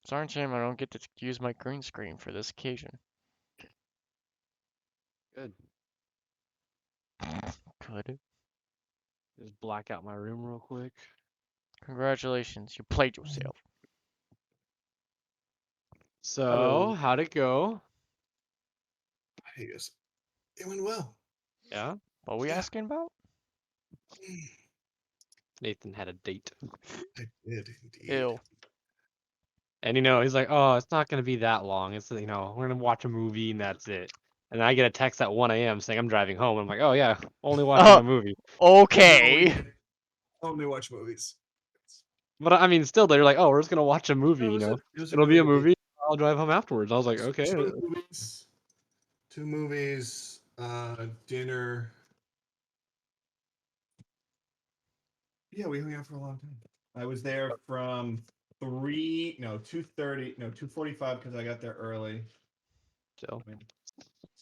Sorry, Jim, I don't get to use my green screen for this occasion. Good. Good. Just black out my room real quick. Congratulations, you played yourself. So, Hello. how'd it go? I guess it went well. Yeah? What were we Yeah. asking about? Nathan had a date. I did indeed. Ew. And he's like, oh, it's not gonna be that long. It's we're gonna watch a movie and that's it. And I get a text at 1 a.m. saying I'm driving home. I'm like, oh yeah, only watching a movie. Okay. Only watch movies. But I mean, still, they're like, oh, we're just gonna watch a movie. It was a It'll be really a good movie. I'll drive home afterwards. I was like, okay. Two movies, dinner. Yeah, we hung out for a long time. I was there from 2:30, 2:45 because I got there early. Still.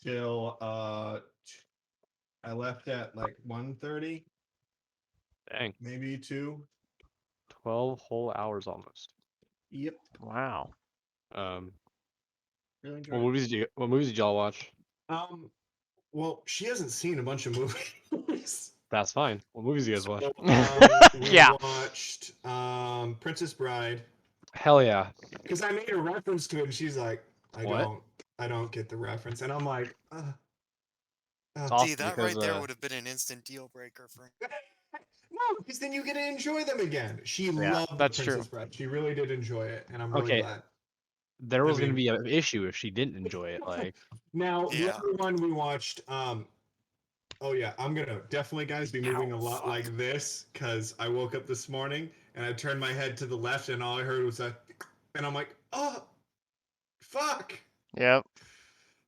Till I left at like 1:30. Dang. Maybe 2. 12 whole hours almost. Yep. Wow. Really enjoyed What movies did y'all watch? Well, she hasn't seen a bunch of movies. That's fine. What movies do you guys watch? We Yeah. watched Princess Bride. Hell yeah. Because I made a reference to it, and she's like, I What? don't get the reference, and I'm like, See, that right there would have been an instant deal breaker for me. No, because then you get to enjoy them again. She Yeah, loved that's Princess true. Bride. She really did enjoy it, and I'm really Okay. glad. There was going to be an issue if she didn't enjoy it. Like, now Yeah. the other one we watched. Oh yeah, I'm gonna definitely, guys, be moving a lot like this because I woke up this morning and I turned my head to the left and all I heard was and I'm like, oh, fuck. Yep.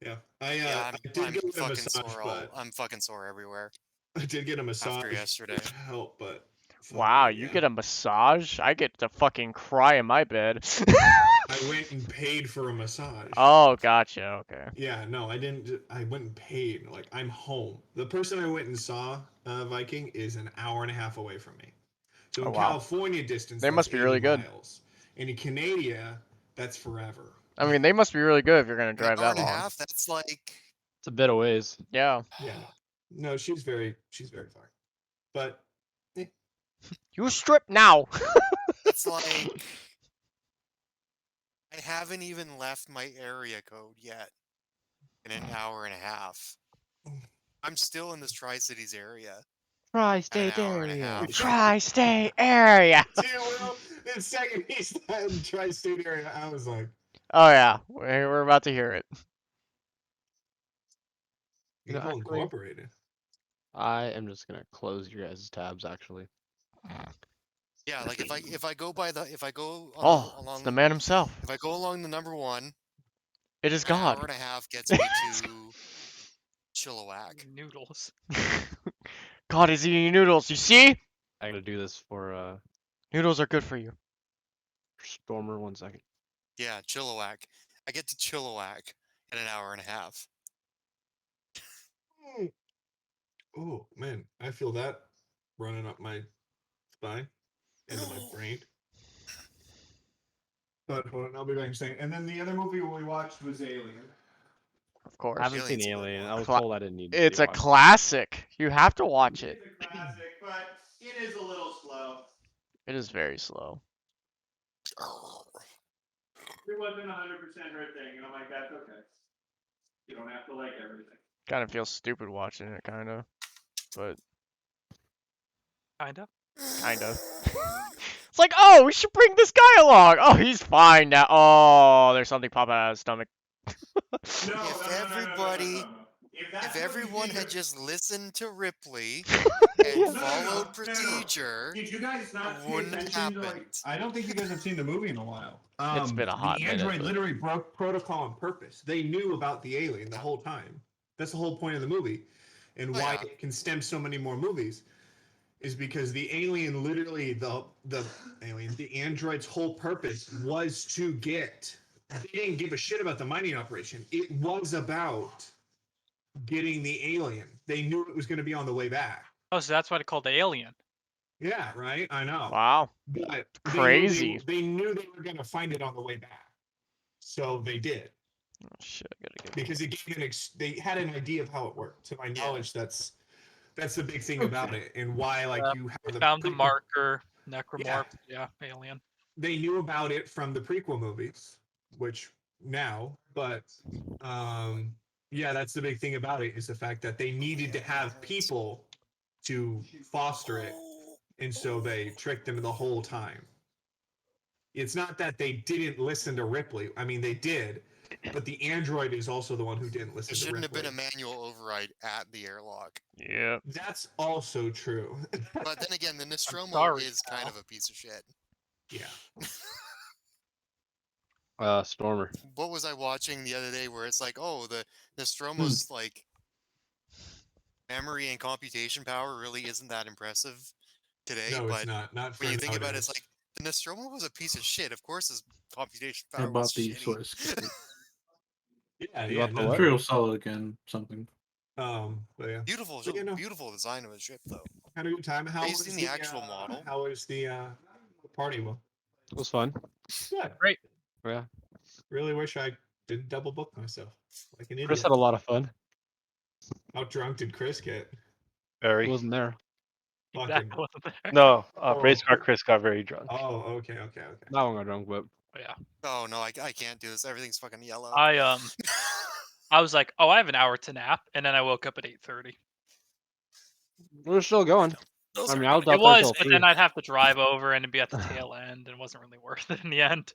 Yeah, Yeah, I did get a massage, sore. but I'm fucking sore everywhere. I did get a massage after yesterday. to help, but Wow, you get a massage? I get to fucking cry in my bed. I went and paid for a massage. Oh, gotcha. Okay. Yeah, no, I didn't. I went and paid. Like, I'm home. The person I went and saw, Viking, is an hour and a half away from me. So in California distance, they that's must be really 80 good. miles. And in Canada, that's forever. I mean, they must be really good if you're gonna drive that long. Half, that's like it's a bit of ways. Yeah. Yeah. No, she's very far. But you strip now. it's like I haven't even left my area code yet in an hour and a half. I'm still in this Tri-Cities area. Tri-State area. Tri-State area. The second he said Tri-State area, I was like, oh yeah, we're about to hear it. You know, incorporated. I am just gonna close your guys' tabs actually. Yeah, like if I go along it's the man himself. If I go along the number 1, it is God. An hour and a half gets me to Chilliwack. Noodles. God is eating noodles. You see? I'm gonna do this for noodles are good for you. Stormer, 1 second. Yeah, Chilliwack. I get to Chilliwack in an hour and a half. Oh man, I feel that running up my spine into my brain. But hold on, I'll be back in a second. And then the other movie we watched was Alien. Of course. I haven't seen Alien. I was told I didn't need to. It's a classic. You have to watch it. It's a classic, but it is a little slow. It is very slow. It wasn't 100% her thing, and I'm like, that's okay. You don't have to like everything. Kind of feels stupid watching it, kind of. But. Kind of. It's like, oh, we should bring this guy along. Oh, he's fine now. Oh, there's something popping out of his stomach. If everyone had just listened to Ripley and followed procedure, Did you guys not wouldn't have happened. I don't think you guys have seen the movie in a while. It's been a hot minute. The android literally broke protocol on purpose. They knew about the alien the whole time. That's the whole point of the movie, and why it can stem so many more movies. Is because the alien literally the android's whole purpose was to get. They didn't give a shit about the mining operation. It was about getting the alien. They knew it was going to be on the way back. Oh, so that's why they called the Alien. Yeah, right. I know. Wow. But Crazy. they knew they were gonna find it on the way back, so they did Oh, shit, I gotta get because it gave they had an idea of how it worked. To my Yeah. knowledge, that's the big thing about it, and why you have the Found the prequel- marker, necromorph. Yeah, alien. They knew about it from the prequel movies, which now, but yeah, that's the big thing about it is the fact that they needed to have people to foster it, and so they tricked them the whole time. It's not that they didn't listen to Ripley. I mean, they did, but the android is also the one who didn't listen There to shouldn't have Ripley. been a manual override at the airlock. Yeah. That's also true. But then again, the Nostromo sorry, is kind pal. of a piece of shit. Yeah. Stormer. What was I watching the other day where it's like, oh, the Nostromo's like memory and computation power really isn't that impressive today, No, but it's not. Not for when you think about it, nowadays. it's like the Nostromo was a piece of shit. Of course, his computation How power was about the shitty. Source Code? Yeah, You yeah. got the No, what? Imperial Solid again, something. but yeah. Beautiful, But, you know, beautiful design of a ship, though. had a good time. How Have you was seen the actual model? How was the party? Well, It was fun. good. Great. Yeah. Really wish I didn't double book myself like an Chris idiot. had a lot of fun. How drunk did Chris get? He Very. wasn't there. Fucking. Exactly wasn't there. No, Oh. race car Chris got very drunk. Oh, okay. That one got drunk, but Yeah. Oh no, I can't do this. Everything's fucking yellow. I was like, oh, I have an hour to nap, and then I woke up at 8:30. we were still going. Those I are mean, I was good. out It there was, till but 3. then I'd have to drive over and it'd be at the tail end, and it wasn't really worth it in the end.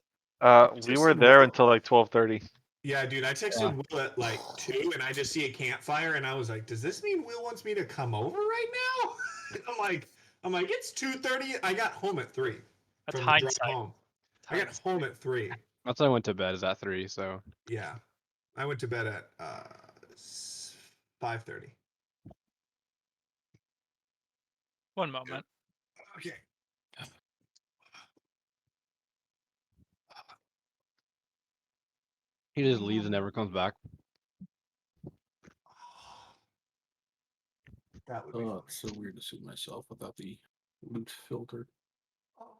We were there until like 12:30. Yeah, dude, I texted Will at like 2, and I just see a campfire, and I was like, "Does this mean Will wants me to come over right now?" I'm like, it's 2:30. I got home at 3. That's from the drive hindsight. home. I got home at 3. That's when I went to bed. Is at 3, so Yeah, I went to bed at 5:30. One moment. Okay. he just leaves and never comes back. That would be Oh, fun. it's so weird to see myself without the loot filter. Oh,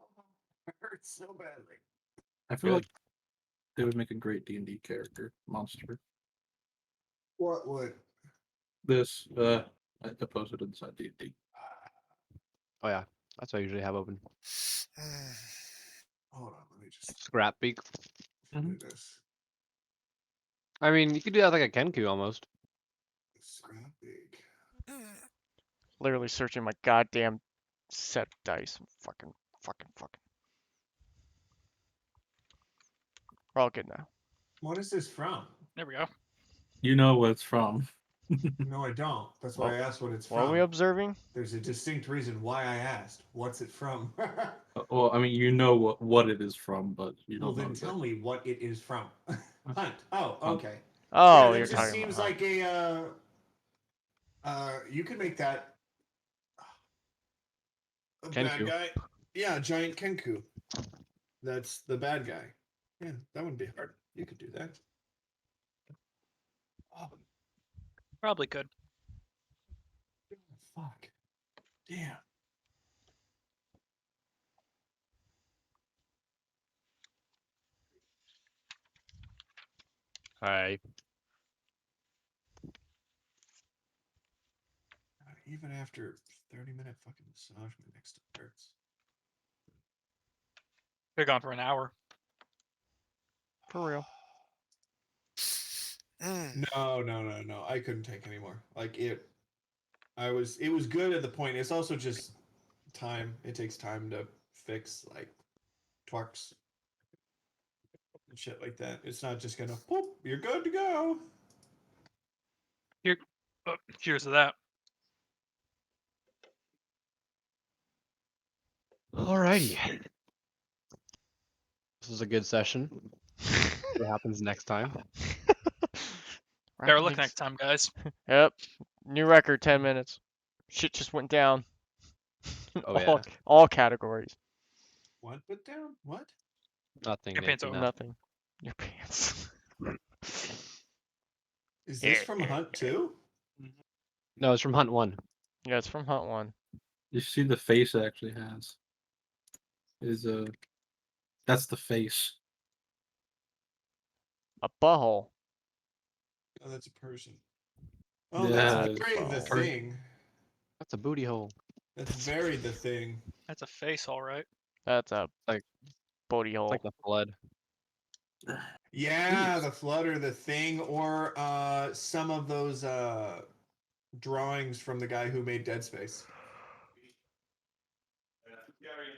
it hurts so badly. I feel Good. like they would make a great D&D character, monster. What would? This, I posted inside D&D. Oh yeah, that's what I usually have open. Hold on, let me just Scrap beak. do this. I mean, you could do that like a Kenku almost. Scrap big. Literally searching my goddamn set of dice. Fucking. We're all good now. What is this from? There we go. You know what it's from. No, I don't. That's why I asked what it's What are from. we observing? There's a distinct reason why I asked. What's it from? Well, I mean, you know what it is from, but you Well, don't know then tell me what it is from. Hunt. Oh, Hunt. okay. Oh, that you're just talking seems about. like a. You could make that. A bad Kenku. guy. Yeah, giant Kenku. That's the bad guy. Yeah, that wouldn't be hard. You could do that. Oh, Probably could. fuck. Damn. Alright. Even after 30-minute fucking massage, my neck still hurts. Could have gone for an hour. For real. No. I couldn't take anymore. Like it was good at the point. It's also just time. It takes time to fix like twarks and shit like that. It's not just gonna whoop, you're good to go. Cheers to that. Alrighty. This was a good session. What happens next time? Better luck next time, guys. Yep. New record, 10 minutes. Shit just went down. Oh yeah. All categories. What put down? What? Nothing. Your pants Nathan, over. Nothing. Your pants. Is this from Hunt 2? No, it's from Hunt 1. Yeah, it's from Hunt 1. You see the face it actually has. That's the face. A butthole. Oh, that's a person. Oh, Yeah, that's very the person. thing. That's a booty hole. That's very the thing. That's a face, all right. That's a Like- booty hole. It's like the flood. Yeah, the flood or the thing, or some of those drawings from the guy who made Dead Space.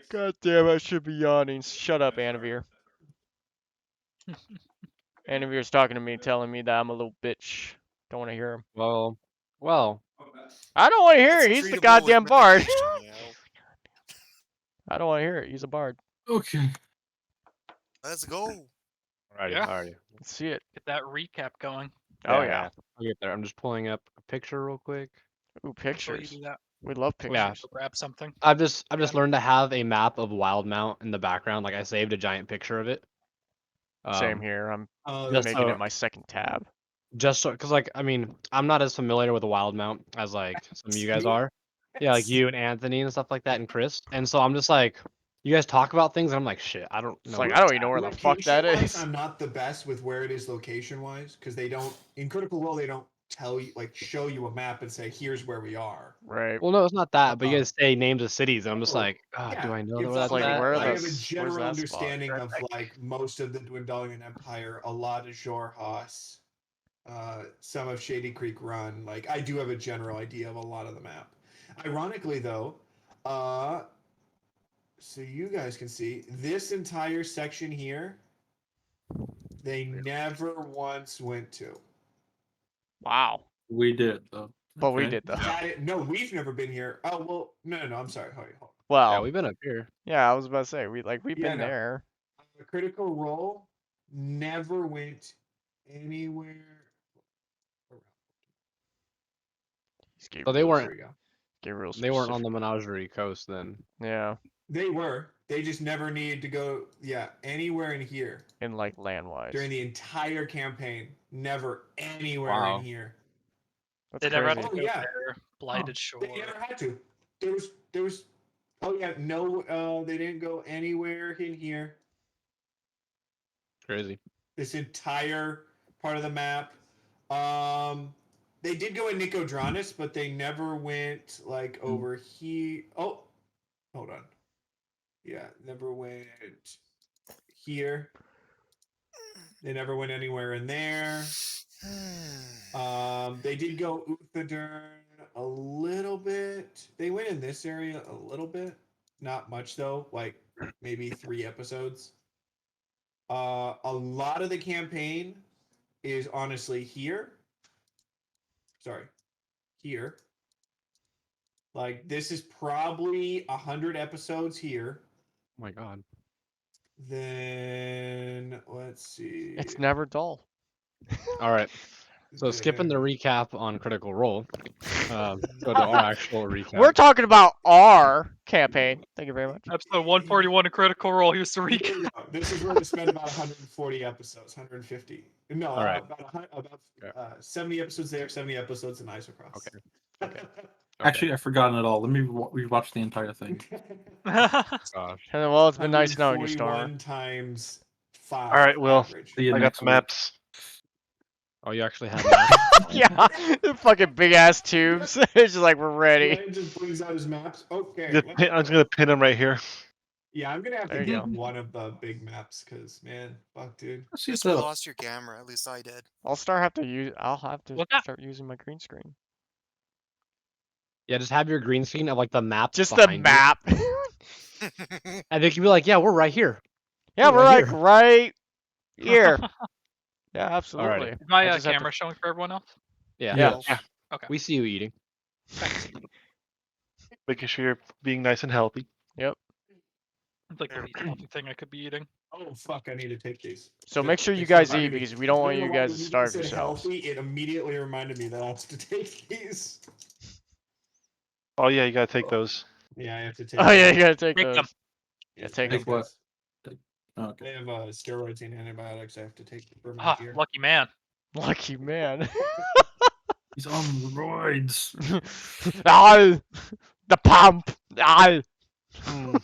God damn, I should be yawning. Shut up, Anavir. Anavir's talking to me, telling me that I'm a little bitch. Don't want to hear him. Well, I don't want to hear That's it. He's the treatable with goddamn bard. repetition, you know? I don't want to hear it. He's a bard. Okay. Let's go. alrighty, Yeah. alrighty. Let's see it. Get that recap going. Oh yeah. I'll get there. I'm just pulling up a picture real quick. Ooh, Before you pictures. do that, We love Yeah. pictures. go grab something. I've just learned to have a map of WildeMount in the background. Like I saved a giant picture of it. Same here. I'm Just making so- it my second tab. Just so, cause like I mean, I'm not as familiar with WildeMount as like some of you guys are. Yeah, like you and Anthony and stuff like that, and Chris. And so I'm just like, you guys talk about things, and I'm like, shit, I don't know. It's like what's I don't even know where the happening. fuck that Location-wise, is. I'm not the best with where it is location-wise because they don't in Critical Role they don't tell you show you a map and say here's where we are. Right. Well, no, it's not that. But you guys say names of cities, and I'm just Oh, like, ah, Yeah, do I know it's where that's like, at? where I the have a where's general that spot? understanding of like most of the Dwindalian Empire, a lot of Jorhaus, some of Shady Creek Run. Like I do have a general idea of a lot of the map. Ironically, though, so you guys can see this entire section here, they never once went to. Wow. We did though. But we Okay. did though. No, we've never been here. Oh well, no. I'm sorry. Hold on. Well, Yeah, we've been up here. yeah, I was about to say we've Yeah, been no. there. The Critical Role never went anywhere. So they weren't. There we go. Get real They weren't on specific. the Menagerie Coast then. Yeah, They were. They just never needed to go. Yeah, anywhere in here in like land-wise. during the entire campaign. Never anywhere Wow. in here. That's They never had crazy. to Oh, go yeah. there. Blighted Shore. They never had to. There was. Oh yeah, no. They didn't go anywhere in here. Crazy. This entire part of the map. They did go in Nicodranus, but they never went like over here. Oh, hold on. Yeah, never went here. They never went anywhere in there. They did go Uthadern a little bit. They went in this area a little bit. Not much though, like maybe 3 episodes. A lot of the campaign is honestly here. Sorry, here. Like this is probably 100 episodes here. Oh my god. Then let's see. It's never dull. All right. So skipping the recap on Critical Role, go to our actual recap. We're talking about our campaign. Thank you very much. Episode 141 of Critical Role. Here's the Here recap. we go. This is where we spend about 140 episodes, 150. No, All right. about 70 episodes there, 70 episodes in Isocross. Okay. Okay. Actually, I've forgotten it all. Let me rewatch the entire thing. Gosh. And well, it's been nice knowing you, Star. 141 times 5. All right, Will. average. See you I got next the week. maps. Oh, you actually have that? Yeah, the fucking big ass tubes. It's just like we're ready. Ryan just brings out his maps. Okay. I'm just gonna pin them right here. Yeah, I'm gonna have There to you get go. one of the big maps because man, fuck, dude. See Just the lost your camera. At least I did. I'll have to What's that? start using my green screen. Yeah, just have your green screen of like the map. Just the behind you. map. And they can be like, yeah, we're right here. Yeah, we're Right like right here. Yeah, Alrighty. absolutely. Is my I just have to- camera showing for everyone else? Yeah. Yeah. We see you eating. Making sure you're being nice and healthy. It's like the least healthy thing I could be eating. Oh fuck, I need to take these. So make sure you It's guys reminded eat me- because we don't want I you know why guys when to you starve said yourselves. Healthy, it immediately reminded me that I have to take these. Oh yeah, you gotta take those. Yeah, I have to take. Oh yeah, them. you gotta take Take those. them. Yeah, take Take them. what? Oh, okay. They have steroids and antibiotics I have to take for my Ah, ear. lucky man. Lucky man. He's on roids. Ah, The pump. I. Hmm.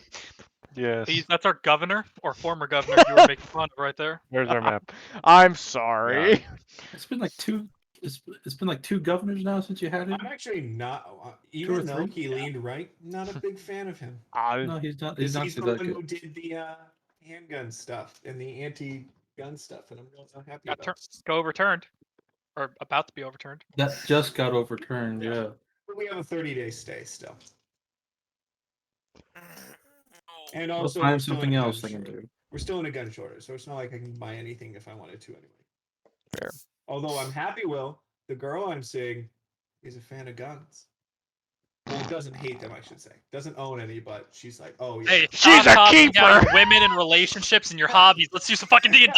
Yes. That's our governor or former governor you were making fun of right there. Where's our map? I'm sorry. It's been like two. It's been like 2 governors now since you had him. I'm actually not, or even though 3? he leaned right, not a big fan of him. No, he's not. He's Because not he's the that one good. who did the handgun stuff and the anti-gun stuff, and I'm really not happy Got about. go overturned, or about to be overturned. That just got overturned. Yeah. But we have a 30-day stay still, and We'll also find we're still in something a gun else they can shortage. do. We're still in a gun shortage, so it's not like I can buy anything if I wanted to anyway. Fair. Although I'm happy, Will, the girl I'm seeing is a fan of guns. Well, doesn't hate them, I should say. Doesn't own any, but she's like, oh yeah. Hey, She's stop a talking about keeper! your women and relationships and your hobbies. Let's do some fucking D&D.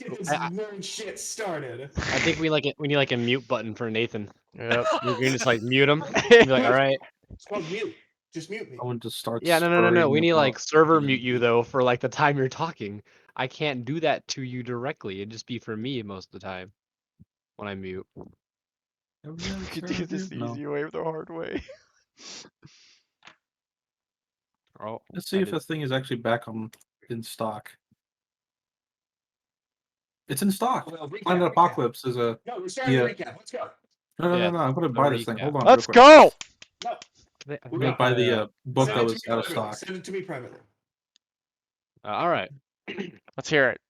It's I- nerd shit started. I think we need like a mute button for Nathan. Yep. We can just like mute him. Be like, all right. It's called mute. Just mute me. I want to start. Yeah, no. spurring We need like about server mute you D&D. though for like the time you're talking. I can't do that to you directly. It'd just be for me most of the time when I mute. Have we had a You server do this mute? No. easy way or the hard way. Oh, Let's see I if did- this thing is actually back in stock. It's in stock. Well, recap, Planet recap. Apocalypse is a. No, we're starting Yeah. the recap. Let's go. No. Yeah, I'm gonna the buy this thing. recap. Hold on. Let's real quick. go! No, I'm I'm gonna buy the book send that it was to me out of privately. stock. Send it to me privately. All right. Let's hear it.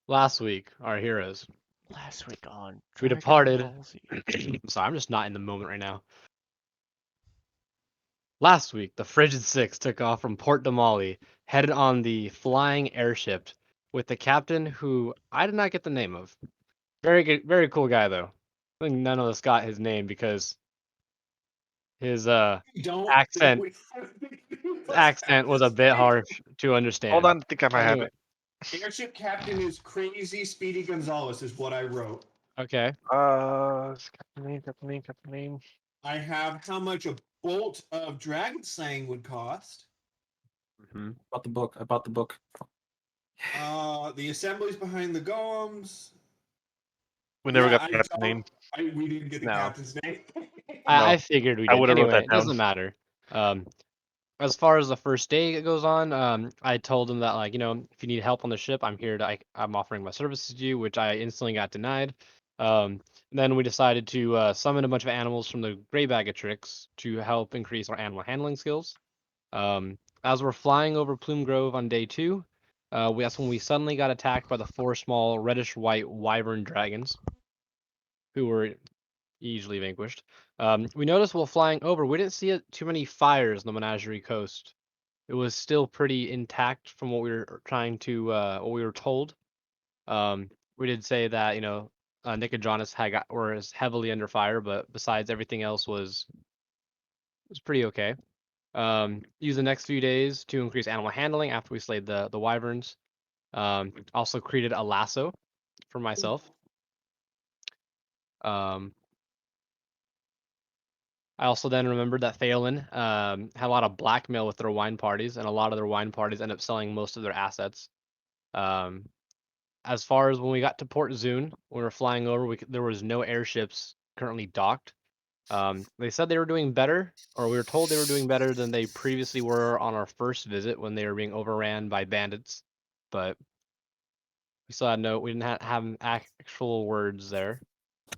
Last week, our heroes. Last week on We Dragon departed. Ball Z. Sorry, I'm just not in the moment right now. Last week, the Frigid Six took off from Port Damali, headed on the flying airship with the captain, who I did not get the name of. Very good, very cool guy though. I think none of us got his name because his Don't. accent was a bit harsh to understand. Hold on, I think I might have Anyway, it. Airship captain is crazy. Speedy Gonzalez is what I wrote. okay. Got the name. I have how much a bolt of dragon slaying would cost. hmm Bought the book. I bought the book. The assemblies behind the golems. We never Yeah, got the captain name. We didn't get the No. captain's name. I figured we I did. would've wrote Anyway, that it doesn't down. matter. As far as the first day goes on, I told him that like if you need help on the ship, I'm here to. I'm offering my services to you, which I instantly got denied. Then we decided to summon a bunch of animals from the Grey Bag of Tricks to help increase our animal handling skills. As we're flying over Plume Grove on day 2, that's when we suddenly got attacked by the 4 small reddish-white wyvern dragons, who were easily vanquished. We noticed while flying over, we didn't see too many fires on the Menagerie Coast. It was still pretty intact from what we were trying to, what we were told. We did say that Nick and Jonas were heavily under fire, but besides everything else was pretty okay. Use the next few days to increase animal handling after we slayed the wyverns. Also created a lasso for myself. I also then remembered that Phelan had a lot of blackmail with their wine parties, and a lot of their wine parties end up selling most of their assets. As far as when we got to Port Zune, when we were flying over, there was no airships currently docked. They said they were doing better, or we were told they were doing better than they previously were on our first visit when they were being overran by bandits. But we still had we didn't have actual words there.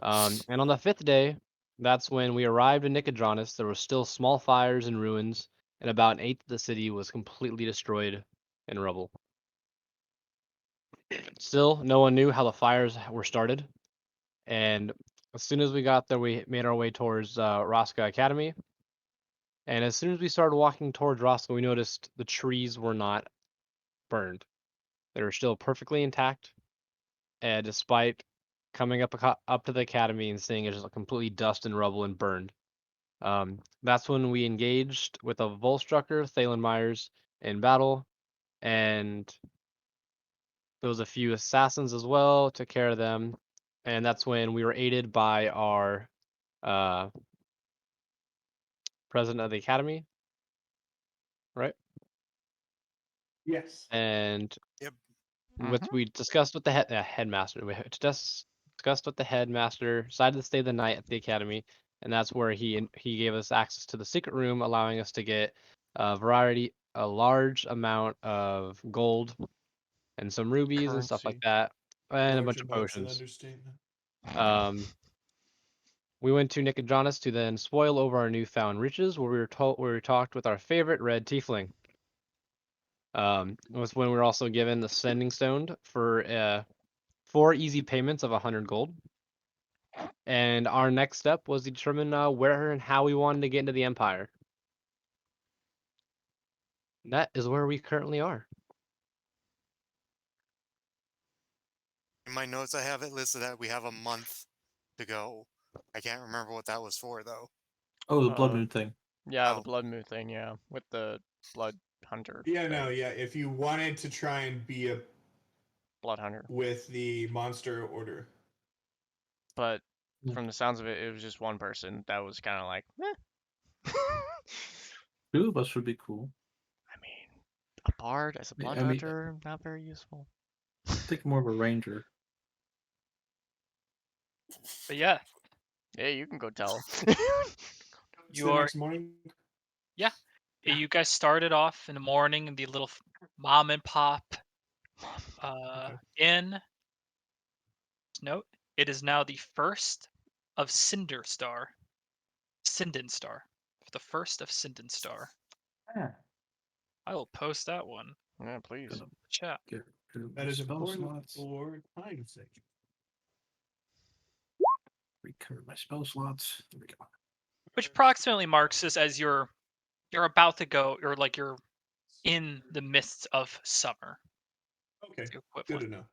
And on the 5th day, that's when we arrived in Nicodranas. There were still small fires and ruins, and about an eighth of the city was completely destroyed in rubble. Still, no one knew how the fires were started, and as soon as we got there, we made our way towards Rosca Academy. And as soon as we started walking towards Rosca, we noticed the trees were not burned. They were still perfectly intact, and despite coming up to the academy and seeing it just completely dust and rubble and burned. That's when we engaged with a Volstrucker, Thalen Myers, in battle, and there was a few assassins as well, took care of them, and that's when we were aided by our president of the academy, right? Yes. And Yep. what we discussed with the headmaster, we discussed discussed with the headmaster, decided to stay the night at the academy, and that's where he gave us access to the secret room, allowing us to get a large amount of gold and some rubies and stuff like Currency. that, and a Large bunch of amount's an potions. understatement. We went to Nick and Jonas to then spoil over our newfound riches, where we talked with our favorite red tiefling. It was when we were also given the sending stone for 4 easy payments of 100 gold. And our next step was to determine where and how we wanted to get into the Empire. And that is where we currently are. In my notes, I have it listed that we have a month to go. I can't remember what that was for, though. Oh, the blood Uh, moon thing. Yeah, the Oh. blood moon thing. Yeah, with the blood hunter. Yeah, thing. no, yeah. If you wanted to try and be a Blood hunter. with the monster order, But Yeah. from the sounds of it, it was just one person that was kind of like, eh. 2 of us would be cool. I mean, a bard as a Yeah, blood I mean- hunter, not very useful. I think more of a ranger. But yeah, Yeah, you can go tell. it's the are- next morning. yeah. You guys started off in the morning in the little mom and pop inn. Note, it is now the first of Cinder Star. Sinden Star. The first of Sinden Star. Yeah. I will post that one Yeah, please. in the chat. Get rid of That my is spell important slots. for time's sake. Recover my spell slots. There we go. Which approximately marks this as you're about to go, or like you're in the midst of summer. Okay, The good equivalent. to know.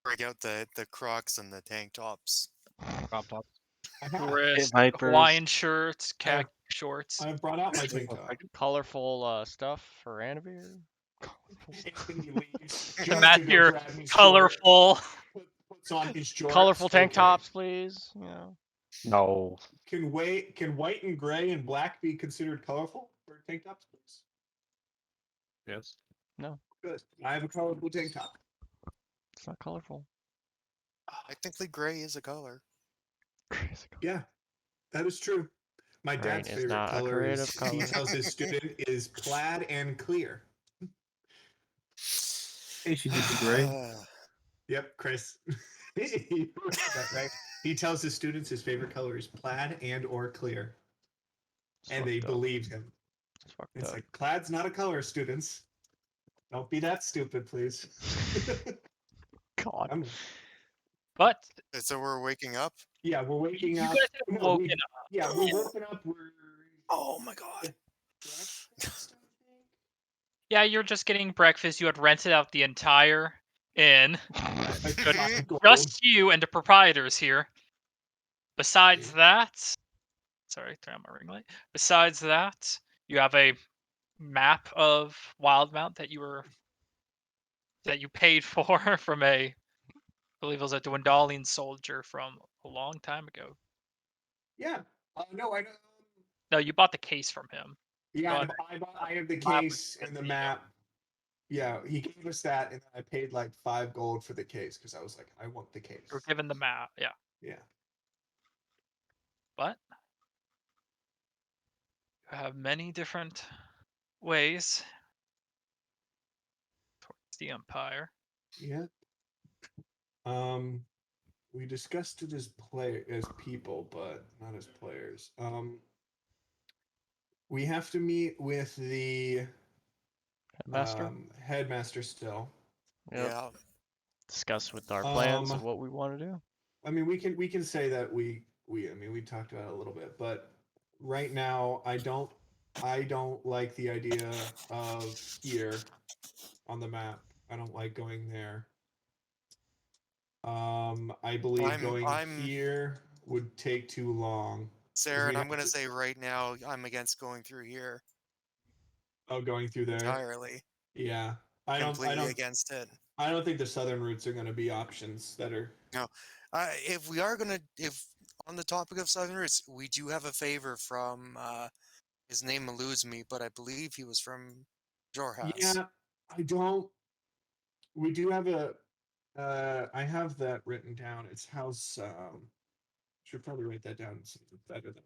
Break out the Crocs and the tank tops. Crop top. I have. Wrist, Vipers. Hawaiian shirts, I have- khaki shorts. I've brought out my tank top. Colorful stuff for Anavir. Anthony leaves To just match go your grab his colorful. short, puts on his jorts. Colorful tank Okay. tops, please. You know. No. Can white and gray and black be considered colorful for tank tops, please? Yes. Good. I have a colorful tank top. It's not colorful. Technically, gray is a color. Yeah, that is true. My Green dad's is favorite not a color creative is color. he tells his student is plaid and clear. Hey, she did the gray. Yep, Chris. You heard that right? He tells his students his favorite color is plaid and or clear, It's and they fucked up. believe him. It's fucked It's up. like plaid's not a color, students. Don't be that stupid, please. God. But So we're waking up. Yeah, we're waking you up. guys have No, woken up. Yeah, we're woken up. We're Oh my god. Yeah, you're just getting breakfast. You had rented out the entire inn. Just you and the proprietors here. Besides that, sorry, turn on my ring light. Besides that, you have a map of WildeMount that you paid for from I believe it was a Dwendalian soldier from a long time ago. Yeah. No, I know. No, you bought the case from him. Yeah, But- I have the Map case was and the good, map. Yeah, he gave us that, and then I paid like 5 gold for the case because I was like, I want the case. You were given the map, yeah. Yeah. But you have many different ways towards the Empire. Yeah. We discussed it as people, but not as players. We have to meet with the Headmaster. headmaster still. Yep. Yeah. Discuss with our plans Um, of what we want to do. I mean, we can say that we talked about it a little bit, but right now I don't like the idea of here on the map. I don't like going there. I believe going here would take too long. Sarah, and we I'm have gonna to- say right now, I'm against going through here Oh, going through there. entirely. Yeah, Completely against it. I don't think the southern routes are going to be options that are. No, if we are gonna, if on the topic of southern routes, we do have a favor from. His name eludes me, but I believe he was from Jorhas. Yeah, I don't. We do have a I have that written down. It's house. Should probably write that down. Something better than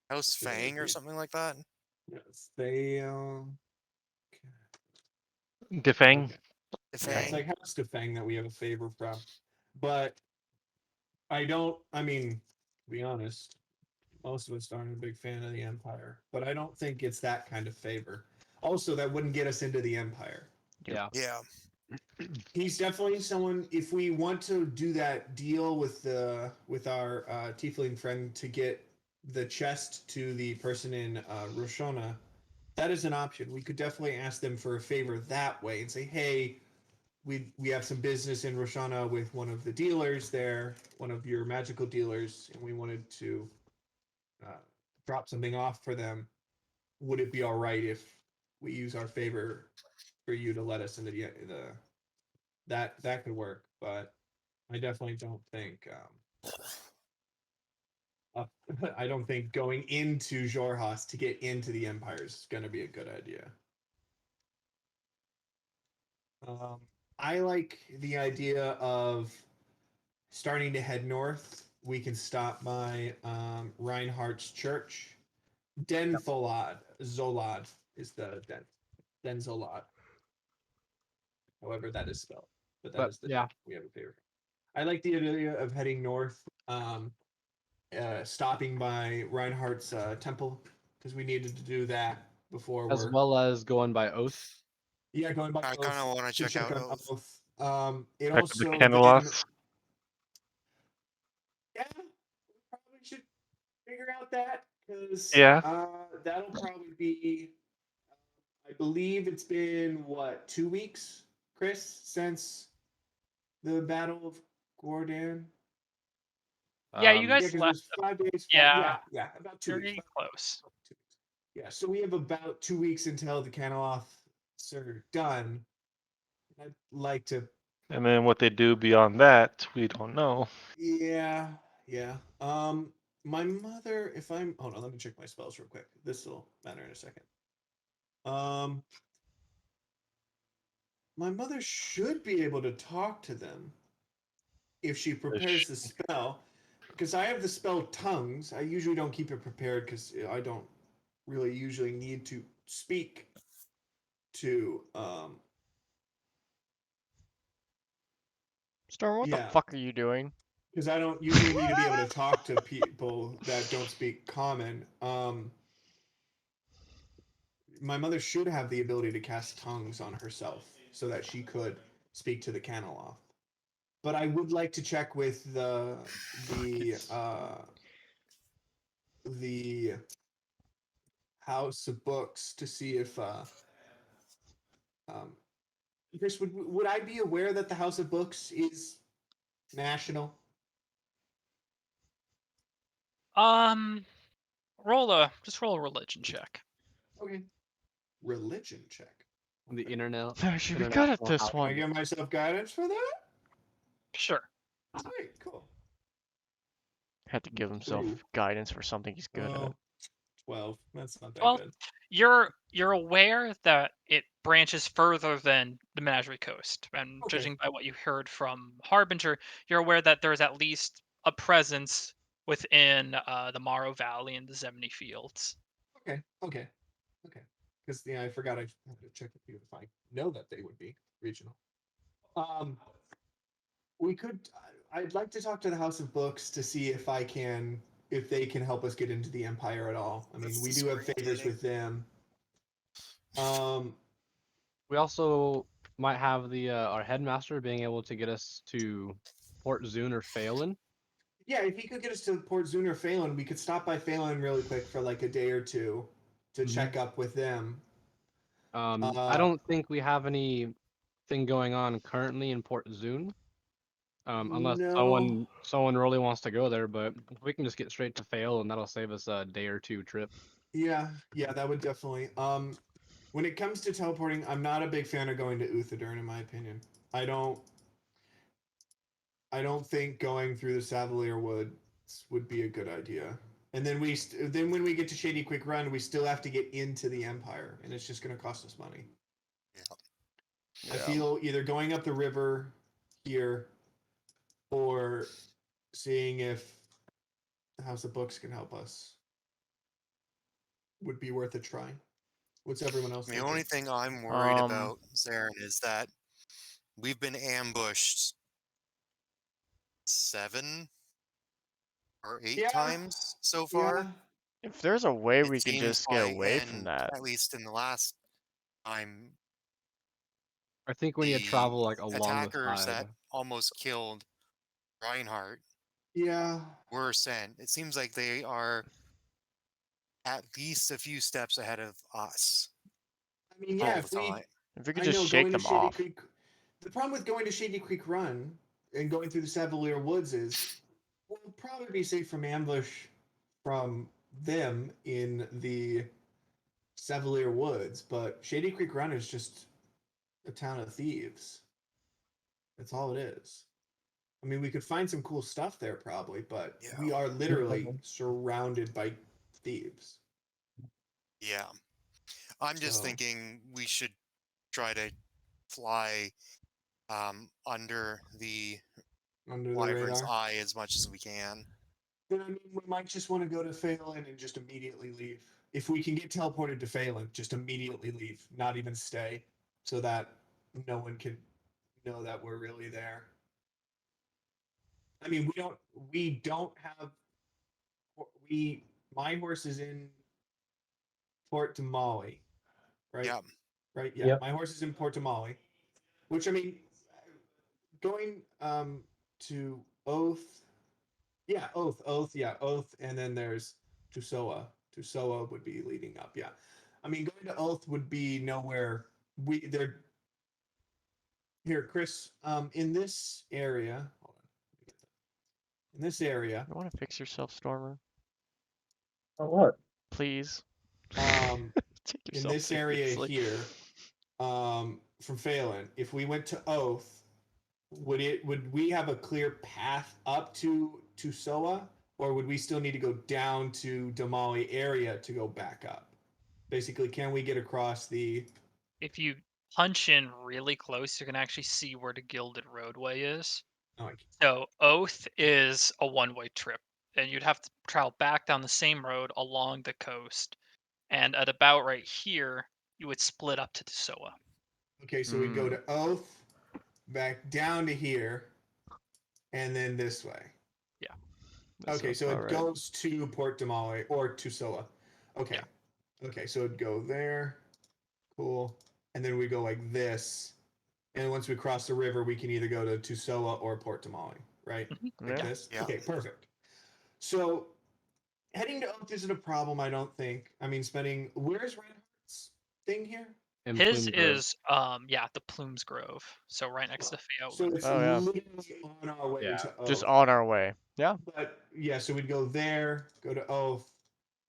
House Should I Fang or read? something like that. yes. They Defang. okay. The Yeah, it's Fang. like House Defang that we have a favor from, but I don't. I mean, to be honest, most of us aren't a big fan of the Empire, but I don't think it's that kind of favor. Also, that wouldn't get us into the Empire. Yeah. Yeah. He's definitely someone. If we want to do that deal with our tiefling friend to get the chest to the person in Roshona, that is an option. We could definitely ask them for a favor that way and say, "Hey, we have some business in Roshana with one of the dealers there, one of your magical dealers, and we wanted to uh, drop something off for them. Would it be all right if we use our favor for you to let us into the that could work, but I definitely don't think I don't think going into Jorhas to get into the Empire is going to be a good idea. Um, I like the idea of starting to head north. We can stop by Reinhardt's church. Den Tholad, Zolad is the Den. Den Zolad. However that is spelled. But that But is the yeah, we have a favorite. I like the idea of heading north, stopping by Reinhardt's temple, because we needed to do that before as we're well as going by oath. yeah, going by I kind Oath of want to to check check out on Oath. Oath. It Back to the also then Candelas. yeah, we probably should figure out that because Yeah. that'll probably be. I believe it's been what 2 weeks, Chris, since the Battle of Gordon. Yeah, you Yeah, guys because it left. was 5 days. Yeah, Yeah, about 2 you're weeks. getting close. 2 weeks. Yeah, so we have about 2 weeks until the Caneloth are done. I'd like to. And then what they do beyond that, we don't know. Yeah, yeah. My mother. If I'm. Hold on, let me check my spells real quick. This will matter in a second. My mother should be able to talk to them if she prepares the spell. Because I have the spell tongues. I usually don't keep it prepared because I don't really usually need to speak to Storm, what the yeah, fuck are you doing? because I don't usually need to be able to talk to people that don't speak common. My mother should have the ability to cast tongues on herself so that she could speak to the Caneloth. But I would like to check with the House of Books to see if um, Chris, would I be aware that the House of Books is national? Just roll a religion check. Okay. Religion check. The Okay. internet. I should be good at International this house. Can I one. give myself guidance for that? Sure. Sweet, cool. Had to give himself Ooh. guidance for something he's good at. 12. That's not that Well, good. you're aware that it branches further than the Menagerie Coast, and Okay. judging by what you heard from Harbinger, you're aware that there's at least a presence within the Morrow Valley and the Zemni Fields. Okay. Because yeah, I forgot I had to check with you if I know that they would be regional. We could. I'd like to talk to the House of Books to see if they can help us get into the Empire at all. I mean, That's we do have favors disorientating. with them. Um, We also might have the our headmaster being able to get us to Port Zune or Phelan. yeah, if he could get us to Port Zune or Phelan, we could stop by Phelan really quick for like a day or two to check up with them. I don't think we have anything going on currently in Port Zune. Unless No. someone really wants to go there, but we can just get straight to Fail and that'll save us a day or two trip. Yeah, that would definitely. When it comes to teleporting, I'm not a big fan of going to Uthadurn, in my opinion. I don't think going through the Savalier Woods would be a good idea. And then then when we get to Shady Quick Run, we still have to get into the Empire, and it's just going to cost us money. Yeah. I feel either going up the river here or seeing if the House of Books can help us would be worth a try. What's everyone else The thinking? only thing I'm worried about, Zarin, is that we've been ambushed 7 or 8 Yeah. times so Yeah. far. If there's a way It we can seems just get like, away from and that. at least in the last time, I think we need to the travel like along the attackers side. that almost killed Reinhardt Yeah. were sent. It seems like they are at least a few steps ahead of us I mean, all yeah, the if we time. If we could I just know shake going to them Shady off. Creek. The problem with going to Shady Creek Run and going through the Savalier Woods is we'll probably be safe from ambush from them in the Savalier Woods, but Shady Creek Run is just a town of thieves. That's all it is. I mean, we could find some cool stuff there probably, but Yeah. we are literally surrounded by thieves. Yeah. I'm just So- thinking we should try to fly under the Under the Wyvern's radar. eye as much as we can. Then I mean, we might just want to go to Phelan and just immediately leave. If we can get teleported to Phelan, just immediately leave, not even stay, so that no one can know that we're really there. I mean, we don't have my horse is in Port Tamale, right? Yeah. Right? Yeah. Yep. My horse is in Port Tamale, which I mean, going to Oath. Yeah, Oath, yeah, Oath, and then there's Tusoa. Tusoa would be leading up, yeah. I mean, going to Oath would be nowhere. They're here, Chris. In this area, hold on. In this area, You want to fix yourself, Stormer? Oh, what? Please. Take in yourself this area seriously. here, from Phelan, if we went to Oath, would we have a clear path up to Tusoa, or would we still need to go down to Damali area to go back up? Basically, can we get across the? If you punch in really close, you can actually see where the Gilded Roadway is. Oh, So Oath is a one-way trip, and you'd have to travel back down the same road along the coast. And at about right here, you would split up to Tesoa. okay, so we'd go to Oath, back down to here, and then this way. Yeah. That Okay, sounds so about it right. goes to Port Damali or Tusoa. Okay. Okay, so it'd go there. Cool. And then we go like this. And once we cross the river, we can either go to Tusoa or Port Damali, right? Like Yeah. this? Yeah. Okay, perfect. So heading to Oath isn't a problem, I don't think. I mean, where's Reinhardt's thing here? In His Plume Grove. is the Plumes Grove, so right next to So Phelan. it's Oh, yeah. literally on our way Yeah. to Oath. Just on our way. Yeah. But yeah, so we'd go there, go to Oath,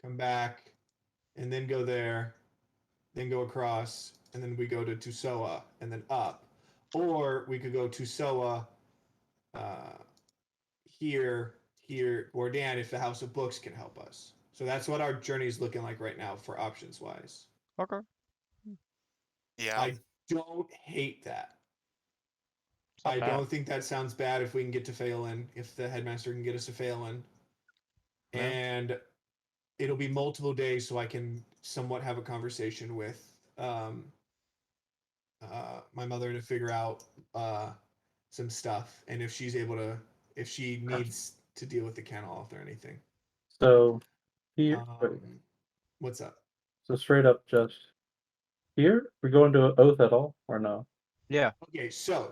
come back, and then go there, then go across, and then we go to Tusoa, and then up. Or we could go Tusoa, here, or Dan if the House of Books can help us. So that's what our journey is looking like right now for options wise. Okay. Yeah. I don't hate that. It's not I bad. don't think that sounds bad if we can get to Phelan, if the headmaster can get us to Phelan. Yeah. And it'll be multiple days so I can somewhat have a conversation with my mother to figure out some stuff and if she's able to, if she needs to deal with the kennel or anything. So here, wait, What's up? so straight up, just here. We going to Oath at all or no? Yeah. Okay, so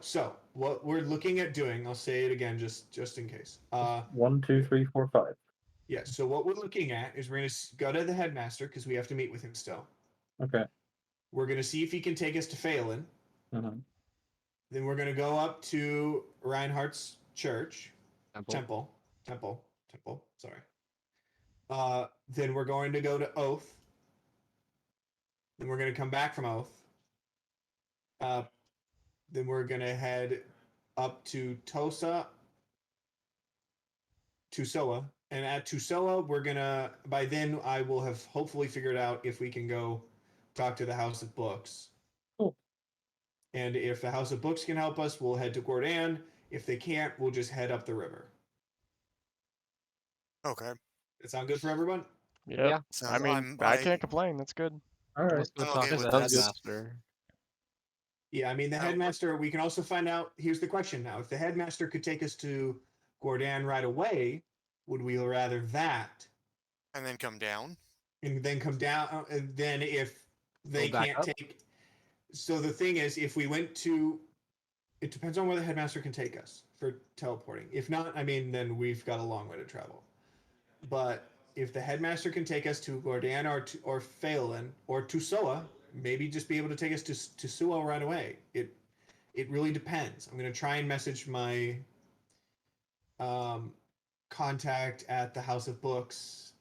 what we're looking at doing, I'll say it again just in case. 1, 2, 3, 4, 5. Yeah, so what we're looking at is we're gonna go to the headmaster because we have to meet with him still. Okay. We're gonna see if he can take us to Phelan. Mhm. Then we're gonna go up to Reinhardt's church, Temple. temple. Sorry. Then we're going to go to Oath. Then we're gonna come back from Oath. Then we're gonna head up to Tusoa, and at Tusoa, we're gonna. By then, I will have hopefully figured out if we can go talk to the House of Books. Cool. And if the House of Books can help us, we'll head to Gordon. If they can't, we'll just head up the river. Okay. That sound good for everyone? Yep. Yeah. I Sounds- mean, I can't complain. That's good. All right. Let's go I'm talk okay to with the this. headmaster. Yeah, I mean, the Uh, headmaster, we can also find out. Here's the question now. If the headmaster could take us to Gordon right away, would we rather that And then come down. and then come down? And then if they Go back can't up? take. So the thing is, if we went to. It depends on where the headmaster can take us for teleporting. If not, I mean, then we've got a long way to travel. But if the headmaster can take us to Gordon or Phelan or to Soa, maybe just be able to take us to Suo right away. It really depends. I'm gonna try and message my contact at the House of Books.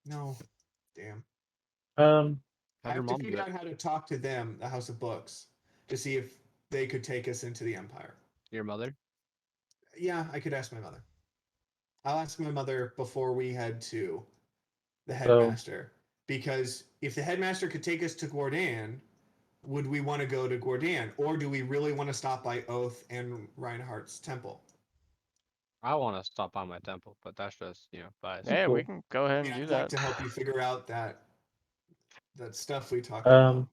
No, damn. I Have your have to mom do figure it. out how to talk to them, the House of Books, to see if they could take us into the Empire. Your mother? Yeah, I could ask my mother. I'll ask my mother before we head to the headmaster. Because if the headmaster could take us to Gordon, would we want to go to Gordon? Or do we really want to stop by Oath and Reinhardt's temple? I want to stop by my temple, but that's just, bias. Yeah, cool. we can go ahead I mean, and do I'd like that. to help you figure out that stuff we talked about.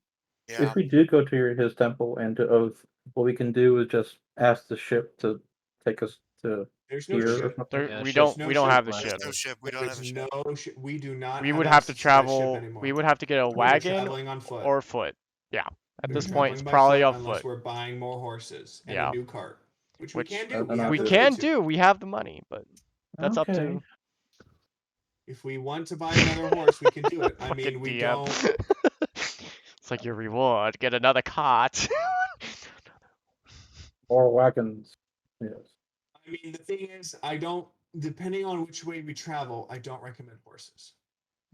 Yeah. If we do go to his temple and to Oath, what we can do is just ask the ship to take us to There's no here or ship. something. There, Yeah, we ship- don't. no We don't ship. have the Right. ship. There's no ship. We There don't is have a ship. no ship. We do not. We have would have to access that ship travel. anymore. We would have to get a We're wagon traveling on foot. or foot. Yeah. At We're this point, it's traveling by probably foot on unless foot. we're buying more horses and Yeah. a new cart, which we Which can do. And We have we the can money to. do. We have the money, but that's up Okay. to If we want to buy another horse, we can do it. I mean, fucking we DM. don't. It's like your reward. Get another cart. Or wagons. Yes. I mean, the thing is, I don't. Depending on which way we travel, I don't recommend horses.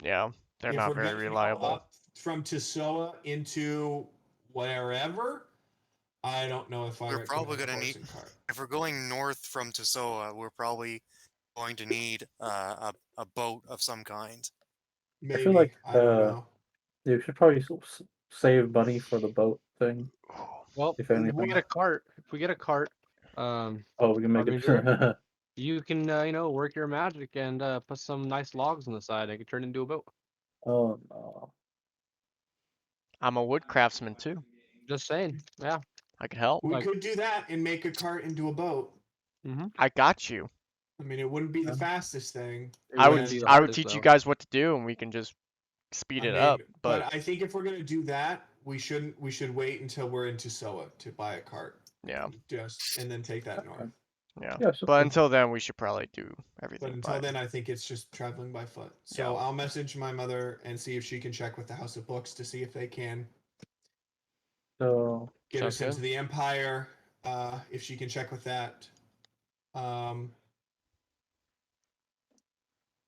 Yeah, they're If not we're very gonna go reliable. up from Tisoa into wherever, I don't know if I We're recommend probably a gonna horse need- and cart. If we're going north from Tosoa, we're probably going to need a boat of some kind. Maybe I feel like I don't know. you should probably save money for the boat thing. Well, If if anything. we get a cart, we can Oh, we can make Harbinger? it. you can, work your magic and put some nice logs on the side and it can turn into a boat. Oh no. I'm a wood craftsman too. Just saying. Yeah. I could help. We like- could do that and make a cart into a boat. I got you. I mean, it wouldn't be the Yeah. fastest thing. It I wouldn't would. be the I would hardest, teach you though. guys what to do, and we can just speed I it mean, up. but But I think if we're gonna do that, we shouldn't. We should wait until we're in Tisoa to buy a cart. yeah, And then take that north. yeah. Yeah, so But until then, we should probably do everything. But until by- then, I think it's just traveling by foot. So Yeah. I'll message my mother and see if she can check with the House of Books to see if they can so get Sounds us into good. the Empire. If she can check with that.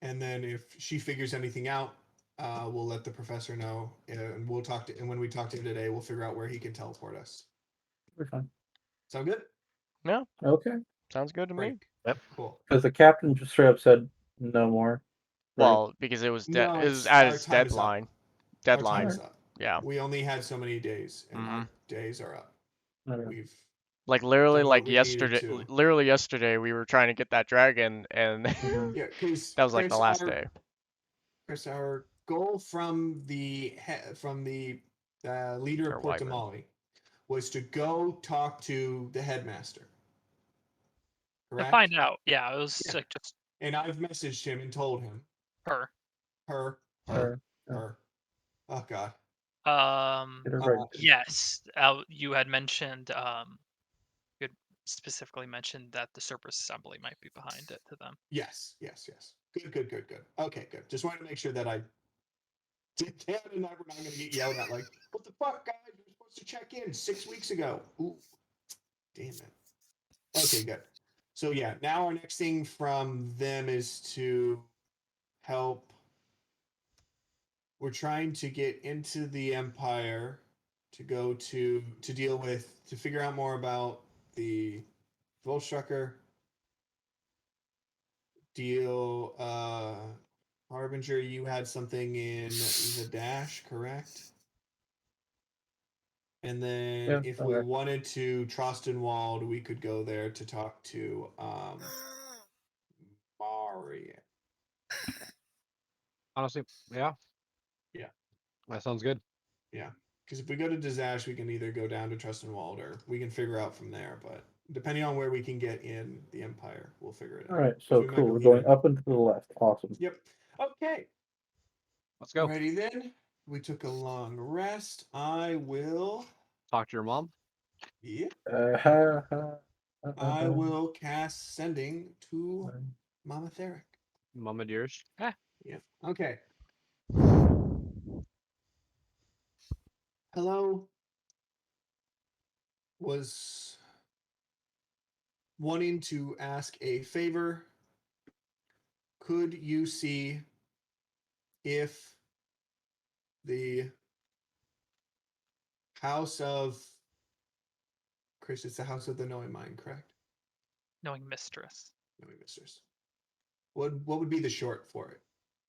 And then if she figures anything out, we'll let the professor know, and we'll talk to. And when we talk to him today, we'll figure out where he can teleport us. we're fine. Sound good? Okay. Sounds good to me. Great. Cool. Because the captain just straight up said no more. Right? Well, because it was No, it was it's- at our its time is up. deadline. Our Deadline. time's up. Yeah. We only had so many days, and our days are up. Okay. We've Like literally, done what like we needed yesterday. to. Literally yesterday, we were trying to get that dragon, and Mhm. yeah, because that was like the last day. Chris, our goal from the leader Or of Port Wyvern. Damali was to go talk to the headmaster. To Correct. find out. Yeah, it was Yeah. like just And I've messaged him and told him her. her. Yeah. Oh God. Get it right. Yes, you had mentioned you had specifically mentioned that the Cerberus Assembly might be behind it to them. Yes. Good. Okay, good. Just wanted to make sure that I did that and that we're not going to get yelled at like, what the fuck, guys? You were supposed to check in 6 weeks ago. Ooh, damn it. Okay, good. So yeah, now our next thing from them is to help. We're trying to get into the Empire to go to deal with, to figure out more about the Volstrucker deal. Harbinger, you had something in the Dash, correct? And then Yeah, if we okay. wanted to Trostenwald, we could go there to talk to Maria. Honestly, yeah. Yeah. That sounds good. Yeah. Because if we go to Disash, we can either go down to Trostenwald or we can figure out from there. But depending on where we can get in the Empire, we'll figure it out. All right, So so we might cool. go We're going either. up and to the left. Awesome. Yep. Okay. Let's go. Alrighty then. We took a long rest. I will. Talk to your mom. Yeah. Ha, ha, I will cast Sending to Mama Theric. Mama dears. Yeah. Okay. Hello. Was wanting to ask a favor. Could you see if the House of Chris, it's the House of the Knowing Mind, correct? Knowing Mistress. Knowing Mistress. What would be the short for it?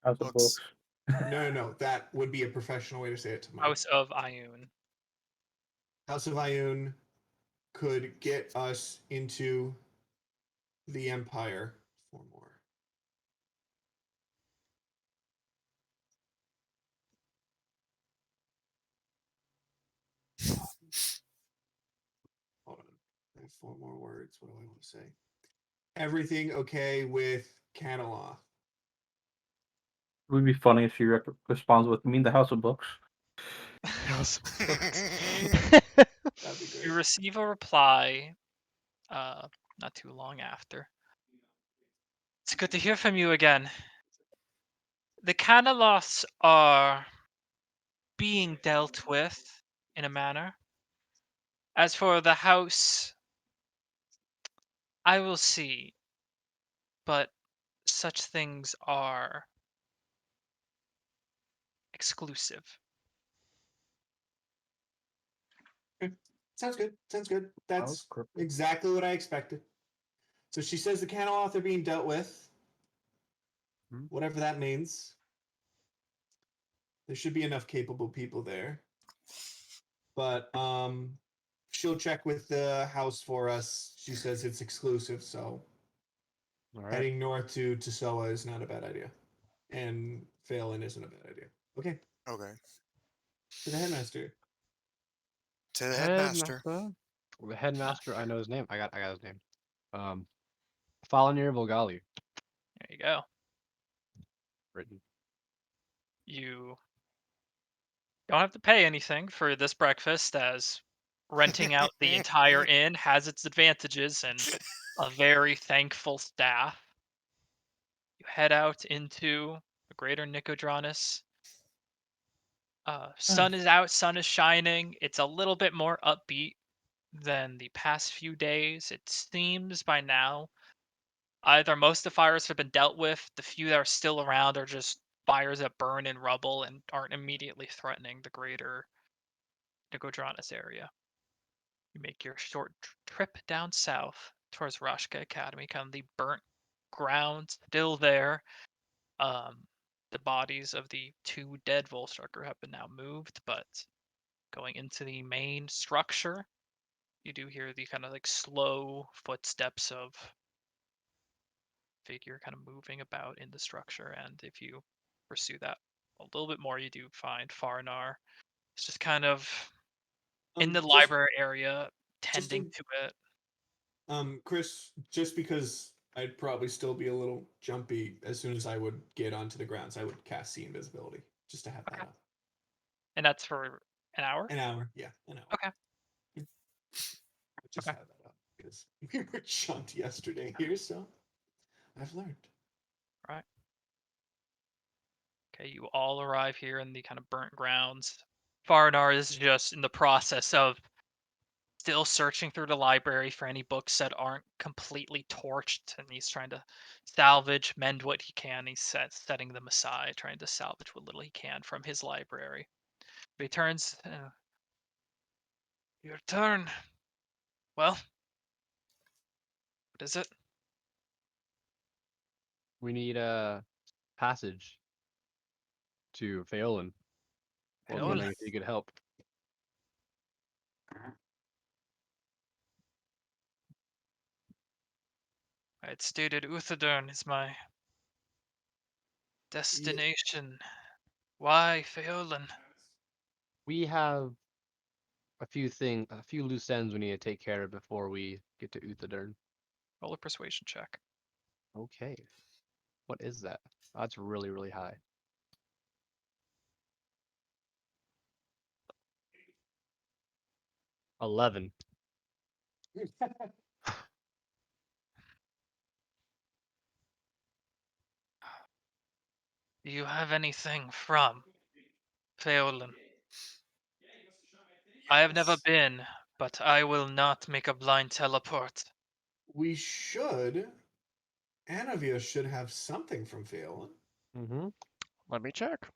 How's the Books. books? No. That would be a professional way to say it to Mike. House of Ioun. House of Ioun could get us into the Empire for more. Hold on. I have 4 more words. What do I want to say? Everything okay with Caneloth? It would be funny if she responds with, "You mean the House of Books?" House of Books. That'd be You great. receive a reply not too long after. It's good to hear from you again. The Caneloths are being dealt with in a manner. As for the house, I will see. But such things are exclusive. Sounds good. Sounds good. That's Cryptic. exactly what I expected. So she says the Caneloth are being dealt with. Hmm. Whatever that means. There should be enough capable people there. But she'll check with the house for us. She says it's exclusive, so All right. heading north to Tosoa is not a bad idea. And Phelan isn't a bad idea. Okay. Okay. To the headmaster. To the headmaster. Well, the headmaster. I know his name. I got his name. Falinir Volgali. There you go. Written. You don't have to pay anything for this breakfast, as renting out the entire inn has its advantages and a very thankful staff. You head out into the greater Nicodranus. Sun is out, sun is shining. It's a little bit more upbeat than the past few days. It seems by now either most of the fires have been dealt with, the few that are still around are just fires that burn in rubble and aren't immediately threatening the greater Nicodranus area. You make your short trip down south towards Rashka Academy, kind of the burnt ground still there. The bodies of the 2 dead Volstrucker have been now moved, but going into the main structure, you do hear the kind of like slow footsteps of figure kind of moving about in the structure. And if you pursue that a little bit more, you do find Farnar. It's just kind of in the Just library area, just tending in- to it. Chris, just because I'd probably still be a little jumpy as soon as I would get onto the grounds, I would cast See Invisibility just to have that Okay. up. And that's for an hour? An hour, yeah, an hour. Okay. Just Okay. have that up because we were jumped yesterday here, so I've learned. Right. Okay, you all arrive here in the kind of burnt grounds. Farnar is just in the process of still searching through the library for any books that aren't completely torched, and he's trying to salvage, mend what he can. He's setting them aside, trying to salvage what little he can from his library. But he turns, your turn. Well, what is it? We need a passage to Phelan. Was Phelan? wondering if you could help. I had stated Uthadern is my destination. Why Pheolan? We have a few loose ends we need to take care of before we get to Uthadern. Roll a persuasion check. Okay. What is that? Oh, that's really, really high. 11. Do you have anything from Pheolan? I have never Yes. been, but I will not make a blind teleport. We should. Anavia should have something from Phelan. Mm-hmm. Let me check.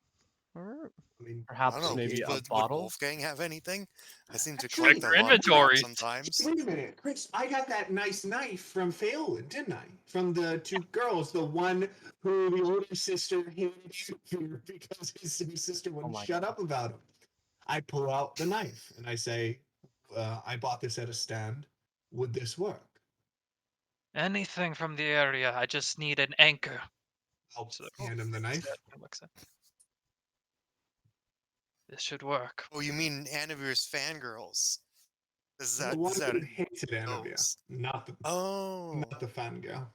All right. I mean, I Perhaps don't know. maybe a Would bottle? Wolfgang have anything? I seem to Actually, collect Check a your lot of crap inventories. sometimes. wait a minute, Chris. I got that nice knife from Phelan, didn't I? From the two girls, the one who the older sister hated Anavia because his sister wouldn't my shut up about him. I pull out the knife and I say, I bought this at a stand. Would this work? Anything from the area. I just need an anchor. I'll So, hand him the knife. This should work. Oh, you mean Anavir's fangirls? Is The that one is that who hated Anavia, those? not the Oh, not the fangirl.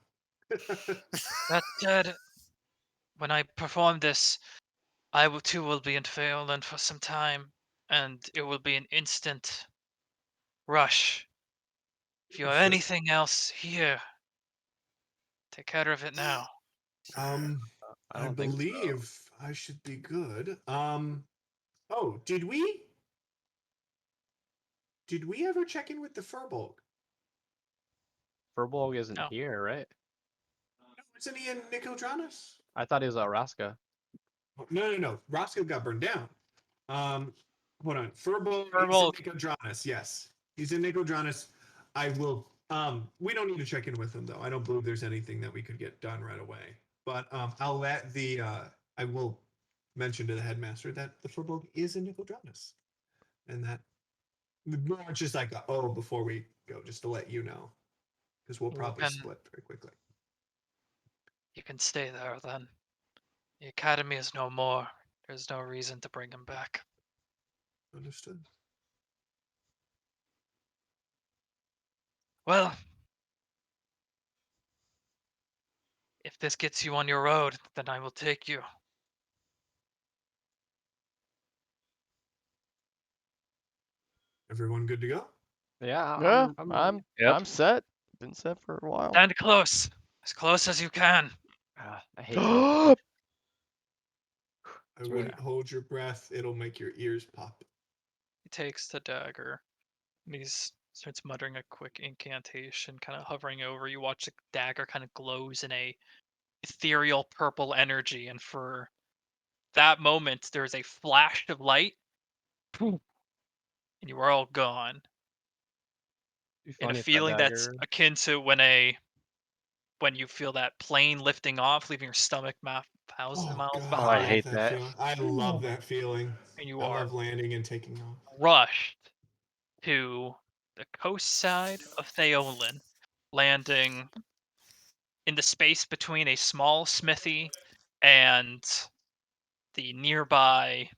That said, when I perform this, I will too will be in Pheolan for some time, and it will be an instant rush. If you have Sure. anything else here, take care of it now. Um, I I don't think so. believe I should be good. Oh, did we ever check in with the Furbolg? Furbolg isn't No. here, right? No, isn't he in Nicodranus? I thought he was at Raska. No. Roscoe got burned down. Hold on. Furbolg is Furbolg. in Nicodranus. Yes, he's in Nicodranus. I will. We don't need to check in with him though. I don't believe there's anything that we could get done right away. But I'll let the. I will mention to the headmaster that the Furbolg is in Nicodranus, and that more just like before we go, just to let you know, because we'll probably split very quickly. You can stay there then. The academy is no more. There's no reason to bring him back. Understood. Well, if this gets you on your road, then I will take you. Everyone good to go? Yeah, Yeah, I'm Yep. I'm set. Been set for a while. Stand close as you can. I hate teleportation. I It's wouldn't really- hold your breath. It'll make your ears pop. He takes the dagger. And he starts muttering a quick incantation, kind of hovering over. You watch the dagger kind of glows in a ethereal purple energy, and for that moment, there's a flash of light, and you are all gone. It'd be In a funny if that feeling that's dagger. akin to when you feel that plane lifting off, leaving your stomach 1,000 miles God, Oh, I I behind, love hate that that. feeling. I love that feeling. and you I are love landing and taking off. rushed to the coast side of Theolan, landing in the space between a small smithy and the nearby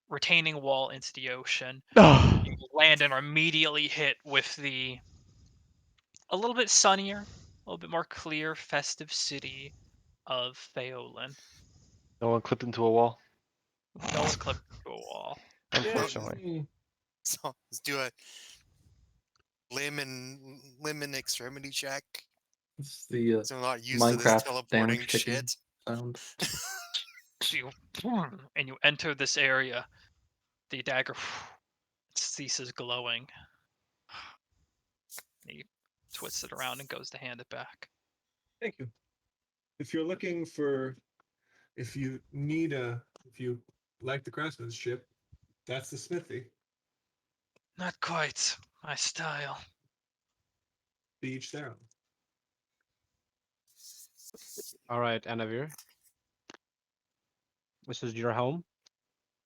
retaining wall into the ocean. You land and are immediately hit with the a little bit sunnier, a little bit more clear, festive city of Theolan. No one clipped into a wall. No one clipped into a wall. Unfortunately. Yay. so let's do a limb and extremity check. It's the So I'm not used to this Minecraft teleporting damage taking shit. sound. So you and you enter this area. The dagger ceases glowing. He twists it around and goes to hand it back. Thank you. If you like the craftsmanship, that's the smithy. Not quite my style. To each their own. All right, Anavir. This is your home,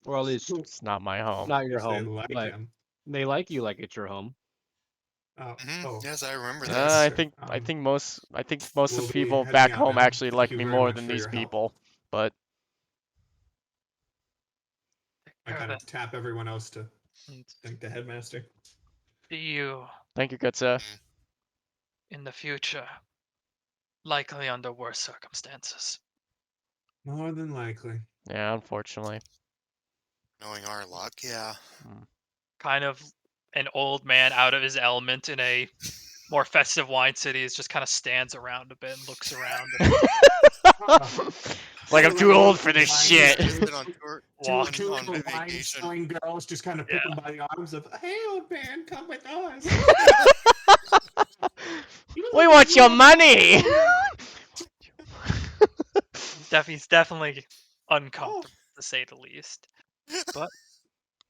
or at least It's not my home. not your If they home, like but him. They like you like it's your home. Oh, Yes, I remember this. I Sure. think most of we'll the be people heading back out home now. actually Thank like you me very more much than for these your help. people. But I kind of tap everyone else to thank the headmaster. See you thank you, good sir. in the future. Likely under worse circumstances. More than likely. Yeah, unfortunately. Knowing our luck, yeah. Kind of an old man out of his element in a more festive wine city is just kind of stands around a bit and looks around and It's like I'm too old for this shit. He's been on tour walks. Two on little vacation. wine-selling girls just kind of pick him by the arms of, hey, old man, come with us. We want your money. He's definitely uncomfortable to say the least. But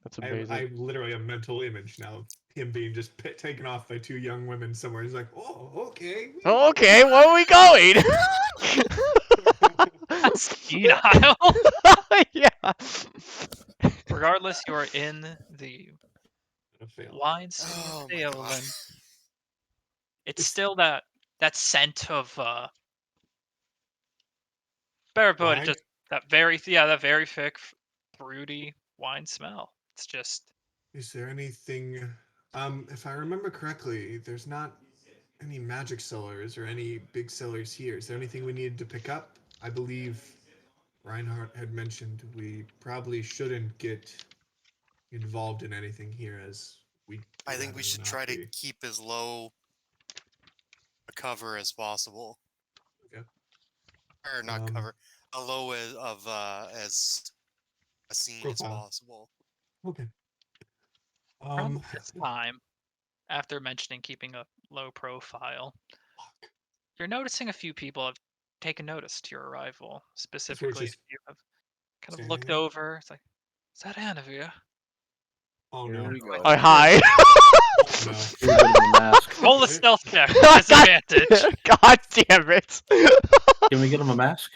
That's I amazing. literally a mental image now of him being just taken off by two young women somewhere. He's like, oh, okay. Okay, where are we going? that's senile. Yeah. Regardless, you are in the wine city Oh of my Theolen. god. It's still that scent of better put it, Wine? just that very thick, fruity wine smell. It's just Is there anything? If I remember correctly, there's not any magic cellars or any big cellars here. Is there anything we needed to pick up? I believe Reinhardt had mentioned we probably shouldn't get involved in anything here, as we. I think we should try to be. keep as low a cover as possible. Okay. Or not cover, a low as a scene as Profile. possible. Okay. around this time, after mentioning keeping a low profile, you're noticing a few people have taken notice to your arrival. Specifically, just you have kind of standing looked there? over. It's like, is that Anavia? Oh Here no. we go. Oh, hi. Oh no. Give him a mask. Roll a stealth check. God, Disadvantage. God damn it. Can we get him a mask?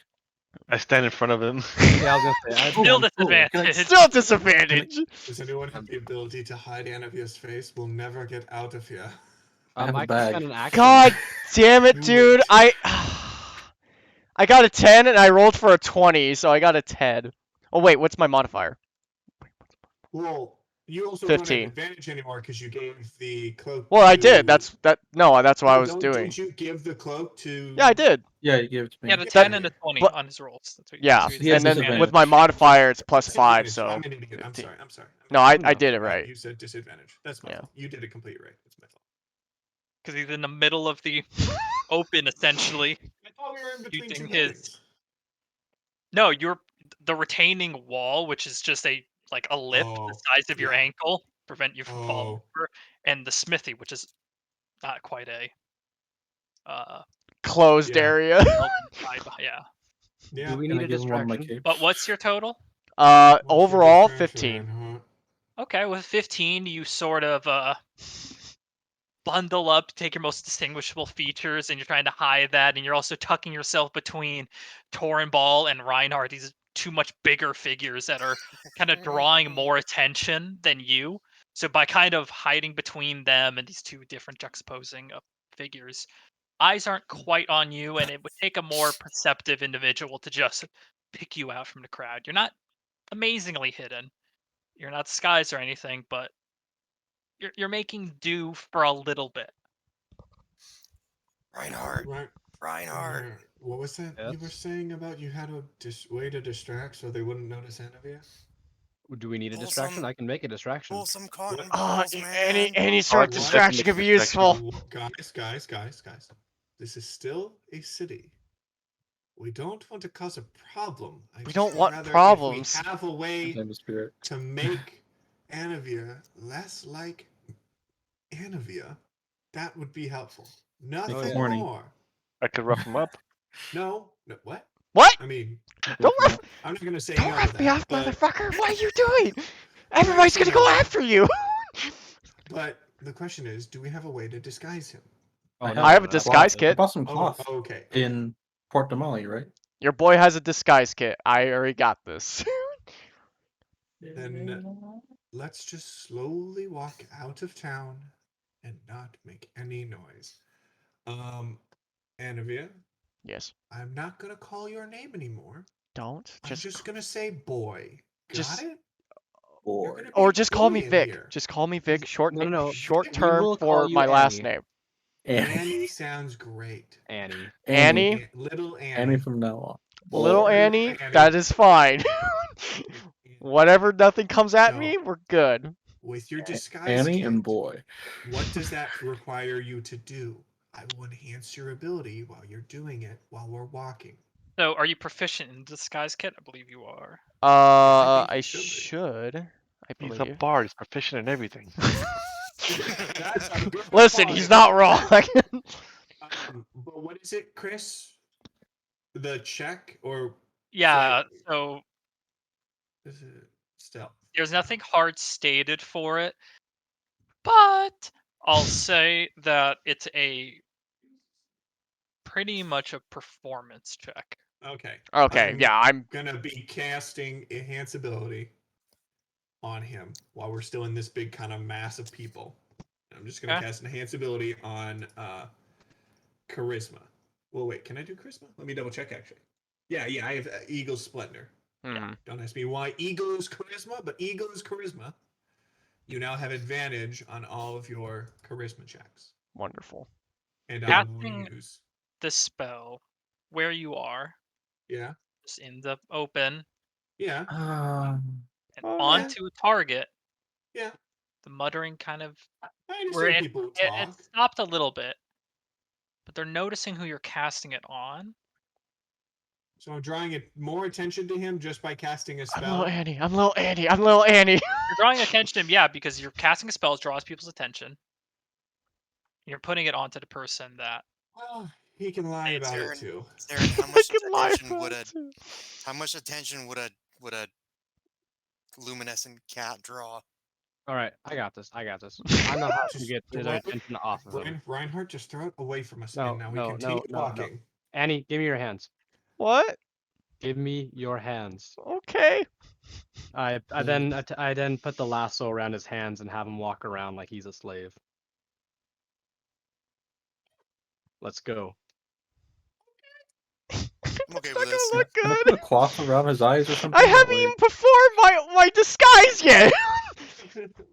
I stand in front of him. Yeah, I was gonna say. Still can I- disadvantage. Still disadvantage. Does anyone have the ability to hide Anavia's face? We'll never get out of here. I have a I can bag. spend an action. God damn it, Do dude. it. I got a 10 and I rolled for a 20, so I got a 10. Oh wait, what's my modifier? Well, you also 15. don't have advantage anymore because you gave the cloak. Well, I to- did. That's what I was doing. Didn't you give the cloak to? Yeah, I did. Yeah, you give it to me. He had a That- 10 and a 20 but- on his rolls. That's what Yeah, so He has and then disadvantage. with my modifier, it's plus 5, Disadvantage. so. I'm an idiot. I'm 15. sorry. I'm sorry. No, I did it right. You said disadvantage. That's my Yeah. fault. You did it completely right. That's my fault. because he's in the middle of the open, essentially. I thought we were in between Using two his- buildings. No, you're the retaining wall, which is just a lip the Oh, size of your yeah. ankle, prevent you from falling Oh. over, and the smithy, which is not quite a Closed Yeah. area. yeah. Yeah. Do we Can need I a give him one of my distraction? capes? But what's your total? What's your Overall, distraction, 15. Reinhardt? Okay, with 15, you sort of bundle up, take your most distinguishable features, and you're trying to hide that, and you're also tucking yourself between Torenball and Reinhardt, these two much bigger figures that are kind of drawing more attention than you. So by kind of hiding between them and these two different juxtaposing figures, eyes aren't quite on you, and it would take a more perceptive individual to just pick you out from the crowd. You're not amazingly hidden. You're not disguised or anything, but you're making do for a little bit. Reinhardt. Reinhardt. What was that you were Yes? saying about you had a way to distract so they wouldn't notice Anavia? Do we need a Pull distraction? some- I can make a distraction. Pull some cotton What? balls, man. Any sort of What? distraction could be useful. Guys. This is still a city. We don't want to cause a problem. We don't want rather problems. If we have a way Name of spirit. to make Anavia less like Anavia, that would be helpful. Nothing warning. more. I could rough him up. No, what? What? I mean, Don't rough, I'm not gonna say don't no rough to me that, off, but, motherfucker. What are you doing? Everybody's gonna go after you. but the question is, do we have a way to disguise him? I I have a that's disguise awesome. kit. I bought some Oh, cloth okay. in Port Damali, right? Your boy has a disguise kit. I already got this. Then let's just slowly walk out of town and not make any noise. Anavia, Yes. I'm not gonna call your name anymore. Don't. I'm just gonna say boy. Got Just- it? Boy. You're gonna be Or a just call me boy in Vic. here. Just call me Vic. Short No. short We term will for call you my last Annie. name. Annie sounds great. Annie. Annie? Little Annie. Annie from now on. Little Boy. Annie, Annie. that is fine. Whatever, nothing comes at So- me, we're good. With your disguise Annie kit, and boy. what does that require you to do? I will enhance your ability while you're doing it while we're walking. So, are you proficient in disguise kit? I believe you are. I think I you should be. should. I He's believe. a bard. He's proficient in everything. That's a good Listen, reply. he's not wrong. But what is it, Chris? The check or Yeah. flight? So Is it stealth? there's nothing hard stated for it, but I'll say that it's pretty much a performance check. Okay. Okay, yeah, I'm gonna be casting enhance ability on him while we're still in this big kind of mass of people. I'm just gonna Okay. cast enhance ability on charisma. Well, wait, can I do charisma? Let me double check actually. Yeah, I have Eagle's Splendor. Don't ask me why Eagle's charisma, but Eagle's charisma. You now have advantage on all of your charisma checks. wonderful. And Casting- use. This spell, where you are, Yeah. just in the open Yeah. and Oh, onto a target, Yeah. the muttering kind of I where understand people talk. it stopped a little bit, but they're noticing who you're casting it on. So I'm drawing more attention to him just by casting a I'm spell. little Annie. I'm little Annie. I'm little Annie. You're drawing attention to him, yeah, because you're casting a spell, draws people's attention. You're putting it onto the person that. Well, he can lie about it too. Sarah, how I much can lie attention about would it too. a luminescent cat draw? All right, I got this. I know how to Just get throw their it- attention off of them. Reinhardt, just throw it away from us, No, and now we no, continue no. walking. Annie, give me your hands. What? Give me your hands. Okay. I then put the lasso around his hands and have him walk around like he's a slave. Let's go. I'm okay It's with not this. gonna look Can I good. put a cloth around his eyes or something? I That haven't way- even performed my disguise yet.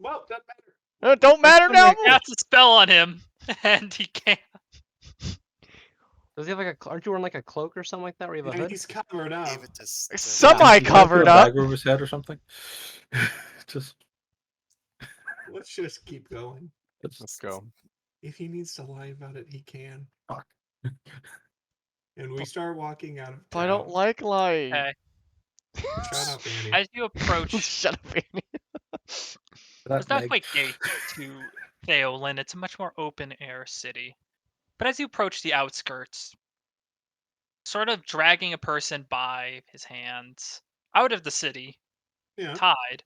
Well, doesn't matter. It don't matter now. Cast a spell on him, and he can't. Does he have like a? Aren't you wearing like a cloak or something like that? Where you have a Yeah, hood? he's covered up. Gave it to Semi- Can I put covered a up. dagger over his head or something? Just Let's just keep going. Let's go. If he needs to lie about it, he can. Fuck. And we start walking out of But I don't town. like lying. Okay. Shut up, Annie. As you approach, Shut up, Annie. that it's not Meg. quite gates to Theolin. It's a much more open air city. But as you approach the outskirts, sort of dragging a person by his hands out of the city, Yeah. tied,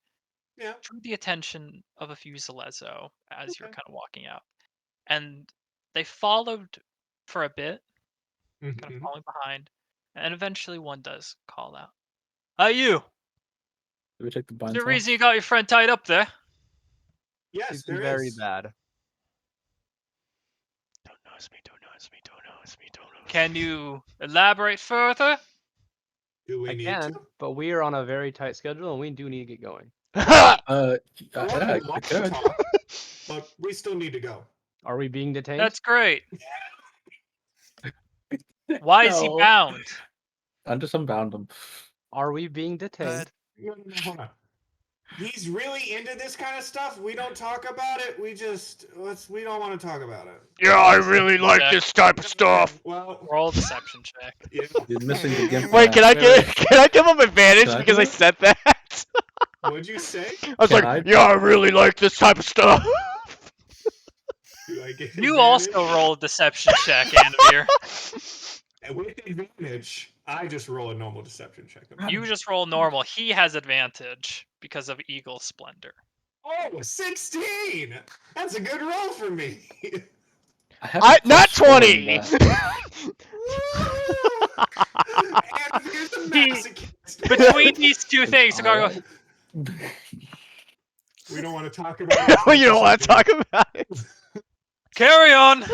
Yeah. drew the attention of a few Zalezo as you're Okay. kind of walking out. And they followed for a bit, kind of Mhm. following behind, and eventually one does call out. You! Did we take the Is binds there a off? reason you got your friend tied up there? Yes, It's there very is. bad. Don't notice me. Don't notice me. Don't notice me. Don't notice Can you elaborate further? Do we I need can, to? but we are on a very tight schedule and we do need to get going. me. Yeah, Well, I I'd like to could. talk, but we still need to go. Are we being detained? That's great. Why is he No. bound? I'm just unbound him. Are we being detained? No, hold on. He's really into this kind of stuff. We don't talk about it. We don't want to talk about it. Yeah, I really like this type of stuff. Well, Roll a deception check. yeah. You're missing the gift. Wait, can I give him advantage Can I because do I it? said that? What'd you say? I was Can like, I? yeah, I really like this type of stuff. Do I get You advantage? also roll a deception check, Anavir. And with advantage, I just roll a normal deception check. You just roll normal. He has advantage because of Eagle Splendor. Oh, 16! That's a good roll for me. Not 20. And here's a He- masochist. Between these two things, Alright. We don't want to talk about it. Oh, you don't want to talk about it. Carry on.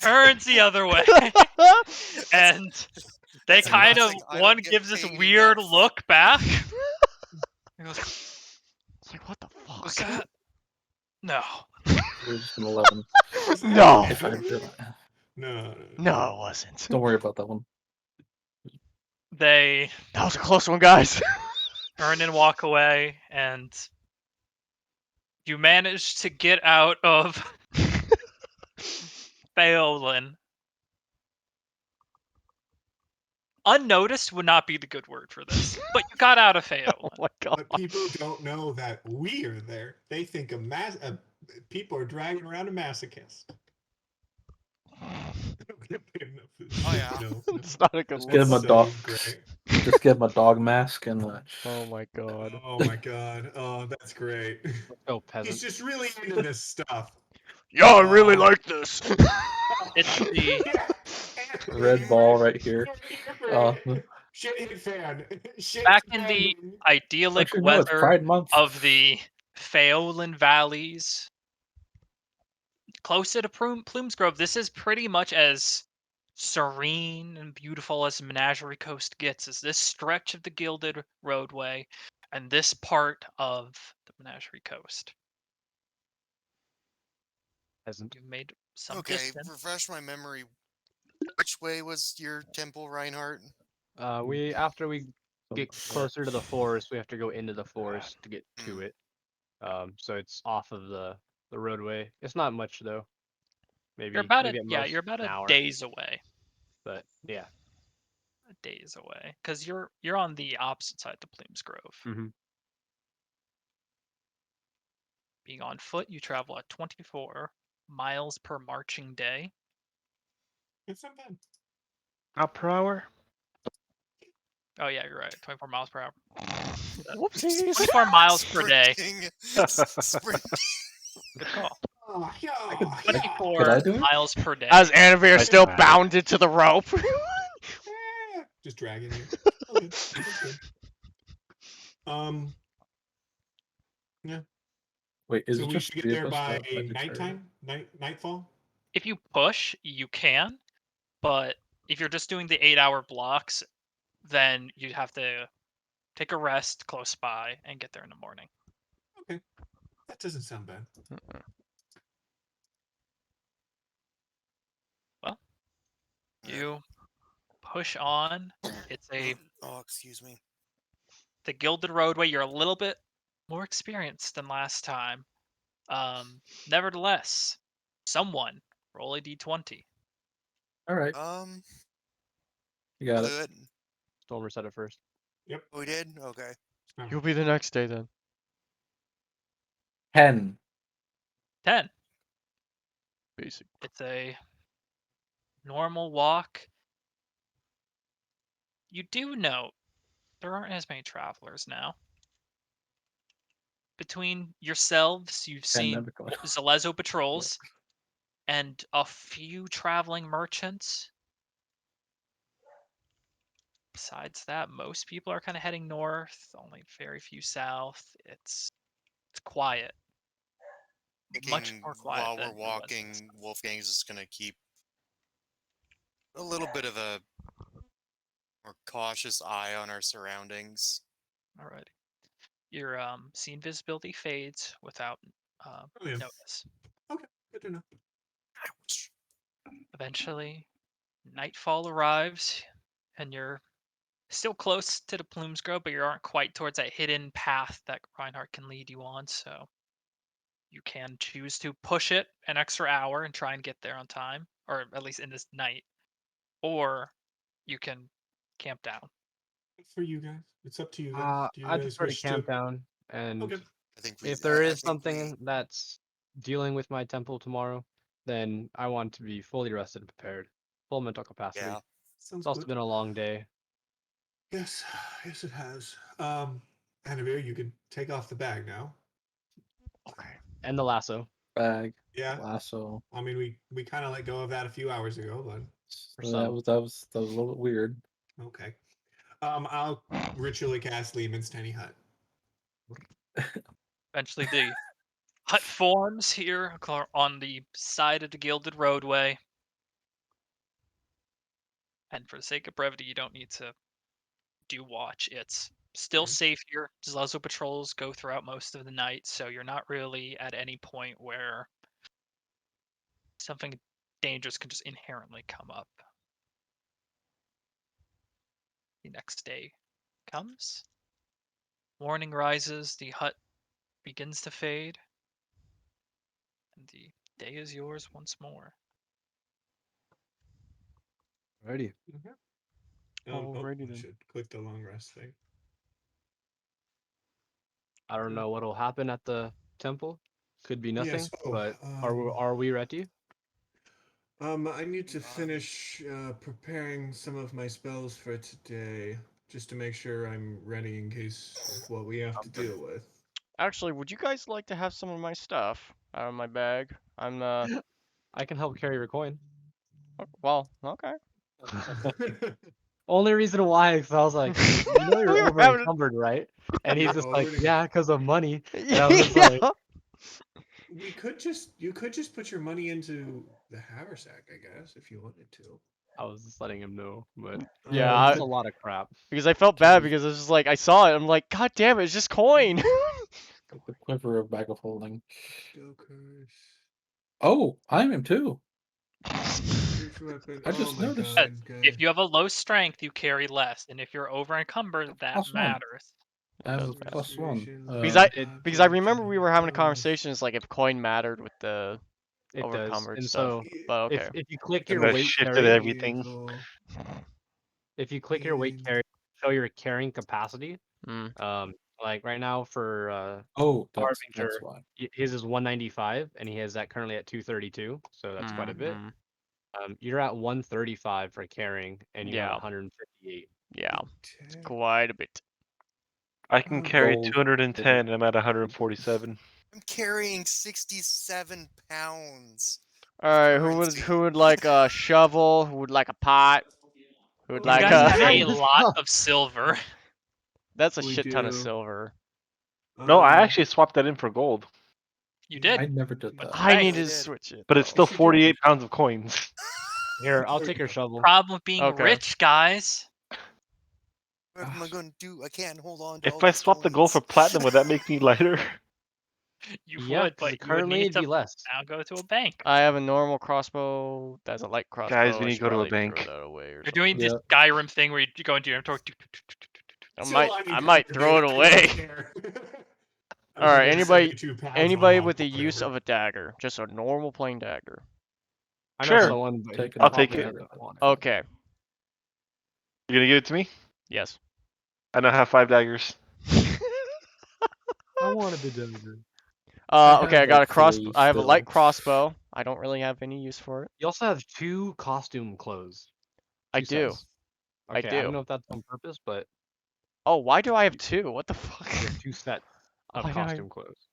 Turns the other way, and they That's kind of classic, I don't one get gives this paid weird enough. look back. He goes, It's like, what the fuck? "Was that? No." We're just an 11. No. If I realize. No. No, it wasn't. Don't worry about that one. They That was a close one, guys. turn and walk away, and you manage to get out of Phelan. Unnoticed would not be the good word for this, but you got out of Oh Phelan. my god. But people don't know that we are there. They think people are dragging around a masochist. They don't get paid enough for this Oh, shit, yeah. no. It's not a good Just give him look. a So dog. great. Just give him a dog mask and Oh my god. Oh my god. Oh, that's great. Let's go, He's peasant. just really into this stuff. Yo, I really Oh. like this. It's the red ball right here. Shit hit fan. Shit back in the fan. idyllic Actually, no, it's weather Pride Month. of the Phelan Valleys, close to the Plumes Grove. This is pretty much as serene and beautiful as Menagerie Coast gets. Is this stretch of the Gilded Roadway and this part of the Menagerie Coast? Peasant. You've made some Okay, distance. refresh my memory. Which way was your Temple Reinhardt? After we get closer to the forest, we have to go into the forest to get to it. So it's off of the roadway. It's not much though. Maybe You're about maybe at most you're about an a hour. days away. But yeah. A days away, because you're on the opposite side of the Plumes Grove. Mm-hmm. Being on foot, you travel at 24 miles per marching day. It's not bad. Not per hour. Oh yeah, you're right. 24 miles per hour. Whoopsies. 24 miles per day. Sprinting. Good call. Oh, yeah, could- yeah. 24 Could I do it? miles per day. As Anavir I still tried. bounded to the rope. Just dragging you. Okay, that's good. Yeah. Wait, is So it we just should get three of there us by now? nighttime, nightfall. If you push, you can, but if you're just doing the 8-hour blocks, then you have to take a rest close by and get there in the morning. Okay, that doesn't sound bad. You push on. It's Oh, excuse me. the Gilded Roadway. You're a little bit more experienced than last time. Nevertheless, someone roll a d20. All right, you got We'll it. do it. Stormer said it first. Yep. We did? Okay. You'll be the next day then. 10. 10. Basic. It's a normal walk. You do note there aren't as many travelers now. Between yourselves, you've 10 seen never going. Zalezo patrols and a few traveling merchants. Besides that, most people are kind of heading north, only very few south. It's quiet. Much Thinking more quiet while than we're it was walking, Wolfgang's just gonna keep a little bit of a more cautious eye on our surroundings. Alrighty. Your scene visibility fades without yeah. notice. Okay, good to know. Ouch. Eventually, nightfall arrives, and you're still close to the Plumes Grove, but you aren't quite towards that hidden path that Reinhardt can lead you on. So you can choose to push it an extra hour and try and get there on time, or at least in this night, or you can camp down. For you guys, it's up to you guys. Do you I guys prefer to wish camp down, and Okay. I think we, if there I is think we- something that's dealing with my temple tomorrow, then I want to be fully rested and prepared, full mental capacity. Yeah. Sounds It's also good. been a long day. Yes, yes, it has. Anavir, you can take off the bag now. Okay. And the lasso. Bag, Yeah. lasso. I mean, we kind of let go of that a few hours ago, but So some. that was a little bit weird. okay. I'll ritually cast Lehman's Tiny Hut. Eventually, the hut forms here on the side of the gilded roadway. And for the sake of brevity, you don't need to do watch. It's still Okay. safe here. Zlazo patrols go throughout most of the night, so you're not really at any point where something dangerous can just inherently come up. The next day comes. Morning rises, the hut begins to fade, and the day is yours once more. Alrighty. Alrighty I then. should click the long rest thing. I don't know what'll happen at the temple. Could be nothing. Yes, But are we ready? I need to finish preparing some of my spells for today, just to make sure I'm ready in case of what we have to deal with. Actually, would you guys like to have some of my stuff out of my bag? I'm I can help carry your coin. well, okay. Only reason why, because I was like, you know, you're We were over having a- encumbered, right? And he's just Oh, like, really? yeah, because of money. And I was just like, you could just put your money into the haversack, I guess, if you wanted to. I was just letting him know, but Yeah, Oh, it's a lot of crap. because I felt bad because I was just like I saw it. I'm like, God damn it, it's just coin. The quiver of bag of holding. Jokers. Oh, I am too. Huge weapon. I just oh my noticed. God, good. If you have a low strength, you carry less, and if you're over encumbered, that +1. matters. I have does a matter. +1. Because I remember we were having a conversation. It's like if coin mattered with the It does. overcumbered And stuff. so But okay. if you click And your that weight shifted carry, everything. if you click your weight And- carry, show your carrying capacity. Mm. Like right now for Oh, that's Harbinger, why. his is 195, and he has that currently at 232, so that's quite a bit. Mhm. You're at 135 for carrying, and you have Yeah. 158. Yeah, Okay. quite a bit. I can carry Gold. 210 and I'm at 147. I'm carrying 67 pounds. All right, Currency. who would like a shovel? Who would like a pot? Who would You like guys a? have a Nice. lot of silver. That's a We shit ton of do. silver. No, I actually swapped that in for gold, You did. I never did But that. I Right. need to Did. switch it. but it's though. still 48 pounds of coins. Here, I'll There take we your go. shovel. Problem with being Okay. rich, guys. What am I going to do? I can't hold on to all If I these swap the gold for coins. platinum, would that make me lighter? You Yeah, would, 'cause but you would currently need it'd to be less. now go to a bank. I have a normal crossbow. That's a light crossbow. Guys, we I need to should go to a probably bank. Throw that away or You're something. doing this Skyrim thing where you go into your inventory. I might throw it away. All right, anybody with the use of a dagger, just a normal plain dagger. I know Sure. someone, but Take it I'll off take the it. dagger. doesn't want it. Okay. You're gonna give it to me? Yes. I now have 5 daggers. I wanted the dagger. Okay, have, I got a like, cross. 3 I have a light still. crossbow. I don't really have any use for it. You also have 2 costume clothes. I 2 do. sets. I Okay, I do. don't know if that's on purpose, but Oh, why do I have two? What the fuck? you have 2 sets of Why do I- costume clothes.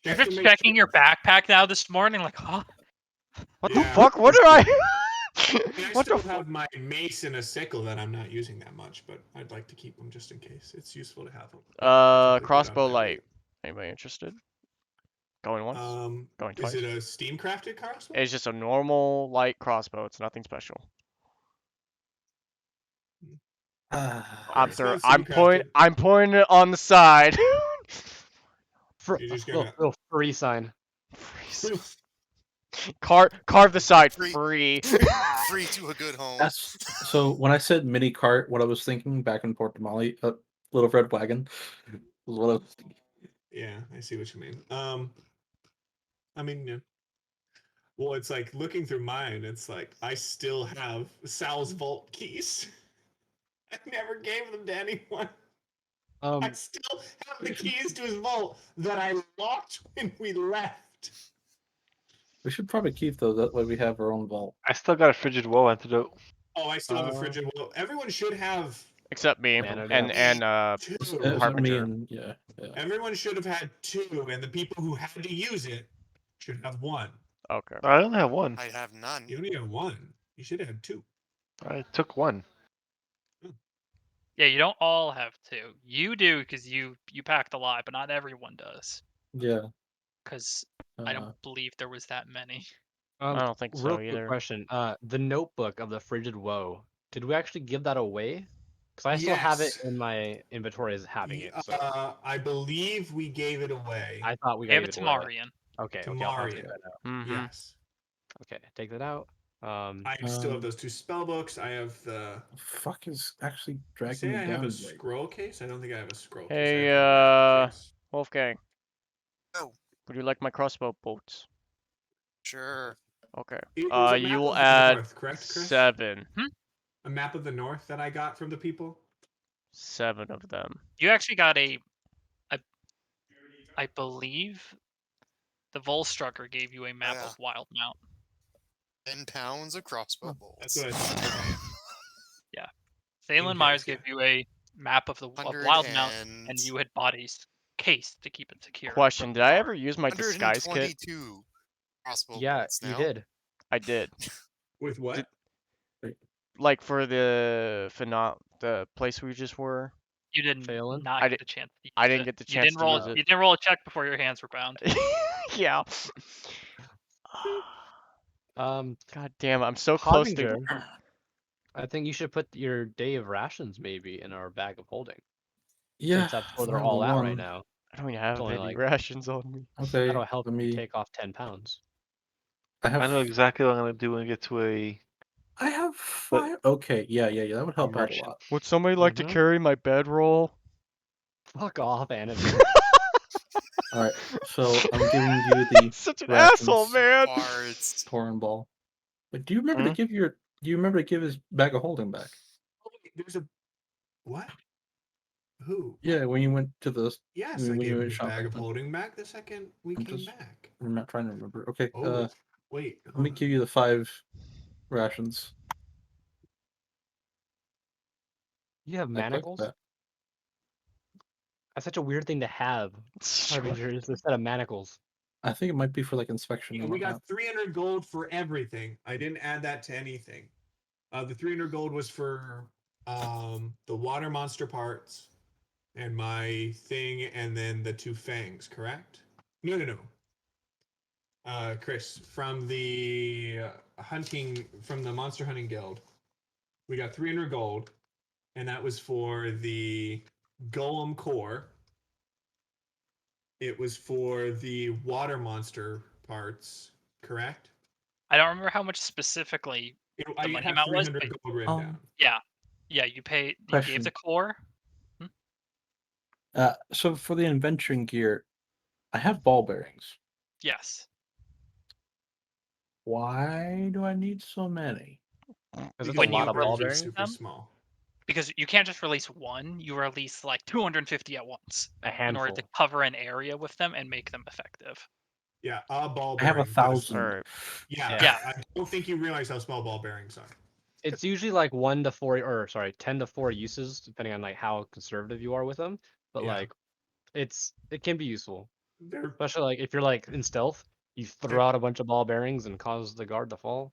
You're just checking your backpack now this morning, like, huh? What Yeah. the fuck? What did I? I What the still fuck? have my mace and a sickle that I'm not using that much, but I'd like to keep them just in case. It's useful to have them. Crossbow light. Anybody interested? Going once? Going twice? Is it a steam crafted crossbow? It's just a normal light crossbow. It's nothing special. It's not I'm steam-crafted. pointing it on the side. You're just gonna Little free sign. Carve the side Free. free. Free to a good home. That's so when I said mini cart, what I was thinking back in Port Damali, little red wagon, was what I was thinking. Yeah, I see what you mean. I mean, yeah. Well, it's like looking through mine. It's like I still have Sal's vault keys. I never gave them to anyone. I still have the keys to his vault that I locked when we left. We should probably keep those. That way we have our own vault. I still got a frigid woe antidote. Oh, I still have a frigid will. Everyone should have Except me Man, and two. Me Harbinger. and yeah. Everyone should have had two, and the people who had to use it should have one. Okay. I only have 1. I have none. You only have one. You should have had two. I took 1. Yeah, you don't all have to. You do because you packed a lot, but not everyone does. Yeah. Because I don't believe there was that many. I don't think so Real quick either. question. The notebook of the Frigid Woe. Did we actually give that away? Because I still have it Yes. in my inventory as having it. So I believe we gave it away I thought we Gave gave it it to away. Marian. Okay, to okay, I'll have to take Maria. that out. Mm-hmm. Yes. Okay, take that out. I still have those 2 spell books. I have the. Fuck is actually You dragging say me I have down. a scroll case? I don't think I have a scroll case. Hey, I have the magic case. Wolfgang. Oh. Would you like my crossbow bolts? Sure. Okay. It was a map You will of the add North, correct, Chris? 7. A map of the North that I got from the people. 7 of them. You actually got I believe the Volstrucker gave you a map Yeah. of WildeMount. 10 pounds of crossbow bolts. That's what I thought. Yeah. Thalen In Myers case, gave you a map of WildeMount, and you had bodies case to keep it secure. Question, from did I far. ever use my disguise kit? 122 crossbow Yeah, bolts now. you did. I did. With what? Like for the place we just were. You didn't Phelan? not I get the chance to use I didn't it. get the You chance didn't to roll use it. you didn't roll a check before your hands were bound. Yeah. God damn, I'm so close to. Harbinger, I think you should put your day of rations maybe in our bag of holding. Yeah, Since that's where they're find the all at right one. now. I don't even have only any like- rations on me. Okay, That'll help let you me. take off 10 pounds. I I know have. exactly what I'm gonna do when I get to a. I have 5. Okay, yeah. That would help out a Merchant. lot. Would somebody like to Mhm. carry my bedroll? Fuck off, enemy. All right, so I'm giving you the Such an rations. asshole, man. Bards. Torn ball. But do you remember to give your? Do you remember to give his bag of holding back? Oh, wait, there's a. What? Who? Yeah, when you went to the. Yes, when I you gave were him his bag of shopping. holding back the second we I'm came just- back. I'm not trying to remember. Okay. Oh, wait. Let me give you the 5 rations. You have I clicked manacles? that. That's such a weird thing to have. Harbingers instead of manacles. I think it might be for like inspection. Yeah, and we got whatnot. 300 gold for everything. I didn't add that to anything. The 300 gold was for the water monster parts and my thing, and then the 2 fangs. Correct? No. Chris, from the monster hunting guild, we got 300 gold, and that was for the golem core. It was for the water monster parts, correct? I don't remember how much specifically I money have amount was, 300 but gold written down. yeah, you gave Question. the core. So for the invention gear, I have ball bearings. Yes. Why do I need so many? Because it's a When you lot of ball release bearings. Super them? small. Because you can't just release one, you release like 250 at once A in order handful. to cover an area with them and make them effective. Yeah, a ball I have bearing. 1,000. Alright. Yeah, I don't think you realize how small ball bearings are. It's usually like 1 to 4, or sorry, 10 to 4 uses, depending on like how conservative you are with them. But Yeah. like, it can be useful, They're especially like if you're like in stealth, you throw out a bunch of ball bearings and cause the guard to fall.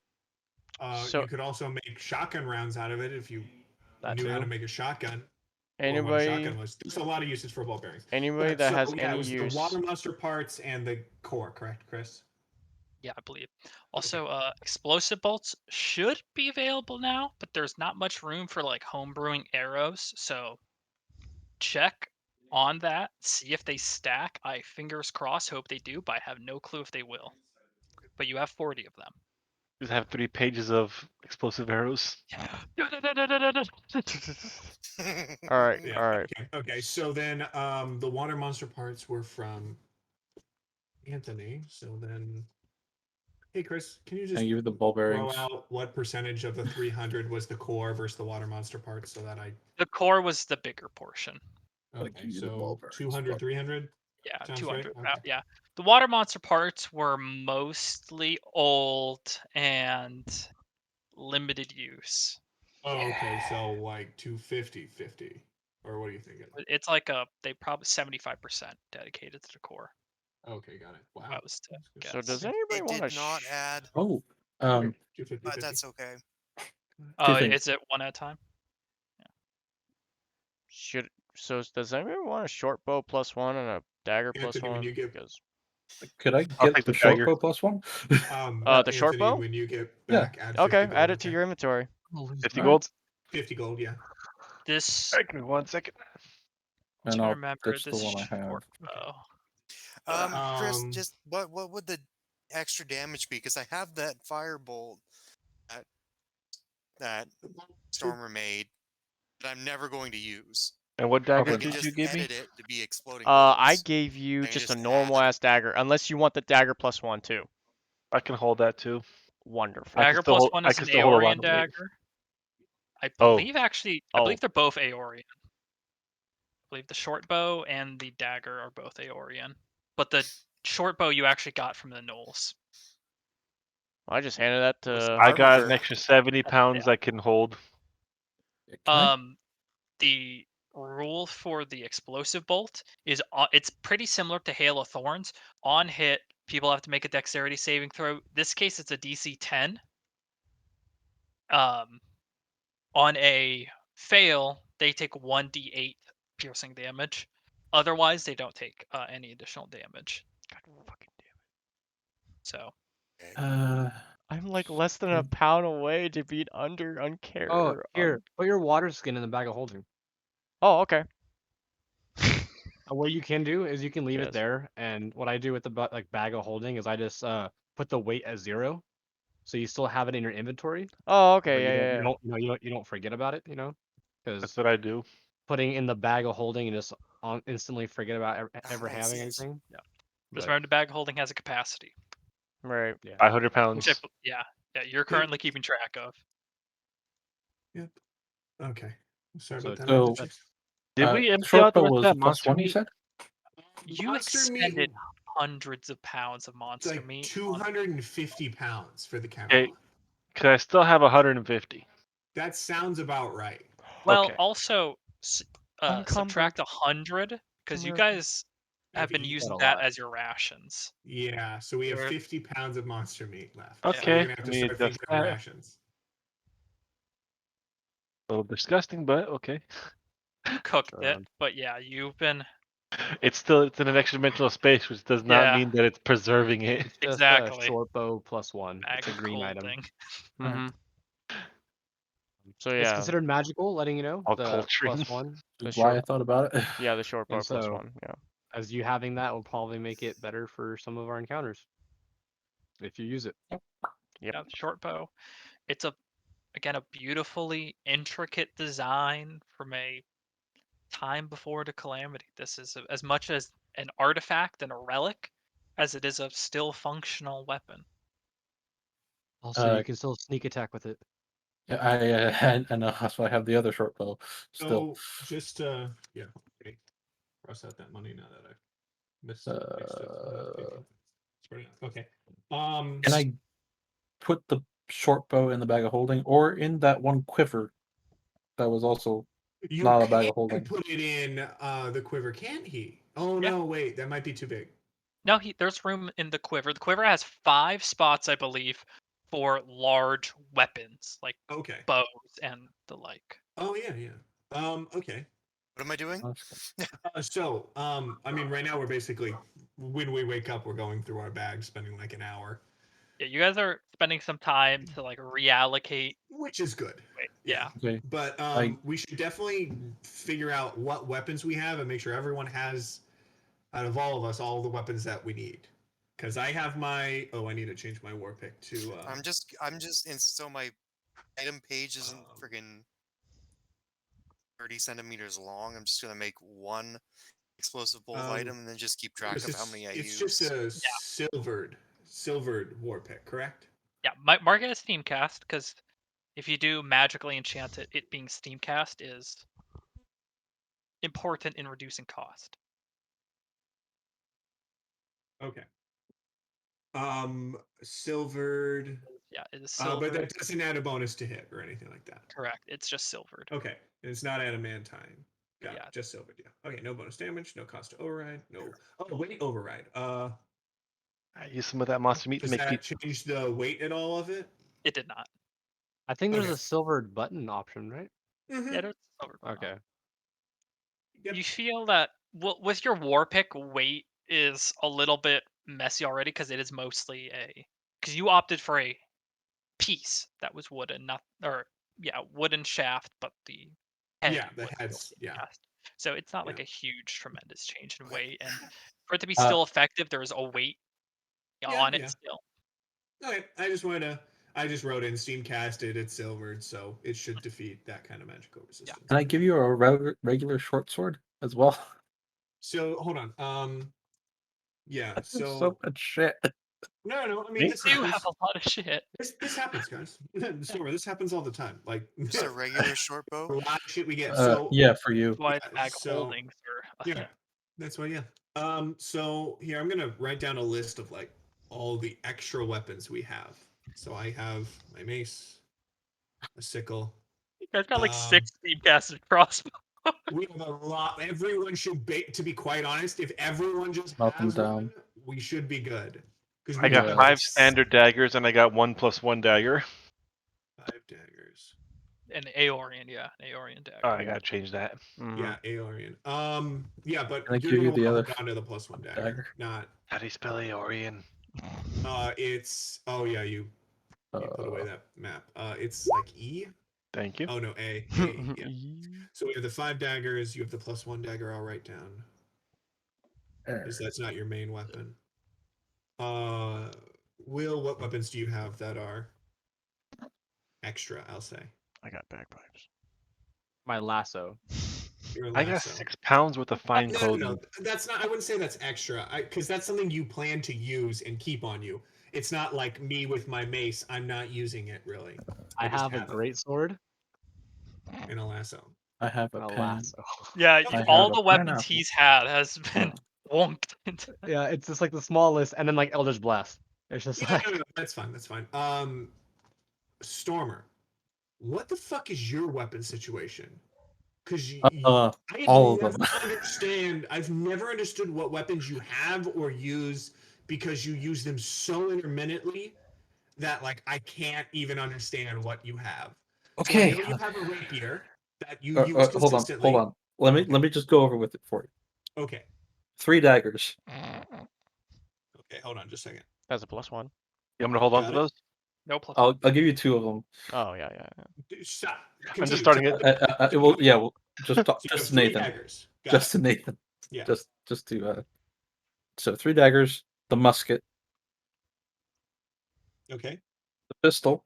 So- you could also make shotgun rounds out of it if you That knew how too. to make a shotgun. Or what a Anybody shotgun was. There's a lot of uses for ball bearings. that But, has it any was use? the water monster parts and the core, correct, Chris? Yeah, I believe. Also, explosive bolts should be available now, but there's not much room for like home brewing arrows. So check on that, see if they stack. I fingers crossed, hope they do, but I have no clue if they will. But you have 40 of them. Just have 3 pages of explosive arrows. Alright, Yeah. alright. Okay. So then the water monster parts were from Anthony. So then hey Chris, can you I just give you the ball throw bearings. out what percentage of the 300 was the core versus the water monster parts so that I The core was the bigger portion. Like, okay, give you the so ball bearings, 200 but- 300 Yeah, Sounds 200. right, okay. Yeah. The water monster parts were mostly old and limited use. Oh, okay, so like 250 or what are you thinking? It's like they probably 75% dedicated to the core. Okay, got it. Wow. If I was to That's good. guess. So does Okay. anybody It want did to not add, Oh, 250 but that's okay. two things. Is it one at a time? Does anyone want a short bow +1 and a dagger Anthony, when +1? you get Because Could I I'll get take the the short dagger. bow +1? the short Anthony, bow? when you get Yeah. back, add Okay, 50 gold. add it to your inventory. 50 Alright. gold. 50 gold, yeah. This Alright, give me 1 second. And to I'll remember ditch the this one I have. short bow. Chris, Um, just what would the extra damage be? Because I have that firebolt that Stormer made that I'm never going to use. And what dagger I Okay. can did you just give me? edit it to be exploding I bolts. gave you I can just a just normal add- ass dagger, unless you want the dagger +1 too. I can hold that too. Wonderful. I can Dagger still hold. +1 I is can an still hold a lot Aeorian of weight. dagger. I Oh. believe I Oh. believe they're both Aeorian. I believe the short bow and the dagger are both Aeorian. But the short bow you actually got from the gnolls. I just handed that to I got Harvard. an extra 70 pounds I can hold. The rule for the explosive bolt is it's pretty similar to Hail of Thorns. On hit, people have to make a dexterity saving throw. This case, it's a DC 10. On a fail, they take 1d8 piercing damage. Otherwise, they don't take any additional damage. God fucking damn So I'm like less than a pound away to beat under uncare. Oh, here, put your water skin in the bag of holding. Oh, okay. What you can do is you can leave Yes. it there, and what I do with the bag of holding is I just put the weight at 0, so you still have it in your inventory. Oh, But okay, yeah. you don't forget about it, That's because what I do. putting in the bag of holding and just instantly forget about ever I having see it. anything. just But, remember, the bag holding has a capacity. Right. yeah. 500 pounds. Which you're currently keeping track of. Yep. Okay. Sorry So about that. So- Just- Did we empty short out the bow rest of was that monster +1, you meat? said? You Monster meat, expended hundreds of pounds of it's monster like meat. 250 pounds for the camera. Okay. Cause I still have 150. That sounds about right. Well, Okay. also Uncumbered. subtract 100 because you guys have I've been eaten using a that lot. as your rations. Yeah, so we have You're- 50 pounds of monster meat left. So Okay, we're gonna have let to me start adjust thinking of that. rations. A little disgusting, but okay. You cooked it, Around. but yeah, you've been It's in an extra dimensional space, which does not Yeah. mean that it's preserving it. It's just Exactly. short bow +1. bag It's a of green item. holding. Mm-hmm. So It's yeah, considered magical, letting you know. All The culturing. +1. That's The why I short- thought about it. yeah, the short bow And so- +1. Yeah. As you having that will probably make it better for some of our encounters. If you use it. Yep. Yeah, the short bow. It's a beautifully intricate design from a time before the calamity. This is as much as an artifact and a relic as it is a still functional weapon. Also, Uh, you can still sneak attack with it. I know that's why I have the other short bow. Still, So just yeah, okay. Cross out that money now that I've missed it. Okay. can I put the short bow in the bag of holding or in that one quiver that was also You not a bag can of holding? put it in the quiver, can't he? Oh Yeah. no, wait, that might be too big. No, there's room in the quiver. The quiver has 5 spots, I believe, for large weapons like Okay. bows and the like. Oh yeah, yeah. Okay. What am I doing? I mean, right now we're basically, when we wake up, we're going through our bags, spending like an hour, Yeah, you guys are spending some time to like reallocate. which is good. Yeah. Okay. But we should definitely figure out what weapons we have and make sure everyone has, out of all of us, all the weapons that we need. Because I have my. Oh, I need to change my war pick to. I'm just so my item page isn't freaking 30 centimeters long. I'm just gonna make one explosive bolt item and then just keep track of how many I use. It's just a silvered war pick, correct? Yeah, mark it as Steamcast because if you do magically enchant it, it being Steamcast is important in reducing cost. Okay. Silvered. Yeah, it is silver. But that doesn't add a bonus to hit or anything like that. Correct. It's just silvered. Okay. And it's not adamantine. Got Yeah. it. Just silvered, yeah. Okay, no bonus damage, no cost to override, no. Oh, wait, override. I use some of that monster meat to Does make that change the weight at all of it? It did not. I think there's Okay. a silvered button option, right? Mm-hmm. Yeah, there's silver. Okay. You feel that with your war pick, weight is a little bit messy already because it is mostly because you opted for a piece that was wooden, not wooden shaft, but the head Yeah, the was still heads. being Yeah. cast. So it's not like Yeah. a huge, tremendous change in weight, and for it to be Uh, still effective, there's a weight on it Yeah. still. Okay. I just wrote in steam casted. It's silvered, so it should defeat that kind of magical resistance. Can I give you a regular short sword as well? So hold on. Yeah. That's So so much shit. no. I mean, You this do happens. have a lot of shit. This happens, guys. Stormer, this happens all the time. Like Just a regular short a bow. lot of shit we get. So Yeah, for you. That's why it's yeah, bag so holdings or a yeah, thing. that's why. Yeah. So here I'm gonna write down a list of like all the extra weapons we have. So I have my mace, a sickle. You guys got like 6 steam casted crossbow. We have a lot. Everyone should be. To be quite honest, if everyone just Melt them has down. one, we should be good. Because I got Yeah. 5 standard daggers and I got 1+1 dagger. 5 daggers. An Aeorian, an Aeorian dagger. Oh, I gotta change that. Yeah, Aeorian. Yeah, but Can I you're give you gonna the wanna other hold on to the +1 dagger. dagger? Not. How do you spell Aeorian? It's. Oh yeah, you put away that map. It's like E. Thank you. Oh no, A. Yeah. So we have the 5 daggers. You have the +1 dagger. I'll write down. Because that's not your main weapon. Will, what weapons do you have that are extra? I'll say. I got bagpipes. My lasso. Your I got lasso. 6 pounds worth of fine clothing. No. That's not. I wouldn't say that's extra. Because that's something you plan to use and keep on you. It's not like me with my mace. I'm not using it really. I just have a it great sword and a lasso. I have a and a pen. lasso. Yeah, I all have the a weapons pineapple. he's had has been wonked into. Yeah, it's just like the smallest, and then like Eldritch Blast. It's just Yeah, like no, that's fine. That's fine. Stormer, what the fuck is your weapon situation? Because all of them. I've never understood what weapons you have or use because you use them so intermittently that like I can't even understand what you have. Okay. So I know you have a rapier that you use Hold consistently. on. Let me just go over with it for you. Okay. 3 daggers. Okay, hold on just a second. That's a +1. You want me to hold on Got to it. those? No plus. I'll give you 2 of them. Oh yeah. Stop. I'm just Continue. starting it. Just So you have to 3 Nathan. daggers. Got Just it. to Nathan. Yeah. Just to so 3 daggers, the musket, Okay. the pistol,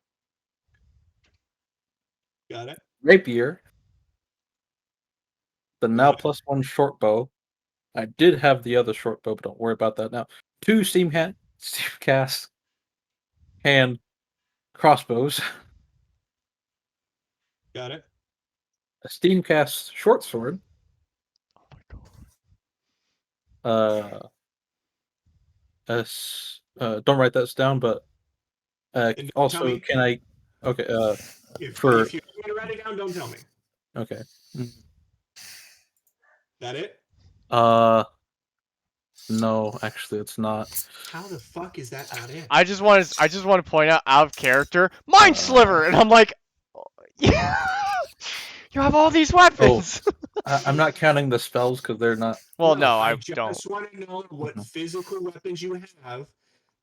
Got it. rapier, the now Got it. +1 short bow. I did have the other short bow, but don't worry about that now. 2 steam cast hand crossbows, Got it. a steam cast short sword, Oh my god. don't write that down, but And don't tell also me can I? Okay. if for you want me to write it down, don't tell me. okay. That it? No, actually, it's not. How the fuck is that not it? I just want to point out of character, Mind Sliver, and I'm like, yeah, you have all these weapons. I'm not counting the spells because they're not. Well, no, I just don't. want to know what physical weapons you have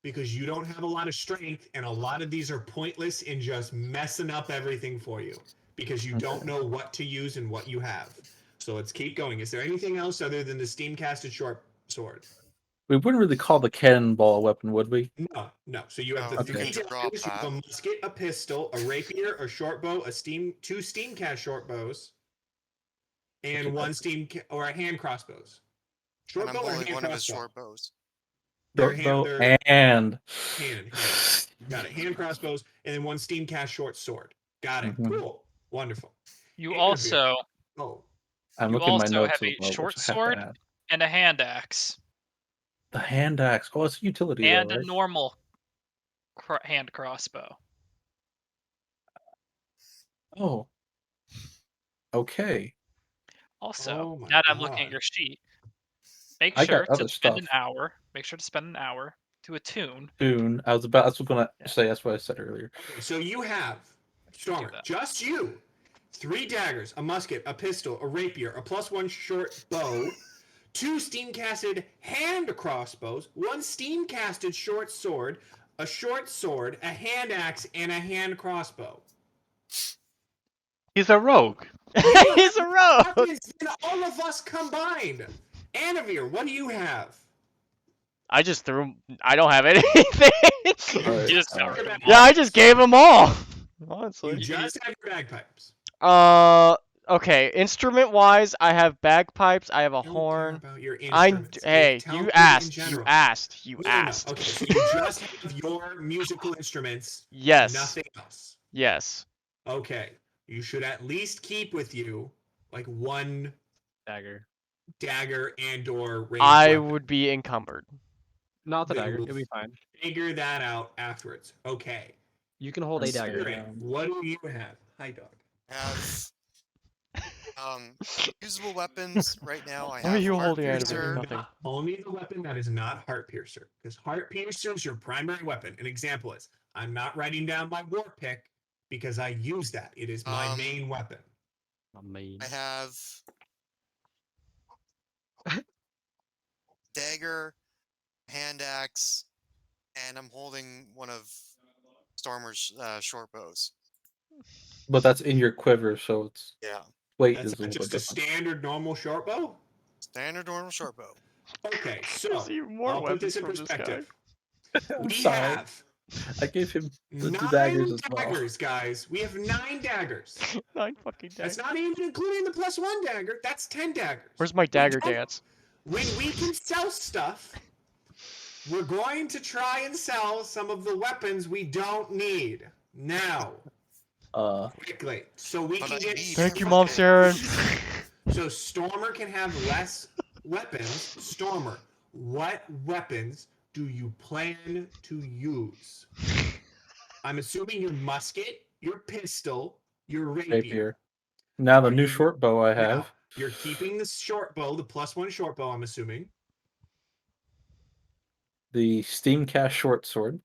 because you don't have a lot of strength, and a lot of these are pointless in just messing up everything for you because you don't know what to use and what you have. So let's keep going. Is there anything else other than the steam casted short sword? We wouldn't really call the cannonball a weapon, would we? No. So you have No, the you 3 can drop daggers, you have a that. musket, a pistol, a rapier, a short bow, 2 steam cast short bows, and 1 or a hand crossbows. Short And bow I'm or holding hand one of his crossbow? short bows. They're Short bow hand. and Got it. Hand crossbows, and then 1 steam cast short sword. Got it. Cool. Wonderful. You And also I'm you looking at my also notes have as a well, short which I have to sword add. and a hand axe The hand axe. Oh, it's a utility and though, a right? normal hand crossbow. Oh. Okay. Also, my now that I'm looking at God. your sheet, make I sure got to other spend stuff. an hour. Make sure to spend an hour to attune. Soon. That's what I'm gonna say. That's what I said earlier. Okay, so you have Stormer, that. just you 3 daggers, a musket, a pistol, a rapier, a +1 short bow, 2 steam-casted hand crossbows, 1 steam-casted short sword, a short sword, a hand axe, and a hand crossbow. He's a rogue. He's a rogue. Weapons than all of us combined. Anavir, what do you have? I just threw. I don't have anything. Alright, You just got alright. rid of them Yeah, all. I just gave them all. You Honestly. just have your bagpipes. Okay. Instrument-wise, I have bagpipes. I have a I don't care horn. about your instruments. Hey, Tell you me asked. in You general. asked. You No. asked. Okay, so you just have your musical instruments. Yes. Nothing else. Yes. Okay. You should at least keep with you like 1 Dagger. dagger and/or ranged I weapon. would be encumbered. Not the Then dagger. we'll It'll be fine. Figure that out afterwards. Okay. You can hold a dagger. Spirit, what do you have? Hi, dog. Have usable weapons right now. I What are have you Heart holding out of it? Piercer. Nothing. Only the weapon that is not Heart Piercer. Because Heart Piercer is your primary weapon. An example is, I'm not writing down my war pick because I use that. It is my main weapon. I have dagger, hand axe, and I'm holding one of Stormer's short bows. But that's in your quiver, so it's Yeah, weight That's is a little just bit a different. standard normal short bow? standard normal short bow. Okay, so There's even more I'll put this in weapons from this perspective. I'm We sorry. have I gave him the 9 two daggers as well. daggers, guys. We have 9 daggers. 9 fucking That's daggers. not even including the +1 dagger. That's 10 daggers. Where's my dagger don't- dance? When we can sell stuff, we're going to try and sell some of the weapons we don't need now, quickly, so we But can I get. need Thank you, everything. Mom Sharon. So Stormer can have less weapons. Stormer, what weapons do you plan to use? I'm assuming your musket, your pistol, your rapier. Rapier. Now the Are new you- short bow I Now, have. you're keeping the short bow, the +1 short bow, I'm assuming. The steam cast short sword.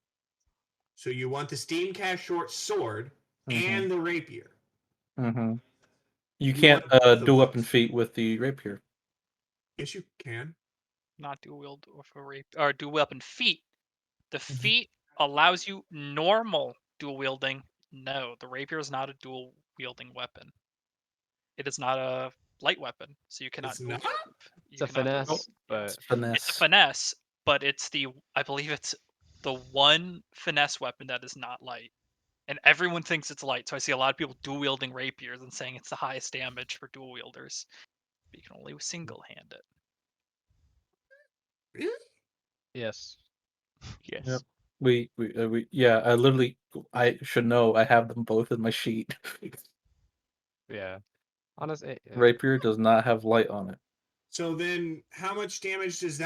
So you want the steam cast short sword and the rapier. Mm-hmm. You You can't want both of dual weapon those. feat with the rapier. Yes, you can. Not dual wield or dual weapon feat. The feat allows you normal dual wielding. No, the rapier is not a dual wielding weapon. It is not a light weapon, so you cannot. It's dual not? wield. It's a finesse, but Finesse. It's a finesse, but it's I believe it's the one finesse weapon that is not light. And everyone thinks it's light, so I see a lot of people dual wielding rapiers and saying it's the highest damage for dual wielders. But you can only single hand it. Really? yes. Yes. Yep. We I should know I have them both in my sheet. Yeah. Honestly, Rapier does not have light on it. So then, how much damage does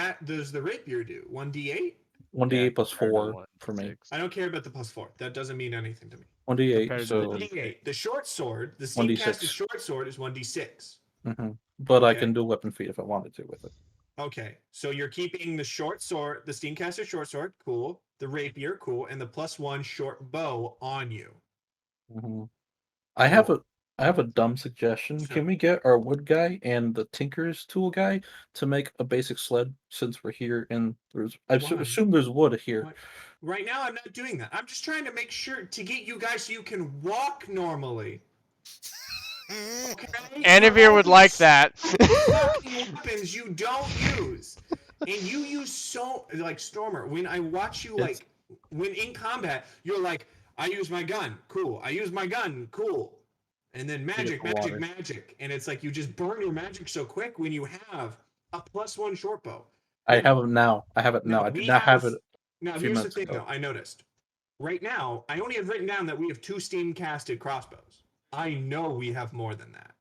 the rapier do? 1d8? 1d8 plus compared to 4 for me. 1d6. I don't care about the +4. That doesn't mean anything to me. 1d8, Compared to so the 1d8. The short sword, the steam 1d6. casted short sword is 1d6. But I Okay. can do weapon feat if I wanted to with it. Okay, so you're keeping the short sword, the steam casted short sword, cool. The rapier, cool, and the +1 short bow on you. I have a dumb suggestion. So- Can we get our wood guy and the tinker's tool guy to make a basic sled since we're here and I Why? assume there's wood here. What? Right now, I'm not doing that. I'm just trying to make sure to get you guys so you can walk normally. Okay? Anavir would like that. Fucking weapons you don't use, and you use like Stormer. When I watch you, It's- like when in combat, you're like, I use my gun, cool. I use my gun, cool. And then magic, the water. magic, and it's like you just burn your magic so quick when you have a +1 short bow. I have it now. I have it now. I we did not have it. Now few here's the minutes thing, ago. though. I noticed. Right now, I only have written down that we have 2 steam casted crossbows. I know we have more than that.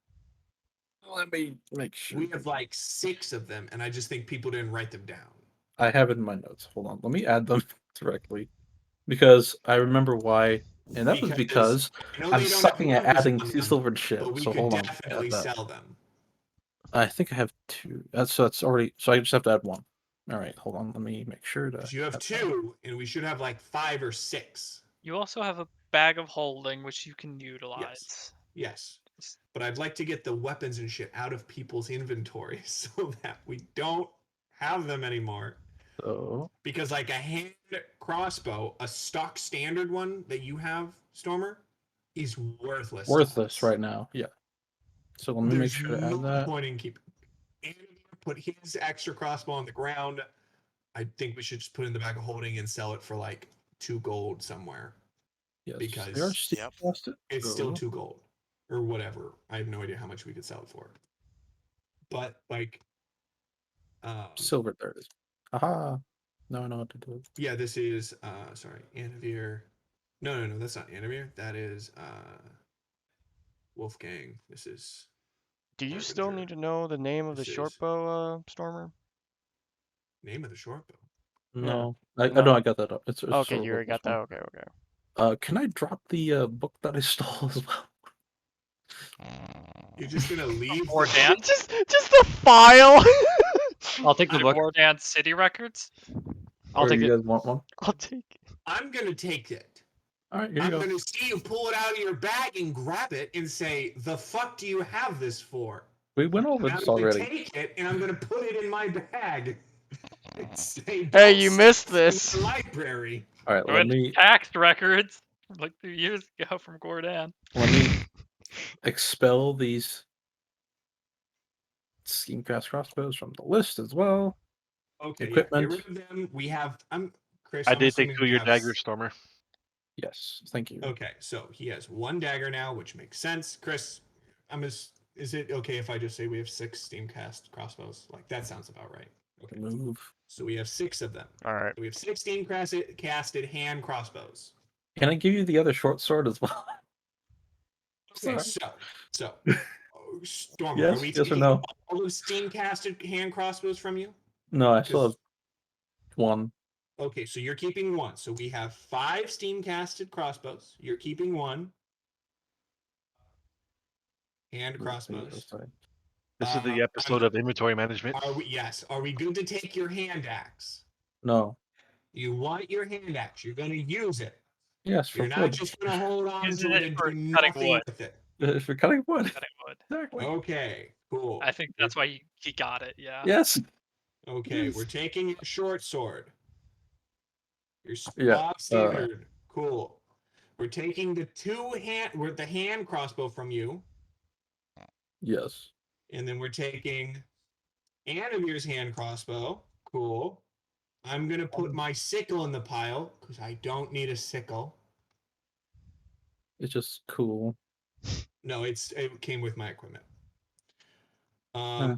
Let me make sure. We have like 6 of them, and I just think people didn't write them down. I have it in my notes. Hold on. Let me add them directly. Because I remember why. And that was because I know I'm they don't sucking have at numbers adding on two them, silvered ships. but we So could hold on. definitely sell them. I think I have 2. That's already. So I just have to add 1. All right. Hold on. Let me make sure to. Because you have add that. 2, and we should have like 5 or 6. You also have a bag of holding which you can utilize. Yes. But I'd like to get the weapons and shit out of people's inventory so that we don't have them anymore. So Because like a hand crossbow, a stock standard one that you have, Stormer, is worthless. worthless right now. Yeah. So let me make There's sure to add no that. point in keeping. And put his extra crossbow on the ground. I think we should just put it in the bag of holding and sell it for like 2 gold somewhere. Yes. Because They are still Yep. busted. it's still 2 gold or whatever. I have no idea how much we could sell it for. But like, Silver. There it is. Aha. Now I know what to do. yeah, this is sorry, Anavir. No, that's not Anavir. That is Wolfgang. This is. Do you still Harbinger. need to know the name of the This short is- bow, Stormer? Name of the short bow. No. Yeah. I know I got that up. It's Okay, sort you of already got one. that. Okay. Can I drop the book that I stole as well? You're just gonna leave Or the dance? Just the file. I'll take the book. Wardan City Records? I'll Or take you it. guys want one? I'll take it. I'm gonna take it. All right, here you I'm go. gonna see you pull it out of your bag and grab it and say, "The fuck do you have this for?" We went over And I'm this gonna already. take it and I'm gonna put it in my bag. And say, Hey, "Don't you sell missed this in this. the library." All right, We let had me tax records from like 2 years ago from Gordan. expel these Schemecast crossbows from the list as well. Okay, Equipment. yeah, get rid of them. We have. Chris. I I'm did take assuming 2 we of your have daggers, Stormer. Yes, thank you. Okay, so he has 1 dagger now, which makes sense. Chris, is it okay if I just say we have 6 Steamcast crossbows? Like that sounds about right. Okay. Move. So we have 6 of them. All right. So we have 6 Steamcasted hand crossbows. Can I give you the other short sword as well? Okay, Sorry. so Stormer, Yes, are we yes or taking no? all of Steamcasted hand crossbows from you? No, I still have 1. Okay, so you're keeping 1. So we have 5 Steamcasted crossbows. You're keeping 1. Hand crossbows. This is the episode of inventory management. Are we good to take your hand axe? No. You want your hand axe. You're going to use it. Yes, for You're not wood. just going to hold on Using to it it and for do cutting nothing wood. with it. For cutting wood. Cutting wood. Exactly. Okay, cool. I think that's why he got it, yeah. Yes. Okay, we're taking your short sword. Your Yeah, stock standard. Cool. We're taking the hand crossbow from you, Yes. and then we're taking Anamir's hand crossbow. Cool. I'm gonna put my sickle in the pile because I don't need a sickle. It's just cool. No, it came with my equipment.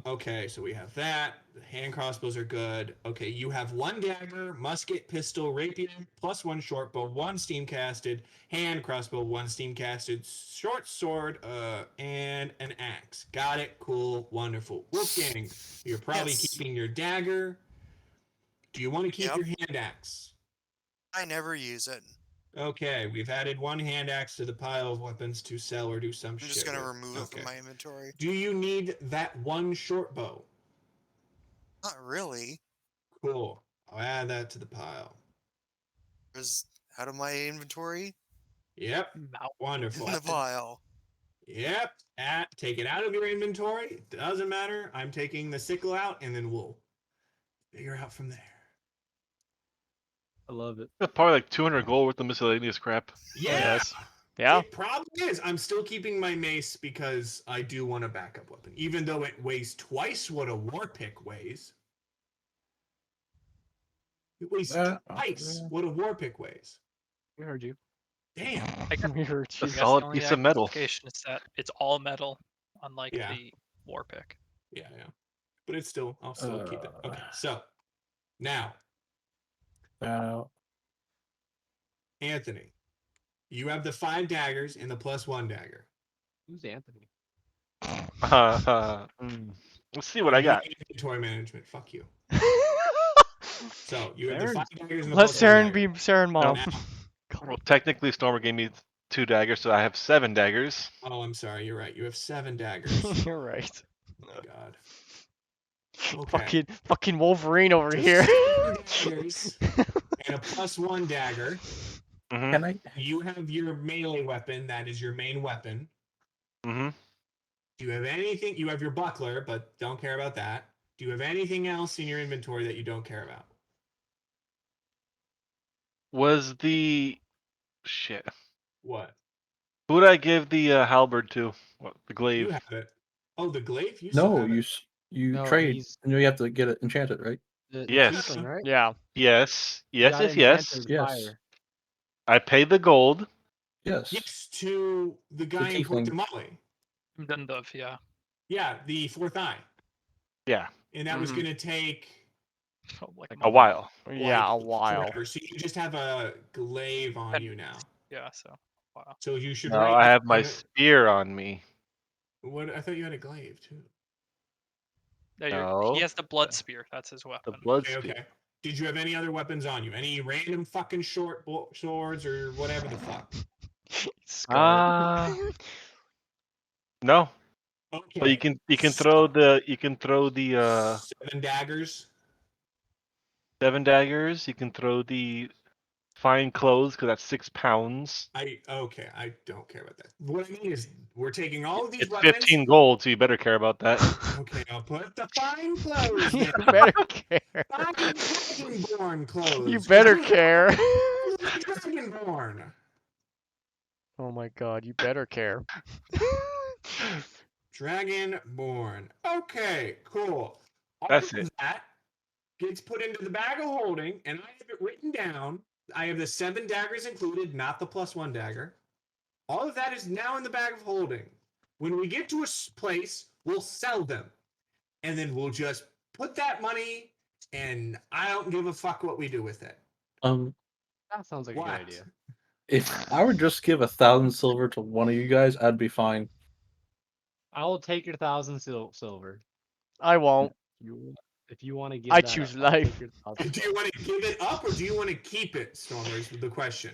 Okay, so we have that. The hand crossbows are good. Okay, you have 1 dagger, musket, pistol, rapier, plus 1 short bow, 1 steam casted, hand crossbow, 1 steam casted, short sword, and an axe. Got it. Cool. Wonderful. Wolfgang, you're probably keeping your dagger. Do you want to keep your hand axe? I never use it. Okay, we've added 1 hand axe to the pile of weapons to sell or do some I'm shit. just gonna with. remove it from my inventory. Do you need that 1 short bow? Not really. Cool. I'll add that to the pile. It was out of my inventory. Yep. Wonderful. In the pile. Yep. Take it out of your inventory. Doesn't matter. I'm taking the sickle out, and then we'll figure out from there. I love it. That's probably like 200 gold worth of miscellaneous crap. Yes. Yeah. It probably is. I'm still keeping my mace because I do want a backup weapon, even though it weighs twice what a war pick weighs. It weighs twice what a war pick weighs. We heard you. Damn. We heard A you. solid piece of metal. Is that it's all metal, unlike the war pick. Yeah. But it's still, I'll still keep it. Okay, so now, Anthony, you have the 5 daggers and the +1 dagger. Who's Anthony? Let's see what I got. Inventory management. Fuck you. So you have the 5 daggers and the Let +1 Saren dagger. be Saren mom. Well, technically, Stormer gave me 2 daggers, so I have 7 daggers. Oh, I'm sorry. You're right. You have 7 daggers. You're right. Oh my God. Okay. Fucking Wolverine over here. Daggers and a +1 dagger. Can I? You have your melee weapon. That is your main weapon. Do you have anything? You have your buckler, but don't care about that. Do you have anything else in your inventory that you don't care about? Was the shit? What? Who did I give the halberd to? What, the glaive? You have it. Oh, the glaive? You still No, have it. you No, trade, he's and you have to get it enchanted, right? the Yes. tiefling, right? Yeah. Yes. You Yes. got Yes. it Yes. enchanted Yes. fire. I paid the gold. Yes. Yes, to the guy in tiefling. Portamale. Dundov, yeah. Yeah, the fourth eye. Yeah. And that was Mhm. going to take Oh, like A while. Yeah, a like, while. forever. So you just have a glaive on you now. Yeah, so wow. So you should No, write I have my down- spear on me. What? I thought you had a glaive too. Yeah, No. he has the blood spear. That's his The weapon. blood Okay, spear. okay. Did you have any other weapons on you? Any random fucking short swords or whatever the fuck? Ah. No. Okay. But you can throw the 7 daggers. 7 daggers. You can throw the fine clothes because that's 6 pounds. I don't care about that. What I mean is, we're taking all of these It's weapons. 15 gold, so you better care about that. Okay, I'll put the fine clothes You then. better care. Fine dragonborn clothes. You better care. Dragonborn. Oh my god, you better care. Dragonborn. Okay, cool. All That's of it. that gets put into the bag of holding, and I have it written down. I have the 7 daggers included, not the +1 dagger. All of that is now in the bag of holding. When we get to a place, we'll sell them. And then we'll just put that money, and I don't give a fuck what we do with it. That sounds like a What? good idea. If I would just give 1,000 silver to one of you guys, I'd be fine. I will take your 1,000 silver. I won't. If you want to give I that choose up, I'll take life. your 1,000 Do you want to give it up, or do you want to keep it, Stormer, is the question.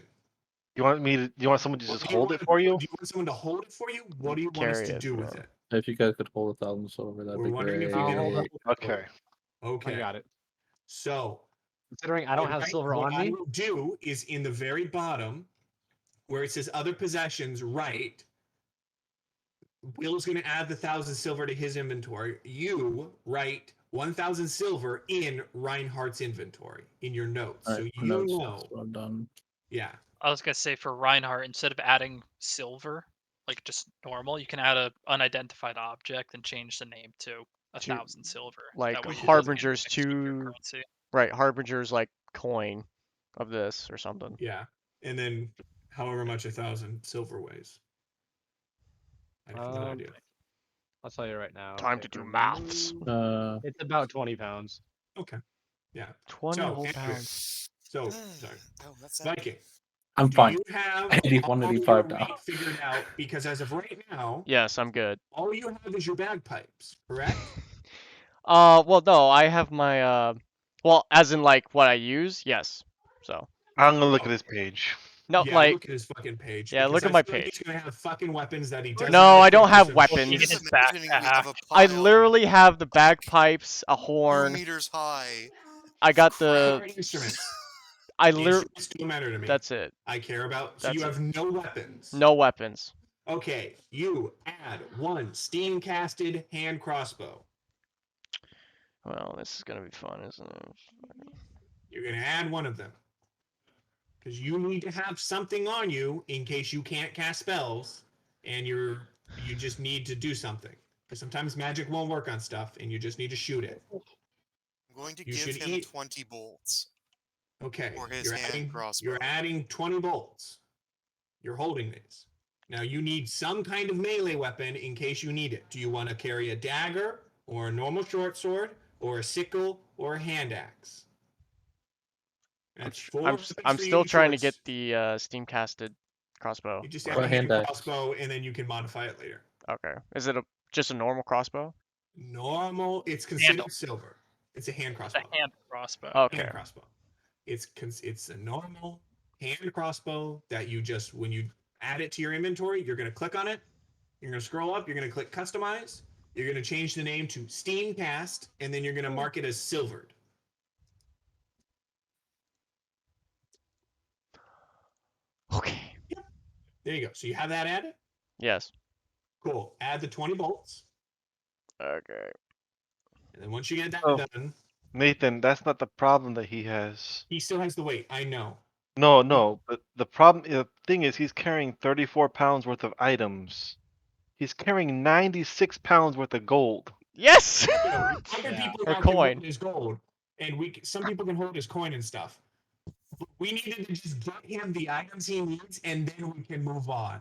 You want someone to What just do you hold want it for you? Do you want someone to hold it for you? What do you want us Carry to it, do with bro. it? If you guys could hold 1,000 silver, that'd We're be wondering great. if we I'll can hold hold it. Okay. Okay. I got it. So, Considering I don't have silver what on I me, will do is in the very bottom, where it says other possessions, right? Will's going to add the 1,000 silver to his inventory. You write 1,000 silver in Reinhardt's inventory in your notes. All So right, you notes, know. that's what I'm done. Yeah. I was gonna say for Reinhardt, instead of adding silver, like just normal, you can add a unidentified object and change the name to 1,000 silver. Like That way it doesn't Harbinger's mix with your 2. currency. Right, Harbinger's like coin of this or something. Yeah. And then however much 1,000 silver weighs. I have no idea. I'll tell you right now. Time to do maths. It's about 20 pounds. Okay. Yeah. 20 So, whole anyway. pounds. So, sorry. Oh, that's Viking. I'm Do fine. you have 81, all 85 your now. weight figured out? Because as of right now, Yes, I'm good. all you have is your bagpipes, correct? Well, no, I have my, well, as in, like, what I use, yes. So, I'm gonna look at this page. no, Yeah, like, look at his fucking page. yeah, because look at I my feel like page. He's gonna have fucking weapons that he doesn't. No, I don't equip have some weapons. Even shit. his Imagining we have a I pile literally have the bagpipes, a 2 horn. meters high. I got What the, are instruments? I literally, Instruments don't matter to me. that's it. I care about. So That's you it. have no weapons. No weapons. Okay, you add 1 steam casted hand crossbow. Well, this is gonna be fun, isn't it? You're gonna add 1 of them. Because you need to have something on you in case you can't cast spells and you just need to do something. Because sometimes magic won't work on stuff and you just need to shoot it. I'm going to You give should him eat- 20 bolts. Okay. Or his hand crossbow. You're adding 20 bolts. You're holding these. Now you need some kind of melee weapon in case you need it. Do you want to carry a dagger or a normal short sword or a sickle or a hand axe? That's 4 weapons I'm for you still to trying to choose. get the steam casted crossbow. You just What have a about hand hand axe? crossbow and then you can modify it later. Okay. Is it just a normal crossbow? Normal, it's considered silver. It's a hand It's crossbow. a hand crossbow. Okay. Hand crossbow. It's a normal hand crossbow that you just, when you add it to your inventory, you're going to click on it. You're going to scroll up. You're going to click customize. You're going to change the name to Steam Cast, and then you're going to mark it as silvered. Okay. There you go. So you have that added? Yes. Cool. Add the 20 bolts. Okay. And then once you get that Oh. done, Nathan, that's not the problem that he has. he still has the weight. I know. No, but the thing is, he's carrying 34 pounds worth of items. He's carrying 96 pounds worth of gold. Yes. Other Yeah. people Or now can coin. hold his gold, and some people can hold his coin and stuff. But we needed to just get him the items he needs, and then we can move on.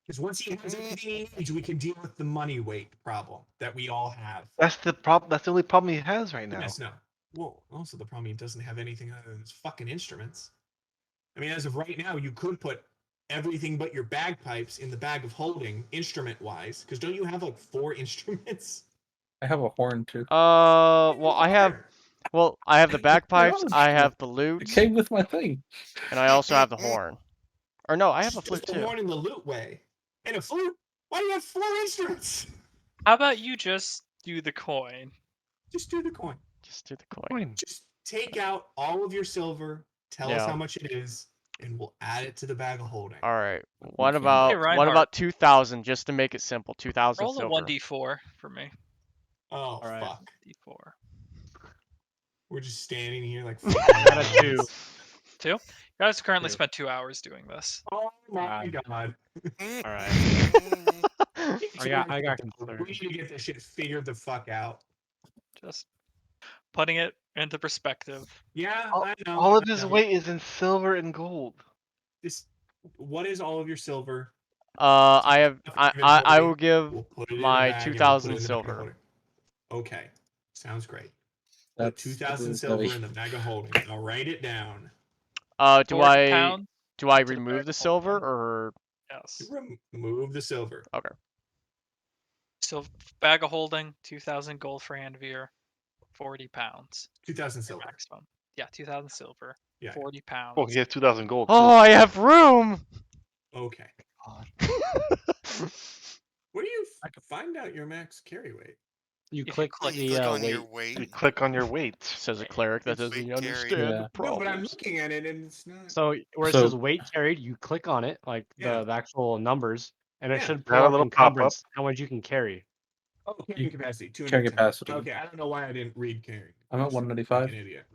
Because once he has everything he needs, we can deal with the money weight problem that we all have. That's the problem. That's the only problem he has right now. Yes, no. Well, also the problem he doesn't have anything other than his fucking instruments. I mean, as of right now, you could put everything but your bagpipes in the bag of holding, instrument-wise. Because don't you have like 4 instruments? I have a horn too. Well, I have the bagpipes, I have the It lute, came with my thing. and I also have the horn. Or no, I have a flute Just the too. horn and the lute way. And a flute? Why do you have 4 instruments? How about you just do the coin? Just do the coin. Just do the coin. Just take out all of your silver, tell us Yeah. how much it is, and we'll add it to the bag of holding. All right. What Okay. about Hey, what Reinhardt. about 2,000 just to make it simple? 2,000 Roll a silver. 1d4 for me. Oh, Alright. fuck. D4. We're just standing here like Got a 2. 2. You guys currently 2. spent 2 hours doing this. Oh my God. god. Alright. I got We concerned. need to get this shit figured the fuck out. Just putting it into perspective. Yeah, All- I know. All of I his know. weight is in silver and gold. What is all of your silver? I have I will give We'll put it in a my bag and we'll 2,000 put it in the bag of silver. holding. Okay, sounds great. Put That's 2,000 silver in the bag of holding. I'll write it down. Do 40 I pounds do I to the remove bag the of silver holding. or Yes. Remove the silver. okay? So bag of holding, 2,000 gold for Handveer, 40 pounds. 2,000 Your silver. maximum. Yeah, 2,000 silver, Yeah. 40 pounds. Oh, he has 2,000 gold. Oh, too. I have room. Okay. Where do you find out your max carry weight? You If you click click- the Click on weight. your weight. You click on your weight. Says a cleric that It's doesn't weight understand carry. the Yeah. No, but I'm problems. looking at it and it's not. So where it So- says weight carried, you click on it, like Yeah. the actual numbers, and it Yeah. should Have pull a up little pop-up. encumbrance, how much you can carry. Oh, carrying capacity. 210. Carrying capacity. Okay, I don't know why I didn't read carrying. I'm at Like 195. an idiot.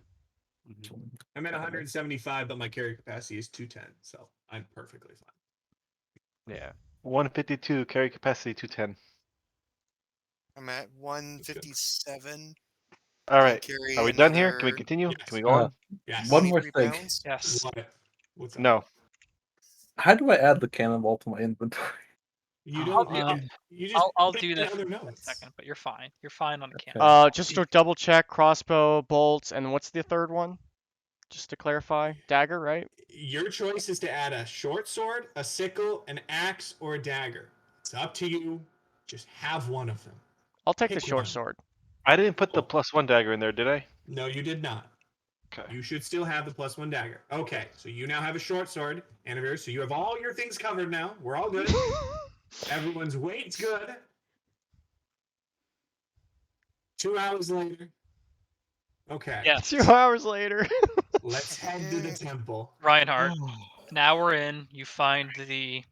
Mm-hmm. I'm at 175, but my carry capacity is 210, so I'm perfectly fine. Yeah. 152 carry capacity 210. I'm at 157. All I right. carry Are we done here? Can we another continue? Yes. Can we go on? Yes. One more 23 thing. pounds. Yes. What? What's up? No. How do I add the cannonball to my inventory? You don't. You just. I'll put do in that other for a notes. second, but you're fine. You're fine on Okay. camera. Just to double check crossbow, bolts, and what's the third one? Just to clarify, dagger, right? Your choice is to add a short sword, a sickle, an axe, or a dagger. It's up to you. Just have one of them. I'll take the Pick short one. sword. I didn't put the Cool. +1 dagger in there, did I? No, you did not. Okay. You should still have the +1 dagger. Okay, so you now have a short sword, Annabelle. So you have all your things covered now. We're all good. Everyone's weight's good. 2 hours later. Okay. Yeah. 2 hours later. Let's head to the temple. Reinhardt. Now we're in. You find the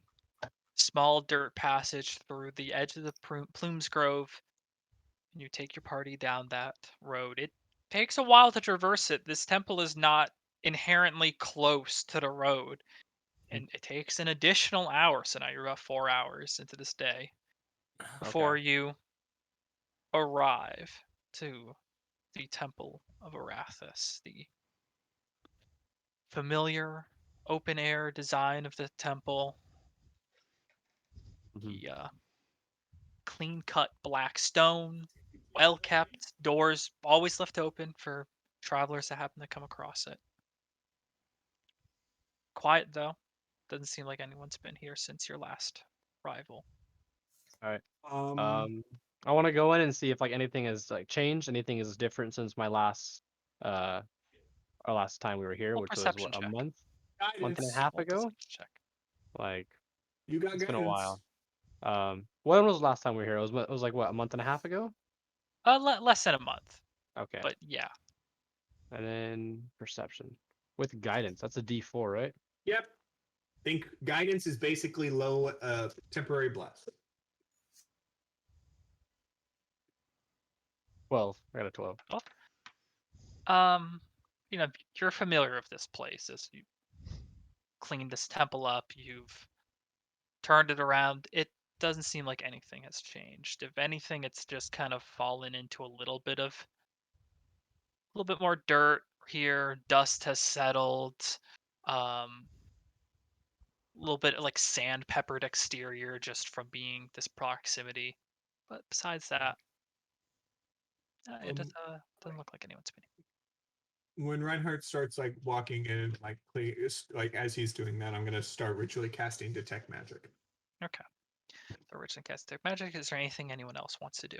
small dirt passage through the edge of the Plumes Grove, and you take your party down that road. It takes a while to traverse it. This temple is not inherently close to the road, and it takes an additional hour. So now you're about 4 hours into this day before you arrive to the Temple of Arathis, the familiar open air design of the temple. The clean cut black stone, well kept, doors always left open for travelers that happen to come across it. Quiet though. Doesn't seem like anyone's been here since your last arrival. I want to go in and see if like anything has like changed, anything is different since my last our last time we were here, Roll which was perception what, a check. month and a Guidance. half Roll ago. perception check. Like You got it's been a guidance. while. When was the last time we were here? It was like what, a month and a half ago? Less than a month, Okay. but yeah. And then perception with guidance. That's a D4, right? Yep. Think guidance is basically low temporary bless. 12. I got a 12. You know, you're familiar with this place as you cleaned this temple up. You've turned it around. It doesn't seem like anything has changed. If anything, it's just kind of fallen into a little bit more dirt here. Dust has settled. A little bit like sand peppered exterior just from being this proximity. But besides that, it doesn't look like anyone's been here. When Reinhardt starts like walking in, like as he's doing that, I'm gonna start ritually casting detect magic. Okay. So Rich and cast Detect Magic. Is there anything anyone else wants to do?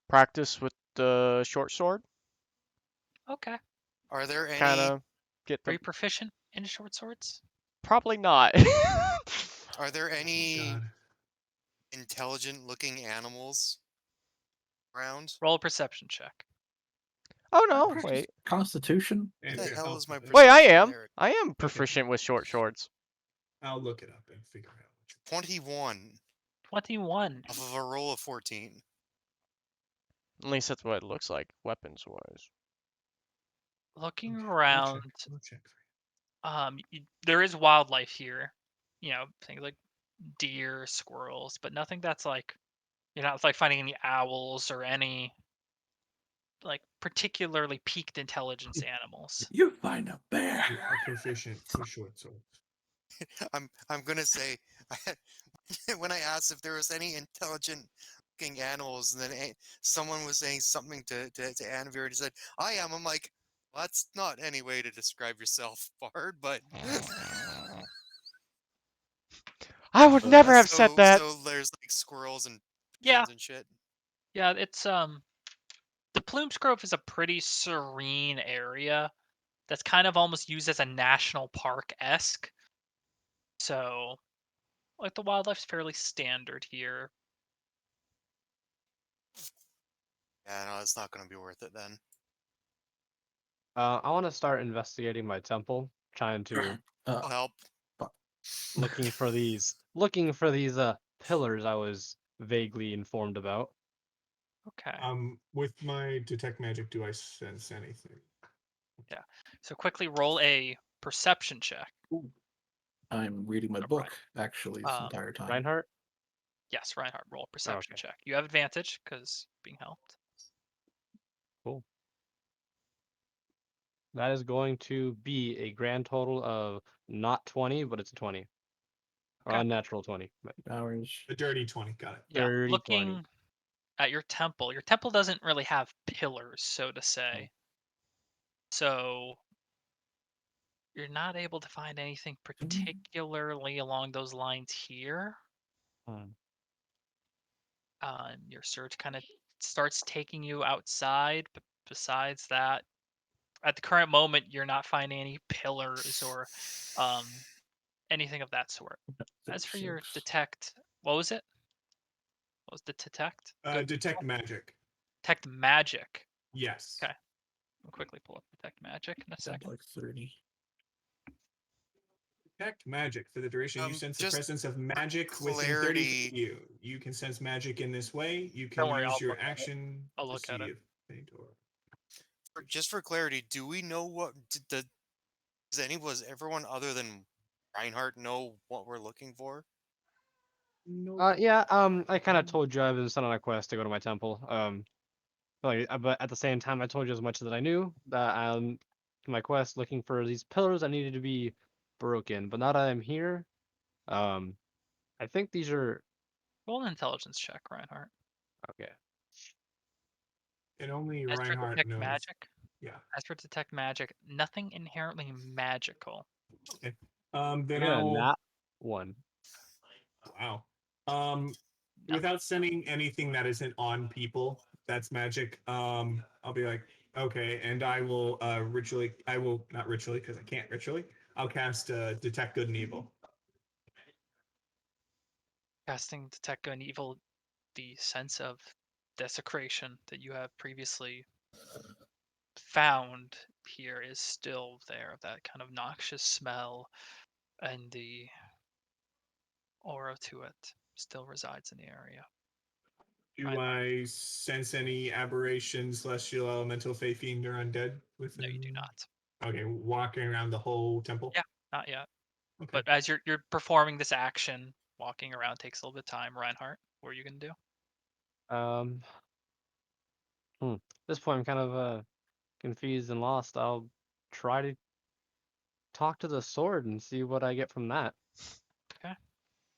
Practice with the short sword. Okay. Are there Kind any? of get Are the. you proficient in short swords? Probably not. Are there any God. intelligent-looking animals around? Roll a perception check. Oh no! Wait. Constitution. What the hell is my Wait, perception? I am. There, I am proficient with short swords. I'll look it up and figure out. 21 21. off of a roll of 14. At least that's what it looks like, weapons wise. Looking Okay, around, We'll check for you. there is wildlife here. You know, things like deer, squirrels, but nothing that's like, you're not like finding any owls or any like particularly peaked intelligence animals. You find a bear. You are proficient with short swords. I'm gonna say when I asked if there was any intelligent looking animals, and then someone was saying something to Anvir, and he said, "I am." I'm like, well, that's not any way to describe yourself, Bard, but I would never have said that. So there's like squirrels and Yeah, pigeons and shit. yeah, it's the Plumes Grove is a pretty serene area that's kind of almost used as a national park-esque. So, like, the wildlife's fairly standard here. Yeah, no, it's not gonna be worth it then. I want to start investigating my temple, trying to I'll help. looking for these pillars I was vaguely informed about. Okay. With my detect magic, do I sense anything? Yeah. So quickly roll a perception check. I'm reading my No, book actually this Um, entire time. Reinhardt? Yes, Reinhardt, roll a perception okay. check. You have advantage because being helped. Cool. That is going to be a grand total of not 20, but it's a 20. Or Okay. unnatural 20. But Hours. A dirty 20. Got it. Yeah. 30, Looking 20. at your temple doesn't really have pillars, so to say. So you're not able to find anything particularly along those lines here. Your search kind of starts taking you outside, but besides that, at the current moment, you're not finding any pillars or anything of that sort. As for your 36. detect, what was it? What was the detect? Detect magic. Detect magic. Yes. Okay. I'll quickly pull up detect magic in a Sounds second. like 30. Detect magic. For the duration, you sense the Just presence of magic within 30 clarity. feet of you. You can sense magic in this way. You can Don't worry, use I'll your look at it. action I'll to look at see it. if faint or. Just for clarity, do we know what does everyone other than Reinhardt know what we're looking for? No. Yeah, I kind of told you I've been sent on a quest to go to my temple. But at the same time, I told you as much as I knew that my quest looking for these pillars that needed to be broken. But now that I'm here, I think these are Roll an intelligence check, Reinhardt. okay. And only As for Reinhardt detect knows. magic, Yeah. as for detect magic, nothing inherently magical. Okay. I Then got a I'll. nat 1. Wow. Without sending anything that isn't on people, that's magic. I'll be like, okay, and I will ritually. I will not ritually because I can't ritually. I'll cast detect good and evil. Casting detect good and evil, the sense of desecration that you have previously found here is still there. That kind of noxious smell and the aura to it still resides in the area. Do Right. I sense any aberration, celestial, elemental, fey, fiend, or undead within? No, you do not. Okay, walking around the whole temple. Yeah, not yet. Okay. But as you're performing this action, walking around takes a little bit of time. Reinhardt, what are you gonna do? At this point, I'm kind of confused and lost. I'll try to talk to the sword and see what I get from that. Okay.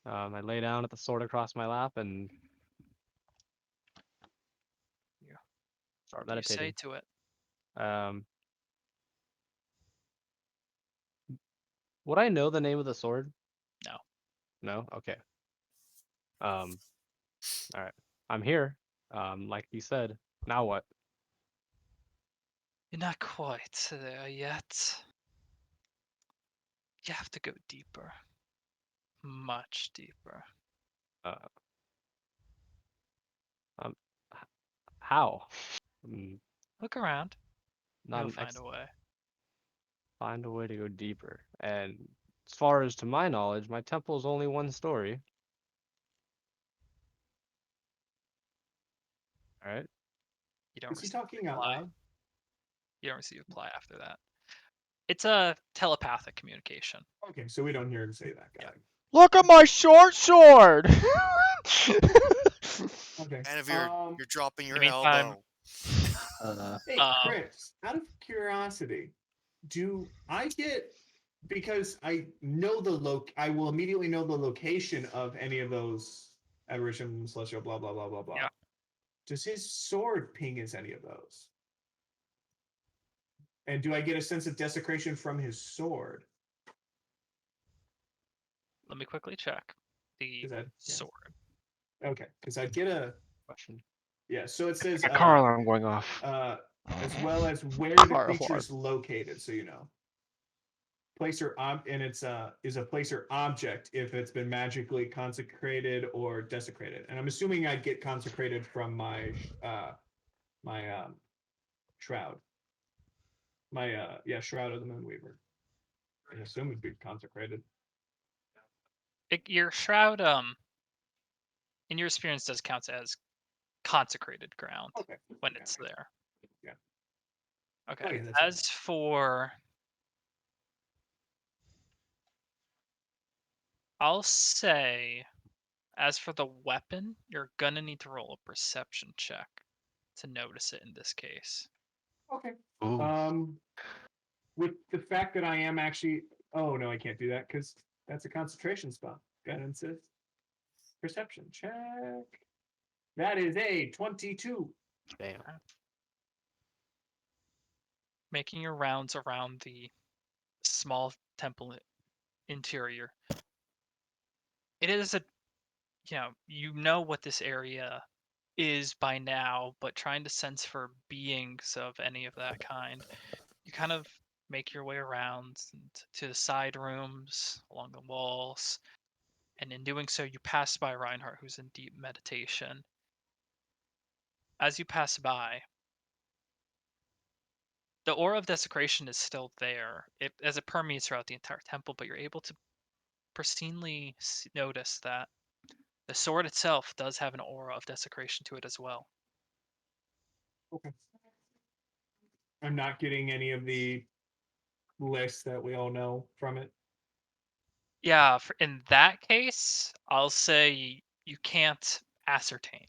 I lay down at the sword across my lap and Yeah. start What do you say meditating. to it? Would I know the name of the sword? No. No? Okay. All right. I'm here. Like you said. Now what? You're not quite there yet. You have to go deeper. Much deeper. Uh, um, how? Look around. Not You'll an find a way. Find a way to go deeper. And as far as to my knowledge, my temple is only one story. All right. You don't Is he receive talking out reply. loud? You don't receive reply after that. It's a telepathic communication. Okay, so we don't hear him say that. Got it. Look at my short sword. Okay. And if you're dropping your in the meantime- elbow. Hey, Chris, out of curiosity, do I get, because I know I will immediately know the location of any of those aberration, celestial, blah blah blah blah blah. Yeah. Does his sword ping as any of those? And do I get a sense of desecration from his sword? Let me quickly check the sword. Okay, because I'd get a question. Yeah, so it says A car alarm going off. As well as where the Car creature alarm. is located, so you know. Place or and it's is a place or object if it's been magically consecrated or desecrated. And I'm assuming I'd get consecrated from my shroud. My shroud of the Moonweaver. I assume it'd be consecrated. Your shroud, in your experience, does count as consecrated ground when it's there. Yeah. Okay. Oh, yeah, that's As for, I'll say, as for the weapon, you're gonna need to roll a perception check to notice it in this case. Okay. Ooh. With the fact that I am actually, oh no, I can't do that because that's a concentration spell. Guidance is perception check. That is a 22. Damn. Making your rounds around the small temple interior. It is you know what this area is by now, but trying to sense for beings of any of that kind, you kind of make your way around to the side rooms along the walls, and in doing so, you pass by Reinhardt, who's in deep meditation. As you pass by, the aura of desecration is still there, as it permeates throughout the entire temple, but you're able to pristinely notice that the sword itself does have an aura of desecration to it as well. Okay. I'm not getting any of the lists that we all know from it. Yeah, in that case, I'll say you can't ascertain.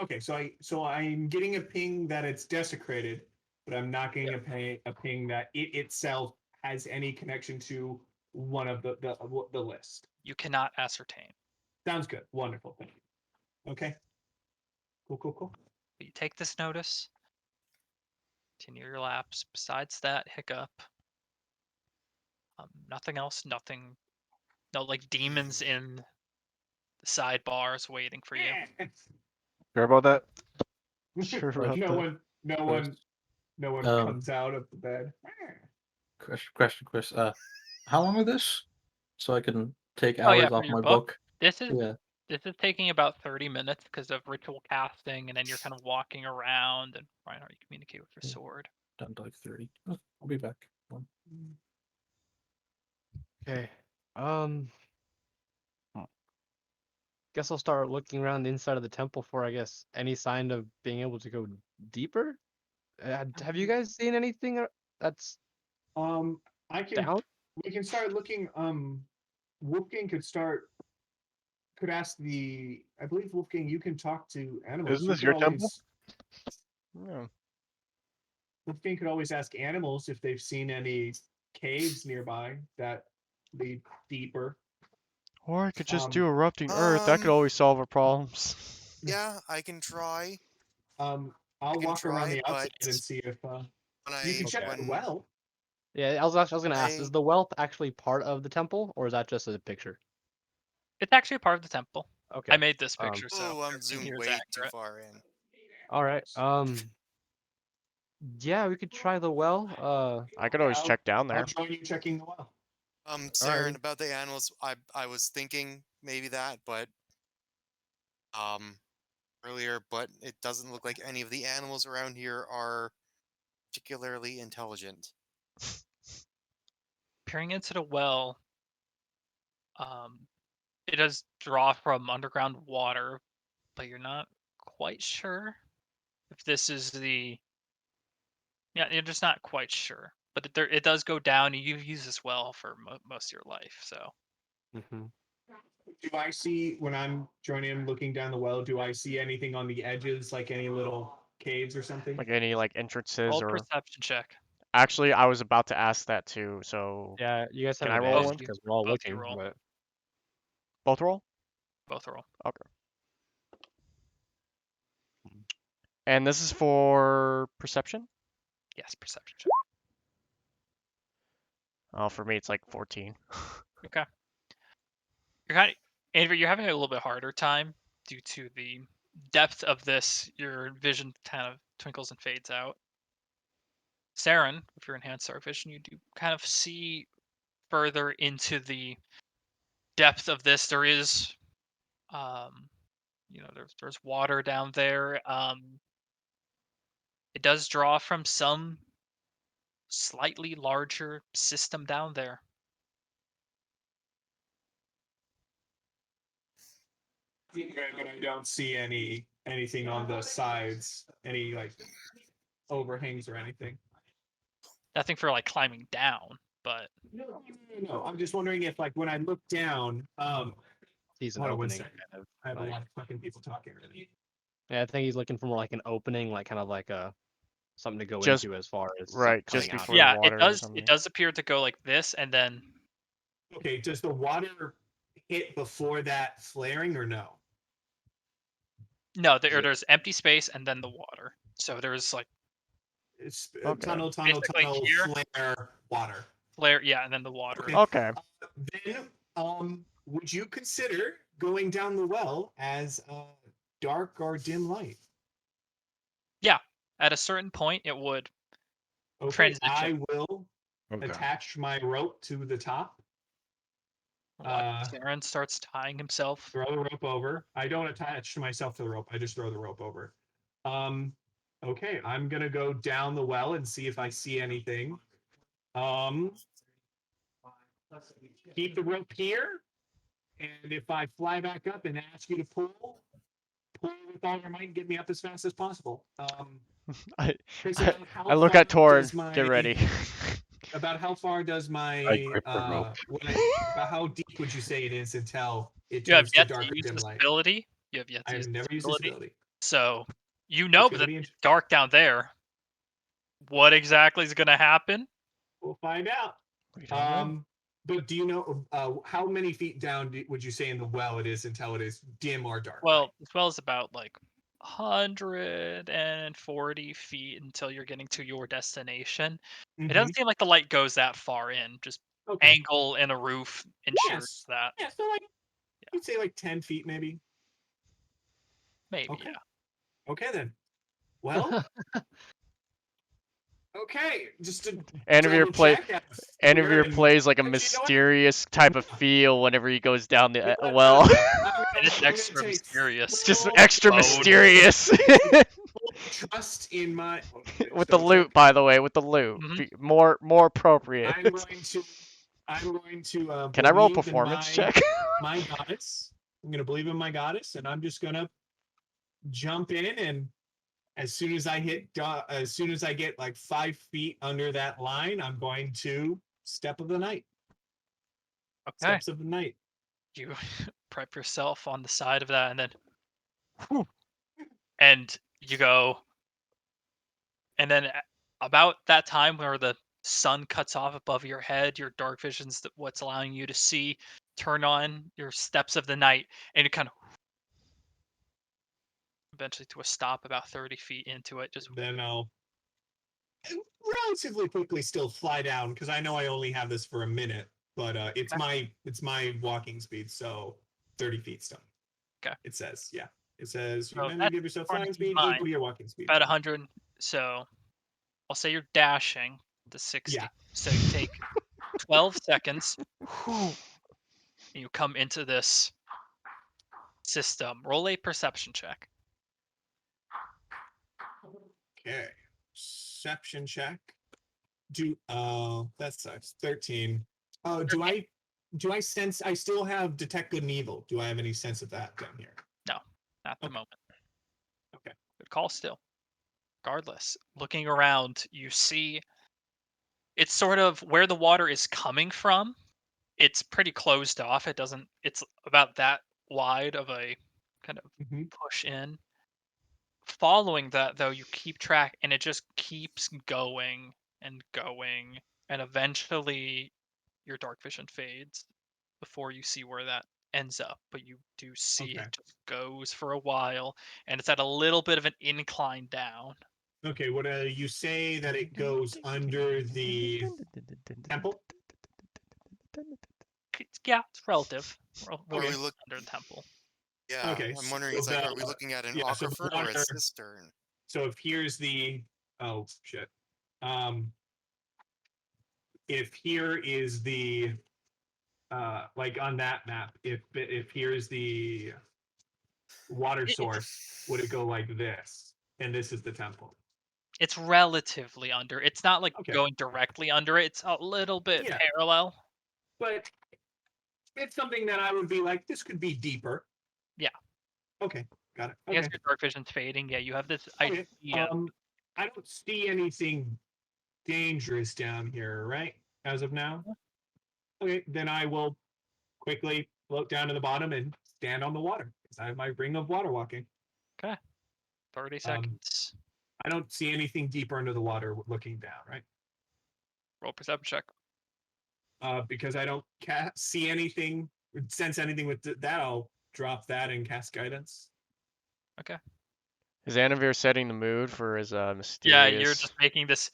Okay, so I'm getting a ping that it's desecrated, but I'm not getting a ping that it itself has any connection to one of the list. You cannot ascertain. Sounds good. Wonderful. Thank you. Okay. Cool. But you take this notice, continue your laps. Besides that hiccup, nothing else. Nothing. No, like demons in the sidebars waiting for you. Sure about that? Sure about that. No one comes out of the bed. Question, Chris. How long is this? So I can take Oh yeah, hours for off your my book. book. This is Yeah. this is taking about 30 minutes because of ritual casting, and then you're kind of walking around, and Reinhardt, you communicate with your sword. Down to like 30. Oh, I'll be back. Okay. guess I'll start looking around the inside of the temple for, I guess, any sign of being able to go deeper. Have you guys seen anything that's I can. down? We can start looking. Wolfgang could ask the. I believe Wolfgang, you can talk to animals. Isn't You this could your always, temple? Yeah. Wolfgang could always ask animals if they've seen any caves nearby that lead deeper. Or I could just Um, do erupting Earth. That could always solve our problems. Yeah, I can try. I'll can walk around try, the outside but and see if When you can I check the when well. Yeah, I was gonna ask, is I the wealth actually part of the temple, or is that just a picture? It's actually a part of the temple. Okay. I made this picture, so oh, I'm everything zoomed here is way too accurate. far in. All right. Yeah, we could try the well. I could always check down I'll there. join you checking the well. Saren, about the animals, I was thinking maybe that, but earlier, but it doesn't look like any of the animals around here are particularly intelligent. Peering into the well, it does draw from underground water, but you're not quite sure if this is the. Yeah, you're just not quite sure. But it does go down, and you've used this well for most of your life, so. Mm-hmm. Do I see when I'm joining him looking down the well? Do I see anything on the edges, like any little caves or something? Like any like entrances Roll or. perception check. Actually, I was about to ask that too. So Yeah, you guys have Can I roll advantage one? because we're all Both you looking. roll. But both roll. Both roll. Okay. And this is for perception. Yes, perception check. Oh, for me it's like 14. Okay. Andrew, you're having a little bit harder time due to the depth of this. Your vision kind of twinkles and fades out. Saren, with your enhanced dark vision, you do kind of see further into the depth of this. There is, there's water down there. It does draw from some slightly larger system down there. But I don't see anything on the sides, any like overhangs or anything. Nothing for like climbing down, but No. I'm just wondering if, like, when I look down, he's an hold on one opening. second. Kind of, I have like, a lot of fucking people talking already. yeah, I think he's looking for more like an opening, like kind of like a something to go Just- into as far as right, coming just out. before- yeah, water it or does. something. It does appear to go like this, and then Okay, does the water hit before that flaring or no? no, there's empty space and then the water. So there's like It's Okay. tunnel, Basically here. flare, water. flare, yeah, and then the water. Okay. Okay. Then, would you consider going down the well as dark or dim light? At a certain point, it would. Okay, Transition. I will Okay. attach my rope to the top. Saren starts tying himself. Throw the rope over. I don't attach myself to the rope. I just throw the rope over. Okay, I'm gonna go down the well and see if I see anything. Keep the rope here, and if I fly back up and ask you to pull with all your might and get me up as fast as possible. I Chris, about how I look far at Tor does and get ready. About how far does my I grip the rope. about how deep would you say it is until it You have turns to yet dark to or use dim this light? ability. You have yet to I use have never this used this ability. ability. So you It's know gonna that be it's dark down there. What exactly is going to happen? We'll find out. We don't know. But do you know how many feet down would you say in the well it is until it is dim or dark? Well, this well is about like 140 feet until you're getting to your destination. Mhm. It doesn't seem like the light goes that far in. Just Okay. angle in a roof ensures that. Yeah, so like you'd say like 10 feet maybe. Maybe, Okay. yeah. Okay then. Well, okay. Just to Anivir Anivir plays like a mysterious type of feel whenever he goes down the well. And it's extra mysterious. Just extra Mode. mysterious. Trust in my With the loot, by the way, with the loot. Mhm. More appropriate. I'm going to Can I roll a believe in performance check? my goddess I'm gonna believe in my goddess, and I'm just gonna jump in. And as soon as I get like 5 feet under that line, I'm going to step of the night. Okay. Steps of the night. You prep yourself on the side of that, and then, whew, and you go. And then about that time where the sun cuts off above your head, your dark vision's what's allowing you to see, turn on your steps of the night, and you kind of eventually to a stop about 30 feet into it. Just Then I'll relatively quickly still fly down because I know I only have this for a minute, but it's my walking speed, so 30 feet still. Okay. It says, yeah. It says you So may that's give yourself fun to flying keep in speed mind. equal to your walking speed. about 100. So I'll say you're dashing to 60. Yeah. So you take 12 seconds. And you come into this system. Roll a perception check. Okay. Perception check. That sucks. 13. Oh, do I sense I still have detect good and evil? Do I have any sense of that down here? No, not at the Okay. moment. Okay. Good call still. Regardless, looking around, you see it's sort of where the water is coming from. It's pretty closed off. It's about that wide of a kind of Mhm. push in. Following that, though, you keep track and it just keeps going and going. And eventually, your dark vision fades before you see where that ends up. But you do see Okay. it just goes for a while. And it's at a little bit of an incline down. Okay, what you say that it goes under the temple? Yeah, it's relative. Are we Okay. look? Under the temple. Yeah, Okay, I'm wondering. so It's like, the- are we looking at an yeah, so the aquifer or a water- cistern? So if here's the shit. If here is the like on that map, if here's the water source, would it go like this? And this is the temple. It's relatively under. It's not like Okay. going directly under it. It's a little bit Yeah. parallel. But it's something that I would be like, this could be deeper. Yeah. Okay, got it. I guess Okay. your dark vision's fading. Yeah, you have this Okay. idea. I don't see anything dangerous down here, right? As of now. Okay, then I will quickly float down to the bottom and stand on the water because I have my ring of water walking. 30 seconds. I don't see anything deeper under the water looking down, right? Roll perception check. Because I don't see anything, sense anything with that, I'll drop that and cast guidance. Is Anavir setting the mood for his Yeah, mysterious? you're just making this,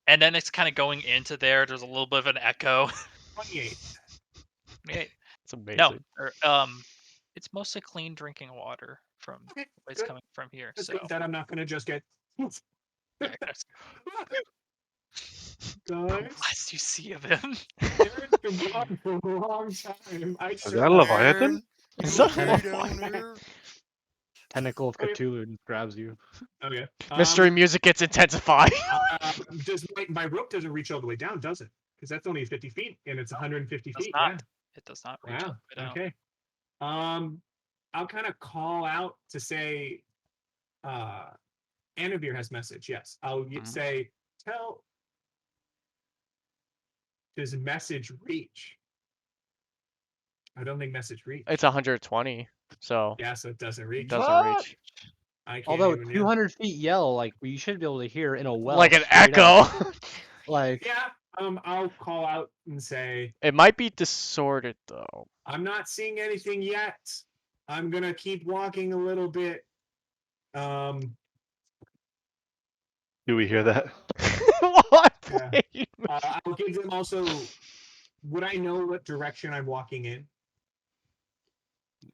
and then it's kind of going into there. There's a little bit of an echo. 28. 28. It's amazing. No, it's mostly clean drinking water from Okay, it's good. coming from here. That's So good that I'm not going to just get. yeah, that's Guys, last you see of him. Aaron's been gone for a long time. I Is just that a Leviathan? Aaron, you So- okay down there? Tentacle of Okay. Cthulhu grabs you. Okay. Mystery music gets intensified. Does my rope doesn't reach all the way down, does it? Because that's only 50 feet and it's 150 Does feet. not. It does not reach Yeah. all the way Wow. down. Okay. I'll kind of call out to say, Anavir has message. Yes. I'll say, does message reach? I don't think message reach. It's 120, so Yeah, so it doesn't it reach. doesn't What? reach. I can't Although even, 200 feet yell, like you should be able to hear in a well. Like an straight echo. up. Like Yeah. I'll call out and say, It might be distorted though. I'm not seeing anything yet. I'm gonna keep walking a little bit. Do we hear that? What? Yeah. Wait. I'll give them also. Would I know what direction I'm walking in?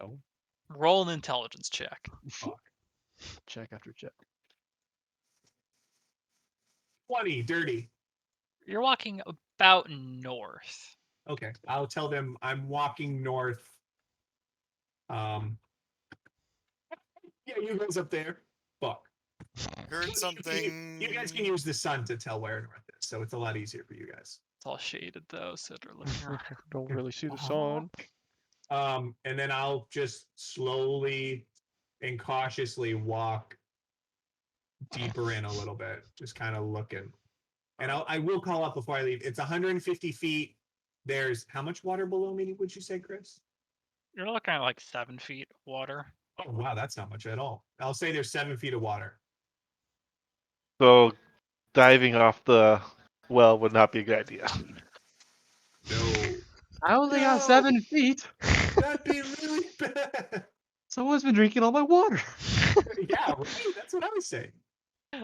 no. Roll an intelligence check. Check after check. 20, dirty. You're walking about north. Okay, I'll tell them I'm walking north. Yeah, you guys up there. Fuck. Heard something. You guys can use the sun to tell where north is, so it's a lot easier for you guys. It's all shaded though, so they're looking around. Don't really see the Uh-huh. sun. And then I'll just slowly and cautiously walk deeper in a little bit, just kind of looking. And I will call up before I leave. It's 150 feet. There's how much water below me? Would you say, Chris? You're looking at like 7 feet of water. Oh wow, that's not much at all. I'll say there's 7 feet of water. So diving off the well would not be a good idea. No, I only got No! 7 feet. that'd be really bad. Someone's been drinking all my water. Yeah, right. That's what I was saying.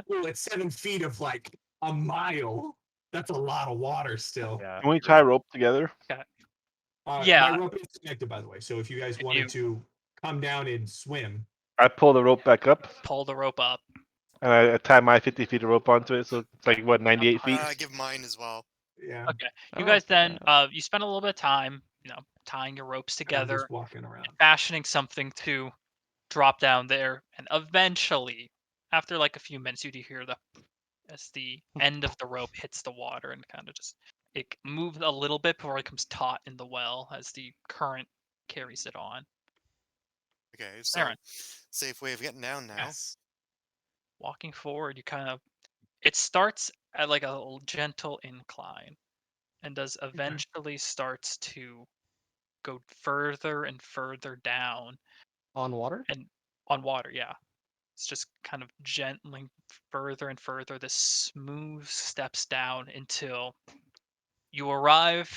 Well, it's 7 feet of like a mile. That's a lot of water still. Yeah. Can we tie rope together? Yeah. My rope is connected, by the way. So if you guys Can wanted to come down and swim, I pull the rope back up, Pull the rope up. and I tie my 50 feet of rope onto it. So it's like what 98 feet. I give mine as well. yeah, Okay. You Oh, guys then, yeah. you spend a little bit of time, tying your ropes I'm together, just walking around. fashioning something to drop down there, and eventually, after like a few minutes, you do hear as the end of the rope hits the water and kind of just it moves a little bit before it becomes taut in the well as the current carries it on. Okay, so Aaron. safe way of getting down now. Yes. Walking forward, it starts at like a gentle incline and eventually starts to go further and further down On water? and on water, yeah. It's just kind of gently further and further. This smooth steps down until you arrive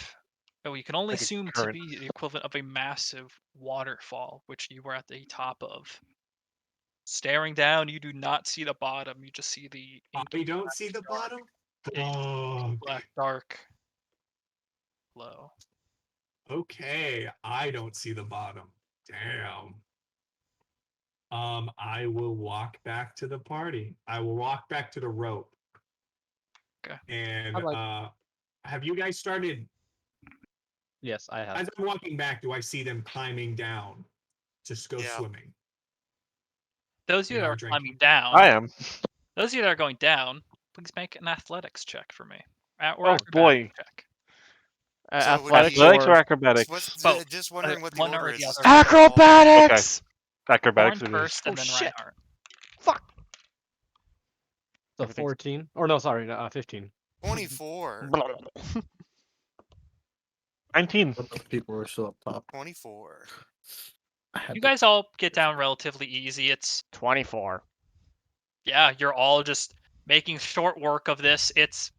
at what you can only Like a assume to current. be the equivalent of a massive waterfall, which you were at the top of. Staring down, you do not see the bottom. You just see the We don't see the bottom. Oh, black dark glow. okay. I don't see the bottom. Damn. I will walk back to the party. I will walk back to the rope. Okay. And I have you guys started? Yes, I have. As I'm walking back, do I see them climbing down to go Yeah. swimming? Those of you You that know, are drinking. climbing down, I am. those of you that are going down, please make an athletics check for me. Or Oh, acrobatics boy. check. So it would Athletics be- Athletics or or acrobatics? Both. Just wondering what the One order or is. the Is other. it all- acrobatics. Acrobatics Thorn it is. first and Oh, then shit. Reinhardt. Fuck. So Everything's- 14. Or no, sorry, 15. 24. 19. People are still up top. 24. I had You to- guys all get down relatively easy. It's 24. yeah, you're all just making short work of this. It's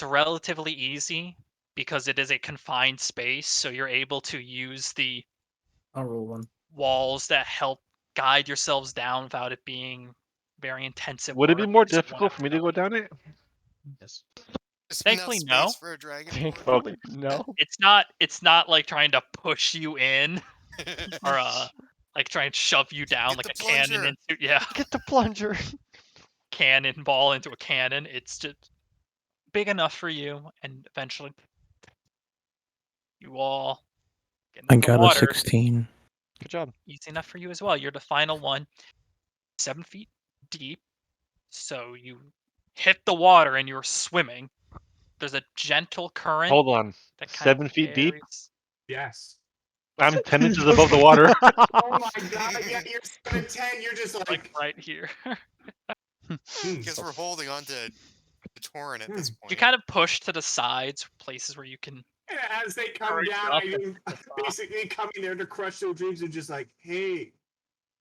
relatively easy because it is a confined space, so you're able to use the I'll roll one. walls that help guide yourselves down without it being very intensive. Would it be work, more so you won't difficult have for me to go down it? Yes. There's Thankfully, enough no. space for a dragon. Thankfully, no. It's not like trying to push you in or like try and shove you down Get like the a cannon plunger. into Get the plunger. cannonball into a cannon. It's just big enough for you, and eventually you all get I into the got a water. 16. Good job. Easy enough for you as well. You're the final one, 7 feet deep. So you hit the water and you're swimming. There's a gentle current Hold on. that kind 7 of feet deep? carries- Yes. I'm 10 inches above the water. Oh my god! Yeah, you're 7'10". You're just like like. right here. Guess we're holding on to the torrent at this point. You kind of push to the sides, places where you can. As they come Hurry down, up I and am stop. basically coming there to crush their dreams and just like, hey,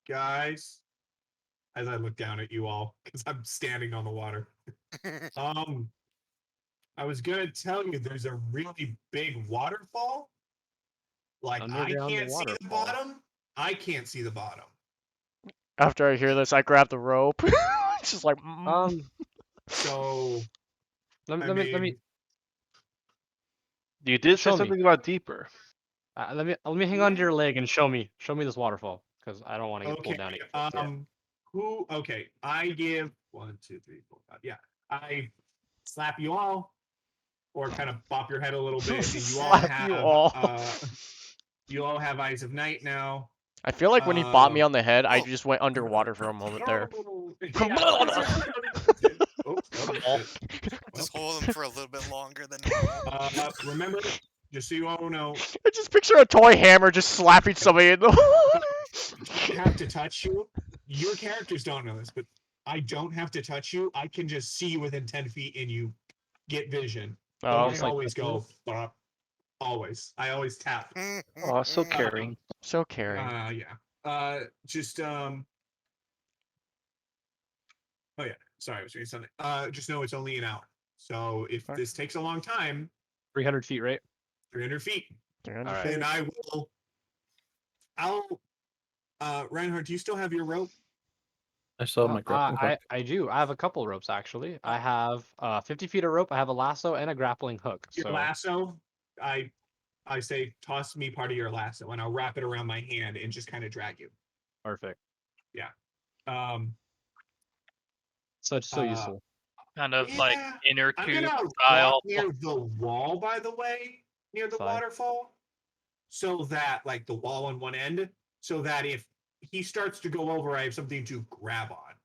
guys. As I look down at you all, because I'm standing on the water. I was gonna tell you there's a really big waterfall. Like I Underground can't see the waterfall. bottom. I can't see the bottom. After I hear this, I grab the rope. It's just like. So Let I me mean, You did say Show me. something about deeper. let me hang on to your leg and show me this waterfall, because I don't want to get okay. pulled down again. Who? Okay, I give 1, 2, 3, 4, 5. Yeah, I slap you all, or kind of bop your head a little bit, and you all Slap have you all. you all have Eyes of Night now. I feel like when he bopped me on the head, I just went underwater for a moment there. Oh, Just hold him for a little bit longer than normal. remember, Just so you all know, I just picture a toy hammer just slapping somebody in the. I have to touch you. Your characters don't know this, but I don't have to touch you. I can just see you within 10 feet and you get vision. But Oh, I always go, bop. Always. I always tap. Oh, so caring. so caring. Yeah. Just oh yeah. Sorry, I was reading something. Just know it's only an hour. So if Okay. this takes a long time, 300 feet, right? 300 feet. 300 All right. feet. Then Reinhardt, do you still have your rope? I still have my grappling hook. I do. I have a couple ropes actually. I have 50 feet of rope. I have a lasso and a grappling hook. Your So lasso, I say toss me part of your lasso and I'll wrap it around my hand and just kind of drag you. perfect. So So useful. Kind of like yeah, inner I'm tube gonna style. walk near the wall, by the way, near the Fine. waterfall, so that like the wall on one end, so that if he starts to go over, I have something to grab on.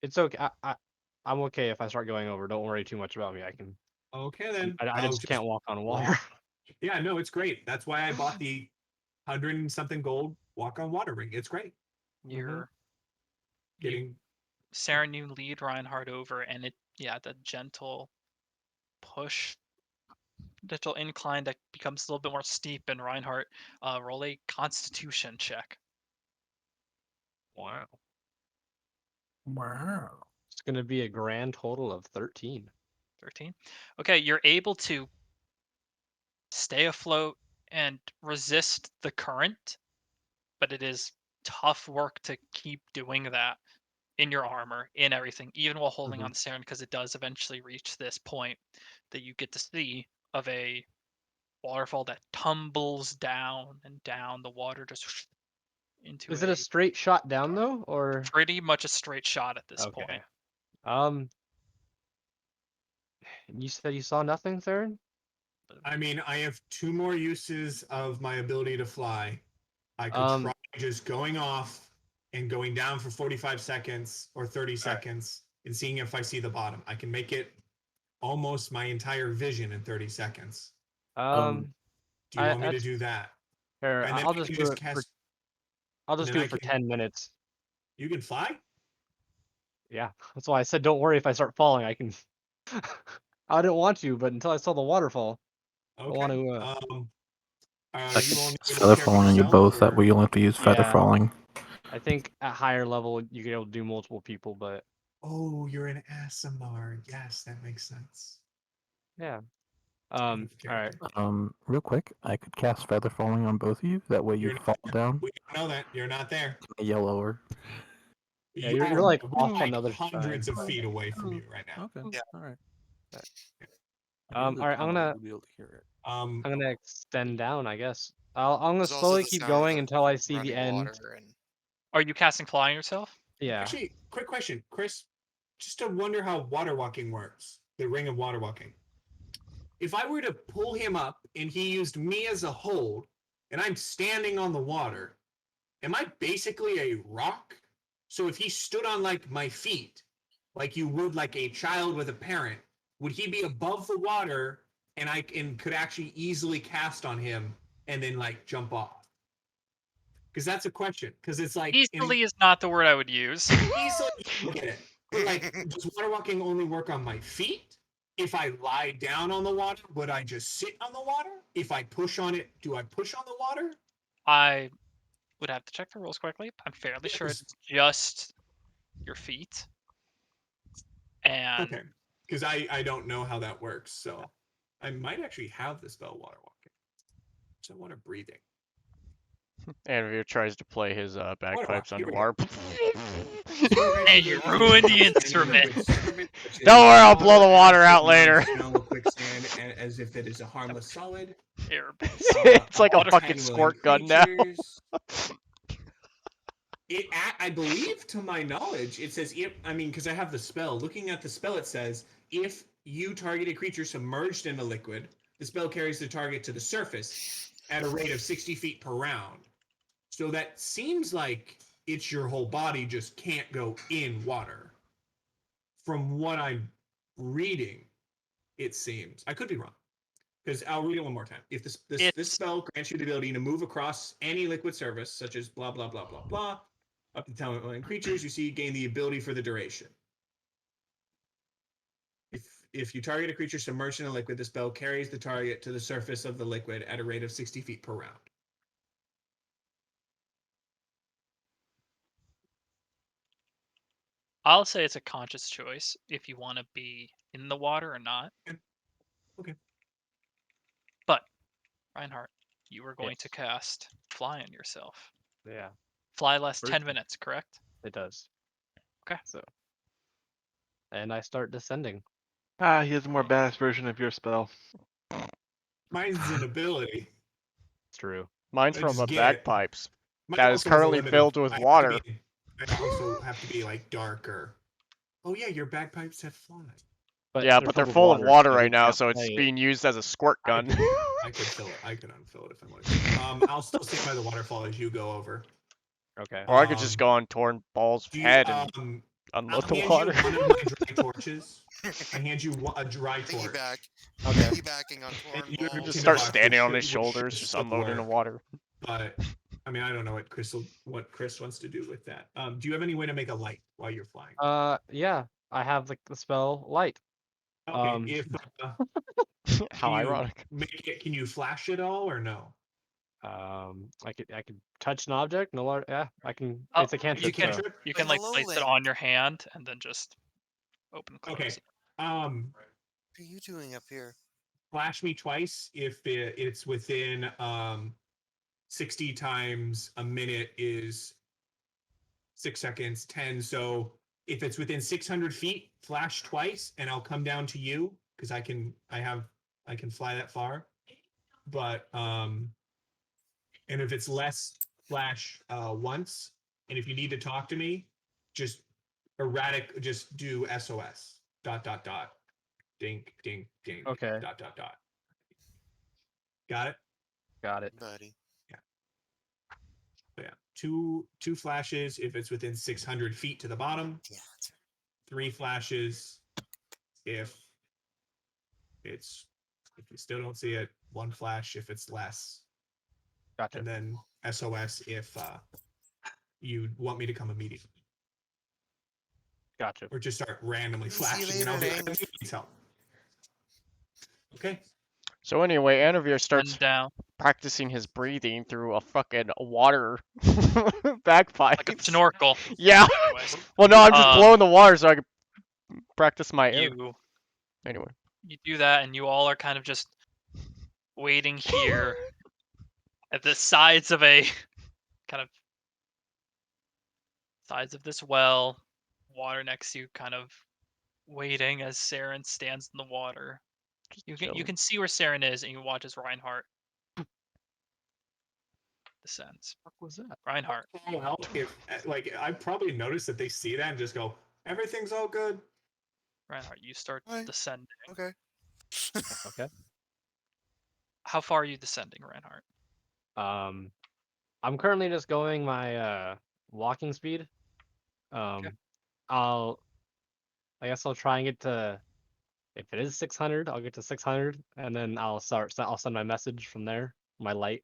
It's okay. I'm okay if I start going over. Don't worry too much about me. I can. Okay, then. I just can't walk on water. walk. Yeah, no, it's great. That's why I bought the 100 and something gold walk on water ring. It's great. You're Getting Saren, you lead Reinhardt over, and the gentle push, gentle incline that becomes a little bit more steep. And Reinhardt, roll a Constitution check. Wow. Wow. It's gonna be a grand total of 13. 13. Okay, you're able to stay afloat and resist the current, but it is tough work to keep doing that in your armor, in everything, even while holding on to Saren, because it does eventually reach this point that you get to see of a waterfall that tumbles down and down. The water just into Is it a straight shot down though, or pretty much a straight shot at this okay? point. You said you saw nothing, Theron? I mean, I have 2 more uses of my ability to fly. I could try just going off and going down for 45 seconds or 30 seconds and seeing if I see the bottom. I can make it almost my entire vision in 30 seconds. Do you want me to do that? Here, And then I'll I just can do just it. cast. I'll just and do then it for I can- 10 minutes. You can fly? Yeah, that's why I said don't worry if I start falling. I can. I didn't want to, but until I saw the waterfall, Okay. I want to. You I only can able to feather carry falling on you yourself, both. That or- way you only have to use feather Yeah. falling. I think at higher level you can able to do multiple people, but Oh, you're an ASMR. Yes, that makes sense. yeah. Out All of right. character. Real quick, I could cast feather falling on both of you. That way you You're fall down. We don't know that. You're not there. Yell over. Yeah, you're like off on the other hundreds side. of feet away from you right now. Okay. Yeah. All right. All right. I'm gonna be able to hear it. I'm gonna extend down. I guess. I'm gonna There's also slowly the keep sound of going the until I see the running end. water and Are you casting flying yourself? Yeah. Actually, quick question, Chris. Just to wonder how water walking works. The ring of water walking. If I were to pull him up and he used me as a hold, and I'm standing on the water, am I basically a rock? So if he stood on like my feet, like you would like a child with a parent, would he be above the water and I could actually easily cast on him and then like jump off? Because that's a question. Because it's like Easily is not the word I would use. easily get it. But like, does water walking only work on my feet? If I lie down on the water, would I just sit on the water? If I push on it, do I push on the water? I would have to check the rules quickly. I'm fairly Yeah, sure 'cause- it's just your feet. And Okay, because I don't know how that works, so I might actually have the spell water walking. So water breathing. Andrew tries to play his bagpipes here we underwater. and you ruined the instrument. Don't worry, I'll blow the water out later. Quicksand, and as if it is a harmless solid. It's like a Water fucking squirt gun now. I believe, to my knowledge, it says if. I mean, because I have the spell. Looking at the spell, it says if you target a creature submerged in a liquid, the spell carries the target to the surface at a rate of 60 feet per round. So that seems like it's your whole body just can't go in water. From what I'm reading, it seems. I could be wrong. Because I'll read it one more time. If this spell grants you the ability to move across any liquid surface, such as blah blah blah blah blah, up to 10 million creatures you see gain the ability for the duration. If you target a creature submerged in a liquid, the spell carries the target to the surface of the liquid at a rate of 60 feet per round. I'll say it's a conscious choice if you want to be in the water or not. Okay. But, Reinhardt, you are going to cast Fly on yourself. Yeah, Fly lasts 10 minutes, correct? it does. Okay. So, and I start descending. Ah, he has a more badass version of your spell. Mine's an ability. It's true. Mine's I from just a get it. bagpipes Mine that is also has a currently limit filled of- with I have to water. I also have to be like darker. Oh yeah, your bagpipes have fly. Yeah, but they're full of water so right you now, can't so it's play it. being used as a squirt gun. I could fill it. I could unfill it if I wanted to. I'll still stay by the waterfall as you go over. Okay. Or I could just go on Torn Ball's Do you, head and I'll unload the hand water. you one of my dry torches. I hand you a dry torch. Piggybacking on And Torn you Balls. Just start tinderbox, standing on which his should shoulders, just still unloading the work. water. But I mean, I don't know what Chris wants to do with that. Do you have any way to make a light while you're flying? Yeah, I have the spell light. Okay, if How ironic. can you flash it all or no? I could touch an object. No, yeah, I can. Oh, It's a cantrip. you can So. you can Like like Hello place it Link. on your hand and then just open and close Okay. it. What are you doing up here? Flash me twice if it's within 60 times a minute is 6 seconds, 10. So if it's within 600 feet, flash twice and I'll come down to you because I can fly that far. But and if it's less, flash once. And if you need to talk to me, just just do SOS. ... Dink, dink, dink. ... Okay. Got it? Got it. Buddy. Yeah. Two flashes if it's within 600 feet to the bottom. Yeah, that's 3 flashes if you still don't see it. 1 flash if it's less. Gotcha. And then SOS if you want me to come immediately. Gotcha. Or just start randomly See you flashing and I'll later, be Hank. needs help. Okay. So anyway, Anavir And starts down practicing his breathing through a fucking water bagpipe. like a snorkel. Yeah. Anyways, Well, no, I'm just blowing the water so I can practice my air. Anyway. You do that, and you all are kind of just waiting here at the sides of a kind of sides of this well, water next to you, kind of waiting as Saren stands in the water. You can see where Saren is, and you watch as Reinhardt descends. What was that? Reinhardt. Well, if like I probably noticed that they see that and just go, everything's all good. Reinhardt, you start Hi. descending. Okay. Okay. How far are you descending, Reinhardt? I'm currently just going my walking speed. Okay. I guess I'll try and get to. If it is 600, I'll get to 600, and then I'll send my message from there, my light.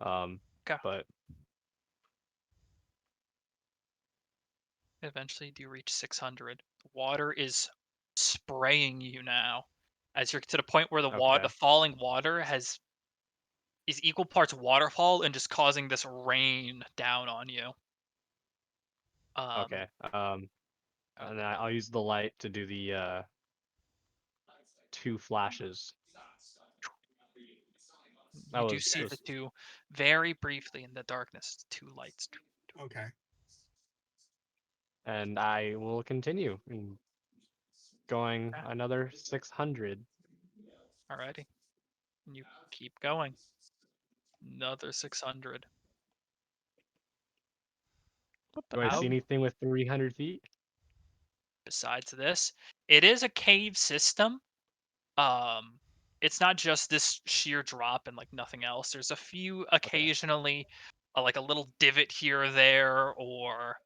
Okay. But Eventually, do you reach 600? The water is spraying you now, as you're to the point where the falling water is equal parts waterfall and just causing this rain down on you. okay. And then I'll use the light to do the 2 flashes. You do see the 2 very briefly in the darkness. 2 lights. Okay. And I will continue going another 600. Alrighty. And you keep going. Another 600. Do I see anything with 300 feet? Besides this, it is a cave system. It's not just this sheer drop and like nothing else. There's a few occasionally, like a little divot here or there, or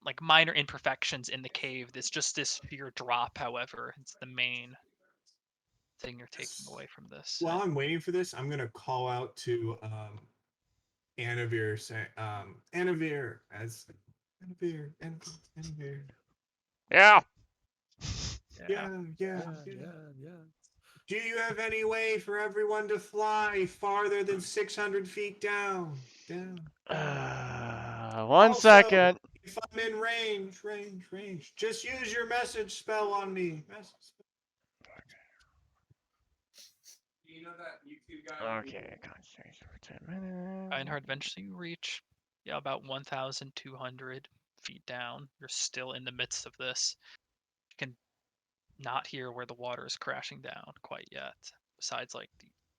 like minor imperfections in the cave. It's just this sheer drop. However, it's the main thing you're taking away from this. While I'm waiting for this, I'm gonna call out to Anavir, saying Anavir as Anavir. Yeah. Yeah. Do you have any way for everyone to fly farther than 600 feet down? One Also, second. if I'm in range, just use your message spell on me. Okay, concentration for 10 minutes. Reinhardt, eventually you reach, about 1,200 feet down. You're still in the midst of this. You can not hear where the water is crashing down quite yet. Besides,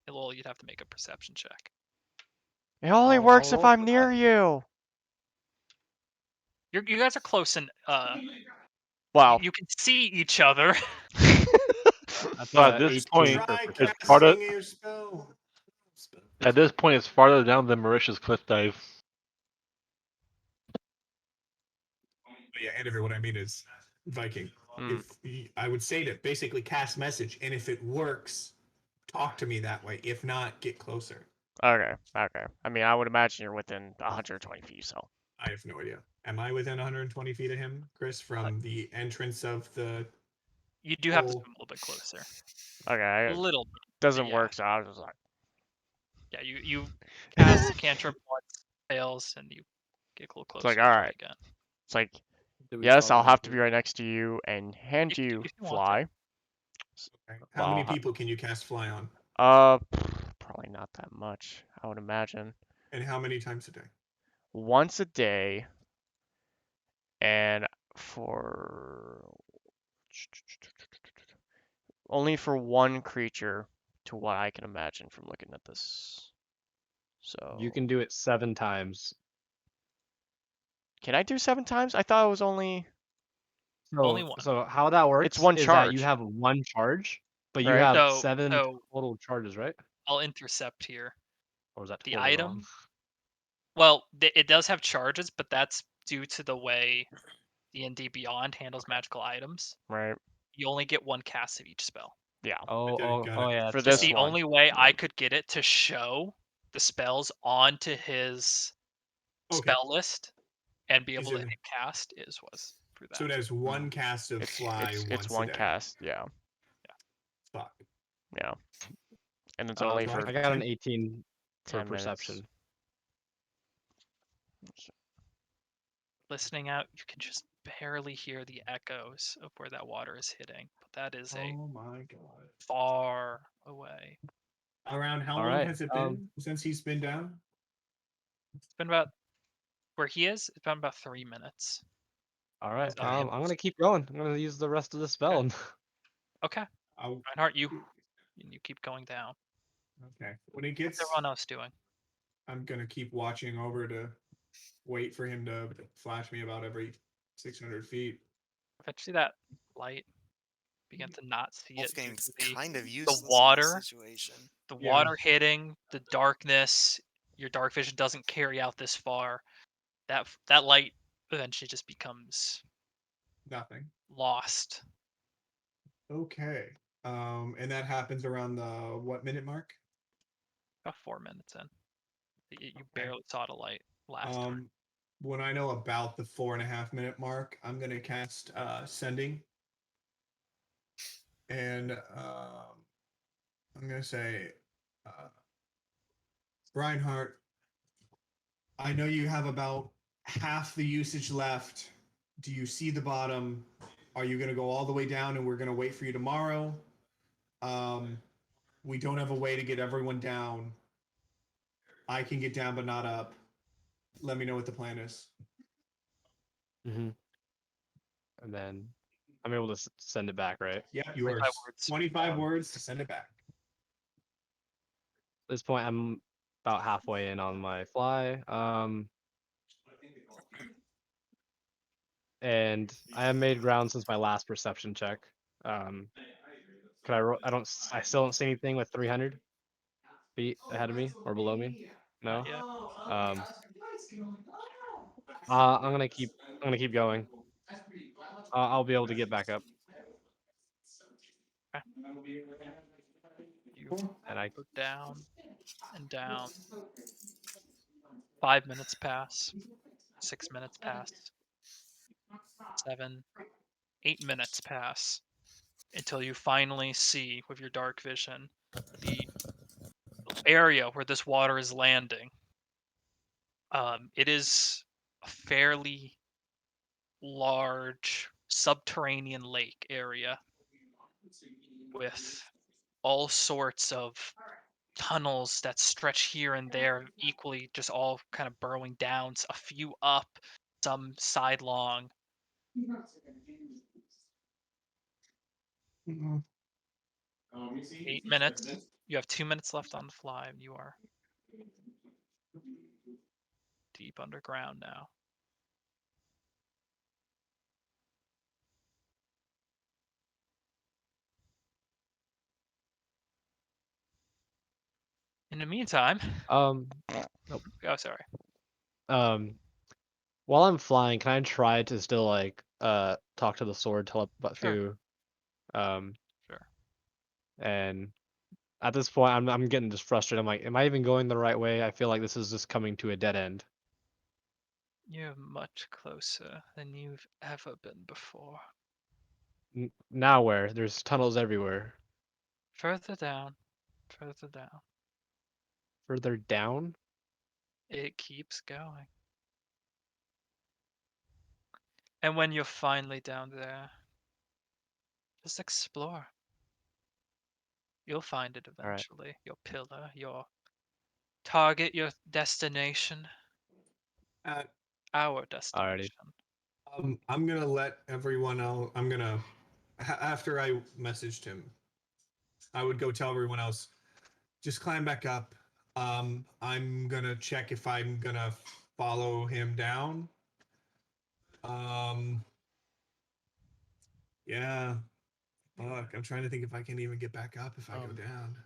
you'd have to make a perception check. It only I'll works if roll I'm for near that. you. You guys are close and Wow. you can see each other. That's So at this 18 point, for Try it's part of. casting your spell. At this point, it's farther down than Mauritius cliff dive. Yeah, Anavir, what I mean is Viking. Mm. I would say to basically cast message, and if it works, talk to me that way. If not, get closer. Okay. I mean, I would imagine you're within 120 feet, so. I have no idea. Am I within 120 feet of him, Chris, from the entrance of the? You do have to hole? swim a little bit closer. Okay. A It little bit. doesn't yeah. work, so I was just like. Yeah, you cast a cantrip once, fails, and you get a little closer. It's like, and try alright. again. It's like, Do we yes, spell I'll have to be anything? right next to you and hand If you you want to. fly. Okay. How Well, many people can you cast fly on? Probably not that much, I would imagine. And how many times a day? Once a day, and for only for one creature, to what I can imagine from looking at this. So You can do it 7 times. Can I do 7 times? I thought it was only Only one. So how that works It's one is that you charge. have 1 charge, but you Right. have So 7 total charges, right? I'll intercept here. Or is that The totally item. wrong? Well, it does have charges, but that's due to the way D&D Beyond handles magical items. Right. You only get 1 cast of each spell. Yeah. Oh, yeah. For that's this The one. only way I could get it to show the spells onto his spell list and be able to hit cast was through that. So it has 1 cast of fly it's once one a day. cast, yeah. Fuck. Yeah. And it's only for I got an 18 for 10 perception. minutes. Listening out, you can just barely hear the echoes of where that water is hitting. But that is Oh my god. far away. Around how All long right, has it been since he's been down? It's been about where he is. It's been about 3 minutes. All right. So- I'm gonna keep going. I'm gonna use the rest of the spell. Okay. Reinhardt, you keep going down. Okay. When it gets, What's everyone else doing? I'm gonna keep watching over to wait for him to flash me about every 600 feet. Eventually, that light begin to not see it. Wolfgang's due to kind of useless the in water, this situation. the water hitting, the darkness. Your dark vision doesn't carry out this far. That light eventually just becomes Nothing. lost. Okay. And that happens around the what minute mark? About 4 minutes in. You barely saw the light last time. When I know about the 4.5 minute mark, I'm gonna cast sending. And I'm gonna say Reinhardt, I know you have about half the usage left. Do you see the bottom? Are you gonna go all the way down and we're gonna wait for you tomorrow? We don't have a way to get everyone down. I can get down but not up. Let me know what the plan is. Mm-hmm. And then I'm able to send it back, right? Yeah, yours. 25 words. 25 words to send it back. At this point, I'm about halfway in on my fly. And I have made ground since my last perception check. Could I? I still don't see anything with 300 feet ahead of me or below me. No. Yeah. I'm gonna keep going. I'll be able to get back up. And I Go down and down. 5 minutes pass. 6 minutes pass. 7, 8 minutes pass until you finally see with your dark vision the area where this water is landing. It is a fairly large subterranean lake area with all sorts of tunnels that stretch here and there, equally just all kind of burrowing down, a few up, some sidelong. Mhm. 8 minutes. You have 2 minutes left on the fly, and you are deep underground now. In the meantime, nope. oh sorry. While I'm flying, can I try to still like talk to the sword Sure. through um Sure. and at this point I'm getting just frustrated. I'm like, am I even going the right way? I feel like this is just coming to a dead end. You're much closer than you've ever been before. Now where? There's tunnels everywhere. Further down, further down. Further down? It keeps going. And when you're finally down there, just explore. You'll find it All right. eventually. Your pillar, your target, your destination. Uh, Our destination. I'm gonna let everyone else. I'm gonna after I messaged him, I would go tell everyone else, just climb back up. I'm gonna check if I'm gonna follow him down. Um, yeah. Fuck, I'm trying to think if I can even get back up if I go down.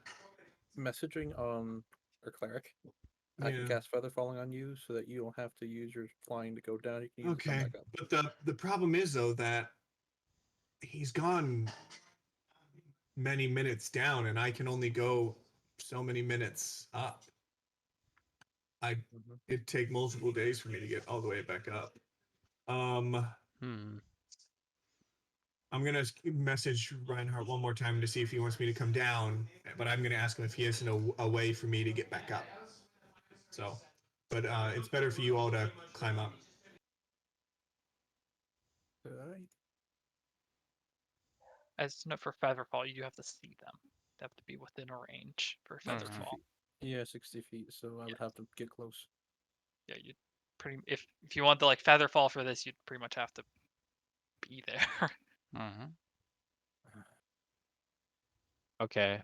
Messaging on our cleric. I can Yeah. cast Feather Falling on you so that you don't have to use your flying to go down. You can use it to come Okay, back up. but the problem is though that he's gone many minutes down, and I can only go so many minutes up. It'd take multiple days for me to get all the way back up. Hmm. I'm gonna message Reinhardt one more time to see if he wants me to come down, but I'm gonna ask him if he has a way for me to get back up. So, but it's better for you all to climb up. Alright. As no, for Featherfall, you do have to see them. They have to be within a range for 60 Featherfall. feet. Yeah, 60 feet, so I would have to get close. Yeah, you pretty if you want the like Featherfall for this, you'd pretty much have to be there. Mm-hmm. Okay.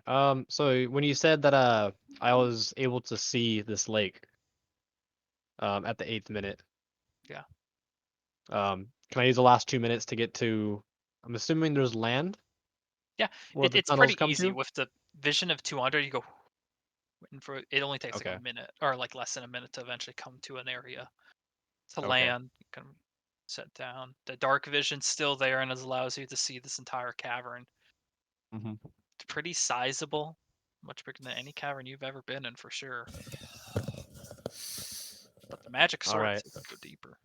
So when you said that I was able to see this lake at the 8th minute. Yeah. Can I use the last 2 minutes to get to? I'm assuming there's land. Yeah, Where the it's tunnels pretty come easy to? with the vision of 200. You go, and for it only takes like Okay. a minute or like less than a minute to eventually come to an area to Okay. land. You can set down. The dark vision's still there and it allows you to see this entire cavern. Mm-hmm. It's pretty sizable, much bigger than any cavern you've ever been in for sure. But the magic All sword right. lets you go deeper.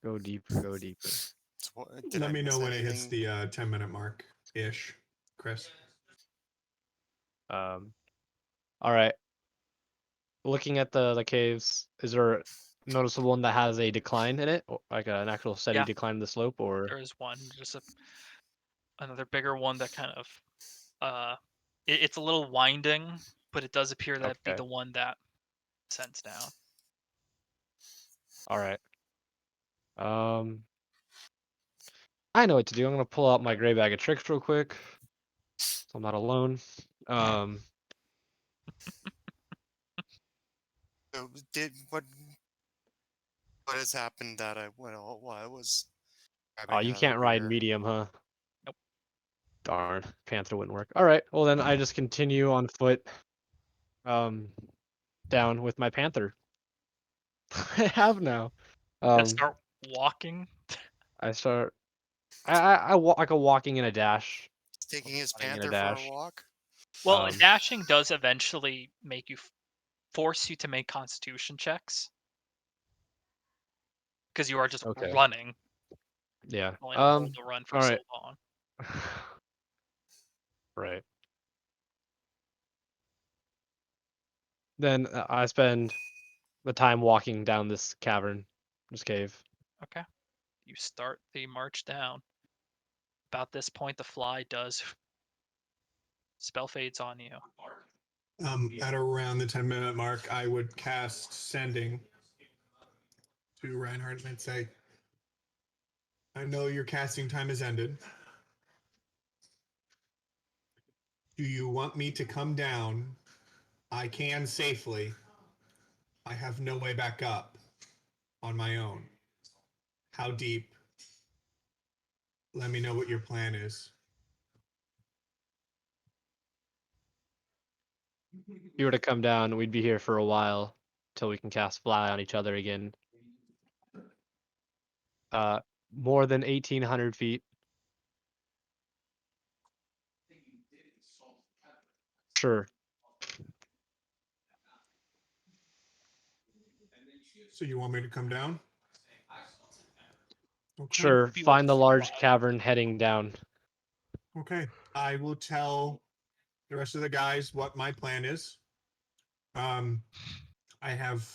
Go deeper. Go deeper. Did Let I me miss know when it hits anything? the 10-minute mark ish, Chris. All right. Looking at the caves, is there a noticeable one that has a decline in it, or like an actual steady Yeah. decline in the slope, or? There is one, just another bigger one that kind of it's a little winding, but it does appear to be Okay. the one that sends down. All right. I know what to do. I'm gonna pull out my gray bag of tricks real quick, so I'm not alone. So did what has happened that while I was Oh, grabbing you another can't ride beer? medium, huh? Nope. Darn, Panther wouldn't work. All right, well then I just continue on foot, down with my Panther. I have now. Gotta start walking. I start. I walk like a walking in a dash. He's taking his Running in a panther for a dash. walk. Well, dashing does eventually make you force you to make Constitution checks because you are just running. Yeah. Only hold the run for so alright. long. Right. Then I spend the time walking down this cavern, this cave. Okay. You start the march down. About this point, the fly does spell fades on you. At around the 10-minute mark, I would cast Sending to Reinhardt and say, I know your casting time has ended. Do you want me to come down? I can safely. I have no way back up on my own. How deep? Let me know what your plan is. If you were to come down, we'd be here for a while till we can cast fly on each other again. More than 1,800 feet. Sure. So you want me to come down? Okay. Sure. Find the large cavern heading down. Okay. I will tell the rest of the guys what my plan is. I have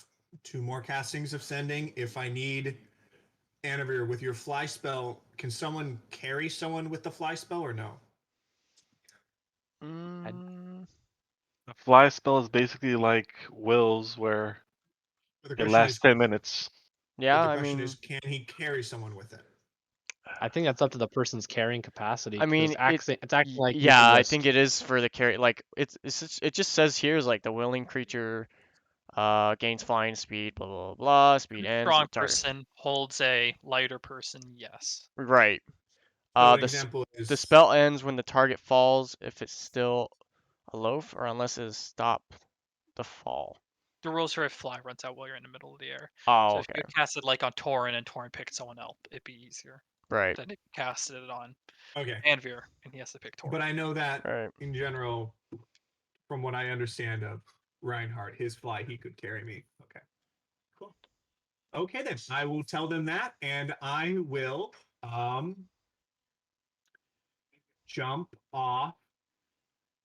2 more castings of Sending. If I need Anavir with your fly spell, can someone carry someone with the fly spell or no? The fly spell is basically like Will's, where But the it question lasts is, 10 minutes. Yeah, the I question mean, is, can he carry someone with it? I think that's up to the person's carrying capacity. I mean, it's acting like yeah, using I this. think it is for the carry. Like it just says here is like the willing creature gains flying speed, blah blah blah. Speed ends. Strong Sorry. person holds a lighter person. Yes. Right. So an The example is the spell ends when the target falls if it's still a loaf or unless it has stopped the fall. The rules are if fly runs out while you're in the middle of the air. Oh, So if okay. you cast it like on Torin and Torin picked someone else, it'd be easier Right. than if you casted it on okay. Anvir and he has to pick Torin. But I know that Right. in general, from what I understand of Reinhardt, his fly, he could carry me. Okay. Cool. Okay then. I will tell them that, and I will jump off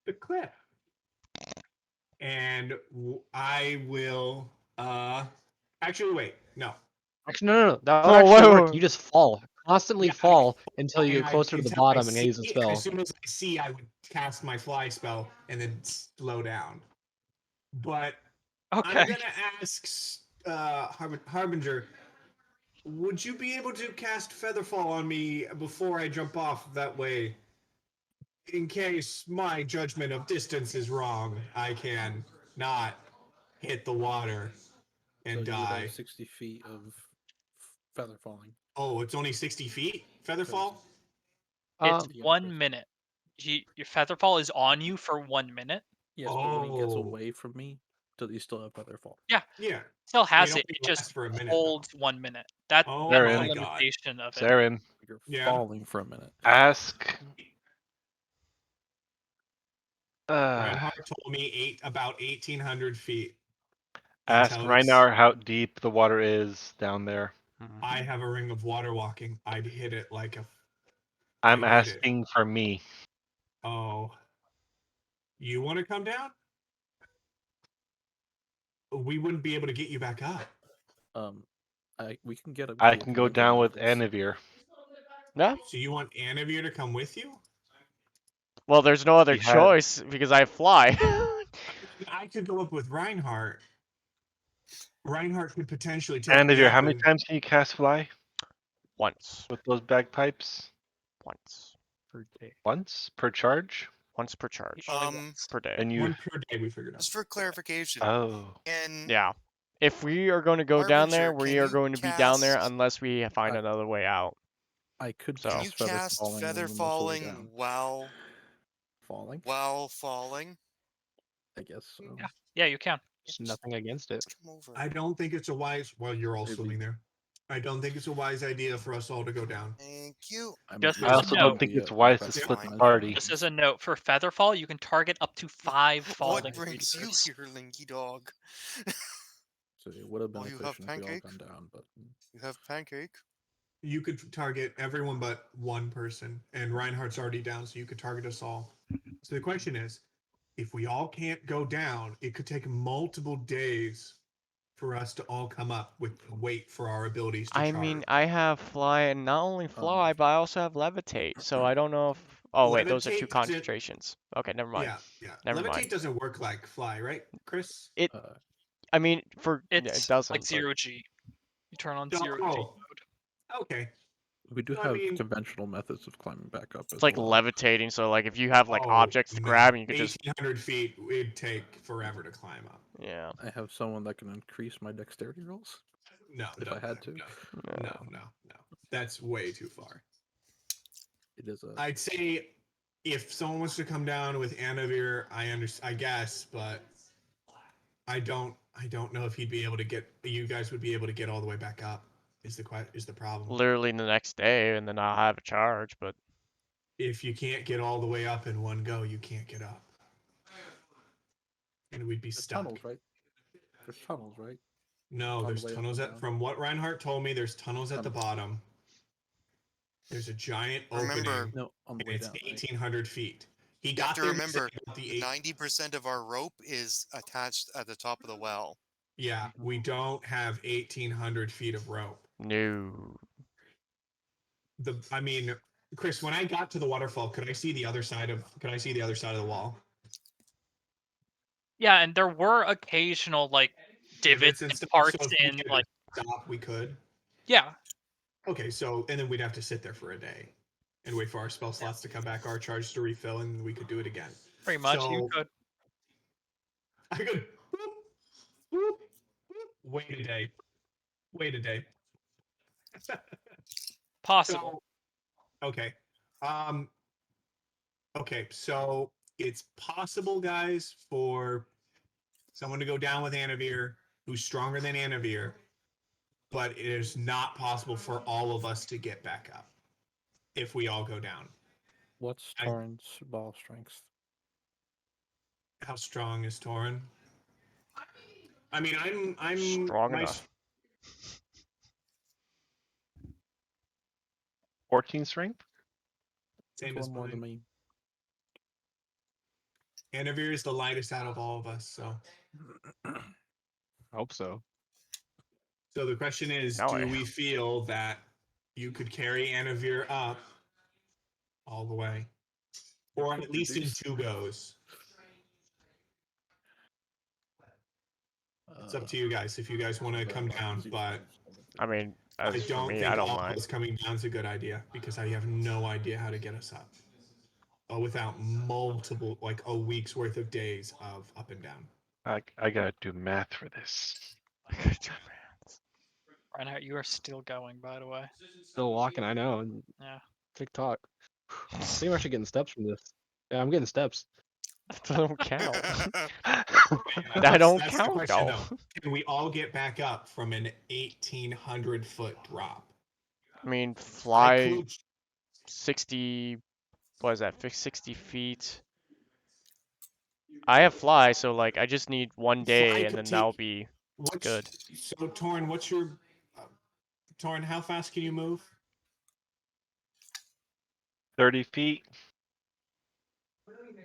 the cliff. And I will actually wait. No. Actually, no. That would Oh, actually wait, work. wait. You just fall. Constantly Yeah, fall until you And get closer to the until I bottom and see, use a spell. as soon as I see, I would cast my fly spell and then slow down. But Okay. I'm gonna ask Harbinger, would you be able to cast Featherfall on me before I jump off? That way, in case my judgment of distance is wrong, I can not hit the water and So you would die. have 60 feet of feather falling. Oh, it's only 60 feet? Featherfall? It's If you 1 minute. Your Featherfall is on you for 1 minute. Yes, but when he gets Oh. away from me, you still have feather fall. Yeah. Yeah. Still has It it. only It just lasts for a minute, though. holds 1 minute. That's Oh the my God. limitation of it. Saren, You're Yeah. falling for a minute. ask. Reinhardt told me about 1,800 feet. Ask Until it's- Reinhardt how deep the water is down there. I have a ring of water walking. I'd hit it like a. I'm I hit it. asking for me. Oh. You want to come down? We wouldn't be able to get you back up. We can get a. I can go down with Anavir. Yeah. So you want Anavir to come with you? Well, there's no other He had- choice because I fly. I could go up with Reinhardt. Reinhardt could potentially take me Anavir, up how many and- times can you cast fly Once. with those bagpipes? Once. Per day. Once per charge? Once per charge. Per day. And you. One per day, we figured out. Just for clarification, Oh. and Yeah. If we are going to go down there, Harbinger, we can are you going to be down there cast- unless we find another way out. I could So- can cast you feather cast falling feather when we're mostly falling down. while Falling? falling? I guess so. Yeah, you can. There's nothing against it. Come over. I don't think it's a wise. Well, you're all Maybe. swimming there. I don't think it's a wise idea for us all to go down. Thank you. Just I as a also note, don't think it's wise to split the party. just as a note, for Featherfall, you can target up to 5 falling What brings you creatures. here, Linky Dog? So it would have been Oh, you have efficient if we all pancake? gone down, but You have pancake. You could target everyone but one person, and Reinhardt's already down, so you could target us all. So the question is, if we all can't go down, it could take multiple days for us to all come up with the weight for our abilities to I charge. mean, I have fly, and not only fly, but I also have levitate. So I don't know if. Oh wait, those are two Levitate doesn't- concentrations. Okay, never mind. Yeah. Never Levitate mind. doesn't work like fly, right, Chris? It. I mean, it It's doesn't. like but- 0G. You turn on Oh, 0G mode. Okay. we do So, I have mean- conventional methods of climbing back up. It's like levitating. So like, if you have like Oh, objects to no. grab, and you could just. 1,800 feet, it'd take forever to climb up. Yeah. I have someone that can increase my dexterity rolls. No, If no, I had to. No. That's way too far. It is a. I'd say if someone wants to come down with Anavir, I guess, but I don't know if he'd be able to get. You guys would be able to get all the way back up. Is the problem? Literally the next day, and then I'll have a charge. But If you can't get all the way up in one go, you can't get up, and we'd be There's stuck. tunnels, right? There's tunnels, right? No, On the there's way up tunnels and at. down. From what Reinhardt told me, there's tunnels at the bottom. There's a giant Remember- opening, No, on the and way it's down. Right? 1,800 feet. He You got have to there. remember, about the 90% of our rope is attached at the top of the well. Yeah, we don't have 1,800 feet of rope. no. I mean, Chris, when I got to the waterfall, could I see the other side of the wall? Yeah, and there were occasional like divots and stuff, parts so if we in needed like to stop, we could. yeah. Okay, so and then we'd have to sit there for a day and wait for our spell slots to come back, our charge to refill, and we could do it again. Pretty much, you So- could. I could whoop, whoop, whoop, wait a day. Wait a day. Possible. So, okay. Okay, so it's possible, guys, for someone to go down with Anavir who's stronger than Anavir, but it is not possible for all of us to get back up if we all go down. What's I- Torrent's ball strength? How strong is Torin? I mean, I'm Strong my- enough. 14 strength? Same That's as one more than mine. me. Anavir is the lightest out of all of us, so. I hope so. So the question is, No do way. we feel that you could carry Anavir up all the way? Or at least in 2 goes? It's up to you guys if you guys want to come down, but I mean, I as for don't me, think I don't all of mind. us coming down is a good idea because I have no idea how to get us up. Without multiple, like a week's worth of days of up and down. I gotta do math for this. Reinhardt, you are still going, by the way. Still walking, I know. And Yeah. TikTok. I think I'm actually getting steps from this. Yeah, I'm getting steps. That don't count. That That don't the count, question, though. Can we all get back up from an 1,800-foot drop? I mean, I fly could- 60. What is that? 60 feet. I have fly, so like I just need one Fly day, could and then take- that'll be. what's- good. So, Torn, what's your... Torn, how fast can you move? 30 feet.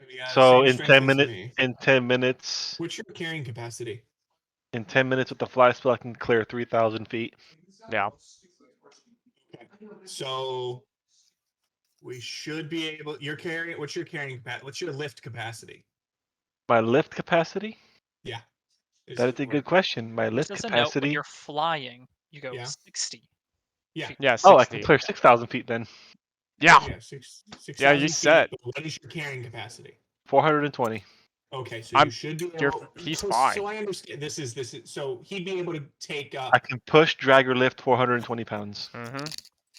Yeah, So same in strength 10 as minutes, me. in 10 minutes, What's your carrying capacity? in 10 minutes with the fly spell, I can clear 3,000 feet. Yeah. Okay. So we should be able. You're carrying. What's your carrying capacity? What's your lift capacity? My lift capacity? Yeah. That is a good question. My lift Just as a note, when capacity. you're flying, you go Yeah. 60. Yeah. feet. Yeah. 60. Oh, I can clear 6,000 feet then. Yeah. Yeah. 6,000 Yeah, you feet, said. but what is your carrying capacity? 420. Okay, so I'm- you should be you're- able. he's so, fine. So I understand. This is. So he'd be able to take up. I can push, drag, or lift 420 pounds. Mm-hmm.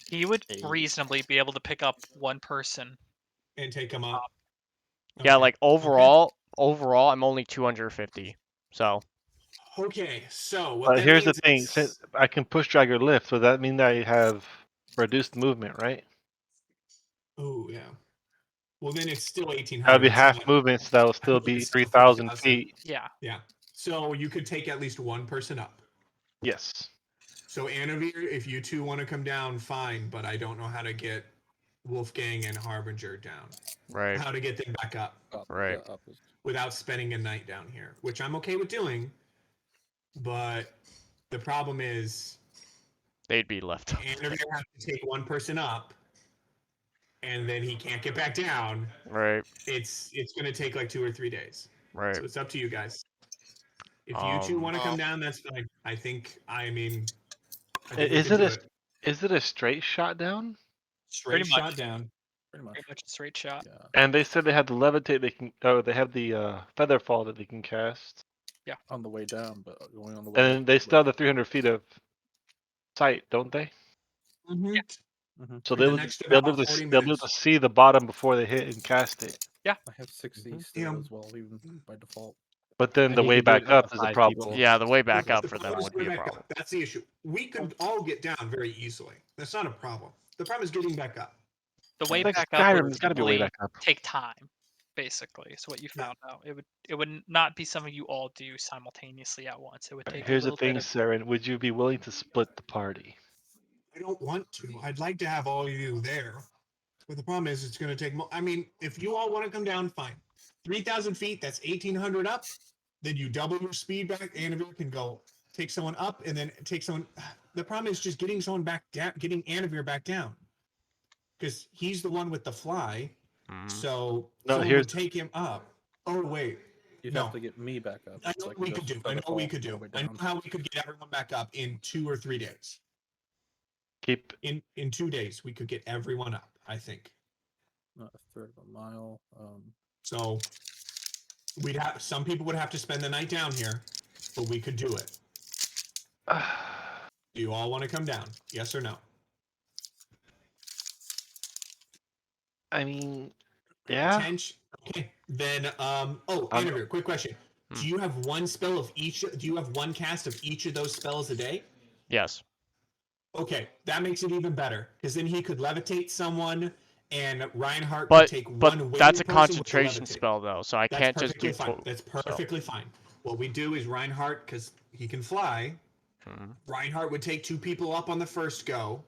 He would Hey. reasonably be able to pick up one person. And take him up. Yeah, Okay, like overall, I'm only 250. So Okay, so what that here's the means thing: is- since I can push, drag, or lift, so that mean that I have reduced movement, right? Oh yeah. Well, then it's still 1,800. That would be It's half not- movement, so that will still I think be it's still 3,000 3,000. feet. Yeah. Yeah. So you could take at least one person up. Yes. So Anavir, if you two want to come down, fine. But I don't know how to get Wolfgang and Harbinger down. Right. How to get them back up Right. Up is without spending a night down here, which I'm okay with doing. But the problem is They'd be left. Anavir has to take one person up, and then he can't get back down. Right. It's going to take like 2 or 3 days. Right. So it's up to you guys. If you two want to come down, that's fine. I think we Is could it do is it a straight shot down? straight Pretty much. shot down? pretty much. Pretty much a straight shot. Yeah. And they said they had the levitate. They can. Oh, they have the feather fall that they can cast. On the way down, but going on the way. And they still have the 300 feet of sight, don't they? Mm-hmm. So For they'll the be next able about to 40 they'll be able to minutes. see the bottom before they hit and cast it. I have 60 Mhm. still Yeah. as well, even by default. But then And the you way can do it back up up to is a 5 problem. people. Yeah, the way back The up for them problem is would be way a back problem. up. That's the issue. We could all get down very easily. That's not a problem. The problem is getting back up. The way Like back up Skyrim, would there's got to be a way simply back up. take time, basically. So what you found out, it would not be something you all do simultaneously at once. It would take Here's a the little thing, bit of. Saren. Would you be willing to split the party? I don't want to. I'd like to have all of you there. But the problem is, it's going to take. I mean, if you all want to come down, fine. 3,000 feet, that's 1,800 up. Then you double your speed back. Anavir can go take someone up and then take someone. The problem is just getting someone back down, getting Anavir back down. Because he's the one with the fly. Mhm. So No, someone here's- would take him up. Oh, wait. You'd No. have to get me back up. I know so what can we could just do. I feather know what we fall could all do. the way I know down. how we could get everyone back up in 2 or 3 days. Keep In 2 days, we could get everyone up, I think. Not a third of a mile. So some people would have to spend the night down here, but we could do it. Do you all want to come down? Yes or no? I mean, yeah. Attention. Okay. Then Anavir, quick question. Hmm. Do you have one spell of each? Do you have one cast of each of those spells a day? Yes. Okay, that makes it even better because then he could levitate someone, and Reinhardt could But take one. but waiting that's a person with the concentration levitate. spell though, so I That's can't just do. perfectly fine. That's So. perfectly fine. What we do is Reinhardt, because he can fly. Mhm. Reinhardt would take 2 people up on the first go,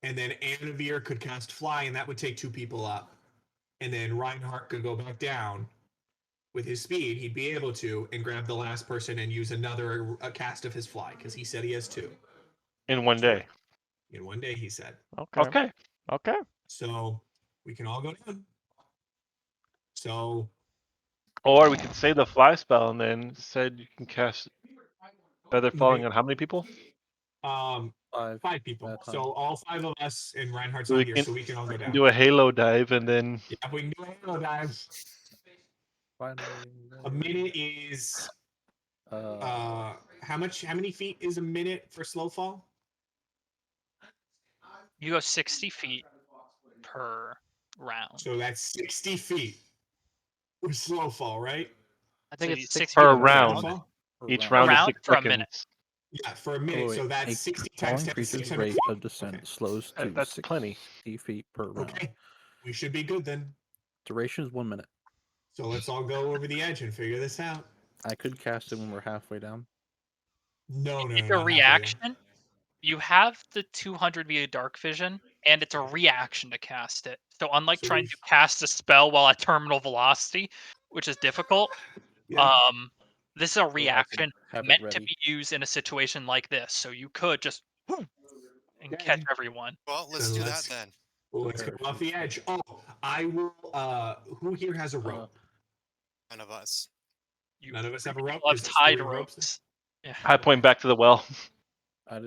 and then Anavir could cast fly, and that would take 2 people up, and then Reinhardt could go back down. With his speed, he'd be able to and grab the last person and use another cast of his fly because he said he has 2 in one day. in one day. He said. Okay. Okay. Okay. So we can all go down. So Or we could say the fly spell and then said you can cast feather falling on how many people? 5 people. at a time. So all 5 of us and Reinhardt's So not we here, can- so we can all go down. Do a halo dive and then Yeah, we can do a halo dive. Finally. A minute is how many feet is a minute for slow fall? You go 60 feet per round. So that's 60 feet with slow fall, right? I think So it's 60 per feet per round. Slow fall? Each round is round 6 for a seconds. minute. Yeah, for a minute. So that's A 60 times falling 10 is creature's 600 rate feet. of descent Okay. slows to That's 60 plenty. feet per round. Okay, we should be good then. Duration is 1 minute. So let's all go over the edge and figure this out. I could cast it when we're halfway down. No, It's not a halfway reaction. down. You have the 200 via dark vision, and it's a reaction to cast it. So unlike So trying we've- to cast a spell while at terminal velocity, which is difficult, Yeah. this is a reaction have it meant to ready. be used in a situation like this. So you could just and catch Okay. everyone. Well, let's Then do let's- that then. Well, let's go off the edge. Oh, I will. Who here has a rope? None of us. You None of us have a rope. people have Is it tied 3 ropes? ropes. Yeah. I point back to the well. I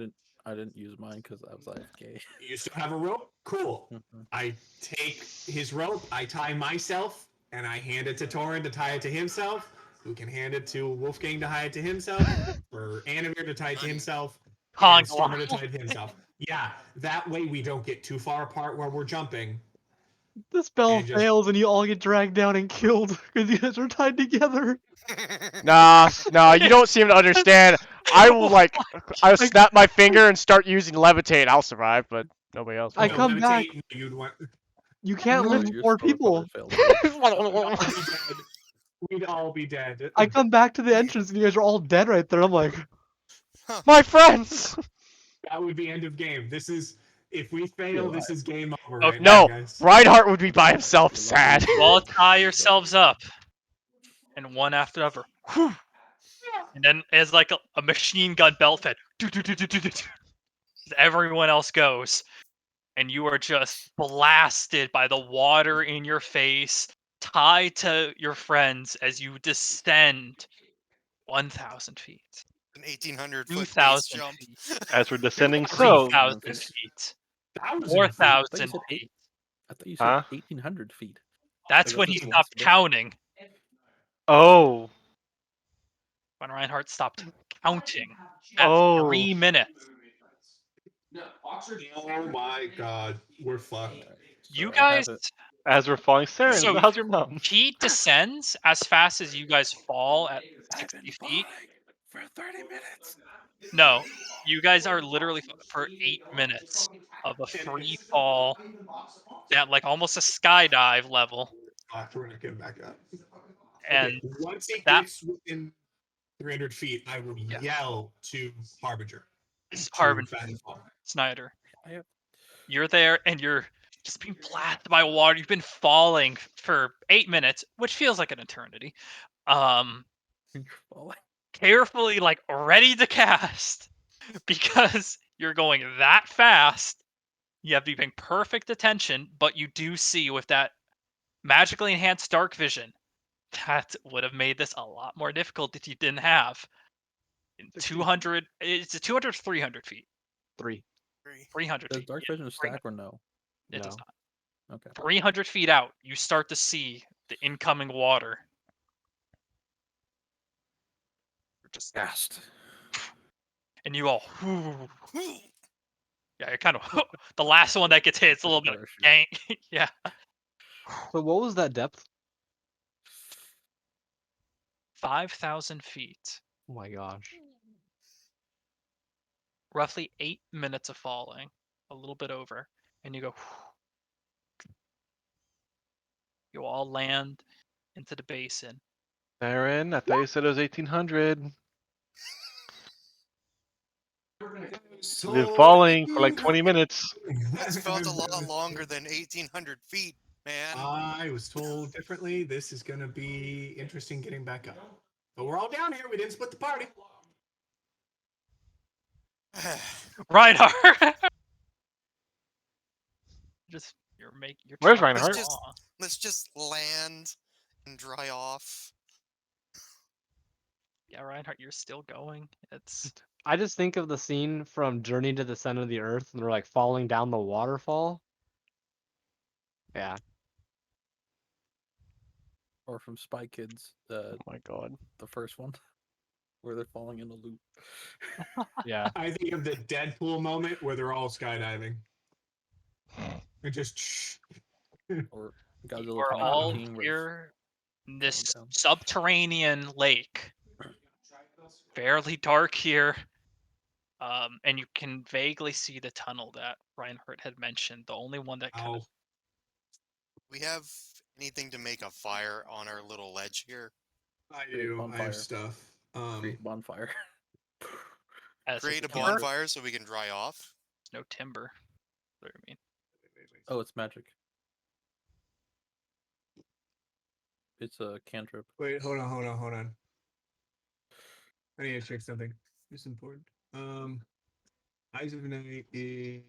didn't use mine because I was AFK. You still have a rope? Cool. Mhm. I take his rope, I tie myself, and I hand it to Torin to tie it to himself, who can hand it to Wolfgang to tie it to himself, or Anavir to tie it to himself, and Stormer to tie it to himself. Yeah, that way we don't get too far apart where we're jumping. The spell And just- fails and you all get dragged down and killed because you guys are tied together. Nah, you don't seem to understand. I will I'll snap my finger and start using levitate. I'll survive, but nobody else I will. come back. You'd want. You can't lift Your 4 spell would people. probably fail. We'd all be dead. I come back to the entrance and you guys are all dead right there. I'm like, My friends. That would be end of game. This is if we fail, this is game over Okay. right now, No, guys. Reinhardt would be by himself, sad. Well, tie yourselves up, and one after the other. Whew. And then as like a machine gun belt fed, everyone else goes, and you are just blasted by the water in your face, tied to your friends as you descend 1,000 feet, An 1,800 foot base 2,000 jump. feet, As we're descending, so 3,000 feet, 1,000 feet. 4,000 said feet. I thought you said Huh? 1,800 feet. That's Like, when that's he just stopped possible. counting. oh, When Reinhardt stopped counting at Oh. 3 minutes. Oh my god, we're fucked. You So I guys, have it. as we're falling, Saren, So- how's your mom? he descends as fast as you guys fall at I've been 60 feet. falling for 30 minutes. No, you guys are literally for 8 minutes of a free fall at like almost a skydive level. We're gonna get back up. And Okay, once it that- gets within 300 feet, I will Yeah. yell to Harbinger. Harbin to fast fall. Snyder, I have you're there and you're just being blasted by water. You've been falling for 8 minutes, which feels like an eternity. been falling. Carefully, like ready to cast because you're going that fast. You have to be paying perfect attention, but you do see with that magically enhanced dark vision that would have made this a lot more difficult if you didn't have 200. It's a 200, 300 feet, 3. 300 Does feet. dark Yeah, vision stack or no? it does No. not. Okay. 300 feet out, you start to see the incoming water. You're just Cast. and you all. Yeah, you're kind of the last one that gets hit. It's a little bit Parachute. dang. Yeah. So what was that depth? 5,000 feet. Oh my gosh. Roughly 8 minutes of falling, a little bit over, and you go. You all land into the basin. Saren, I thought you said it was 1,800. So We've been falling for like 20 minutes. That's felt a lot longer than 1,800 feet, man. I was told differently. This is gonna be interesting getting back up. But we're all down here. We didn't split the party. Reinhardt. Just you're making. You're Where's trying to Reinhardt? draw. Let's just land and dry off. Yeah, Reinhardt, you're still going. It's I just think of the scene from Journey to the Center of the Earth and they're like falling down the waterfall. Yeah. Or from Spy Kids, Oh my god. the first one, where they're falling in a loop. Yeah. I think of the Deadpool moment where they're all skydiving. It just. Or you Godzilla are 2014, all where it's here in this down. subterranean lake. Fairly dark here. And you can vaguely see the tunnel that Reinhardt had mentioned. The only one that kind of We have anything to make a fire on our little ledge here? I Create do. I bonfire. have stuff. Create bonfire. as Create a timber. bonfire so we can dry off? No timber. What do you mean? Oh, it's magic. It's a cantrip. Wait, hold on. I need to check something. It's important. Eyes of Night is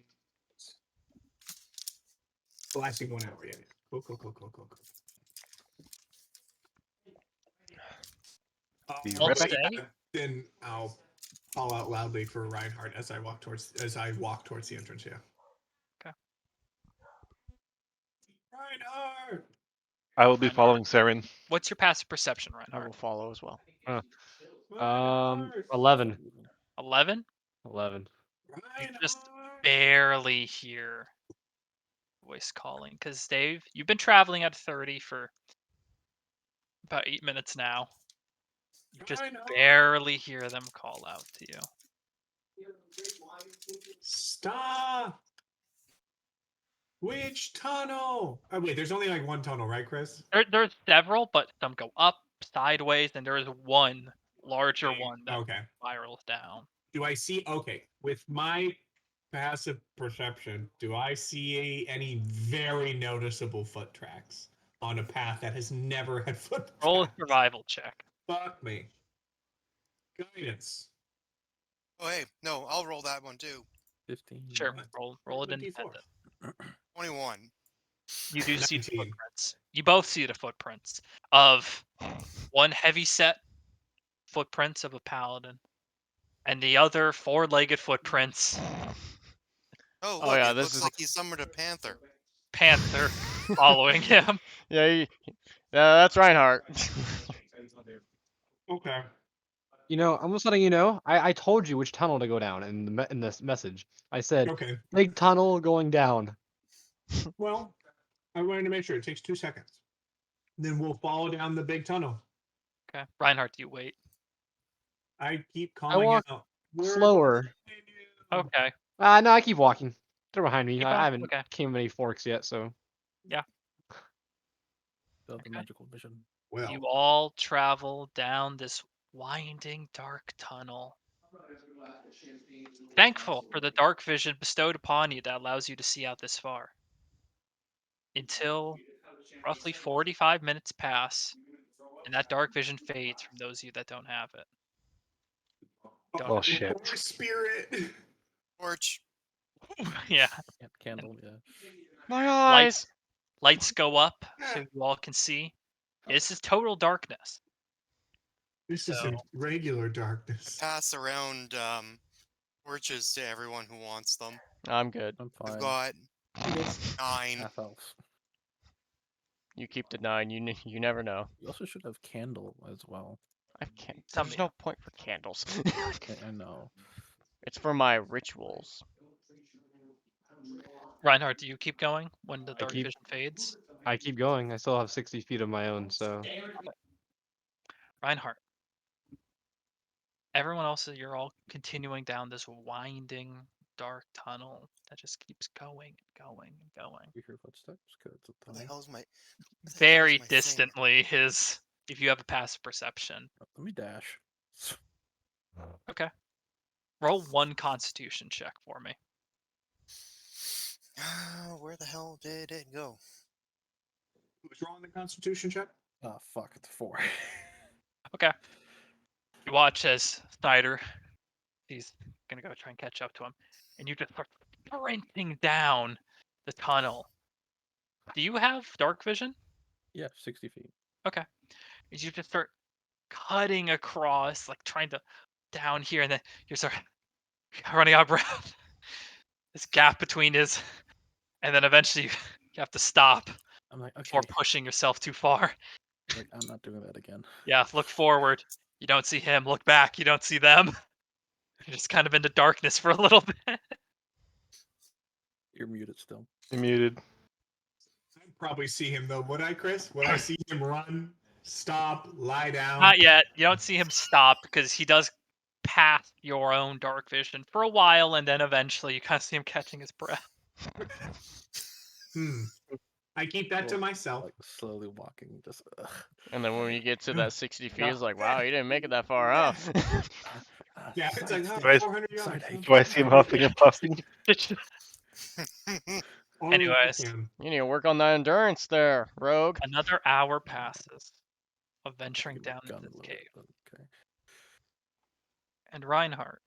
blasting 1 hour. Yeah. Cool. Be Well, right stay. Then I'll call out loudly for Reinhardt as I walk towards the entrance. Yeah. Okay. Reinhardt. I will be following Saren. What's your passive perception, I Reinhardt? will follow as well. 11. 11? 11. You just barely hear voice calling because Dave, you've been traveling at 30 for about 8 minutes now. You just barely hear them call out to you. Stop! Which tunnel? Oh wait, there's only like one tunnel, right, Chris? There's several, but some go up, sideways, and there is one larger one that spirals down. Do I see? Okay, with my passive perception, do I see any very noticeable foot tracks on a path that has never had foot tracks? Roll a survival check. Fuck me. Guidance. Oh hey, no, I'll roll that one too. 15. Sure, roll it independent. 21. You do see the 19. footprints. You both see the footprints of one heavy set footprints of a paladin, and the other four-legged footprints. Oh, Oh, look, yeah, it this looks is like he summoned a panther. Panther following him. Yeah, that's Reinhardt. Okay. You know, I'm just letting you know. I told you which tunnel to go down in this message. I said Okay. big tunnel going down. Well, I wanted to make sure it takes 2 seconds. Then we'll follow down the big tunnel. Okay, Reinhardt, do you wait? I keep calling walk out. slower. Okay. No, I keep walking. They're behind me. Keep I on? haven't Okay. came of any forks yet, so. The Okay. magical vision. Well, You all travel down this winding, dark tunnel. Thankful for the dark vision bestowed upon you that allows you to see out this far. Until roughly 45 minutes pass, and that dark vision fades from those of you that don't have it. Oh shit. poor spirit. Torch. Yeah. Candle, yeah. My eyes. Lights go up so you all can see. This is total darkness. This isn't regular darkness. Pass around torches to everyone who wants them. I'm good. I'm I've fine. got 9. Half elves. You keep the 9. You never know. You also should have candle as well. I can't. Some There's no point for candles. I know. It's for my rituals. Reinhardt, do you keep going when the dark keep- vision fades? I keep going. I still have 60 feet of my own, so. Reinhardt. Everyone else, you're all continuing down this winding, dark tunnel that just keeps going and going and going. You hear footsteps? Good. It's a What the tunnel. hell's my? Very thing? distantly, if you have a passive perception. Let me dash. Okay. Roll one Constitution check for me. Where the hell did it go? Who's rolling the Constitution check? Oh fuck! It's 4. Okay. You watch as Snyder, he's gonna go try and catch up to him, and you just start sprinting down the tunnel. Do you have dark vision? Yeah, 60 feet. Okay. As you just start cutting across, like trying to down here, and then you start running out of breath. This gap between his, and then eventually you have to stop I'm like, okay. before pushing yourself too far. Like, I'm not doing that again. Yeah, look forward. You don't see him. Look back. You don't see them. You're just kind of into darkness for a little bit. You're muted still. You're muted. I'd probably see him though. Would I, Chris? Would I see him run, stop, lie down? Not yet. You don't see him stop because he does pass your own dark vision for a while, and then eventually you kind of see him catching his breath. I keep that to myself. Like slowly walking, just. And then when you get to that 60 feet, it's like, wow, you didn't make it that far, huh? Yeah, it's like side Right. 400 yards. Do I see him huffing and puffing? Only Anyways. I can. You need to work on that endurance there, rogue. Another hour passes of venturing Give my down gun into a this little cave. bit, okay. And Reinhardt,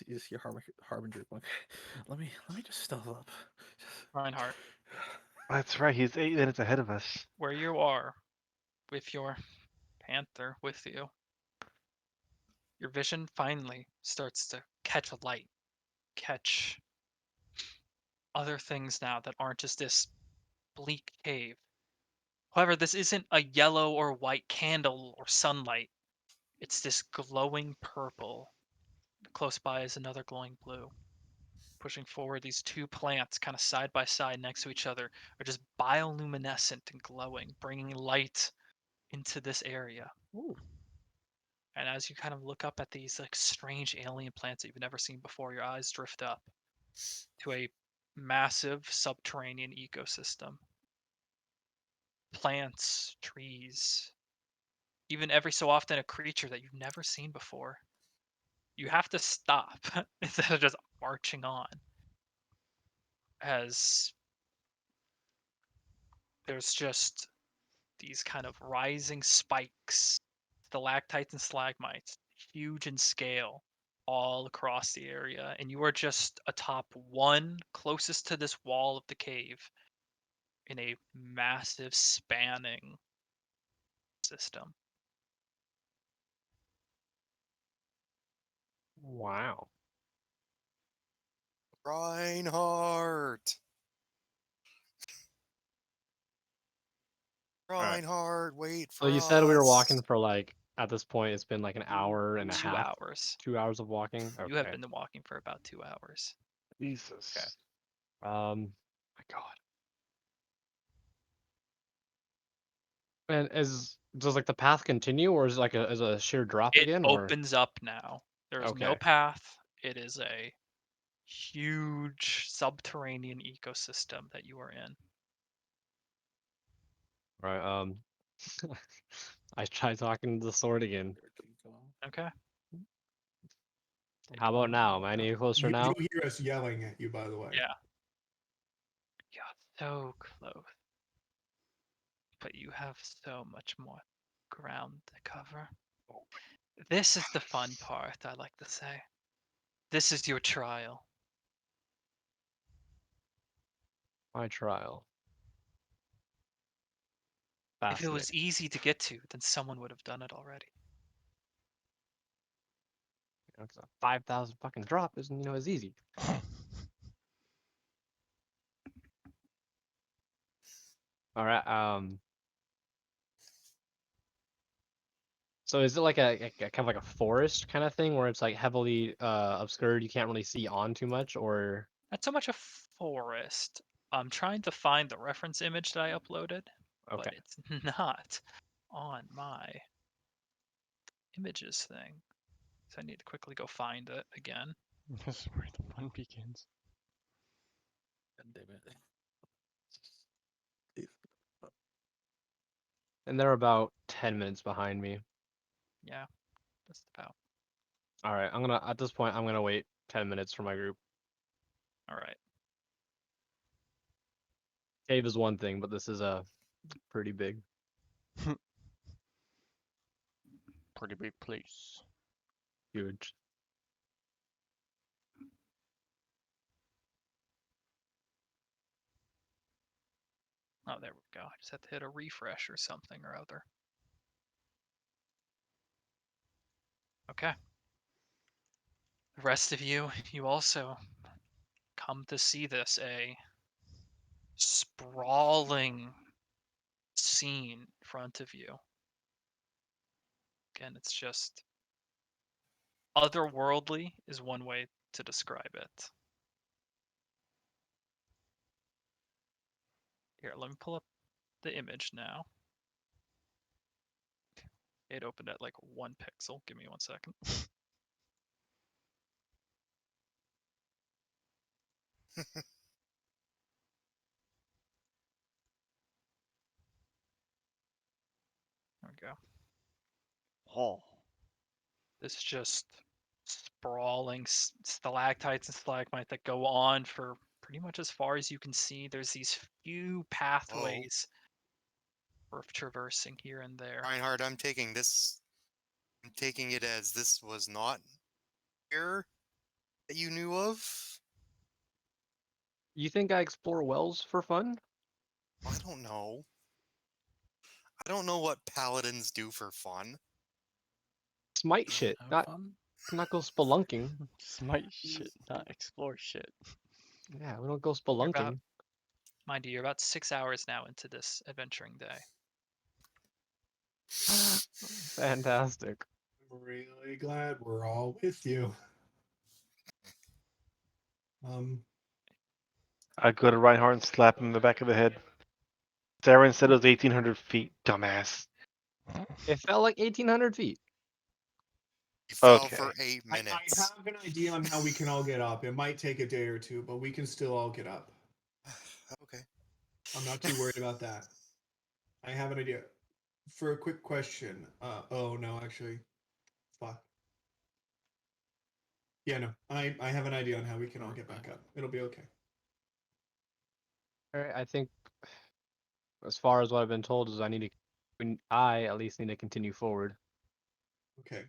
You see Harbinger going. Let me just stealth up. Reinhardt, That's right. He's 8 minutes ahead of us. where you are with your panther with you, your vision finally starts to catch a light, catch other things now that aren't just this bleak cave. However, this isn't a yellow or white candle or sunlight. It's this glowing purple. Close by is another glowing blue. pushing forward. These two plants, kind of side by side next to each other, are just bioluminescent and glowing, bringing light into this area. Ooh. And as you kind of look up at these like strange alien plants that you've never seen before, your eyes drift up to a massive subterranean ecosystem. Plants, trees, even every so often a creature that you've never seen before. You have to stop instead of just marching on, as there's just these kind of rising spikes, stalactites and stalagmites, huge in scale, all across the area, and you are just atop one closest to this wall of the cave in a massive spanning system. Wow. Reinhardt. right. Reinhardt, wait for So you said we were us. walking for like, at this point, it's been like an hour and a 2 half. hours. 2 hours of walking. You have Okay. been walking for about 2 hours. Jesus. Okay. My God. And does like the path continue, or is it like a sheer drop It again, or? opens up now. There's no Okay. path. It is a huge subterranean ecosystem that you are in. Right. I try talking to the sword again. Okay. How about now? Am I any closer now? You hear us yelling at you, by the way. Yeah. You're so close. But you have so much more ground to cover. This is the fun part, I like to say. This is your trial. My trial. If it was Fascinating. easy to get to, then someone would have done it already. It's a 5,000 fucking drop, isn't as easy. All right. So is it like a kind of like a forest kind of thing where it's like heavily obscured, you can't really see on too much, or? Not so much a forest. I'm trying to find the reference image that I uploaded, but Okay. it's not on my images thing. So I need to quickly go find it again. This is where the fun begins. God damn it. And they're about 10 minutes behind me. Yeah, just about. All right, at this point, I'm gonna wait 10 minutes for my group. All right. Cave is one thing, but this is pretty big. Pretty big place. Huge. Oh, there we go. I just had to hit a refresh or something or other. Okay. The rest of you, you also come to see this, a sprawling scene in front of you. Again, it's just otherworldly is one way to describe it. Here, let me pull up the image now. It opened at like 1 pixel. Give me 1 second. There we go. Oh. This is just sprawling stalactites and stalagmites that go on for pretty much as far as you can see. There's these few pathways for traversing here and there. Reinhardt, I'm taking it as this was not here that you knew of. You think I explore wells for fun? I don't know. I don't know what paladins do for fun. Smite shit, Have fun? not go spelunking. Smite shit, not explore shit. Yeah, we don't go You're about, spelunking. mind you, you're about 6 hours now into this adventuring day. Fantastic. I'm really glad we're all with you. I'd go to Reinhardt and slap him in the back of the head. Saren said it was 1,800 feet, dumbass. It felt like 1,800 feet. You fell Okay. for 8 I minutes. have an idea on how we can all get up. It might take a day or two, but we can still all get up. Okay. I'm not too worried about that. I have an idea. For a quick question. Oh no, actually. Fuck. Yeah, no. I have an idea on how we can all get back up. It'll be okay. All right, I think as far as what I've been told is I at least need to continue forward. Okay.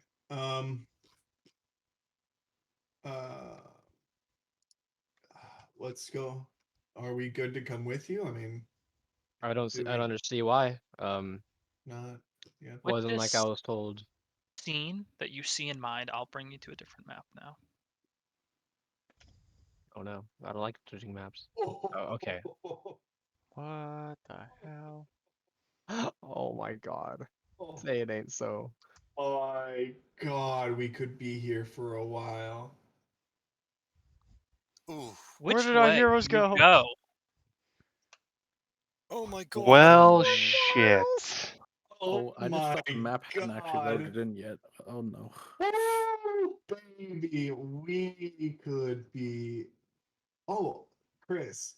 Let's go. Are we good to come with you? I mean, I don't do we understand why. not? Yeah. With Wasn't like I this was told. scene that you see in mind, I'll bring you to a different map now. Oh no, I don't like switching maps. Oh, okay. What the hell? Oh my god. Say it ain't so. My God, we could be here for a while. Ooh. Where Which did our way heroes do you go? go? Oh my god. Well, shit. Oh, I just my thought the map hadn't actually God. loaded in yet. Oh no. Oh, baby, we could be. Oh, Chris,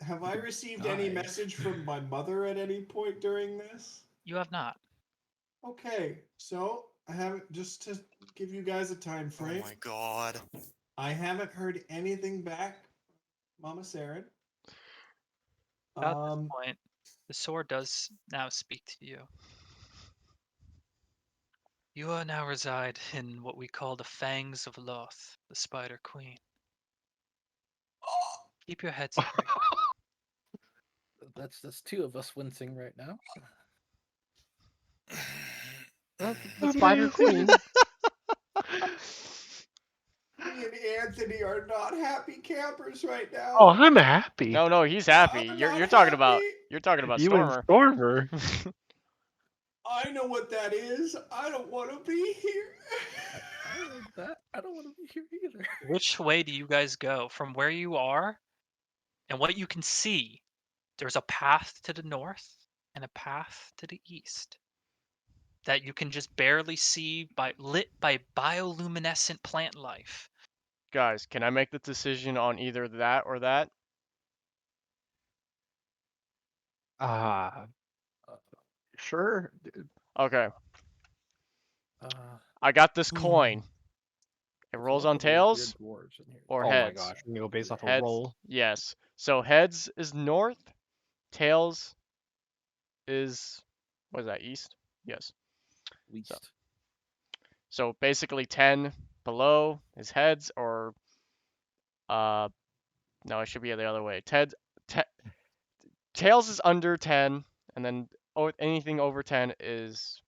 have I received any Hi. message from my mother at any point during this? You have not. Okay, so I haven't, just to give you guys a time Oh frame, my god. I haven't heard anything back, Mama Saren. At this point, the sword does now speak to you. You are now reside in what we call the Fangs of Loth, the Spider Queen. Keep your head straight. That's two of us wincing right now. The Spider Queen. Me and Anthony are not happy campers right now. Oh, I'm happy. No, he's happy. I'm You're not talking about happy. You and Stormer. Stormer. I know what that is. I don't want to be here. I know that. I don't want to be here either. Which way do you guys go? From where you are and what you can see, there's a path to the north and a path to the east that you can just barely see lit by bioluminescent plant life. Guys, can I make the decision on either that or that? Sure. Okay. Uh, I got this coin. It there's rolls a lot on of those weird tails dwarves in here. or Oh my heads. gosh, I'm gonna go based off a Heads. roll. Yes. So heads is north, tails is what is that, east? Yes. Least. So basically 10 below is heads, or no, it should be the other way. Tails is under 10, and then anything over 10 is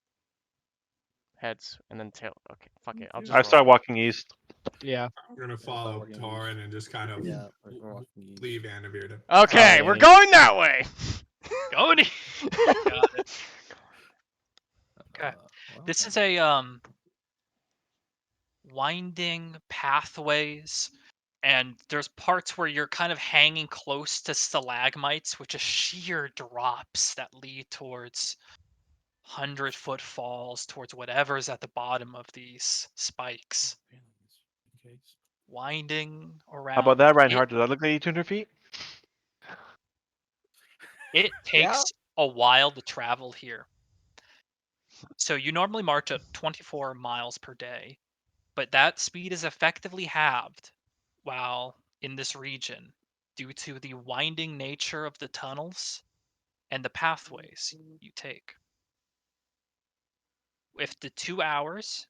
heads, and then tail. Okay, fuck it. I'll just I start roll. walking east. Yeah. I'm gonna It's not follow working Taran and just kind of Yeah, we're walking east. leave Anavir to. Okay, we're going that way. Going. Got it. Okay. Well, This is a winding pathways, and there's parts where you're kind of hanging close to stalagmites, which are sheer drops that lead towards 100-foot falls towards whatever's at the bottom of these spikes. Winding around. How about that, Reinhardt? Does that look like 1,800 feet? It takes a while to travel here. So you normally march at 24 miles per day, but that speed is effectively halved while in this region due to the winding nature of the tunnels and the pathways you take. With the 2 hours,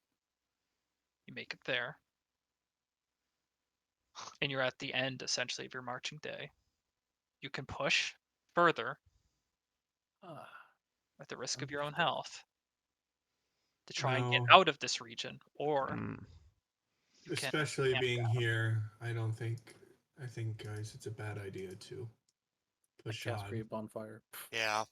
you make it there, and you're at the end essentially of your marching day. You can push further at the risk of your own health to try and get No. out of this region, or you can Especially camp being out. here, I think, guys, it's a bad idea to push cast on. Great Bonfire. Yeah.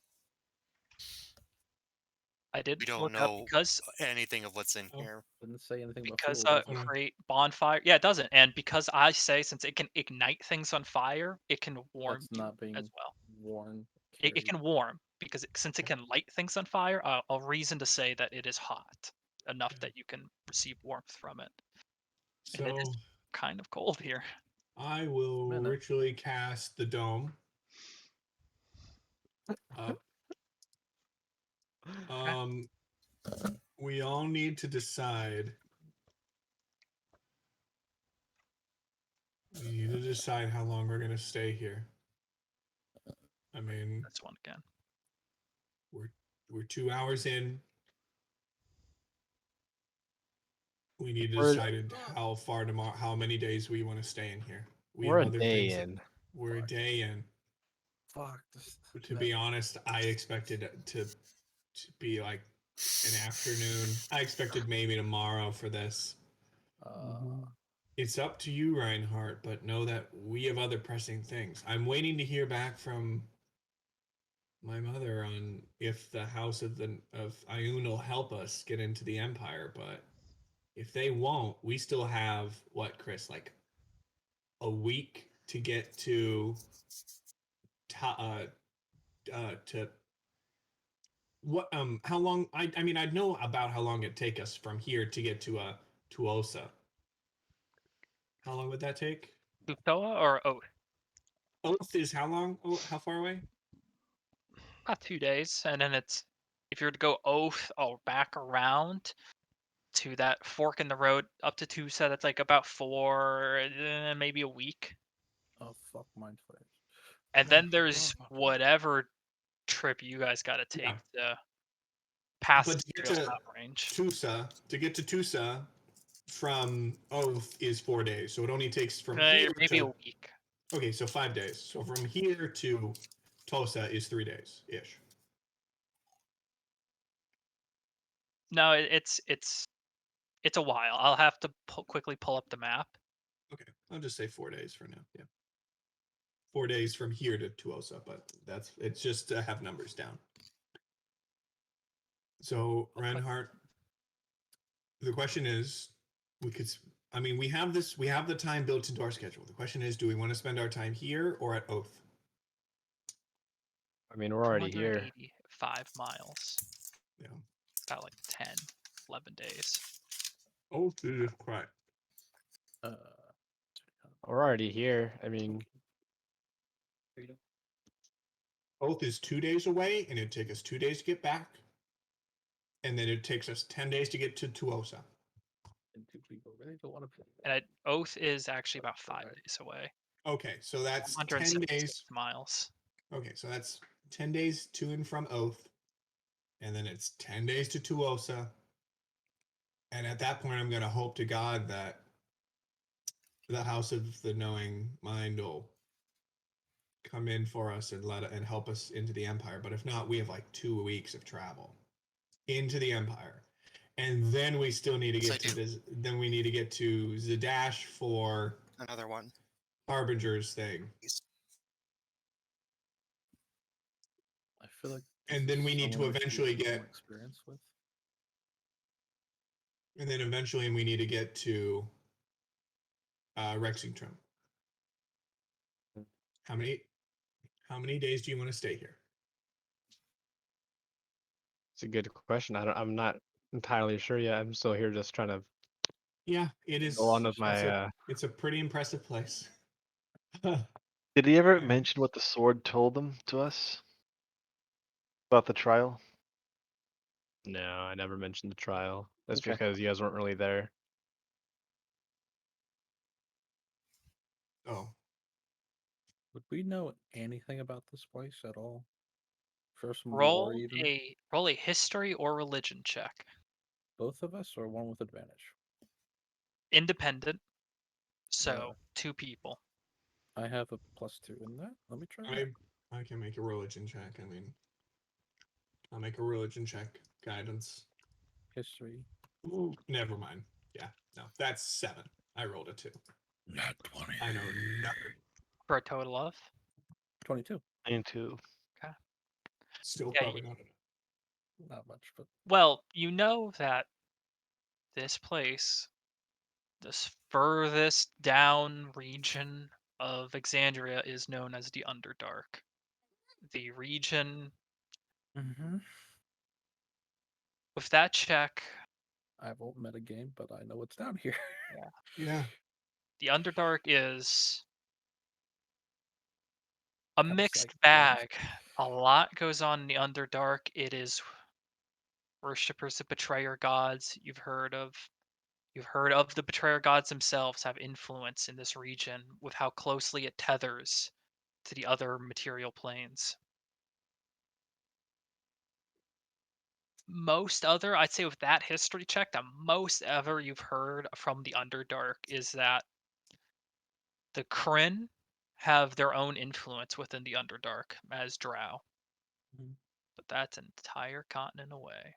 I did We don't look up know because anything of what's in Oh, here. didn't say anything about because fuel. does it? create bonfire. Yeah, it doesn't. And because I say since it can ignite things on fire, it can warm That's you not being as well. worn. It can warm because since it can light things on fire, a reason to say that it is hot enough that you can receive warmth from it. And it So is kind of cold here. I will Minute. ritually cast the dome up. We all need to decide. We need to decide how long we're gonna stay here. I mean, This one again. we're 2 hours in. We need to We're- decide how far tomorrow, how many days we want to stay in here. We're a day in. We're a day in. Fuck. This, To be honest, I expected it to be like an afternoon. I expected maybe tomorrow for this. It's up to you, Reinhardt, but know that we have other pressing things. I'm waiting to hear back from my mother on if the House of Ioun will help us get into the Empire, but if they won't, we still have what, Chris, like a week to get to what how long I mean I'd know about how long it'd take us from here to get to Tuosa. How long would that take? Tutoa or Oath? Oath is how long? Oh, how far away? About 2 days, and then it's if you were to go Oath or back around to that fork in the road up to Tusa, that's like about 4, maybe a week. Oh fuck, mind flares. And Yeah, then there's whatever trip you guys got to take to pass But to get Imperial to Stop range. Tusa from Oath is 4 days, so it only takes from here Maybe a to week. okay, so 5 days. So from here to Tosa is 3 days ish. No, it's a while. I'll have to quickly pull up the map. Okay, I'll just say 4 days for now. Yeah, 4 days from here to Tuosa, but it's just to have numbers down. So Reinhardt, the question is, I mean, we have the time built into our schedule. The question is, do we want to spend our time here or at Oath? I mean, we're already here. 5 miles. Yeah. About like 10, 11 days. Oath is correct. We're already here. I mean, Oath is 2 days away, and it'd take us 2 days to get back. And then it takes us 10 days to get to Tuosa. And Oath is actually about 5 days away. Okay, so that's 10 176 days. miles. Okay, so that's 10 days to and from Oath. And then it's 10 days to Tuosa. And at that point, I'm going to hope to God that the House of the Knowing Mind will come in for us and help us into the Empire. But if not, we have like 2 weeks of travel into the Empire. And then we still need to get to this. Then we need to get to Zadash for Another one. Harbinger's thing. I feel like. And then we need to eventually get. Experience with. And then eventually we need to get to Rexington. How many days do you want to stay here? it's a good question. I'm not entirely sure yet. I'm still here just trying to Yeah, it is. go on with my. It's a pretty impressive place. Did he ever mention what the sword told them to us about the trial? No, I never mentioned the trial. That's Okay. because you guys weren't really there. Oh, Would we know anything about this place at all? First, Roll lore even? a history or religion check. Both of us, or one with advantage? Independent. So 2 people. I have a +2 in that. Let me try that. I can make a religion check. I mean, I'll make a religion check. Guidance. History. Ooh, never mind. Yeah, no, that's 7. I rolled a 2. Not 20. I know nothing. For a total of 22. Into. Still Yeah, probably not enough. Not much, but Well, you know that this place, this furthest down region of Exandria, is known as the Underdark. The region with that check, I won't metagame, but I know it's down here. Yeah. the Underdark is a Have mixed psychic bag. grasp. A lot goes on in the Underdark. It is worshippers of betrayer gods. You've heard of the betrayer gods themselves have influence in this region with how closely it tethers to the other material planes. I'd say with that history check, the most ever you've heard from the Underdark is that the Kryn have their own influence within the Underdark as Drow. Mhm. But that's an entire continent away.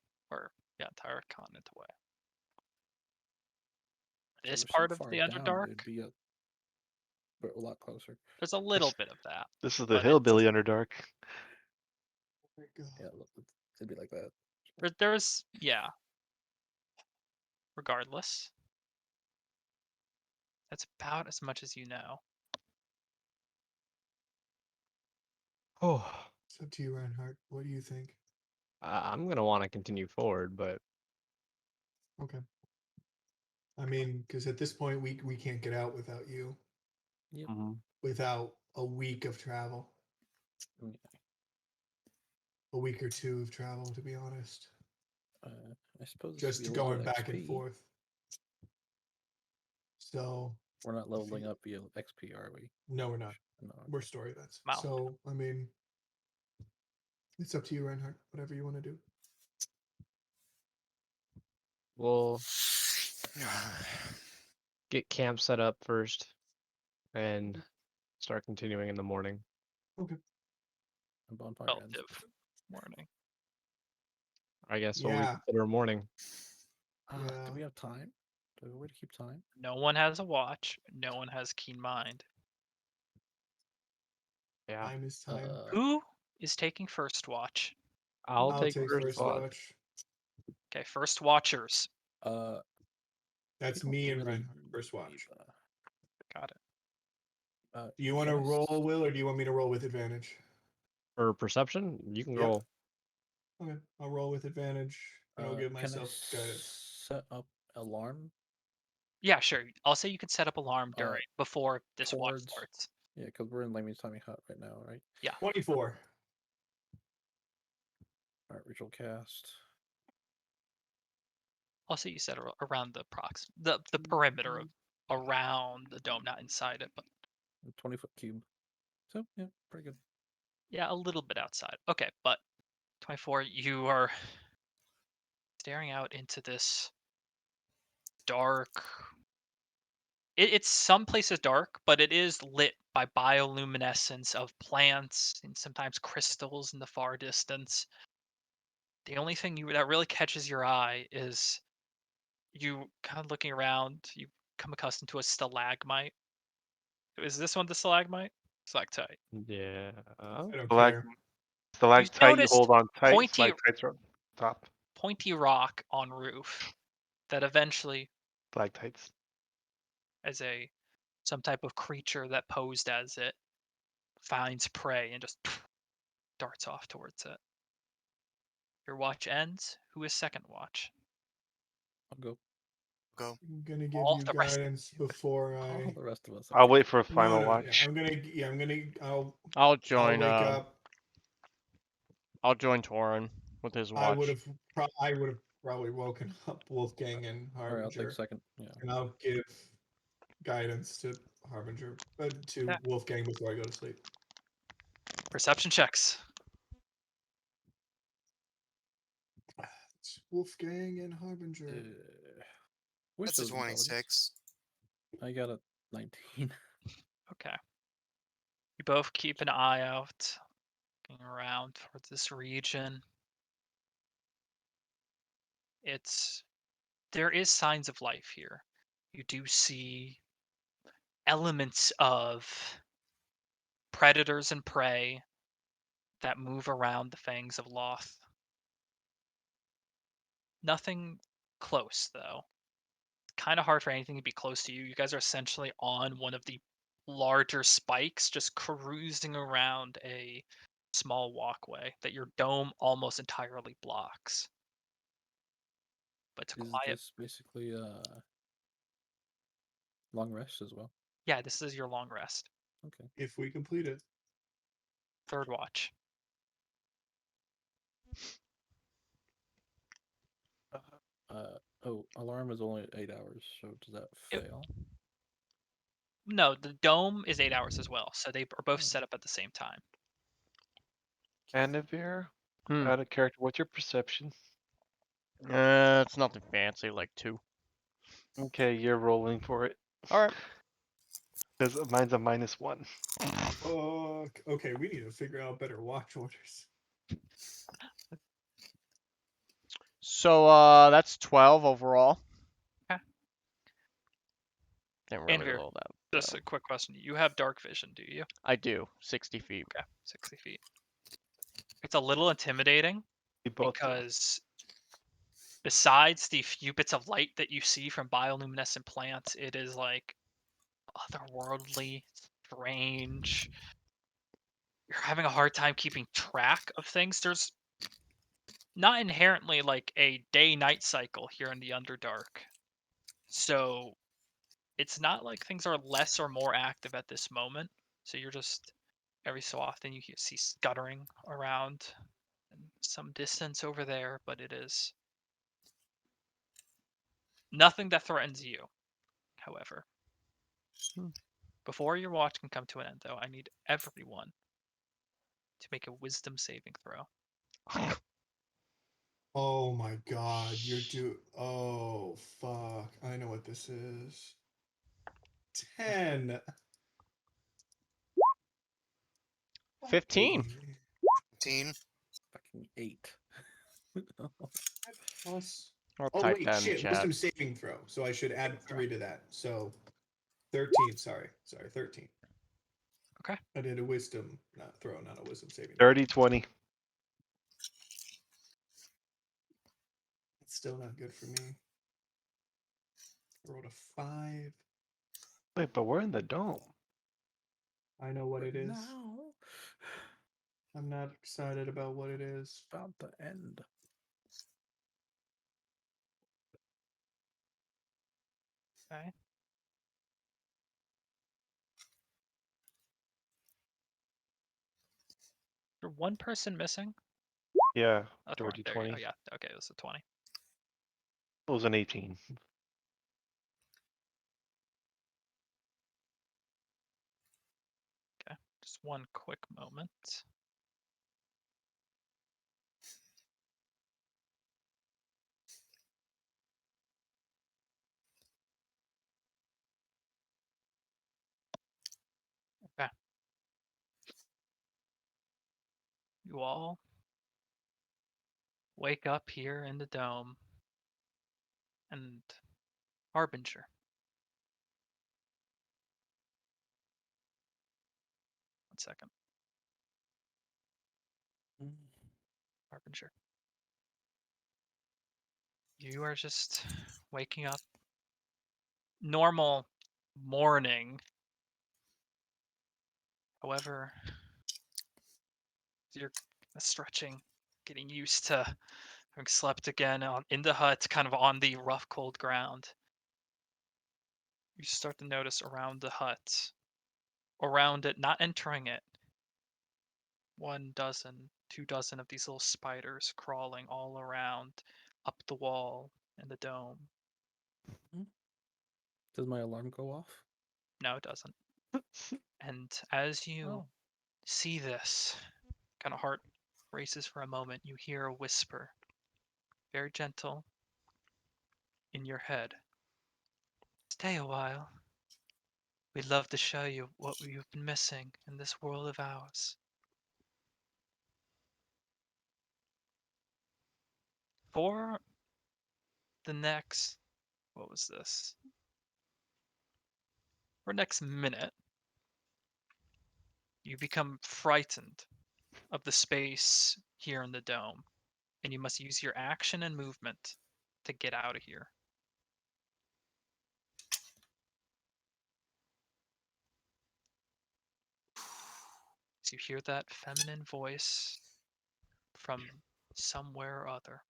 Entire continent away. If it This was so part of far the down, Underdark, it'd be a lot closer. there's a little bit of that. This is the But hillbilly Underdark. Oh my God. Yeah, it'd be like that. There's regardless. That's about as much as you know. Oh, It's up to you, Reinhardt. What do you think? I'm gonna want to continue forward, but Okay. I mean, because at this point we can't get out without you. Yep. Without a week of travel. Yeah. A week or two of travel, to be honest. I suppose this would Just be a lot going of back and XP. forth. So We're not leveling up via XP, are we? no, we're not. No. We're story events. Wow. So I mean, it's up to you, Reinhardt. Whatever you want to do. we'll get camp set up first and start continuing in the morning. And bonfire ends. Relative morning. I guess what we Yeah. consider a morning. Do Yeah. we have time? Do we have a way to keep time? No one has a watch. No one has keen mind. Yeah. Time is time. Who is taking first watch? I'll I'll take take first first watch. watch. Okay, first watchers. That's we don't me and really Reinhardt. First need, watch. Got it. Do you want to roll, guess- Will, or do you want me to roll with advantage? For perception, you can Yep. roll. Okay, I'll roll with advantage, and I'll give myself can I guidance. set up alarm? Yeah, sure. I'll say you can set up alarm before this watch towards- starts. Yeah, because we're in Lamy's Tiny Hut right now, right? Yeah. 24. Alright, ritual cast. I'll say you set around the perimeter of around the dome, not inside it, but 20-foot cube. So yeah, pretty good. yeah, a little bit outside. Okay, but 24, you are staring out into this dark. It's some places dark, but it is lit by bioluminescence of plants and sometimes crystals in the far distance. The only thing that really catches your eye is you kind of looking around. You come accustomed to a stalagmite. Is this one the stalagmite? Stalactite. Yeah. I don't Stalag- care. Stalactite, you noticed hold on tight. pointy- Stalactites are on top. Pointy rock on roof that eventually, Stalactites. as some type of creature that posed as it, finds prey and just darts off towards it. Your watch ends. Who is second watch? I'll go. Go. I'm gonna give All you the rest of guidance before I. All the rest of us. I'll wait for a No, final no, watch. yeah, I'm gonna. I'll join. I'll wake up. I'll join Torin with his watch. I would have probably woken up Wolfgang and Alright, I'll take Harbinger, second. Yeah. and I'll give guidance to Harbinger, to Yeah. Wolfgang before I go to sleep. Perception checks. It's Wolfgang and Harbinger. Wish That's a those intelligence. 26. I got a 19. Okay. You both keep an eye out, looking around towards this region. There is signs of life here. You do see elements of predators and prey that move around the fangs of Loth. Nothing close, though. Kind of hard for anything to be close to you. You guys are essentially on one of the larger spikes, just cruising around a small walkway that your dome almost entirely blocks. But it's Is quiet. this basically long rest as well? Yeah, this is your long rest. Okay. If we complete it. Third watch. Alarm is only 8 hours, so does that fail? No, the dome is 8 hours as well, so they are both set up at the same time. Anavir, Hmm. out of character, what's your perception? It's nothing fancy, like 2. Okay, you're rolling for it. Alright. Because mine's a -1. Okay, we need to figure out better watch orders. So, that's 12 overall. Okay. Didn't really Anvir, roll that. just a quick question. You have dark vision, do you? I do. 60 feet. Okay, 60 feet. It's a little intimidating We both do. because besides the few bits of light that you see from bioluminescent plants, it is like otherworldly, strange. You're having a hard time keeping track of things. There's not inherently like a day-night cycle here in the Underdark. So it's not like things are less or more active at this moment. So you're just every so often you see scuttering around in some distance over there, but it is nothing that threatens you, however. Before your watch can come to an end, though, I need everyone to make a wisdom saving throw. Oh my god, oh fuck. I know what this is. 10. 15. 15. Fucking 8. Plus. I'll Oh type wait, that in the shit. chat. Wisdom saving throw. So I should add 3 to that. So 13. Sorry, 13. Okay. I did a wisdom throw, not a wisdom saving. 30-20. It's still not good for me. I rolled a 5. Wait, but we're in the dome. I know what it is. No. I'm not excited about what it is. About the end. Okay. You're one person missing? Yeah, Oh, 30, there you 20. go. Yeah, okay, it was a 20. It was an 18. Okay, just one quick moment. Okay. You all wake up here in the dome and Harbinger. One second. Harbinger. You are just waking up. Normal morning. However, you're stretching, getting used to having slept again in the hut, kind of on the rough, cold ground. You start to notice around the hut, around it, not entering it, 1 dozen, 2 dozen of these little spiders crawling all around, up the wall and the dome. Does my alarm go off? No, it doesn't. And as you see this, kind of heart races for a moment, you hear a whisper, very gentle, in your head. Stay a while. We'd love to show you what you've been missing in this world of ours. For the next, what was this? For next minute, you become frightened of the space here in the dome, and you must use your action and movement to get out of here. So you hear that feminine voice from somewhere or other,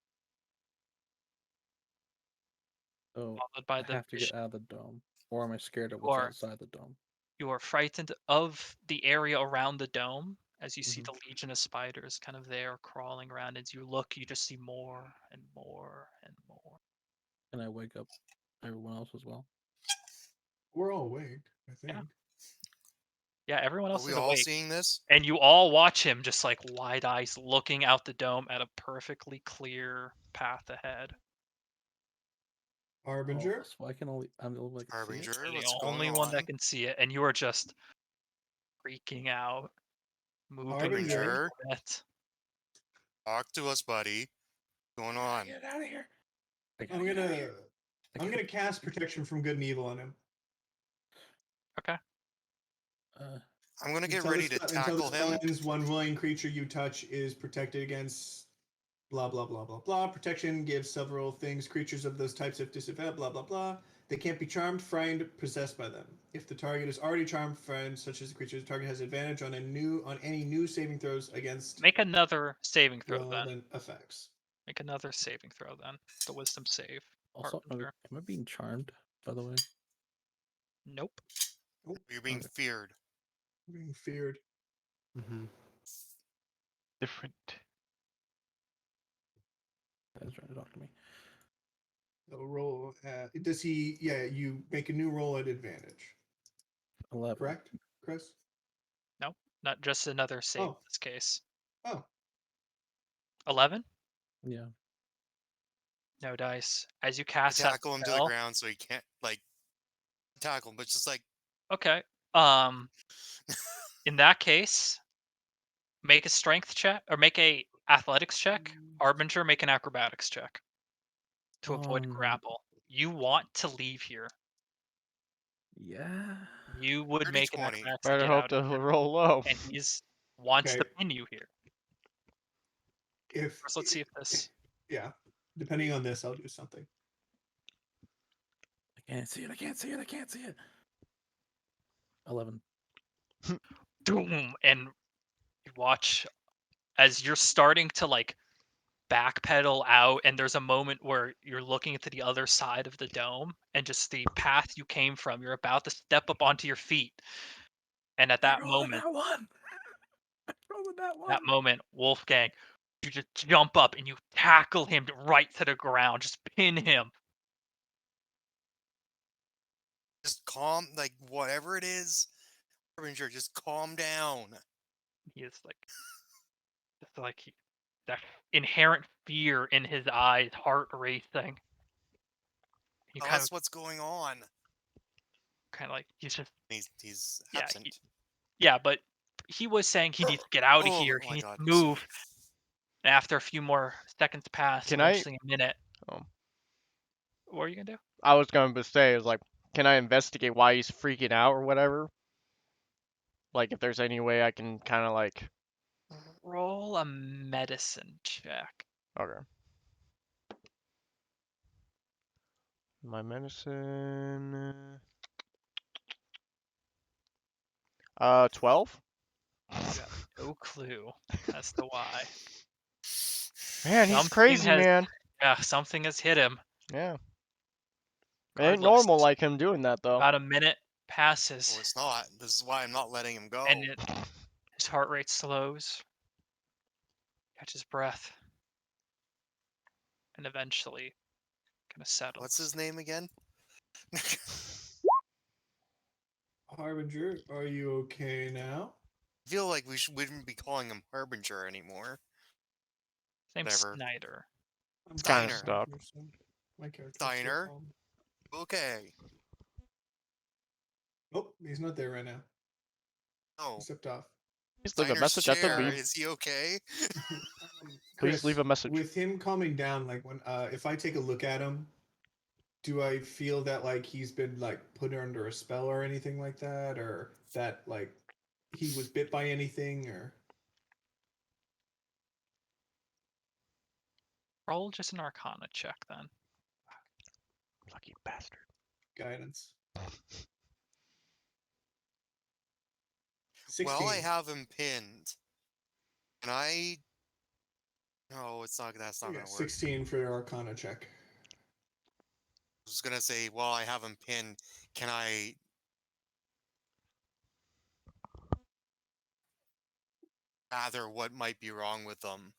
Oh, followed by I the have to get out of the dome. Or am I scared of You what's are. outside the dome? You are frightened of the area around the dome as you see Mhm. the legion of spiders kind of there crawling around. As you look, you just see more and more and more. Can I wake up everyone else as well? We're all awake, I think. Yeah. Yeah, everyone Are else we is all awake. seeing this? And you all watch him just like wide eyes looking out the dome at a perfectly clear path ahead. Harbinger? Oh, so I can only I'm the only one that can see it? Harbinger, You're what's the going only one that on? can see it, and you are just freaking out, moving Harbinger. Harbinger, a bit. talk to us, buddy. What's going on? Get out of here! I'm gonna cast protection from good and evil on him. Okay. I'm gonna get Until ready the to until the tackle spell him. ends, one willing creature you touch is protected against blah blah blah blah blah. Protection gives several things creatures of those types of disadvantage blah blah blah. They can't be charmed, frightened, possessed by them. If the target is already charmed, frightened, such as the creature, the target has advantage on any new saving throws against Make another saving throw then. relevant effects. Make another saving throw then. The wisdom save. Also, Harbinger. am I being charmed, by the way? Nope. You're being Okay. feared. Being feared. Mm-hmm. Different. That's trying to talk to me. So roll. Does he? Yeah, you make a new roll at advantage. 11. Correct, Chris? Nope. Not just another save in Oh. this case. Oh, 11? Yeah. No dice. As you I cast that tackle him to the spell. ground so he can't like tackle him, but it's just like Okay. In that case, make a strength check or make a athletics check. Harbinger, make an acrobatics check to avoid grapple. You want to leave here. Yeah. You would dirty make an 20. acrobatics to Better get hope out to of here, roll low. and he's wants to Okay. pin you here. if First, let's see if this. yeah, depending on this, I'll do something. I can't see it. I can't see it. I can't see it. 11. Boom, and you watch as you're starting to like backpedal out, and there's a moment where you're looking to the other side of the dome and just the path you came from, you're about to step up onto your feet, and at that moment that one. I rolled that one. Wolfgang, you just jump up and you tackle him right to the ground, just pin him. Just calm, like whatever it is. Harbinger, just calm down. He is like just like that inherent fear in his eyes, heart racing. You Tell us what's going on. kind of like he's just He's yeah, absent. yeah, but he was saying he needs to get out of Oh here. my He needs God. to move. And after a few more seconds pass, Can I- eventually a minute. Oh. What are you gonna do? I was going to say, is like, can I investigate why he's freaking out or whatever? Like, if there's any way I can kind of like. Roll a medicine check. Okay. My medicine. 12. You have no clue as to why. Man, he's Something crazy, has, man. yeah, something has hit him. Yeah. It ain't Regardless, normal like him doing that though. about a minute passes, Oh, it's not. This is why I'm not letting him go. and his heart rate slows, catches breath, and eventually kind of settles. What's his name again? Harbinger, are you okay now? I feel like we wouldn't be calling him Harbinger anymore. His name's Whatever. Snyder. It's kind of Steiner. stuck. My character. Steiner. Okay. Oh, he's not there right now. Oh, He stepped off. Please leave a Steiner's message at the chair. beep. Is he okay? Please leave a message. With him calming down, like when if I take a look at him, do I feel that like he's been like put under a spell or anything like that, or that like he was bit by anything, or Roll just an Arcana check then. Lucky bastard. Guidance. 16. Well, I have him pinned. And I... No, it's not. That's not Yeah, gonna work. 16 for your Arcana check. I was gonna say, well, I have him pinned. Can I... gather what might be wrong with them?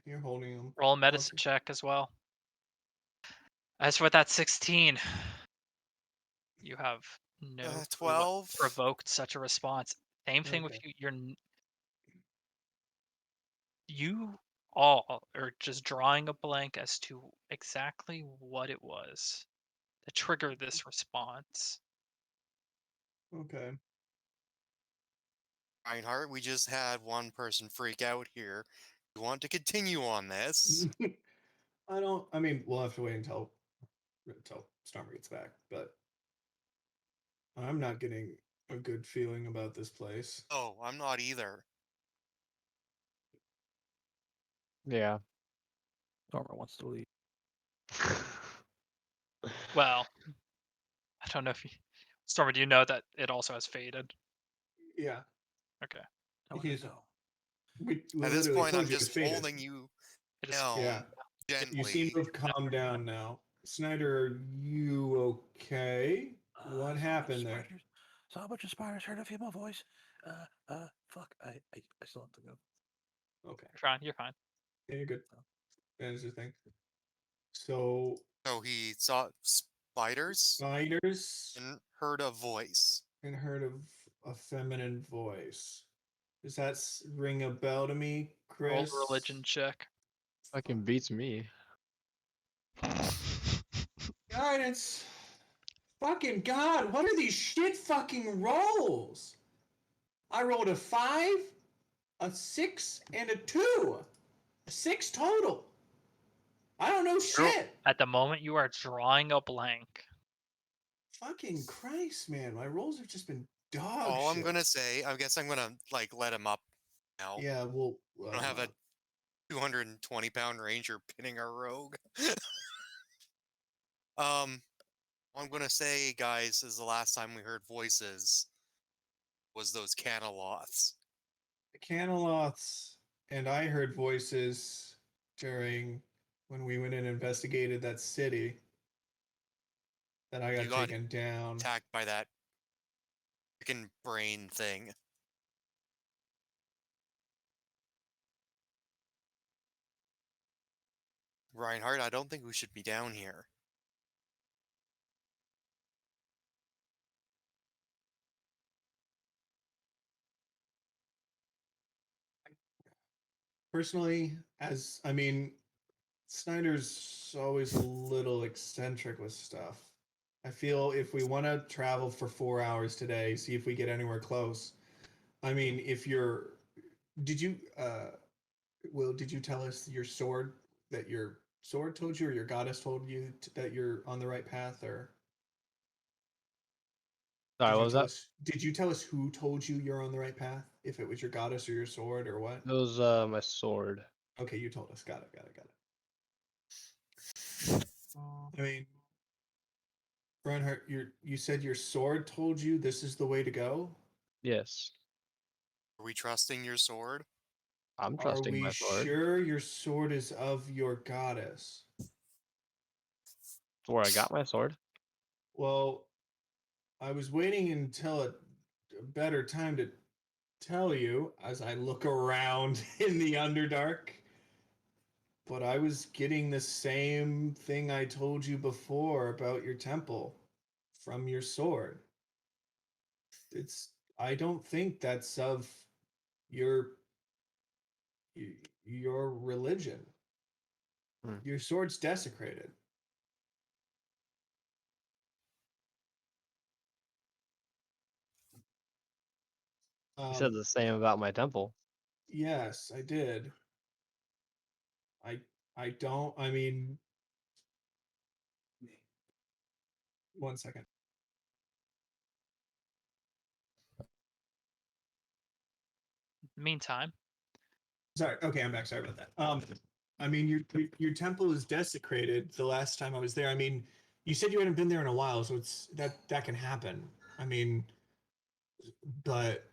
You're holding him. Roll a medicine check as well. As for that 16, you have no clue what 12? provoked such a response. Same thing with Okay. you. You all are just drawing a blank as to exactly what it was that triggered this response. Okay. Reinhardt, we just had one person freak out here. You want to continue on this? I mean, we'll have to wait until Storm gets back, but I'm not getting a good feeling about this place. Oh, I'm not either. Yeah. Norma wants to leave. Well, I don't know if you... Stormy, do you know that it also has faded? Yeah. Okay. I want to He's- go. We At this literally point, told I'm you it was just faded. holding you It is down Yeah. gently. You seem to have calmed down now. Snyder, are you okay? What happened there? Saw a bunch of spiders, heard a female voice. Fuck. I still have to go. Okay. You're fine. You're fine. Yeah, you're good. That is the thing. So, So he saw spiders spiders and heard a voice. and heard of a feminine voice. Does that ring a bell to me, Chris? Roll a religion check. Fucking beats me. Guidance. Fucking God, what are these shit fucking rolls? I rolled a 5, a 6, and a 2. 6 total. I don't know shit. At the moment, you are drawing a blank. Fucking Christ, man. My rolls have just been dog All shit. I'm gonna say, I guess I'm gonna like let him up now. Yeah, well, I don't have a 220-pound ranger pinning our rogue. All I'm gonna say, guys, is the last time we heard voices was those Canaloths. the Canaloths and I heard voices during when we went and investigated that city that I You got got taken down. Attacked by that freaking brain thing. Reinhardt, I don't think we should be down here. Personally, as I mean, Snyder's always a little eccentric with stuff. I feel if we want to travel for 4 hours today, see if we get anywhere close. I mean, if you're, did you, Will, did you tell us your sword that your sword told you, or your goddess told you that you're on the right path, or? Sorry, what was that? Did you tell us who told you you're on the right path? If it was your goddess or your sword or what? It was my sword. Okay, you told us. Got it. I mean, Reinhardt, you said your sword told you this is the way to go? Yes. Are we trusting your sword? I'm Are trusting we my sword. sure your sword is of your goddess? Where I got my sword. Well, I was waiting until a better time to tell you as I look around in the Underdark. But I was getting the same thing I told you before about your temple from your sword. I don't think that's of your your religion. Your sword's desecrated. You said the same about my temple. Yes, I did. I don't. I mean, one second. Meantime, Sorry. Okay, I'm back. Sorry about that. I mean, your temple is desecrated. The last time I was there, I mean, You said you hadn't been there in a while, so that can happen. I mean, but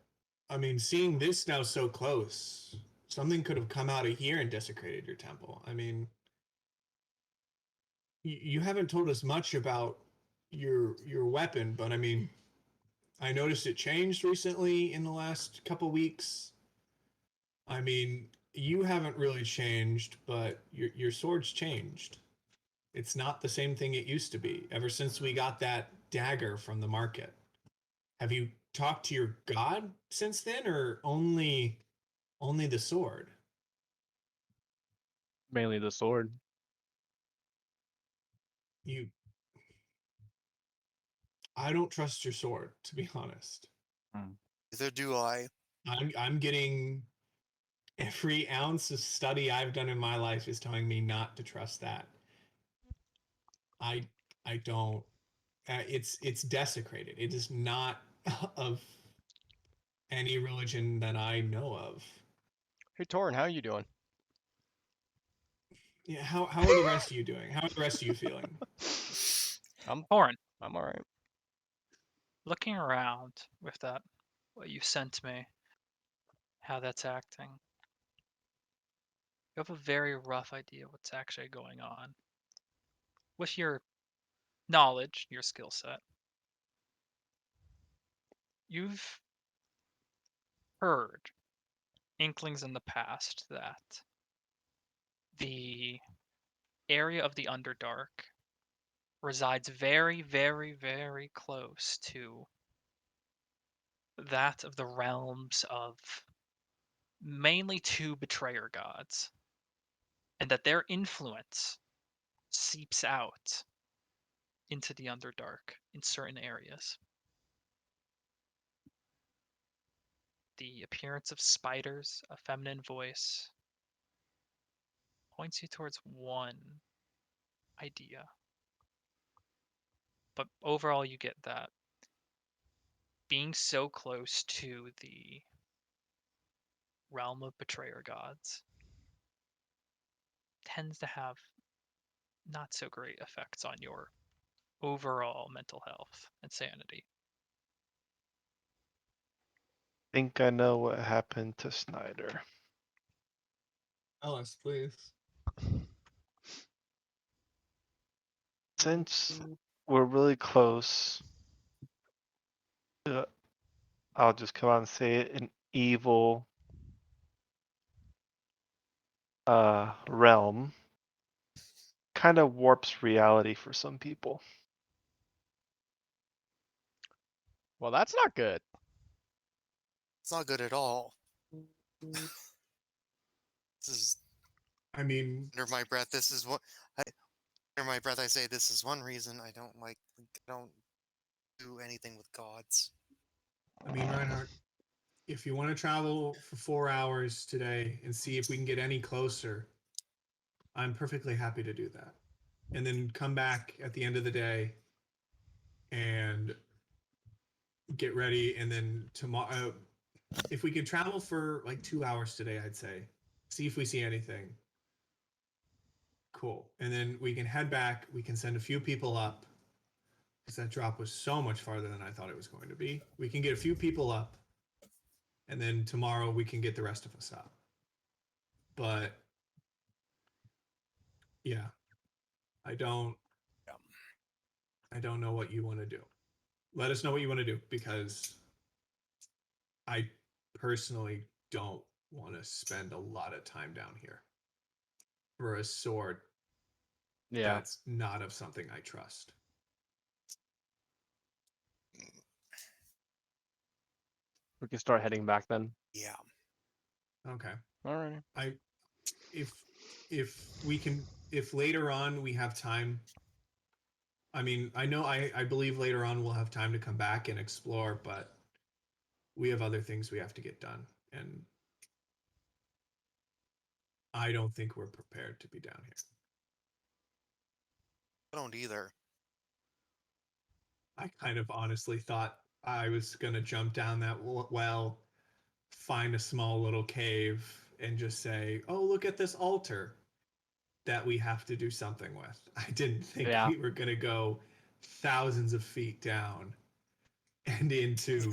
I mean, seeing this now so close, something could have come out of here and desecrated your temple. I mean, you haven't told us much about your weapon, but I mean, I noticed it changed recently in the last couple weeks. I mean, you haven't really changed, but your sword's changed. It's not the same thing it used to be ever since we got that dagger from the market. Have you talked to your god since then, or only the sword? Mainly the sword. You I don't trust your sword, to be honest. Neither do I. I'm getting every ounce of study I've done in my life is telling me not to trust that. I I don't. It's desecrated. It is not of any religion that I know of. Hey, Torrin, how you doing? Yeah, how are the rest of you doing? How are the rest of you feeling? Torrin, I'm all right. looking around with that, what you sent me, how that's acting. You have a very rough idea what's actually going on. With your knowledge, your skill set, you've heard inklings in the past that the area of the Underdark resides very, very, very close to that of the realms of mainly two betrayer gods, and that their influence seeps out into the Underdark in certain areas. The appearance of spiders, a feminine voice, points you towards one idea. But overall, you get that being so close to the realm of betrayer gods tends to have not so great effects on your overall mental health and sanity. Think I know what happened to Snyder. Ellis, please. Since we're really close, I'll just come out and say it, an evil realm kind of warps reality for some people. Well, that's not good. It's not good at all. This is I mean, under my breath. This is what under my breath I say. This is one reason I don't like. I don't do anything with gods. Reinhardt, if you want to travel for 4 hours today and see if we can get any closer, I'm perfectly happy to do that. And then come back at the end of the day and get ready. And then tomorrow, if we could travel for like 2 hours today, I'd say, see if we see anything. Cool. And then we can head back. We can send a few people up because that drop was so much farther than I thought it was going to be. We can get a few people up, and then tomorrow we can get the rest of us up. But yeah, I don't know what you want to do. Let us know what you want to do, because I personally don't want to spend a lot of time down here for a sword that's not of something I trust. We can start heading back then. Yeah. Okay. All right. If we can, if later on we have time, I mean, I believe later on we'll have time to come back and explore, but we have other things we have to get done, and I don't think we're prepared to be down here. I don't either. I kind of honestly thought I was gonna jump down that well, find a small little cave, and just say, "Oh, look at this altar." that we have to do something with. I didn't think Yeah. we were going to go thousands of feet down and into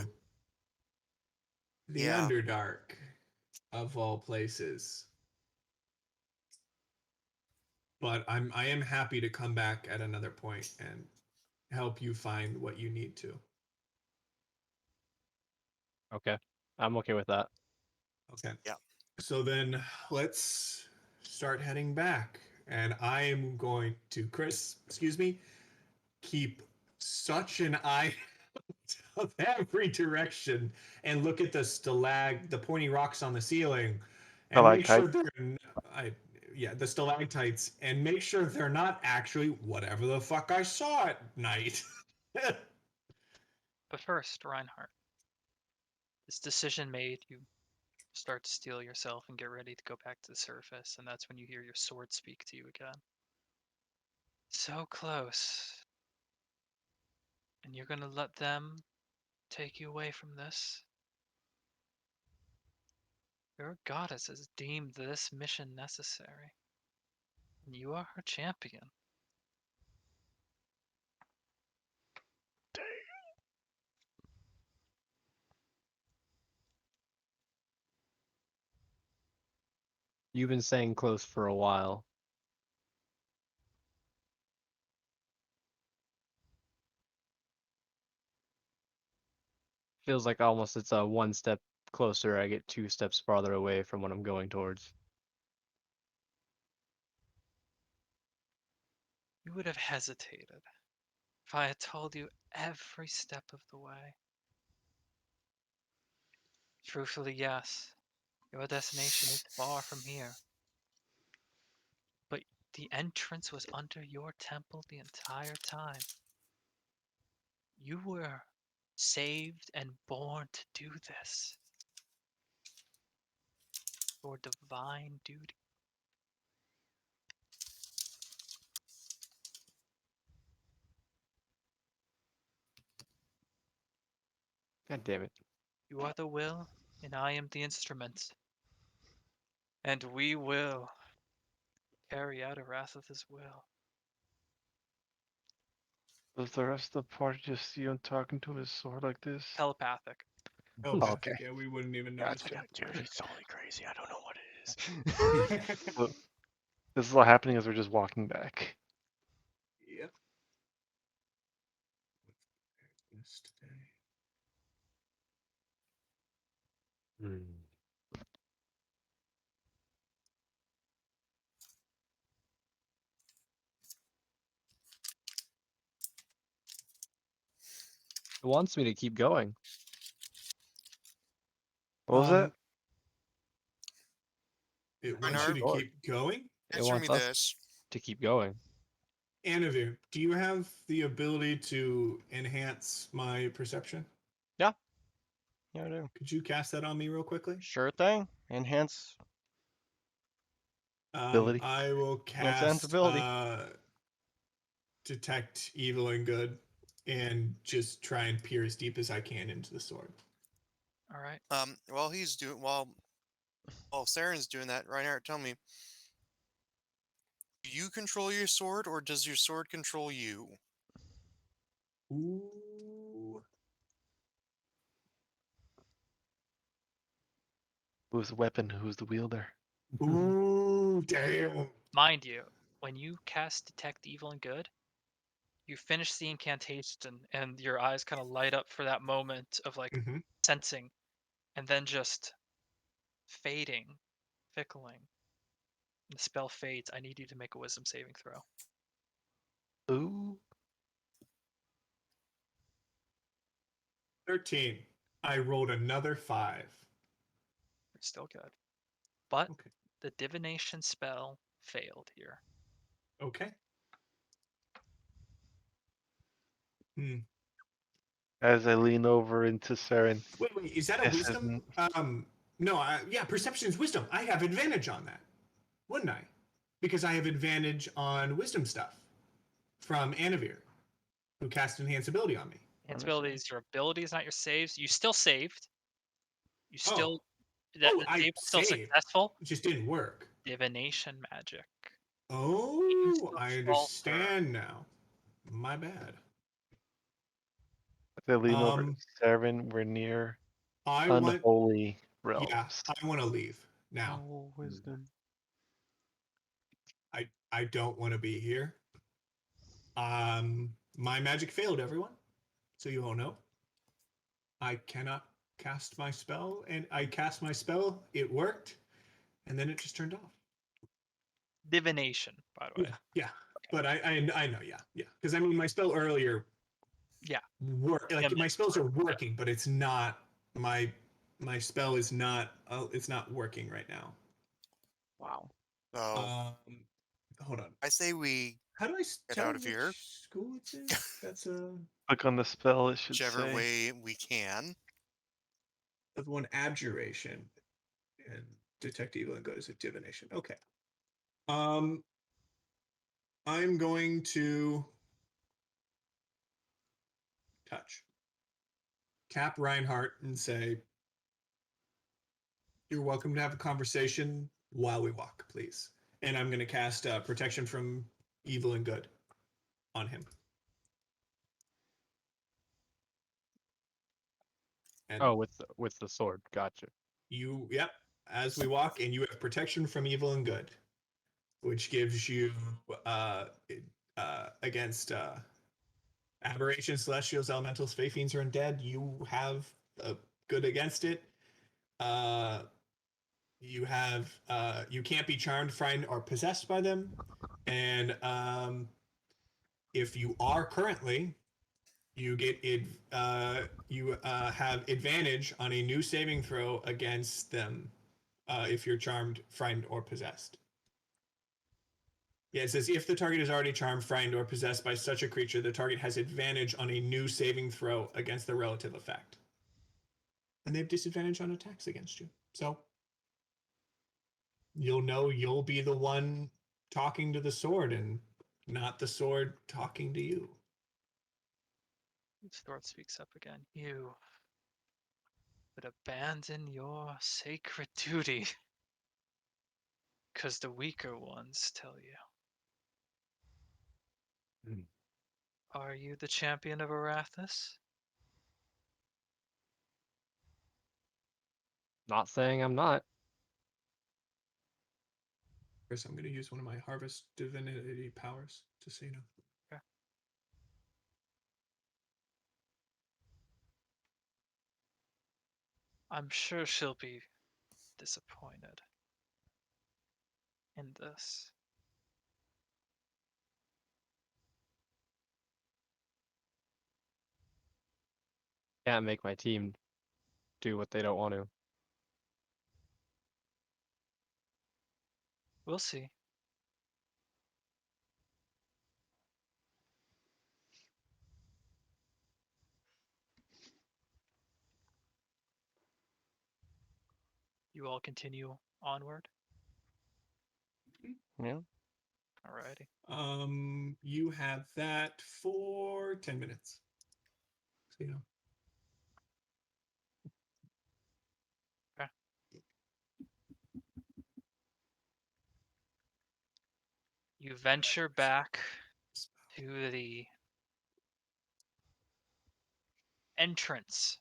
the Yeah. Underdark of all places. But I am happy to come back at another point and help you find what you need to. Okay. I'm okay with that. Okay. Yeah. So then let's start heading back. And I am going to, Chris, excuse me, keep such an eye of every direction and look at the pointy rocks on the ceiling, and make sure Stalactite. the stalactites, and make sure they're not actually whatever the fuck I saw at night. But first, Reinhardt, this decision made, you start to steel yourself and get ready to go back to the surface, and that's when you hear your sword speak to you again. So close. And you're gonna let them take you away from this? Your goddess has deemed this mission necessary, and you are her champion. You've been saying close for a while. Feels like almost it's a one step closer. I get 2 steps farther away from what I'm going towards. You would have hesitated if I had told you every step of the way. Truthfully, yes, your destination is far from here. But the entrance was under your temple the entire time. You were saved and born to do this. Your divine duty. God damn it. You are the will, and I am the instrument. And we will carry out a wrath of his will. Does the rest of the party just see him talking to his sword like this? Telepathic. Okay. Yeah, we wouldn't even notice Gotcha. it. Dude, it's totally crazy. I don't know what it is. So, this is all happening as we're just walking back. Yep. This today. It wants me to keep going. What was that? It wants you Reinhardt? to keep going. It Answer me wants us this. to keep going. Anavir, do you have the ability to enhance my perception? Yeah, I do. Could you cast that on me real quickly? Sure thing. Enhance. Ability. I will cast sensibility. detect evil and good, and just try and peer as deep as I can into the sword. All right. While he's doing while Saren's doing that, Reinhardt, tell me, do you control your sword or does your sword control you? Ooh. Who's the weapon? Who's the wielder? Ooh, damn. Mind you, when you cast Detect Evil and Good, you finish the incantation and your eyes kind of light up for that moment of like Mm-hmm. sensing and then just fading, fickling. The spell fades. I need you to make a wisdom saving throw. Ooh. 13. I rolled another 5. You're still good. But Okay. the divination spell failed here. Okay. As I lean over into Saren. Wait, is that a This wisdom? No, yeah, perception is wisdom. I have advantage on that, wouldn't I? Because I have advantage on wisdom stuff from Anavir, who cast enhance ability on me. Enhance ability is your abilities, not your saves. You still saved. You still Oh. that Oh, the I save was still saved. successful. It just didn't work. Divination magic. Oh, the I falter. understand now. My bad. If they lean over to Um, 7, we're near I want. unholy realms. Yeah, I want to leave now. Oh, wisdom. I don't want to be here. My magic failed, everyone. So you all know. I cannot cast my spell, and I cast my spell. It worked, and then it just turned off. Divination, by the way. Yeah. But I know, yeah. Because I mean, my spell earlier. Yeah. Like my spells are working, but it's not my spell is not. It's not working right now. Wow. So Hold on. I say we How do I get tell out of which here. school it's in? That's a. Click on the spell, it should Whichever say. way we can. Of one abjuration, and detect evil and good is a divination. Okay. I'm going to touch Cap Reinhardt and say, "You're welcome to have a conversation while we walk, please." And I'm going to cast protection from evil and good on him. And Oh, with the sword. Gotcha. yep. As we walk, and you have protection from evil and good, which gives you against aberrations, celestials, elementals, fey fiends, or undead. You have a good against it. You have you can't be charmed, frightened, or possessed by them. And if you are currently, you get it. You have advantage on a new saving throw against them if you're charmed, frightened, or possessed. Yeah, it says if the target is already charmed, frightened, or possessed by such a creature, the target has advantage on a new saving throw against the relative effect. And they have disadvantage on attacks against you. So you'll know you'll be the one talking to the sword and not the sword talking to you. Sword speaks up again. You would abandon your sacred duty because the weaker ones tell you. Hmm. Are you the champion of Arathis? Not saying I'm not. Chris, I'm going to use one of my Harvest Divinity powers, just so you know. Okay. I'm sure she'll be disappointed in this. Can't make my team do what they don't want to. We'll see. You all continue onward. Yeah. Alrighty. You have that for 10 minutes. So, you know. Okay. You venture back to the entrance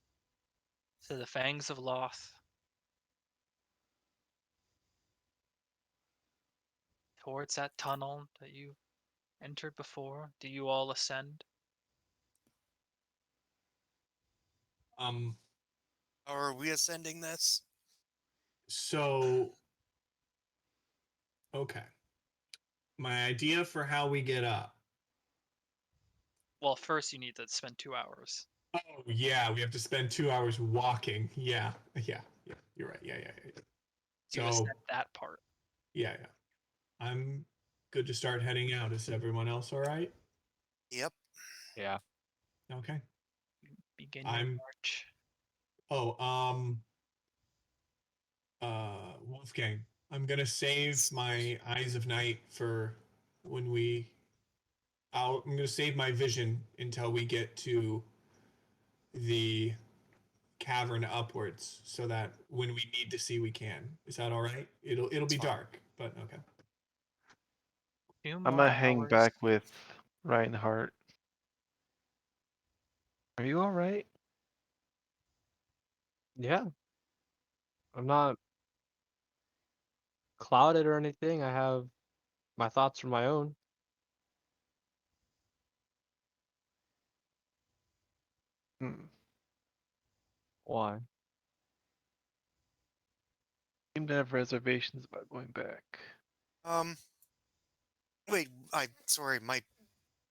to the Fangs of Loth. Towards that tunnel that you entered before. Do you all ascend? Um, How are we ascending this? so, okay. My idea for how we get up. Well, first you need to spend 2 hours. Oh, yeah, we have to spend 2 hours walking. Yeah. You're right. Yeah. You So, ascend that part. yeah. I'm good to start heading out. Is everyone else all right? Yep. Yeah. Okay. Begin your march. Oh, Wolfgang, I'm gonna save my Eyes of Night for when I'm gonna save my vision until we get to the cavern upwards, so that when we need to see, we can. Is that all right? It'll be fine. dark, but okay. 2 I'm more gonna hang hours. back with Reinhardt. Are you all right? Yeah, I'm not clouded or anything. I have my thoughts are my own. Hmm. Why? Seem to have reservations about going back. Wait, sorry, my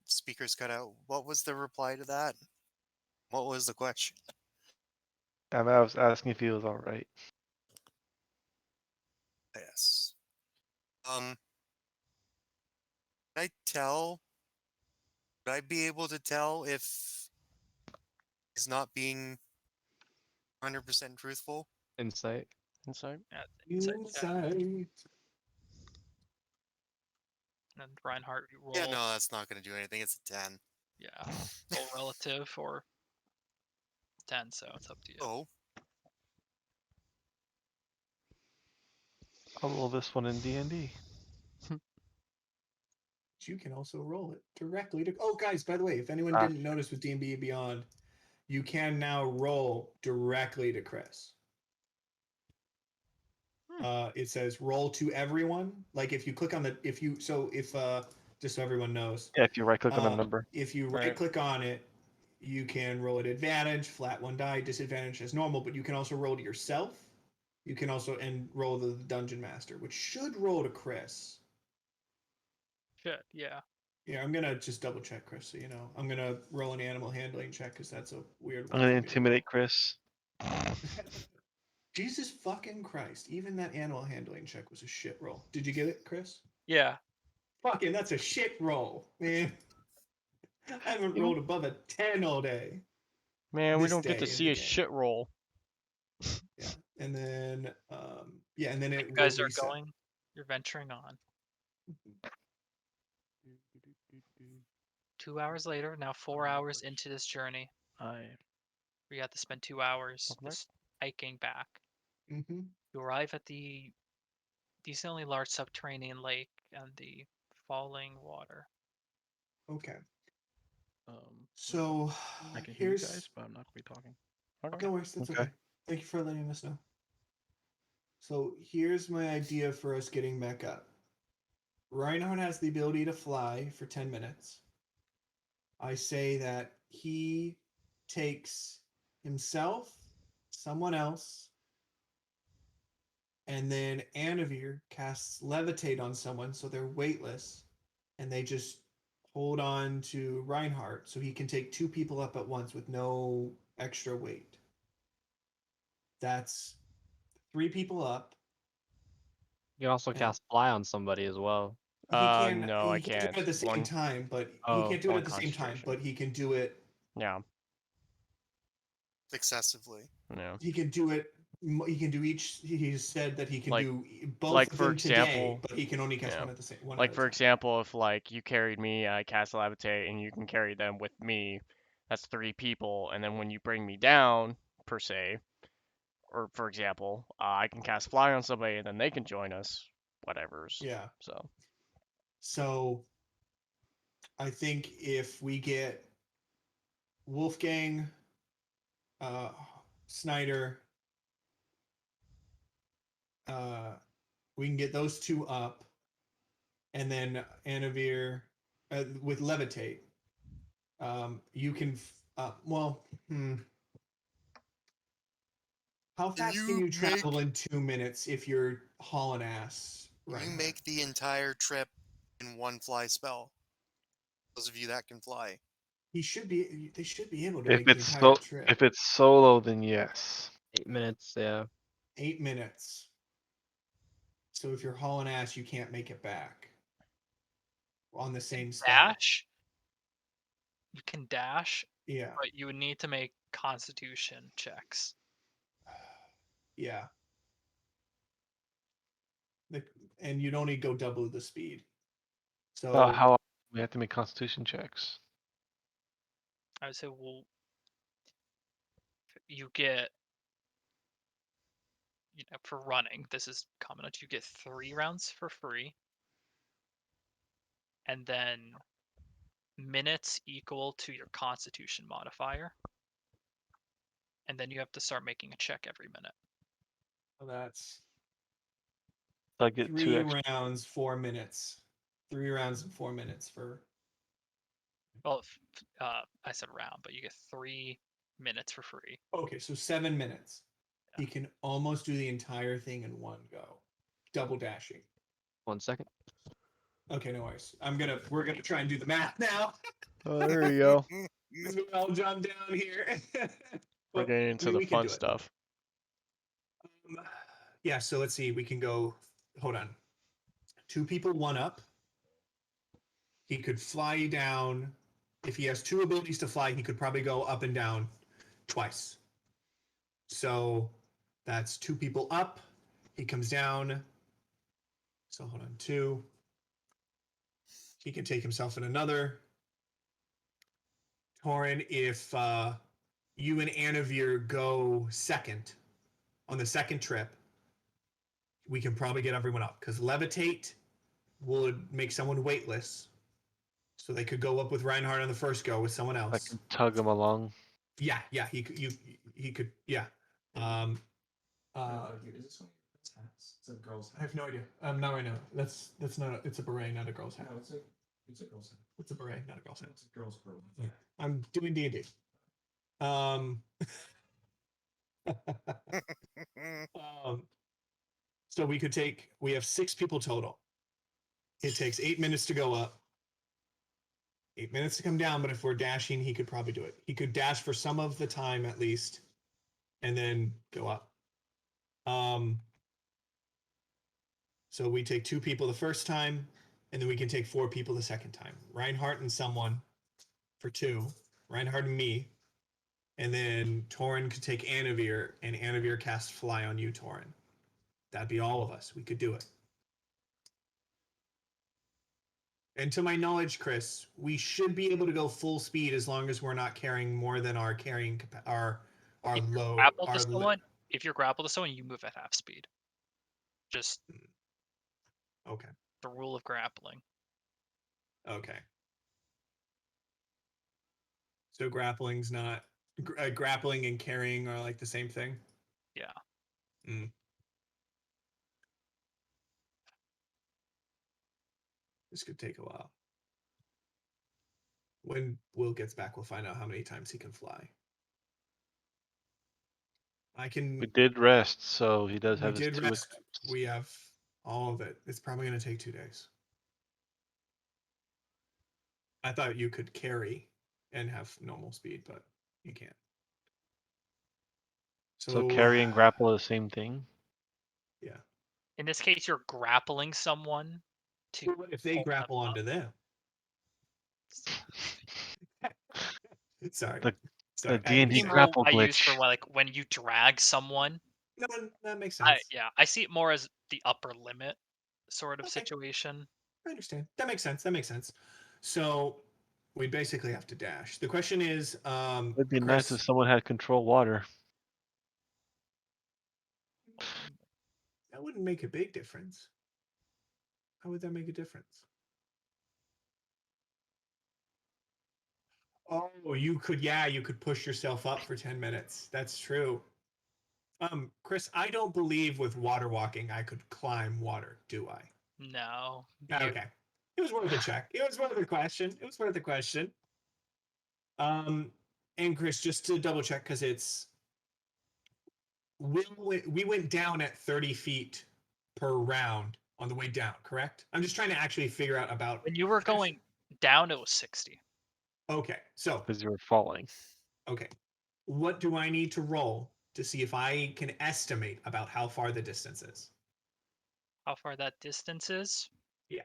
speakers cut out. What was the reply to that? What was the question? I was asking if he was all right. Yes. Can I tell? Would I be able to tell if he's not being 100% truthful? Insight. Insight. Yeah, insight check. And Reinhardt, you roll. Yeah, no, that's not going to do anything. It's a 10. Yeah, roll relative or 10, so it's up to you. Oh, I'll roll this one in D&D. You can also roll it directly to. Oh, guys, by the way, if anyone didn't notice with D&D Beyond, you can now roll directly to Chris. It says roll to everyone. Like if you click on just so everyone knows, Yeah, if you right click on the number. if you Right. right click on it, you can roll at advantage, flat one die, disadvantage as normal, but you can also roll to yourself. You can also roll the dungeon master, which should roll to Chris. Shit, yeah. Yeah, I'm gonna just double check, Chris. So you know, I'm gonna roll an animal handling check because that's a weird I'm one. gonna for me to intimidate Chris. roll. Jesus fucking Christ! Even that animal handling check was a shit roll. Did you get it, Chris? Yeah. Fucking, that's a shit roll, man. I haven't rolled above a 10 all day. Man, we This don't get to day in see the a game. shit roll. Yeah, and then and then it You will guys are reset. going. You're venturing on. 2 hours later, now 4 hours into this journey. We had to spend 2 hours Welcome back. just hiking back. Mm-hmm. You arrive at the decently large subterranean lake and the falling water. Okay. Um, So I can hear you here's guys, but I'm not gonna be talking. Okay. no worries. That's Okay. okay. Thank you for letting us know. So here's my idea for us getting back up. Reinhardt has the ability to fly for 10 minutes. I say that he takes himself, someone else, and then Anavir casts levitate on someone so they're weightless, and they just hold on to Reinhardt so he can take two people up at once with no extra weight. That's 3 people up. You can also And cast fly on somebody as well. he can No, I he can't do can't. it at the same One, time, but he Oh, can't do it one at the same time, concentration. but he can do it. Yeah. excessively. Yeah. He can do it. He can do each. He said that he can Like- do both like, of for them today, example- but he can only cast yeah. one at the same one. Like at a for time. example, if like you carried me, I cast levitate, and you can carry them with me, that's 3 people. And then when you bring me down, per se, or for example, I can cast fly on somebody, and then they can join us. Whatever's. Yeah. So. So I think if we get Wolfgang, Snyder, we can get those 2 up, and then Anavir with levitate. You can. Well. How fast can you you travel in 2 minutes if you're hauling ass? Can you Reinhardt? make the entire trip in one fly spell? Those of you that can fly. He should be. They should be able to If make the it's entire trip. if it's solo, then yes. 8 minutes, yeah. 8 minutes. So if you're hauling ass, you can't make it back on the same spell. Dash? You can dash, Yeah. but you would need to make constitution checks. Yeah. And you'd only go double the speed. So How we have to make Constitution checks. I would say, well, you get, for running, this is common, you get 3 rounds for free. and then minutes equal to your Constitution modifier. And then you have to start making a check every minute. So that's So I get 2 3 extra. rounds, 4 minutes. 3 rounds and 4 minutes for. Well, I said round, but you get 3 minutes for free. Okay, so 7 minutes. He can almost do the entire thing in one go. Double dashing. 1 second. Okay, no worries. We're gonna try and do the math now. Oh, there you go. As we all jump down here. We're Well, getting I into mean, the we can fun do it. stuff. Yeah, so let's see. We can go. Hold on. 2 people, 1 up. He could fly down. If he has 2 abilities to fly, he could probably go up and down twice. So that's 2 people up. He comes down. So hold on. 2. He can take himself in another. Torin, if you and Anavir go second on the second trip, we can probably get everyone up because levitate would make someone weightless, so they could go up with Reinhardt on the first go with someone I else. can tug him along. Yeah, he could. He could. Yeah. Is this one of your hats? It's a girl's I have no idea. Not right now. That's not. It's a beret, not a girl's hat. No, it's a girl's hat. It's a beret, not a girl's hat. It's a girl's pearl. Yeah. I'm doing D&D. So we have 6 people total. It takes 8 minutes to go up, 8 minutes to come down, but if we're dashing, he could probably do it. He could dash for some of the time at least, and then go up. So we take 2 people the first time, and then we can take 4 people the second time. Reinhardt and someone for 2. Reinhardt and me. And then Torin could take Anavir, and Anavir cast Fly on you, Torin. That'd be all of us. We could do it. And to my knowledge, Chris, we should be able to go full speed as long as we're not carrying more than our carrying our If you're low. grappled to someone, if you're grappled to someone, you move at half speed. Just Okay. the rule of grappling. Okay. So grappling's not grappling and carrying are like the same thing. Yeah. This could take a while. When Will gets back, we'll find out how many times he can fly. We did rest, so he does We have his did 2 rest. attempts. We have all of it. It's probably going to take 2 days. I thought you could carry and have normal speed, but you can't. So carry and grapple are the same thing? Yeah. In this case, you're grappling someone to. Well, what if they hold them grapple up? onto them? Sorry. The Sorry. D&D Same rule grapple I use for glitch. like when you drag someone. No, that makes sense. I see it more as the upper limit sort of Okay. situation. I understand. That makes sense. That makes sense. So we basically have to dash. The question is, It'd be nice Chris, if someone had control water. that wouldn't make a big difference. How would that make a difference? Oh, you could push yourself up for 10 minutes. That's true. Chris, I don't believe with water walking I could climb water, do I? No. Okay. It was worth a check. It was worth a question. It was worth a question. And Chris, just to double check, because we went down at 30 feet per round on the way down, correct? I'm just trying to actually figure out about When you were going down, it was 60. Okay, so Because you were falling. okay. What do I need to roll to see if I can estimate about how far the distance is? How far that distance is? Yeah.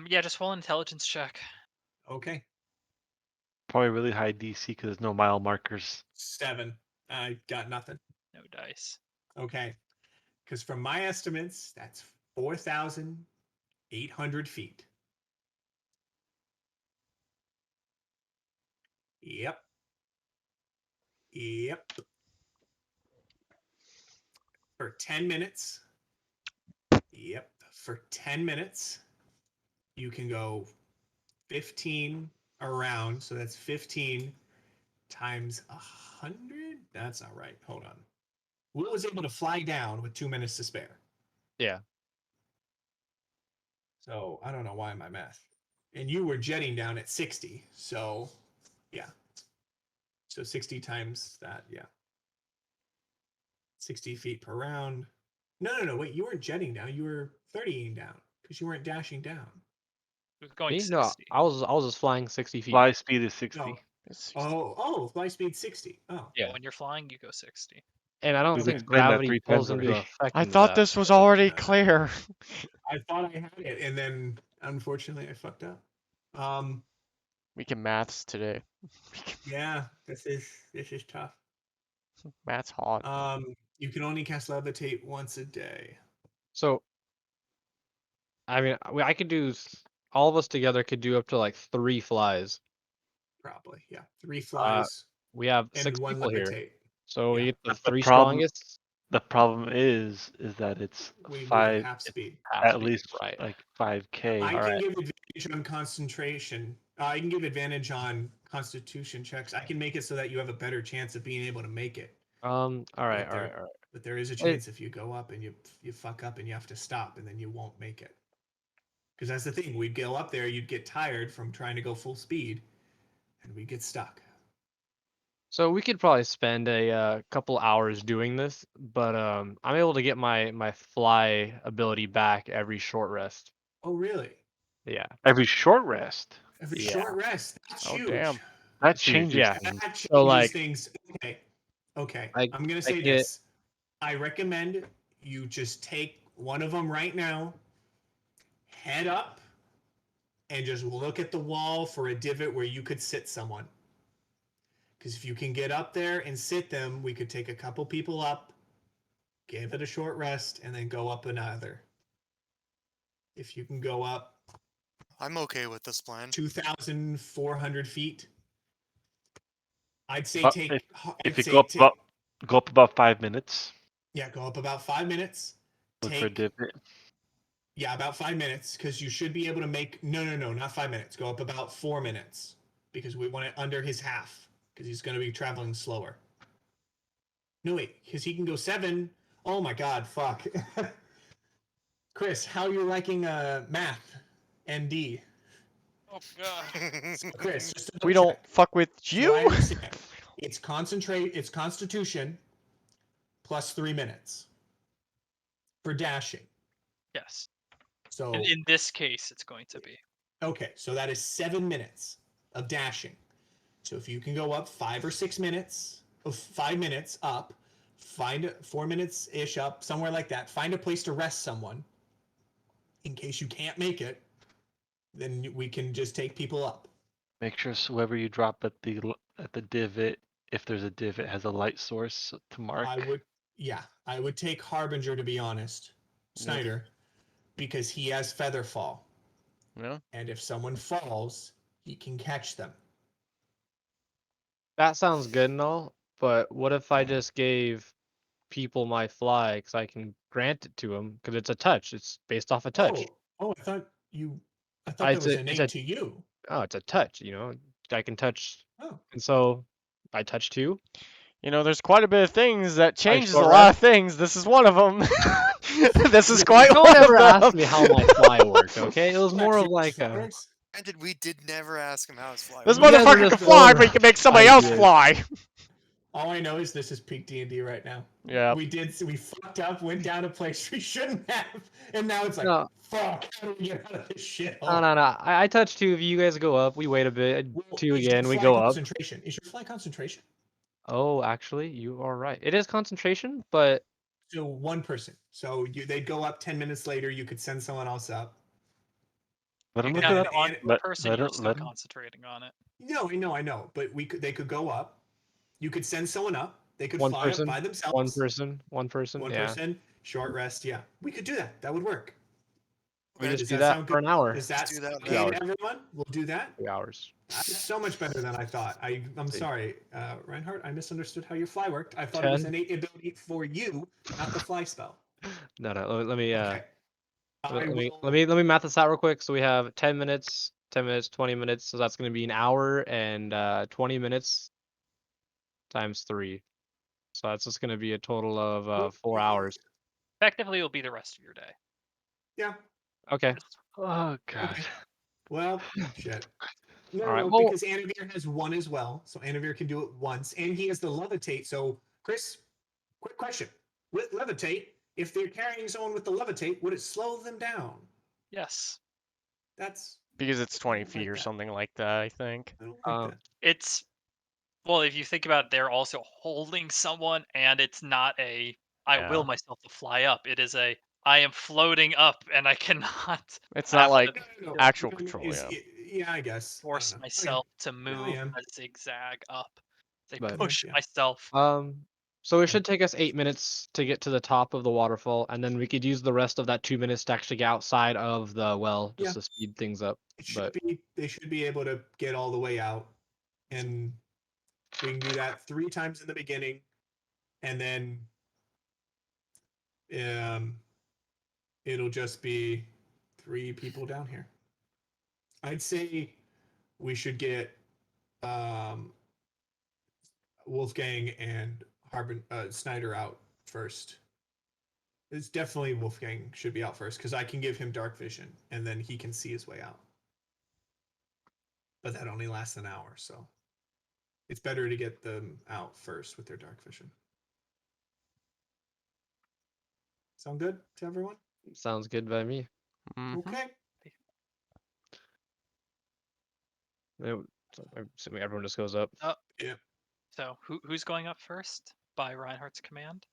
Yeah, just roll an intelligence check. Okay. Probably really high DC because there's no mile markers. 7. I got nothing. No dice. Okay. Because from my estimates, that's 4,800 feet. Yep. Yep. For 10 minutes. Yep. for 10 minutes, you can go 15 around. So that's 15 times 100. That's not right. Hold on. Will was able to fly down with 2 minutes to spare. Yeah. So I don't know why my math. And you were jetting down at 60. So yeah. So 60 times that, yeah. 60 feet per round. No. Wait, you weren't jetting down. You were 30ing down because you weren't dashing down. It was going Me? 60. No, I was just flying 60 feet. Fly speed is 60. No. Oh, fly speed 60. Oh. Yeah. When you're flying, you go 60. And I don't We've think explained that gravity 3 pulls times into already. effect I into thought that. this was already Yeah. clear. I thought I had it, and then unfortunately I fucked up. We can maths today. Yeah, this is tough. Maths hot. You can only cast levitate once a day. So, I mean, I could do. All of us together could do up to like 3 flies. Probably, yeah. 3 flies We have and 6 1 people here, levitate. so we Yeah. get the But the 3 problem- strongest. The problem is that it's We move at 5 half speed. half at speed, least right? like 5k. I can Alright. give advantage on concentration. I can give advantage on constitution checks. I can make it so that you have a better chance of being able to make it. All right. But there is a chance if you go up and you fuck up and you have to stop and then you won't make it. Because that's the thing. We'd go up there, you'd get tired from trying to go full speed, and we'd get stuck. So we could probably spend a couple hours doing this, but I'm able to get my fly ability back every short rest. Oh, really? Yeah. Every short rest. Every Yeah. short rest. That's Oh, huge. damn. That Huge, changes yeah. things. That changes So, like- things. Okay. I- I'm gonna I say get- this. I recommend you just take one of them right now, head up, and just look at the wall for a divot where you could sit someone. Because if you can get up there and sit them, we could take a couple people up, give it a short rest, and then go up another. If you can go up I'm okay with this plan. 2,400 feet, I'd say But take. If I'd you say go up about 5 minutes, yeah, go up about 5 minutes. look for a divot. Yeah, about 5 minutes, because you should be able to make. No, not 5 minutes. Go up about 4 minutes, because we want it under his half, because he's going to be traveling slower. No, wait, because he can go 7. Oh my God, fuck. Chris, how you liking math, ND? Oh god. Chris, just to We double don't check. fuck with So you. I understand. It's Constitution plus 3 minutes for dashing. Yes. So In this case, it's going to be. okay, so that is 7 minutes of dashing. So if you can go up 5 or 6 minutes, 5 minutes up, find 4 minutes ish up, somewhere like that. Find a place to rest someone. In case you can't make it, then we can just take people up. Make sure whoever you drop at the divot, if there's a divot, has a light source to mark. I would take Harbinger, to be honest, Snyder, because he has feather fall. Yeah. And if someone falls, he can catch them. That sounds good and all, but what if I just gave people my fly because I can grant it to them because it's a touch. It's based off a touch. I thought that It's was a- innate it's to you. Oh, it's a touch. I can touch, Oh. and so I touch too. You know, there's quite a bit of things that changes a short lot of rest? things. This is one of them. This is quite Don't one ever of ask them. me how my fly worked. Okay, it was more of like a. Granted, we did never ask him how his fly This You guys are motherfucker can just fly, over but he can make somebody else ideas. fly. All I know is this is peak D&D right now. Yeah. We fucked up, went down a place we shouldn't have, and now it's like, No. fuck, how do we get out of this shit? No. I touch two. If you guys go up, we wait a bit. Two Is your again, we fly go up. concentration? Is your fly concentration? Oh, actually, you are right. It is concentration, but So one person. So they'd go up 10 minutes later. You could send someone else up. Let him And look then- it up. On and- the person, let you're him- still let him- concentrating on it. No, I know. But they could go up. You could send someone up. They could one fly person, up by themselves. one person. One Yeah, person, short rest. Yeah, we could do that. That would work. we Does just do that that sound for good? an hour. Is that Let's do that okay now. to everyone? We'll do that. 2 hours. That's so much better than I thought. I'm See. sorry, Reinhardt. I misunderstood how your fly worked. I thought it was 10. innate ability for you, not the fly spell. No. Let me. Okay. I Let me will- let me let me math this out real quick. So we have 10 minutes, 10 minutes, 20 minutes. So that's going to be an hour and 20 minutes times 3. So that's just going to be a total of 4 hours. Effectively, it'll be the rest of your day. Yeah. Okay. Oh god. Okay. Well, shit. No, All right, no, well- because Anavir has one as well, so Anavir can do it once, and he has the levitate. So, Chris, quick question: with levitate, if they're carrying someone with the levitate, would it slow them down? Yes. That's Because it's I 20 don't feet like or that. something like that, I think. I don't like Um, that. It's well, if you think about it, they're also holding someone, and it's not a I will Yeah. myself to fly up. It is a I am floating up, and I cannot It's have not like to No. actual What I mean control, is, yeah. yeah, I guess. I don't force know. myself to No, I move am. a zigzag up. They But- push Yeah. myself. So it should take us 8 minutes to get to the top of the waterfall, and then we could use the rest of that 2 minutes to actually get outside of the well, just Yeah. to speed things up. It should But be. They should be able to get all the way out, and we can do that 3 times in the beginning, and then it'll just be 3 people down here. I'd say we should get um, Wolfgang and Snyder out first. It's definitely Wolfgang should be out first because I can give him dark vision and then he can see his way out. But that only lasts an hour, so it's better to get them out first with their dark vision. Sound good to everyone? sounds good by me. Mhm. Okay. So I'm assuming everyone just goes up. So who's going up first by Reinhardt's command?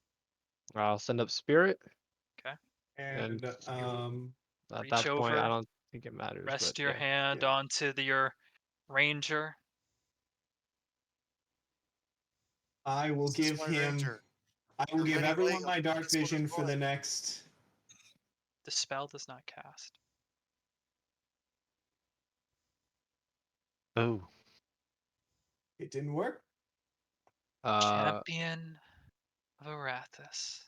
I'll send up Spirit. And And at reach that point, I over, don't think it matters. rest But your yeah. hand Yeah. onto your ranger. I will This is give my him. ranger. I will You're give ready, everyone Blake. my I'll dark put this one vision as for the mine. next. The spell does not cast. Oh. It didn't work. Champion of Arathis.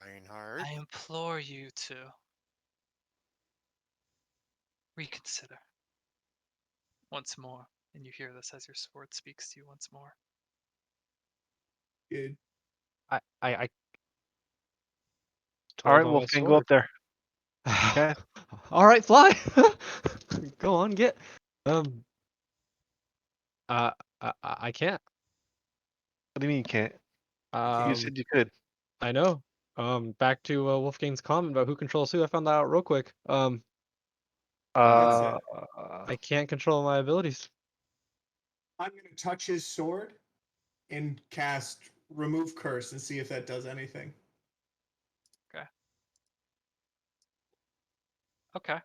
Reinhardt. I implore you to reconsider once more, and you hear this as your sword speaks to you once more. Good. I All told right, on my Wolfgang, go up sword. there. Okay. All right, fly. Go on, get. I can't. What do you mean you can't? You Um, said you could. I know. Back to Wolfgang's comment about who controls who. I found that out real quick. That's Uh, it. I can't control my abilities. I'm going to touch his sword and cast Remove Curse and see if that does anything. Okay.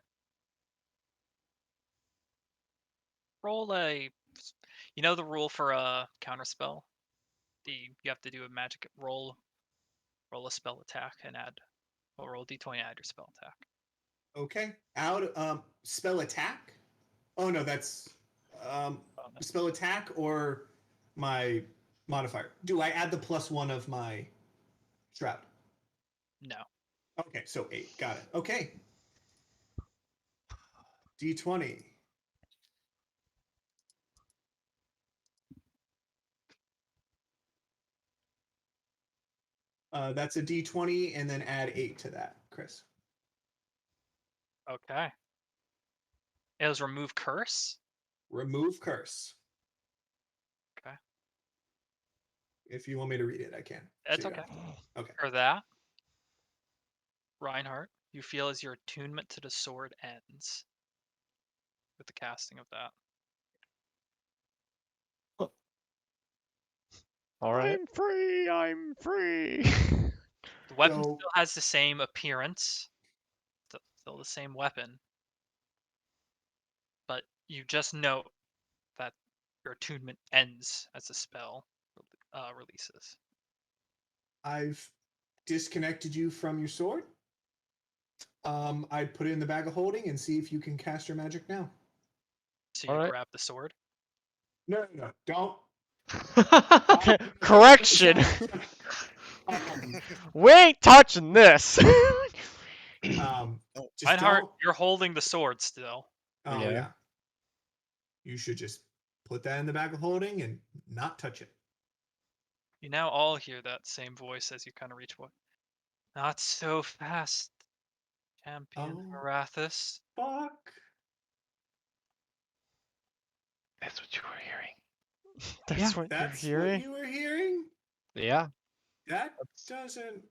Roll a. You know the rule for a counterspell? You have to do a magic roll a spell attack and add. Well, roll d20 and add your spell attack. Okay. Out spell attack? Oh no, that's spell attack or my modifier. Do I add the +1 of my shroud? No. Okay, so 8. Got it. Okay. D20. That's a D20 and then add 8 to that, Chris. Okay. It was remove curse. Remove curse. Okay. If you want me to read it, I can. That's So you okay. don't have to. Okay. For that, Reinhardt, you feel as your attunement to the sword ends with the casting of that. All right. I'm free. I'm free. The weapon So- still has the same appearance, still the same weapon, but you just note that your attunement ends as the spell releases. I've disconnected you from your sword. I'd put it in the bag of holding and see if you can cast your magic now. So you Alright. grab the sword. No. Don't. Correction. Um, We ain't touching this. just Reinhardt, don't. you're holding the sword still. Oh Yeah. yeah. You should just put that in the bag of holding and not touch it. You now all hear that same voice as you kind of reach what? Not so fast, Champion Oh. Arathis. Fuck. That's what you were hearing. That's what That's you're what hearing. you were hearing? Yeah. That doesn't.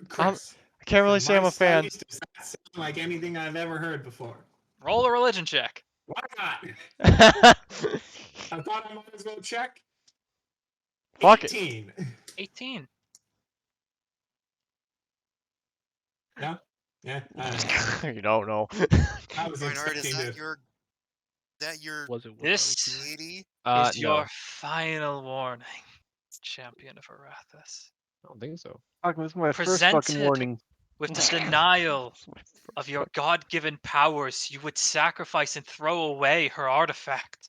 Chris. I can't really from say I'm my a fan. studies, does that sound like anything I've ever heard before? Roll a religion check. Why not? I thought I might as well check. Fuck it. 18. 18. No? Yeah. You don't know. I was Reinhardt, is expecting that your Was it? This deity? is No, your final warning, Champion of Arathis. I don't think so. Fuck, this is my first fucking Presented warning. with the denial of your god-given powers, you would sacrifice and throw away her artifact.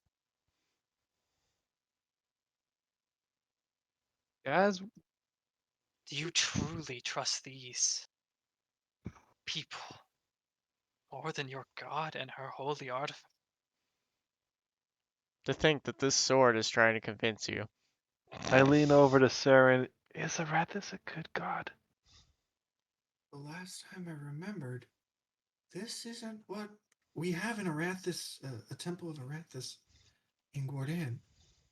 Guys, Do you truly trust these people more than your god and her holy artifact? To think that this sword is trying to convince you. I lean over to Sarah and is Arathis a good god? The last time I remembered, this isn't what we have in Arathis, a temple of Arathis in Gordon.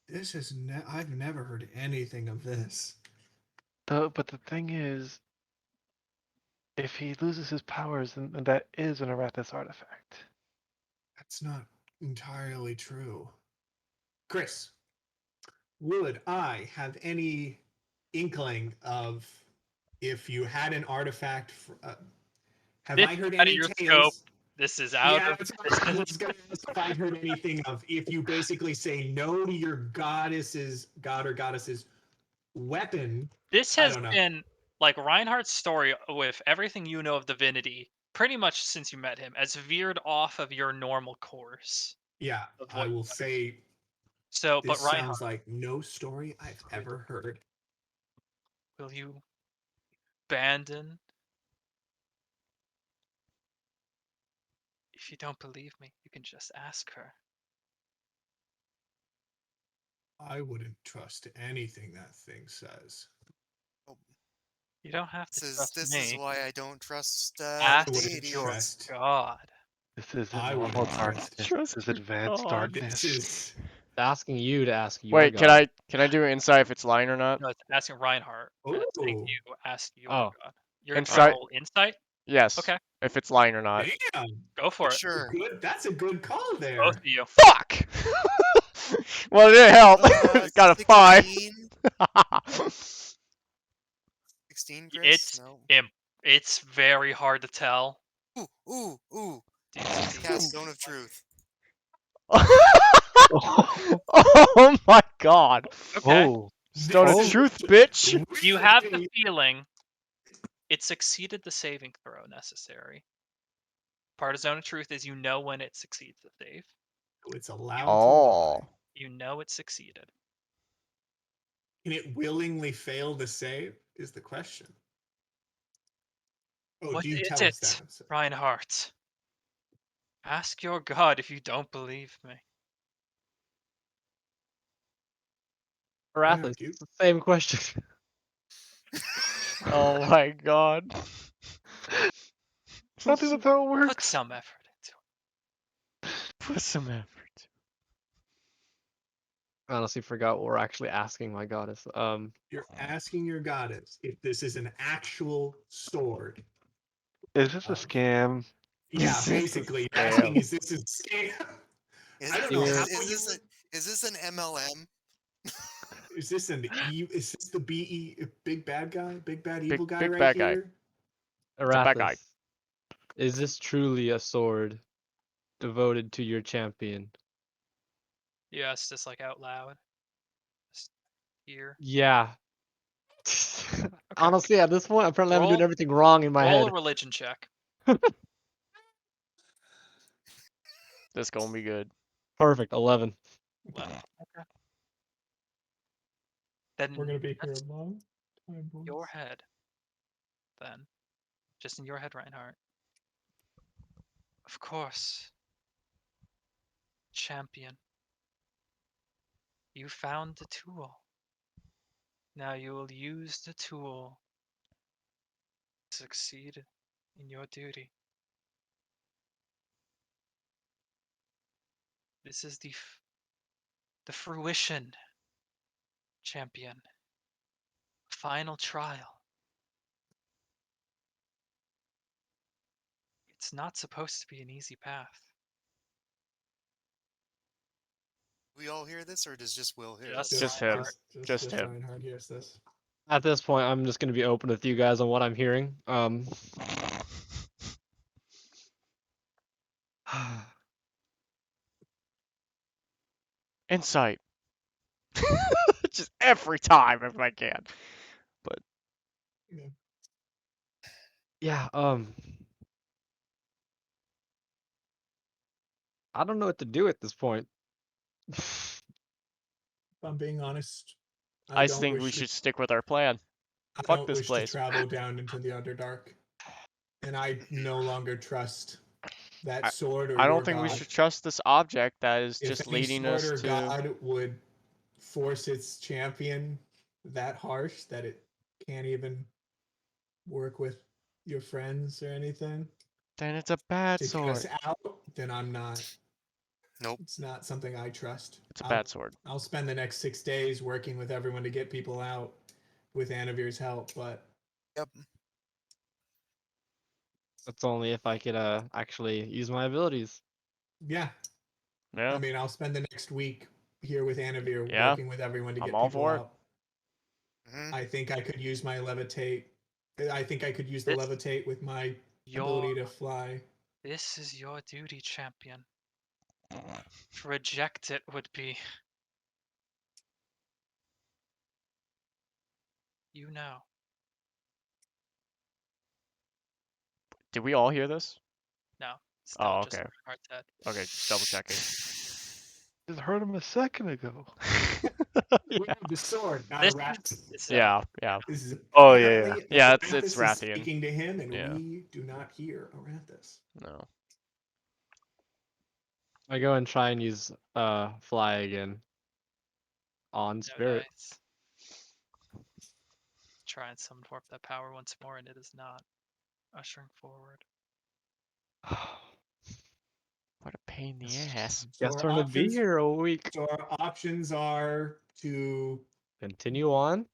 This is I've never heard anything of this. But the thing is, if he loses his powers, then that is an Arathis artifact. That's not entirely true. Chris, would I have any inkling of if you had an artifact? Have This I heard is out of any your tales? scope. This is out Yeah, of that's what I was gonna ask if I heard anything of if you basically say no to your goddess's god or goddess's weapon. This I has don't know. been like Reinhardt's story with everything you know of divinity, pretty much since you met him, has veered off of your normal course. Yeah, Of I what will say So, but this Reinhardt, sounds like no story I've ever heard. will you abandon? If you don't believe me, you can just ask her. I wouldn't trust anything that thing says. You don't have to trust This me. is why I don't trust Ask the wouldn't your deities. trust. god. This isn't I normal wouldn't darkness. trust This is your advanced god. darkness. This is asking you to ask your Wait, god. can I do insight if it's lying or not? No, it's asking Reinhardt. And it's saying Ooh. you ask your Oh. god. You're gonna Insight. roll insight? Yes. Okay. If it's lying or not. damn. Go for it. Sure. Good. That's a good call there. Both of you. Fuck! Well, it didn't help. Got a 5. 16, Chris? It's No. It's very hard to tell. Ooh. Do you succeed? Cast Stone of Truth. Oh my god. Okay. Oh, Stone Oh. of truth, bitch. You have the feeling it succeeded the saving throw necessary. Part of Zone of Truth is you know when it succeeds the save. It's allowed to Oh. lie. You know it succeeded. Can it willingly fail to save? Is the question. Oh, What do you is tell us it, that? Reinhardt? Ask your god if you don't believe me. Arathis, dude. it's the same question. Oh my god. I don't think that's how it Put works. some effort into it. Put some effort. I honestly forgot what we're actually asking my goddess. You're asking your goddess if this is an actual sword. Is this a scam? Yeah, This is a basically, scam. asking is this a scam? Is, I don't know is, how is this you- is this an MLM? Is this is this the big bad guy, big bad evil guy big right bad guy. here? It's a bad guy. Arathis, is this truly a sword devoted to your champion? Yes, just like out loud. Just here. Yeah. Honestly, at this point, apparently I'm doing Roll- everything wrong in my Roll head. a religion check. This gonna be good. Perfect, 11. Well, okay. Then We're gonna be here that's a long time, boys. your head. Then, just in your head, Reinhardt. Of course, champion. You found the tool. Now you will use the tool to succeed in your duty. This is the fruition, champion. Final trial. It's not supposed to be an easy path. We all hear this, or does just Will hear Just this? Just him. Reinhardt. Just him. Reinhardt hears this. At this point, I'm just gonna be open with you guys on what I'm hearing. Insight. Just every time if I can. Yeah. I don't know what to do at this point. If I'm being honest, I don't think wish we to- should stick with our plan. I Fuck don't this wish place. to travel down into the Underdark, and I no longer trust that sword or I your don't think we god. should trust this object that is If just any leading sword us or to. god would force its champion that harsh that it can't even work with your friends or anything Then it's a bad to get us sword. out, then I'm not. Nope. It's not something I trust. It's a bad sword. I'll spend the next 6 days working with everyone to get people out with Anavir's help, but Yep. That's only if I could actually use my abilities. yeah, Yeah. I mean, I'll spend the next week here with Anavir Yeah, working with everyone to I'm get all people for it. out. Mhm. I think I could use my levitate. I think I could use the This- levitate with my Your ability to fly. This is your duty, champion. To reject it would be. You know. Did we all hear this? No. Still Oh, just okay. Reinhardt's head. Okay, just double checking. Just heard him a second ago. We have the sword, not This a rat. is Yeah, yeah. This is Oh, yeah, yeah. apparently Yeah, Arathis it's is Rathian. speaking to him, and Yeah. we do not hear Arathis. No. I go and try and use fly again. On No spirit. dice. Try and summon forth that power once more, and it is not. Ushering forward. What a pain in the ass. So Guess our we're gonna be options- here a week. So our options are to Continue on.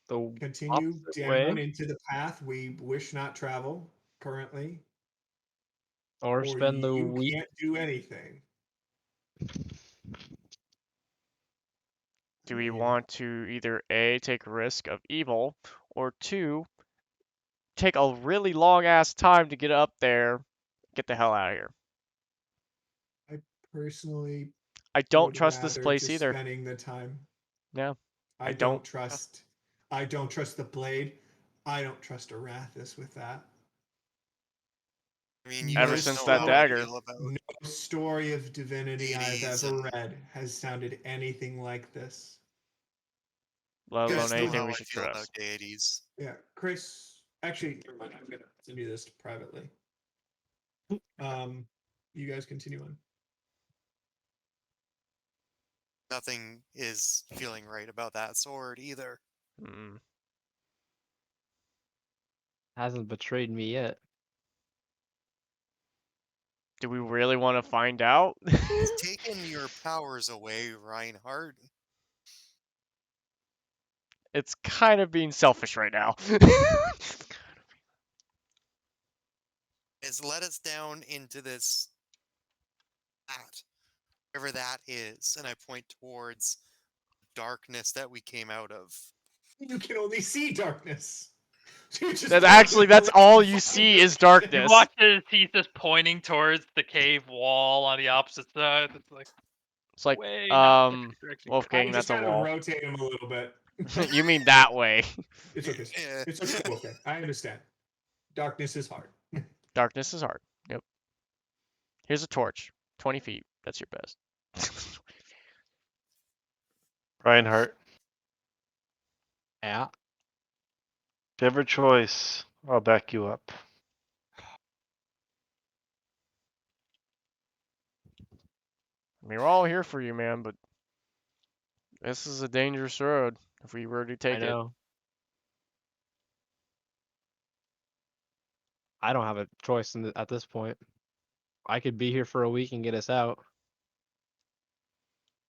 The continue opposite down way. into the path we wish not travel currently, Or spend the you week. can't do anything. Do we Yeah. want to either A, take a risk of evil, or 2, take a really long ass time to get up there, get the hell out of here? I personally I don't would trust this rather place just either. spending the time. No. I I don't don't- trust. I don't trust the blade. I don't trust Arathis with that. I mean, you Ever guys since know that how I dagger. feel about No story of divinity I've deities ever and- read has sounded anything like this. Let You alone guys know anything how we I should feel about trust. deities. Yeah, Chris. Actually, never mind. I'm gonna send you this privately. You guys continue on. Nothing is feeling right about that sword either. Mm. Hasn't betrayed me yet. Do we really want to find out? It's taken your powers away, Reinhardt. It's kind of being selfish right now. It's led us down into this whatever that is, and I point towards darkness that we came out of. You can only see darkness. You just That's all you see is You darkness. watch as he's just pointing towards the cave wall on the opposite side. It's like, It's like, way not the direction. I Wolfgang, just that's a kind of wall. rotate him a little bit. You mean that way. It's okay. Yeah. It's okay. Okay, I understand. Darkness is hard. Darkness is hard. Yep. Here's a torch. 20 feet. That's your best. Reinhardt, Yeah. Whichever choice, I'll back you up. I mean, we're all here for you, man, but this is a dangerous road if we were to I take it. know. I don't have a choice at this point. I could be here for a week and get us out.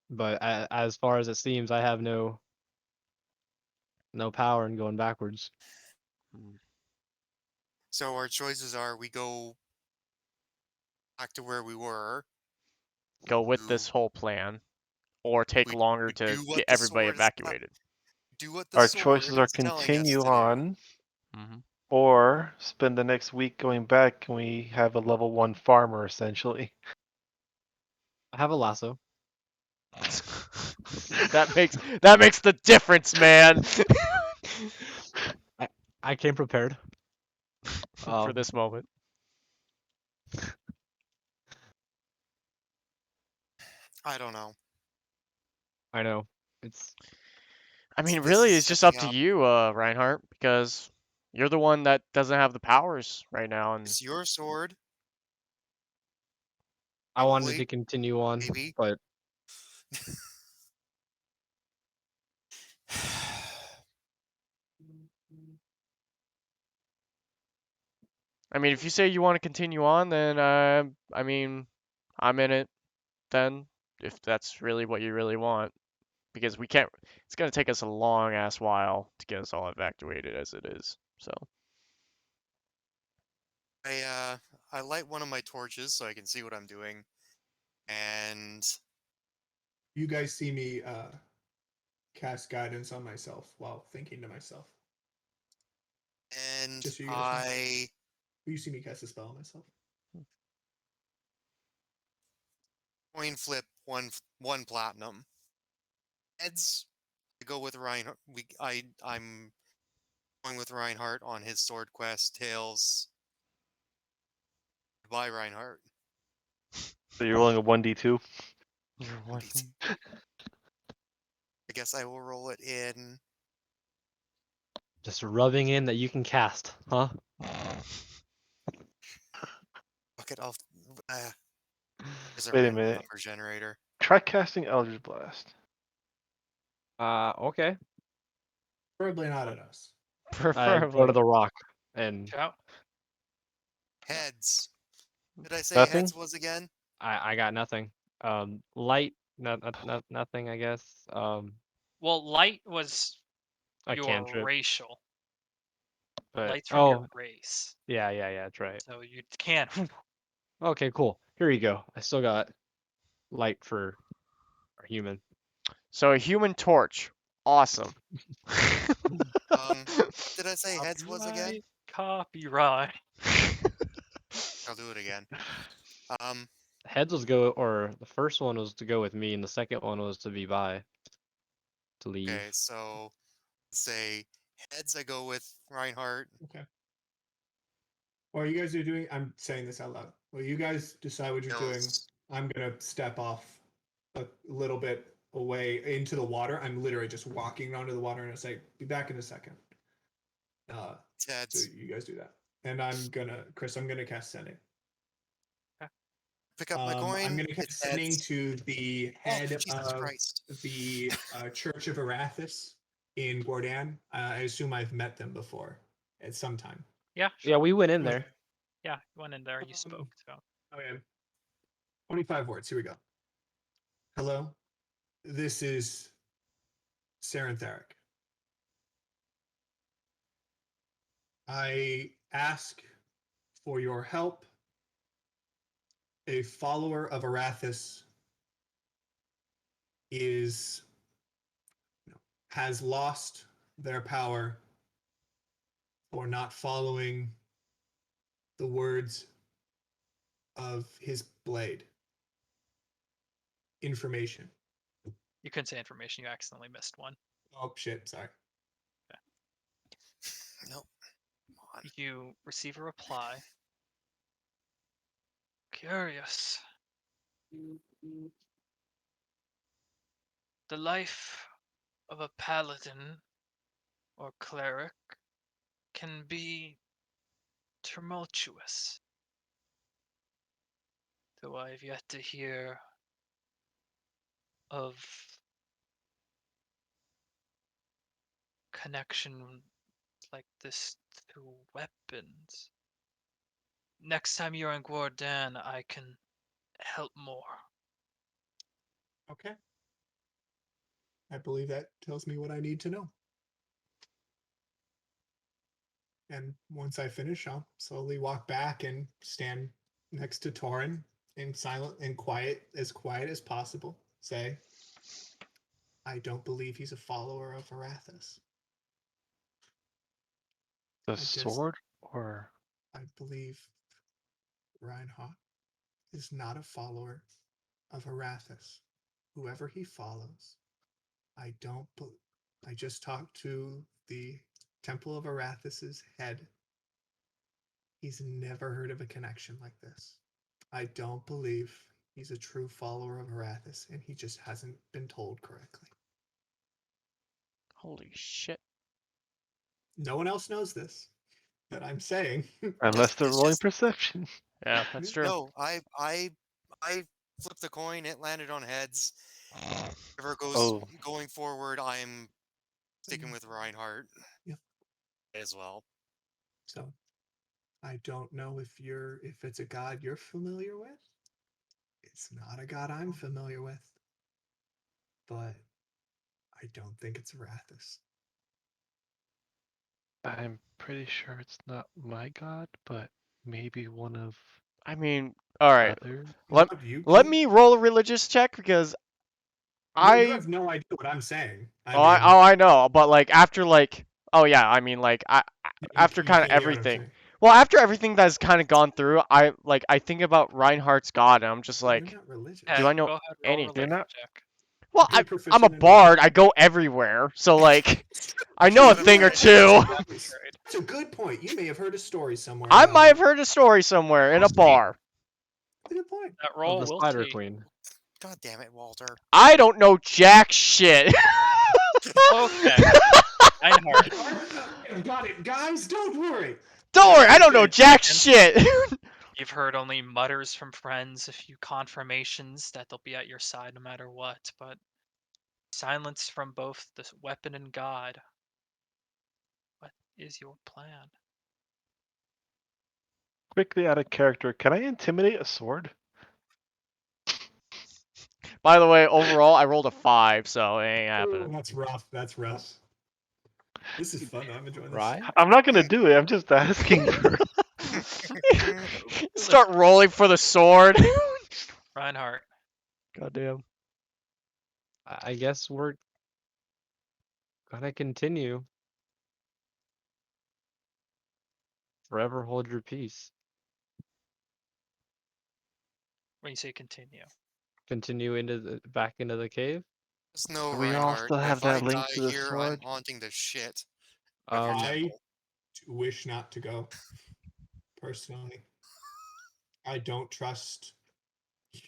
But as far as it seems, I have no power in going backwards. So our choices are: we go back to where we were, Go with do this whole plan, or take we, longer we to do what get the everybody sword is evacuated. do what the Our sword choices are is telling us continue to do. on, Hmm. or spend the next week going back and we have a level 1 farmer essentially. I have a lasso. that makes the difference, man. I came prepared. For this moment. I don't know. I know. It's I mean, This really, is it's just up setting to up. you, Reinhardt, because you're the one that doesn't have the powers right now, and It's your sword, I wanted probably, to continue on, maybe. but I mean, if you say you want to continue on, then I mean, I'm in it. Then, if that's really what you really want, because we can't. It's gonna take us a long ass while to get us all evacuated as it is. So. I light one of my torches so I can see what I'm doing, and You guys see me cast guidance on myself while thinking to myself. and Just so you guys know. I You see me cast a spell on myself. coin flip one platinum. Heads, I go with Reinhardt. I'm going with Reinhardt on his sword quest. Tails, goodbye Reinhardt. So you're rolling a 1d2. You're One one. D2. I guess I will roll it in. just rubbing in that you can cast, huh? Fuck it, I'll. There's a Wait a random minute. number generator. Try casting Eldritch Blast. Okay. Preferably not at us. I go to Preferably. the rock and Ciao. Heads. Did I say Nothing? heads was again? I got nothing. Light, nothing, I guess. Well, light was A your cantrip. racial. But Light's from your oh, race. yeah, that's right. So you can't. Okay, cool. Here you go. I still got light for our human. So a human torch. Awesome. What did I say heads was again? Copyright. I'll do it again. Um, Heads was go, or the first one was to go with me, and the second one was to be by, to leave. okay, so say heads I go with Reinhardt. Okay. While you guys are doing, I'm saying this out loud. While you guys decide what you're doing, Tails. I'm gonna step off a little bit away into the water. I'm literally just walking onto the water and I say, "Be back in a second." It's So heads. you guys do that, and Chris, I'm gonna cast sending. Pick up my I'm coin. gonna cast It's sending heads. to the Oh, head Jesus of Christ. the Church of Arathis in Gordan. I assume I've met them before at some time. Yeah, Yeah, sure. we went in Okay. there. Yeah, you went in there. You spoke. So Okay. 25 words. Here we go. Hello. This is Sarentharic. I ask for your help. A follower of Arathis is has lost their power for not following the words of his blade. Information. you couldn't say information. You accidentally missed one. Oh shit, sorry. Nope. Come on. You receive a reply. Curious. The life of a paladin or cleric can be tumultuous. Though I've yet to hear of connection like this through weapons. Next time you're in Gordon, I can help more. Okay. I believe that tells me what I need to know. And once I finish, I'll slowly walk back and stand next to Torin in silent and quiet as possible. Say, I don't believe he's a follower of Arathis. The sword, or I believe Reinhardt is not a follower of Arathis. Whoever he follows, I just talked to the Temple of Arathis' head. He's never heard of a connection like this. I don't believe he's a true follower of Arathis, and he just hasn't been told correctly. Holy shit. No one else knows this that I'm saying. unless they're it's rolling just- perception. Yeah, that's true. No, I flipped the coin. It landed on heads. Whoever goes Oh. going forward, I'm sticking with Reinhardt. Yep. As well. So I don't know if it's a god you're familiar with. It's not a god I'm familiar with. But I don't think it's Arathis. I'm pretty sure it's not my god, but maybe one of I mean, alright. others. Let me roll a religious check because You have no idea what I'm saying. I know, but like after like I mean like after you kind of can't hear what I'm everything. saying. Well, after everything that's kind of gone through, I think about Reinhardt's god and I'm just You're like, not religious. do I know Go ahead, roll a anything? religion You're not- check. Well, Be I'm a proficient in bard. religion. I go everywhere, so like I know a Even thing or though- two. That's a good point. You may have heard a story somewhere. I about might it. have heard a story somewhere in a bar. Good point. That Of roll, the we'll Spider see. Queen. God damn it, Walter. I don't know jack shit. Okay. Reinhardt. Got it, guys. Don't worry. Don't worry, I don't know jack shit. You've heard only mutters from friends, a few confirmations that they'll be at your side no matter what, but silence from both the weapon and God. What is your plan? Quickly out of character, can I intimidate a sword? By the way, overall, I rolled a 5, so it ain't Ooh, happening. that's rough. That's rough. This is fun. I'm enjoying this. Right? I'm not gonna do it. I'm just asking for. Start rolling for the sword. Reinhardt. Goddamn. I guess we're gonna continue. Forever hold your peace. When you say continue. Continue back into the cave. Just know, Do we all Reinhardt, still have if I that link die to the here, sword? I'm haunting the shit. out of your I temple. wish not to go. Personally, I don't trust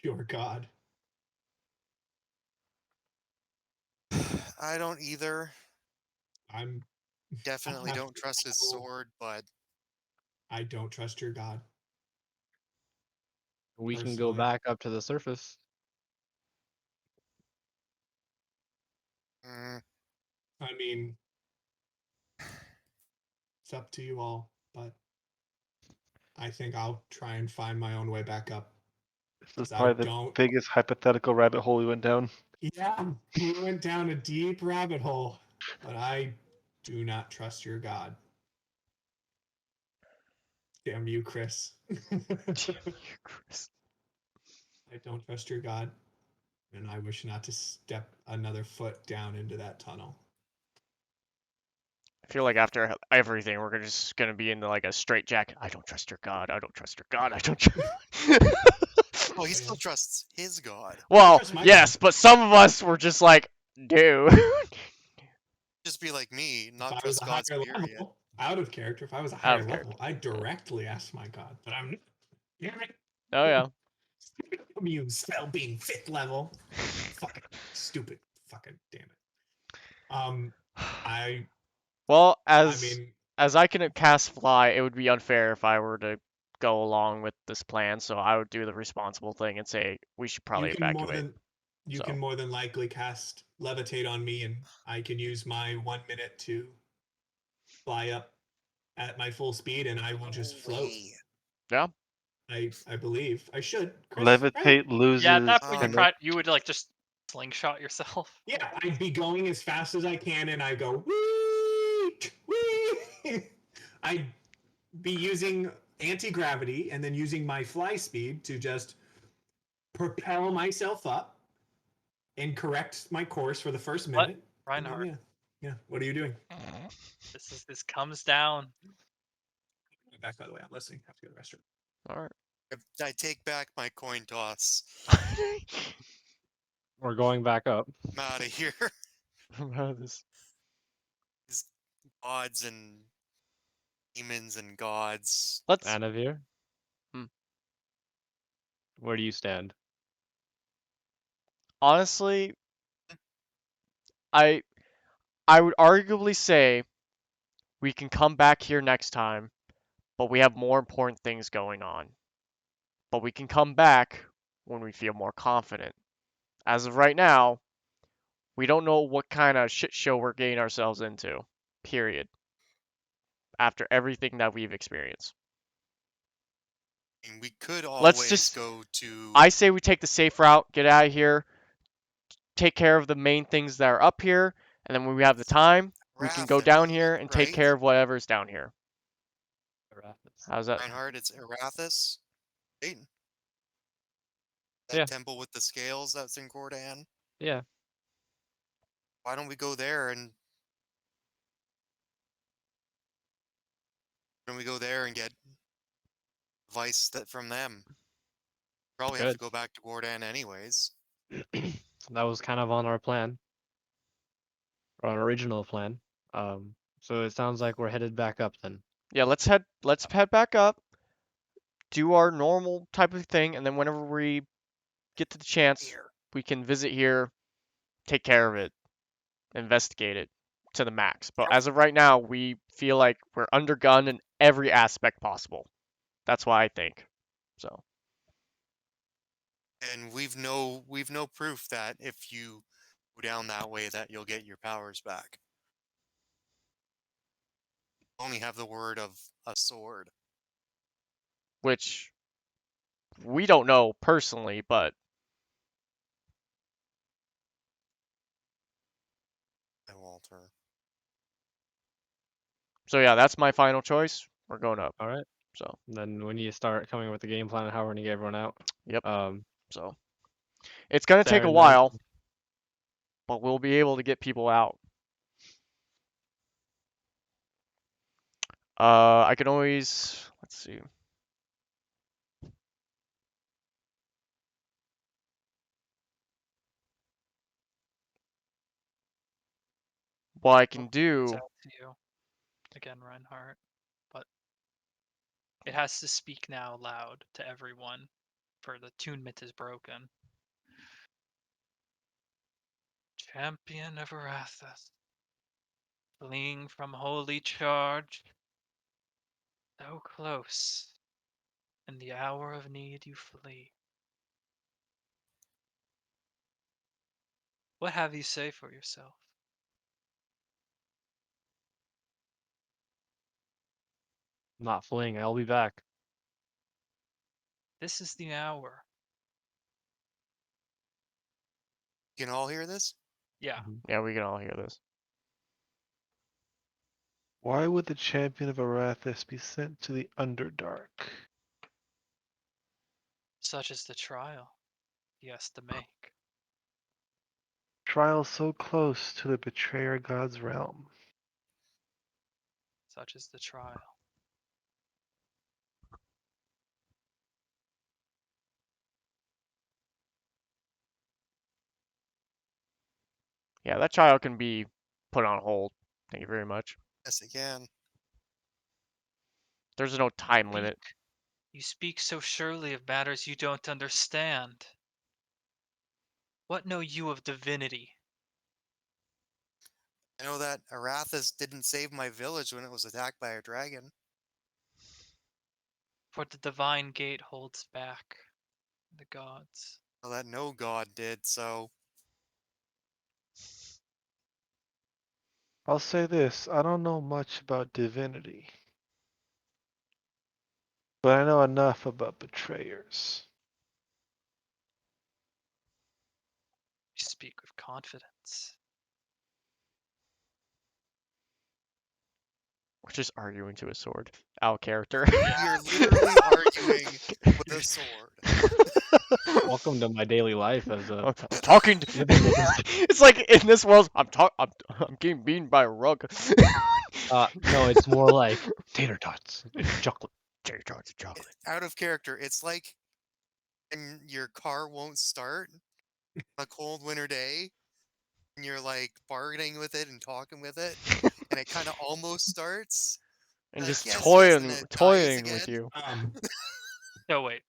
your god. I don't either. I'm Definitely have don't to trust his go. sword, but I don't trust your god. We can go Personally. back up to the surface. mm, I mean, it's up to you all, but I think I'll try and find my own way back up. This is 'Cause I probably the don't. biggest hypothetical rabbit hole we went down. Yeah, we went down a deep rabbit hole, but I do not trust your god. Damn you, Chris. Chris. I don't trust your god, and I wish not to step another foot down into that tunnel. I feel like after everything, we're just gonna be into like a straight jacket. I don't trust your god. I don't trust your god. I don't trust. oh, he still trusts his god. Well, trust my yes, but some of us were just like, dude. Just be like me, If not I was trust a God's higher period. level, out of character, if I was a Out higher of level, I'd directly ask my god, but I'm not. Damn it. Oh yeah. You spell being 5th level. Fucking stupid. Fucking damn it. I Well, I mean, as I can cast fly, it would be unfair if I were to go along with this plan. So I would do the responsible thing and say we should probably you can more evacuate. than you So can more than likely cast levitate on me, and I can use my 1 minute to fly up at my full speed, and I will just float. Way. yeah, I believe I should. Chris, right? Levitate loses. Yeah, at that point, kind of- you would like just slingshot yourself. Yeah, I'd be going as fast as I can, and I go wee wee. I'd be using anti-gravity and then using my fly speed to just propel myself up and correct my course for the first What? minute. Reinhardt, Yeah. What are you doing? this comes down. Back, by the way, I'm listening. Have to go to the restroom. all right. I take back my coin toss. We're going back up. I'm out of here. This- These gods and demons and gods. Let's Anavir? Hmm. Where do you stand? honestly, I would arguably say we can come back here next time, but we have more important things going on. But we can come back when we feel more confident. As of right now, we don't know what kind of shit show we're getting ourselves into. Period. After everything that we've experienced. And we could Let's always just- go to. I say we take the safe route, get out of here, take care of the main things that are up here, and then when we have the time, we can go Arathis, down here and take right? care of whatever's down here. Arathis. How's that? Reinhardt, it's Arathis. Right? That Yeah. temple with the scales that's in Gordan. Yeah. Why don't we go there and get advice that from them? Probably have to Good. go back to Gordan anyways. That was kind of on our plan. Or our original plan. So it sounds like we're headed back up then. Yeah, let's head back up, do our normal type of thing, and then whenever we get to the chance, Here. we can visit here, take care of it, investigate it to the max. But as of right now, we feel like we're undergunned in every aspect possible. That's why I think. So And we've no proof that if you go down that way that you'll get your powers back. Only have the word of a sword. which we don't know personally, but Walter. so yeah, that's my final choice. We're going up. All right. So Then we need to start coming with the game plan of how we're gonna get everyone out. Yep. Um, so it's gonna take a Darren, while, but we'll be able to get people out. I can always, let's see. What I can It's do, out to you again, Reinhardt, but it has to speak now loud to everyone, for the attunement is broken. Champion of Arathis, fleeing from holy charge, so close, in the hour of need you flee. What have you say for yourself? not fleeing. I'll be back. This is the hour. You can all hear this? Yeah, yeah, we can all hear this. Why would the champion of Arathis be sent to the Underdark? such is the trial he has to make. Trial so close to the betrayer god's realm. Such is the trial. Yeah, that trial can be put on hold. Thank you very much. Yes, again. There's no time limit. You speak so surely of matters you don't understand. What know you of divinity? I know that Arathis didn't save my village when it was attacked by a dragon. For the divine gate holds back the gods. Well, that no god did, so I'll say this: I don't know much about divinity, but I know enough about betrayers. You speak with confidence. We're just arguing to a sword. Out character. you're literally arguing with a sword. Welcome to my daily life as a. I'm talking. It's like in this world, I'm getting beaten by a rug. No, it's more like tater tots and chocolate. Tater tots and chocolate. Out of character. It's like when your car won't start on a cold winter day, and you're like bargaining with it and talking with it, and it kind of almost starts. And Like, just yes, toying, and it dies toying with again. you. No, wait.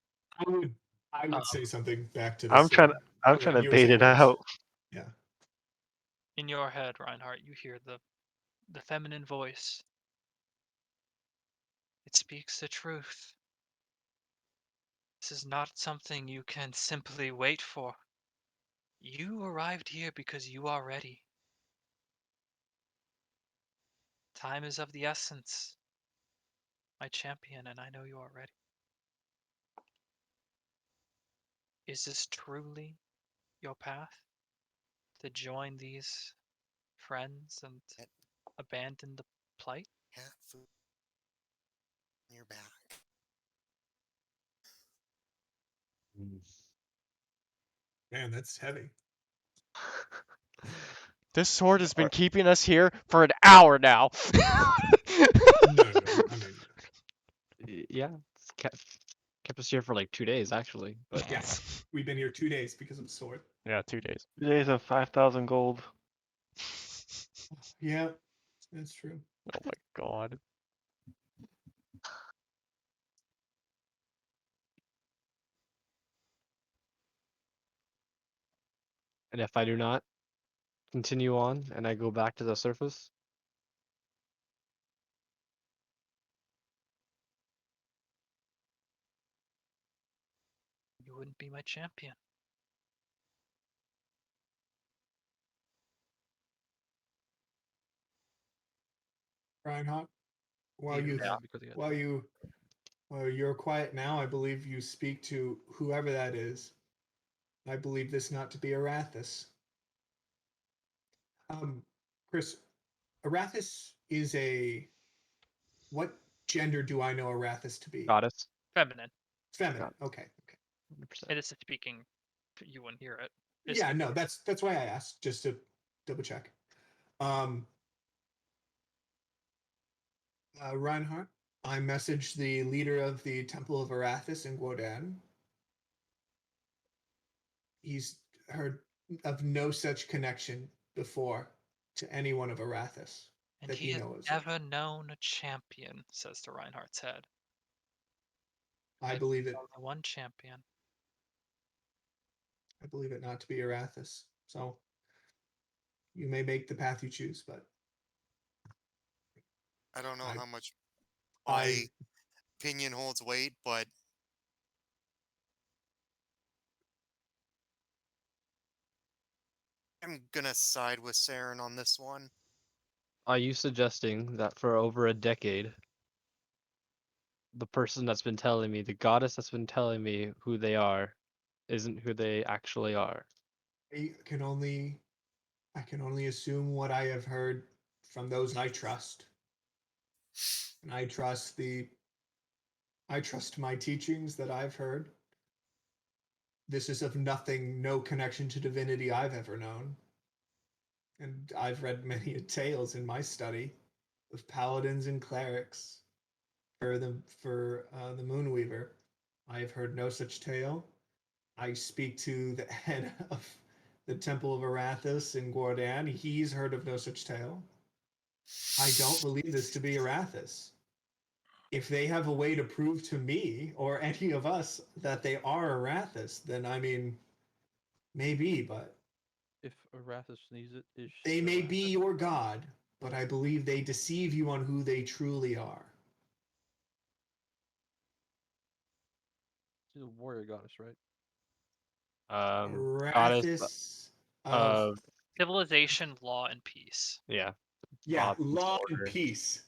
I would say something back to this. I'm trying to you were bait saying, it Chris. out. Yeah. In your head, Reinhardt, you hear the feminine voice. It speaks the truth. This is not something you can simply wait for. You arrived here because you are ready. Time is of the essence, my champion, and I know you are ready. Is this truly your path? To join these friends and abandon the plight? Cat food on your back. Man, that's heavy. This sword has been keeping us here for an hour now. No, I mean, Yeah, it's kept us here for like 2 days actually. But yes, we've been here 2 days because of the sword. Yeah, 2 days. 2 days and 5,000 gold. Yeah, that's true. Oh my god. and if I do not continue on and I go back to the surface, You wouldn't be my champion. Reinhardt, while you yeah, because he got while you're quiet now, I believe you speak to whoever that is. I believe this not to be Arathis. Chris, Arathis is a. What gender do I know Arathis to be? goddess. Feminine. Feminine. Okay. 100%. It is speaking. You wouldn't hear it. Yeah, no, that's why I asked, just to double check. Reinhardt, I messaged the leader of the Temple of Arathis in Guodan. He's heard of no such connection before to anyone of Arathis And that he he has knows. never known a champion, says the Reinhardt's head. I believe it. Only one champion. I believe it not to be Arathis. So you may make the path you choose, but I don't know I- how much my opinion holds weight, but I'm gonna side with Saren on this one. Are you suggesting that for over a decade, the person that's been telling me, the goddess that's been telling me who they are, isn't who they actually are? I can only assume what I have heard from those I trust. And I trust my teachings that I've heard. This is of no connection to divinity I've ever known. And I've read many tales in my study of paladins and clerics for the Moonweaver. I have heard no such tale. I speak to the head of the Temple of Arathis in Guodan. He's heard of no such tale. I don't believe this to be Arathis. If they have a way to prove to me or any of us that they are Arathis, then I mean, maybe, but If Arathis needs it, is They may be Arathis- your god, but I believe they deceive you on who they truly are. She's a warrior goddess, right? Goddess Arathis of of Civilization, law, and peace. yeah. yeah, peace, law and order. peace.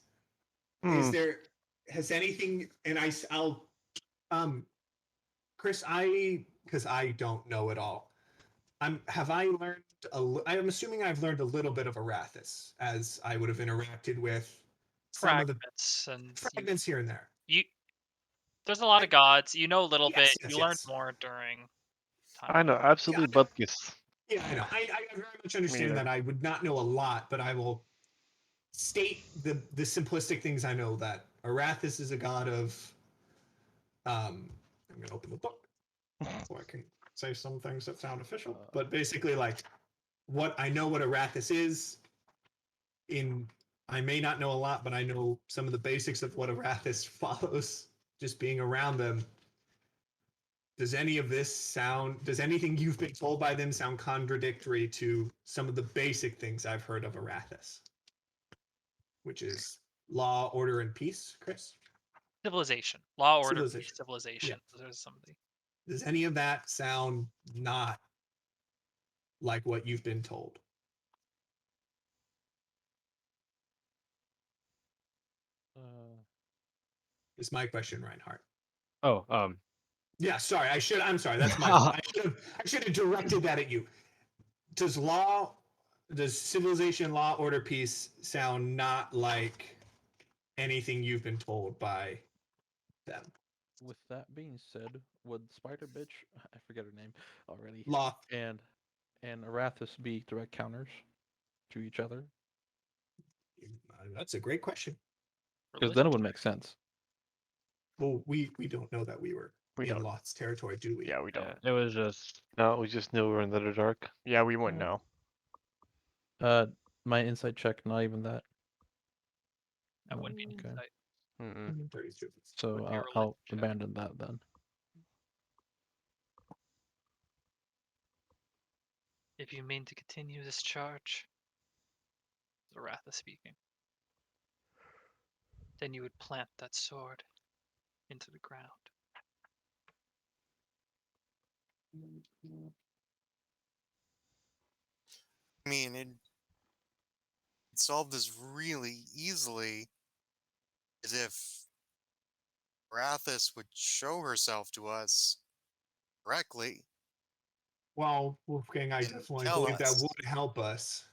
Hmm. Has anything? And I'll Chris, because I don't know it all. Have I learned? I'm assuming I've learned a little bit of Arathis as I would have interacted with some of the Fragments and fragments here and there. you. There's a lot of gods. You know a little bit. Yes, yes, You learned yes. more during time. I know, absolutely, but yes. Yeah, I know. I very much understand either. that I would not know a lot, but I will state the simplistic things I know. That Arathis is a god of. I'm gonna open the book so I can say some things that sound official. But basically, like what I know what Arathis is. I may not know a lot, but I know some of the basics of what Arathis follows. Just being around them. Does any of this sound? Does anything you've been told by them sound contradictory to some of the basic things I've heard of Arathis? Which is law, order, and peace, Chris? Civilization, law, order, Civilization. peace, civilization. Those are some of the. Does any of that sound not like what you've been told? Is my question, Reinhardt. Oh, Yeah, sorry. I'm sorry. That's my fault. I should have directed that at you. Does civilization, law, order, peace sound not like anything you've been told by them? With that being said, would Spider Bitch, I forget her name already, Law. and Arathis be direct counters to each other? That's a great question. Because then it would make sense. Well, we don't know that we were We in don't. Lot's territory, do we? Yeah, we don't. it was just No, we just knew we were in the dark. Yeah, we wouldn't know. My insight check, not even that. That wouldn't be an Okay. insight. Mm-mm. 32. So Would be a I'll religion check. abandon that then. If you mean to continue this charge, Zaratha speaking, then you would plant that sword into the ground. I mean, it solved this really easily as if Rathis would show herself to us directly. Well, Wolfgang, I And definitely tell believe that us. would help us.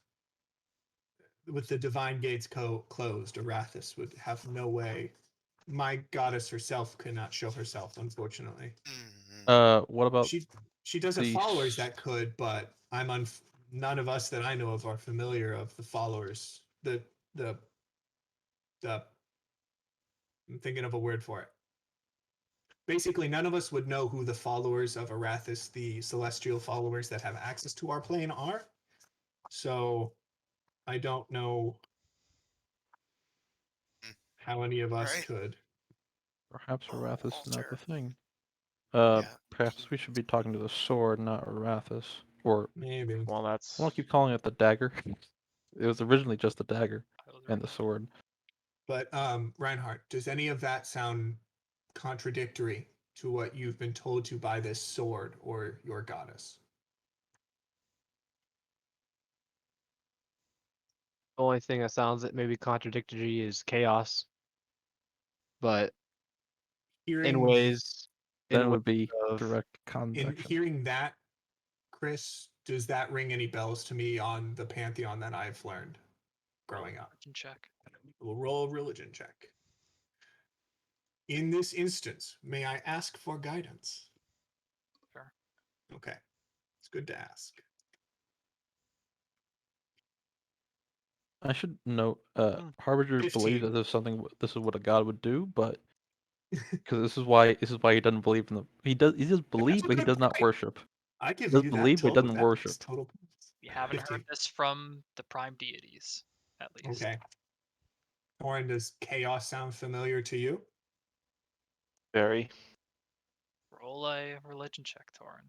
With the divine gates closed, Arathis would have no way. My goddess herself cannot show herself, unfortunately. What about She does have followers that could, but none of us that I know of are familiar of the followers. The I'm thinking of a word for it. Basically, none of us would know who the followers of Arathis, the celestial followers that have access to our plane, are. So I don't know how any of us Alright. could. perhaps Arathis is not the Walter. thing? Yeah. Perhaps we should be talking to the sword, not Arathis. Or Maybe. Well, I that's. want to keep calling it the dagger. It was originally just the dagger I was and right. the sword. But Reinhardt, does any of that sound contradictory to what you've been told to by this sword or your goddess? the only thing that sounds that maybe contradictory is chaos. But in Hearing ways, Then in it ways would be of direct in convection. hearing that, Chris, does that ring any bells to me on the pantheon that I've learned growing up? Religion check. We'll roll a religion check. In this instance, may I ask for guidance? Sure. Okay, it's good to ask. I should note, Harbinger 15. believes that this is what a god would do, but because this is why he doesn't believe in the he does believe, That's a but he good does not point. worship. I give He does you that believe, but he total. doesn't That makes worship. total points. You haven't 15. heard this from the prime deities, at least. Okay. Orin, does chaos sound familiar to you? Very. Roll a religion check, Torin.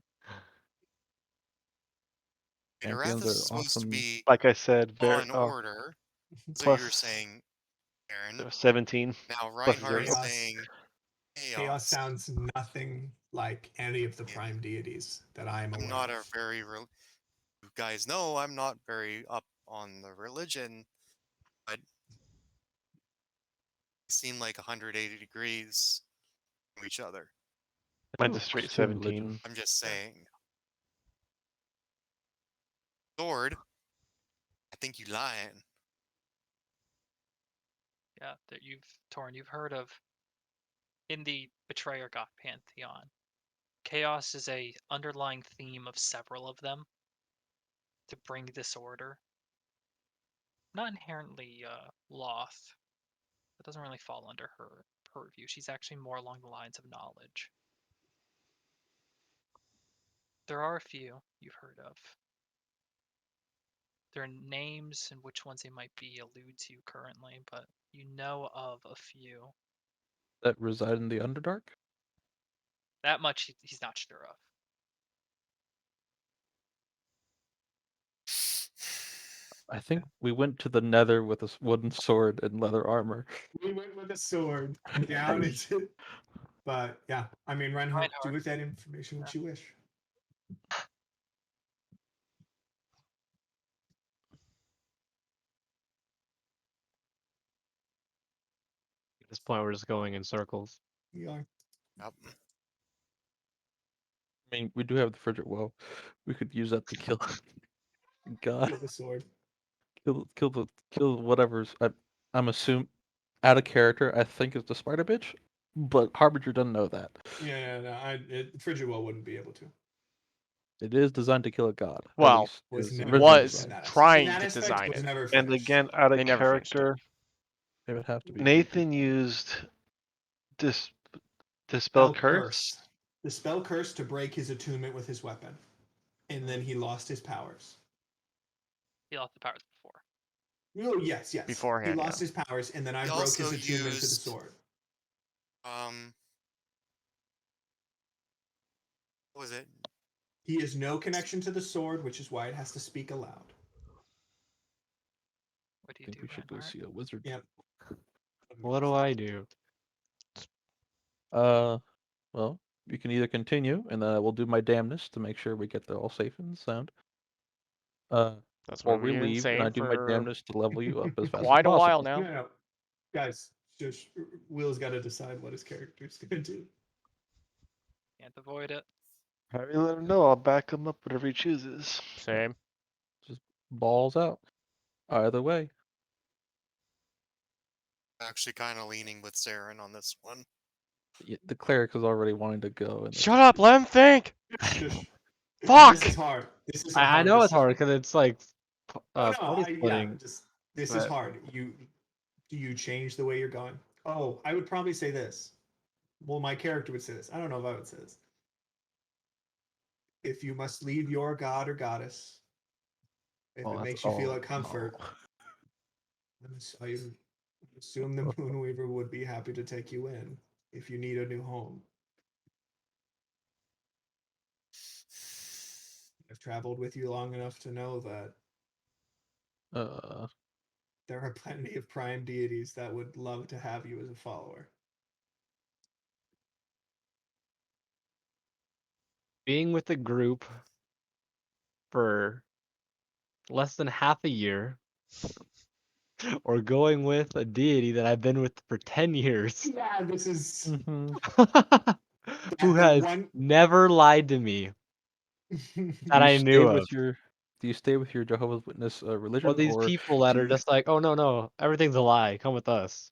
Pantheons Arathis are is supposed to awesome. be Like I said, law and order. So you're plus saying Aaron. 17. Now plus Reinhardt is 0. saying Chaos sounds nothing like any of the prime deities that I am aware I'm not of. a very you guys know I'm not very up on the religion, but it seem like 180 degrees from each other. Mine's do a straight question 17. religion. I'm just saying. Sword, I think you lying. Yeah, that you've heard of in the Betrayer God pantheon. Chaos is a underlying theme of several of them to bring disorder. Not inherently Loth. That doesn't really fall under her purview. She's actually more along the lines of knowledge. There are a few you've heard of. Their names and which ones they might be allude to currently, but you know of a few. That reside in the Underdark? That much he's not sure of. I think we went to the Nether with a wooden sword and leather armor. We went with a sword down into. But yeah, I mean, Reinhardt, do with that information what you wish. At this point, we're just going in circles. We are. Yep. I mean, we do have the Frigid Well. We could use that to kill God. With a sword. Kill whatever's. I'm assuming out of character. I think it's the spider bitch, but Harbinger doesn't know that. Yeah, no, Frigid Well wouldn't be able to. It is designed to kill a god. At Well, least it Was was never originally was in designed. that aspect. trying In that to aspect, design was it. never And finished. again, out They of never finished it. character, It would have to be. Nathan used Dispel Spell Curse. The spell curse to break his attunement with his weapon, and then he lost his powers. He lost the powers before. Oh yes. Beforehand, He lost yeah. his powers, and then I He broke his also attunement to the used- sword. What was it? He has no connection to the sword, which is why it has to speak aloud. What do I you think do, we should go Reinhardt? see a wizard. Yep. What do I do? Well, you can either continue, and then I will do my damnness to make sure we get there all safe and sound. That's Or what we we've been leave, and I saying do my for damnness to level you up as fast as quite a while possible. now. No, guys, just Will's got to decide what his character's gonna do. Can't avoid it. Harry, let him know. I'll back him up whatever he chooses. Same. Just balls out. Either way. Actually, kind of leaning with Saren on this one. The cleric is already wanting to go. And Shut up, let him think. Just, Fuck! This is hard. This is a I hard know it's decision. hard because it's like Oh, no, party splitting. just this is but- hard. Do you change the way you're going? Oh, I would probably say this. Well, my character would say this. I don't know if I would say this. If you must leave your god or goddess, if it makes you feel like comfort, I assume the Moonweaver would be happy to take you in if you need a new home. I've traveled with you long enough to know that there are plenty of prime deities that would love to have you as a follower. Being with the group for less than half a year, or going with a deity that I've been with for 10 years, Yeah, this is who has never lied to me that I knew of. Do you stay with your Jehovah's Witness religion? Or these people that are just like, oh no, everything's a lie. Come with us.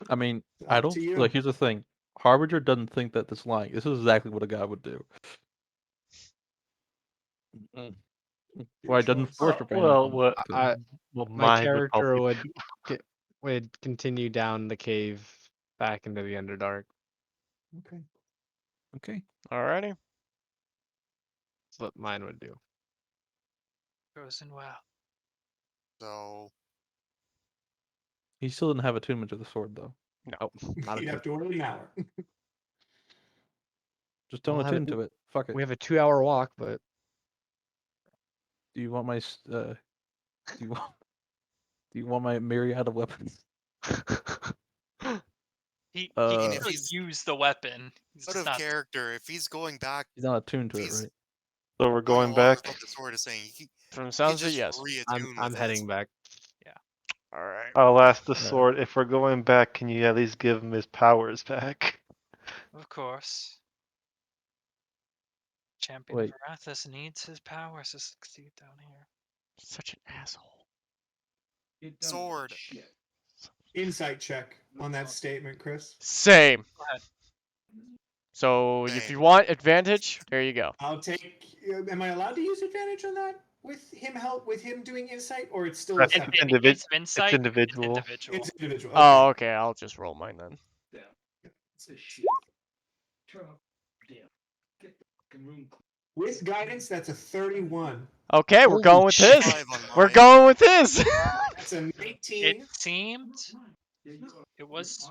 I mean, I don't like. Here's the thing: Harbinger doesn't think that this is lying. This is exactly what a god would do. Why doesn't force your Well, my mine character would would continue down the cave back into the Underdark. Okay. Alrighty. That's what mine would do. Goes in well. So he still didn't have attunement to the sword, though. No, not You'd have to wait an hour. Just don't attune to it. Fuck it. We have a 2-hour walk, but Do you want my do you want my myriad of weapons? He And can if really he's use the weapon. He's out just of not. character, if he's going back, He's not attuned to it, He's- right? So we're I don't know going what I was back. about the sword is saying. He From the can sounds of it, just yes. reattune I'm with heading it. back. All right. I'll ask the Right. sword, if we're going back, can you at least give him his powers back? Of course. Champion Wait. of Arathis needs his powers to succeed down here. Such an asshole. Sword. Insight check on that statement, Chris. Same. Go ahead. So if Same. you want advantage, there you go. I'll take. Am I allowed to use advantage on that with him doing insight, or it's still a That's separate? In individ- case of insight, it's individual. individual. It's individual. Oh, okay. I'll just roll mine then. With guidance, that's a 31. Okay, we're Holy going with his. 5 on We're mine. going with his. That's a 19. It seemed it was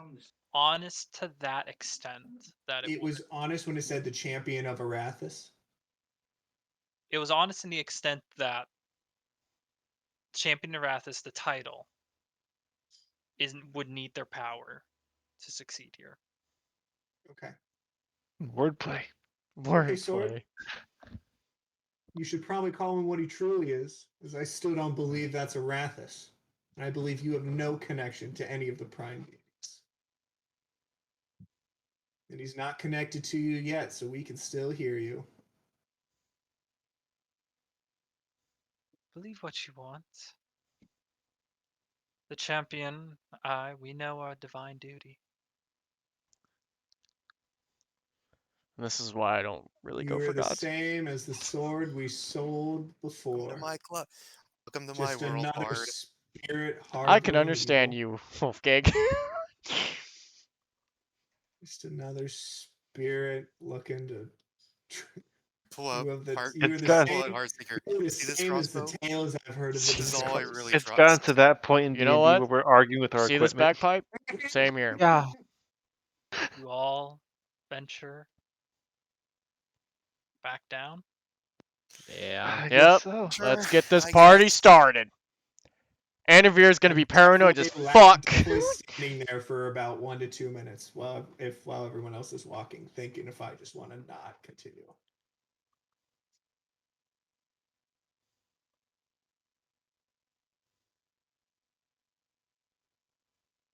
honest to that extent that It was honest when it said the champion of Arathis. it was honest in the extent that Champion of Arathis, the title, would need their power to succeed here. Okay. Wordplay. Sword. Wordplay. You should probably call him what he truly is, as I still don't believe that's Arathis. And I believe you have no connection to any of the Prime deities. And he's not connected to you yet, so we can still hear you. Believe what you want. The champion, we know our divine duty. This is why I don't really go You for are the gods. same as the sword we sold Welcome before. to my club. Welcome to my Just world, another Bard. spirit I can harboring understand evil. you, Wolfgang. Just another spirit looking to. Pull up Heart. You are It's the got- Pull out same. Heartseeker. You are the See this same as the crossbow? tales I've heard of the This is all I Desecration. really It's trust. gotten to that point in You know D&D what? where we're arguing with our See this equipment. bagpipe? Same here. Yeah. You all venture back down. Yeah. I Yep. guess so. Let's Sure, get this I party guess. started. Anavir's gonna be paranoid as fuck. Definitely standing there for about 1 to 2 minutes while everyone else is walking, thinking if I just want to not continue.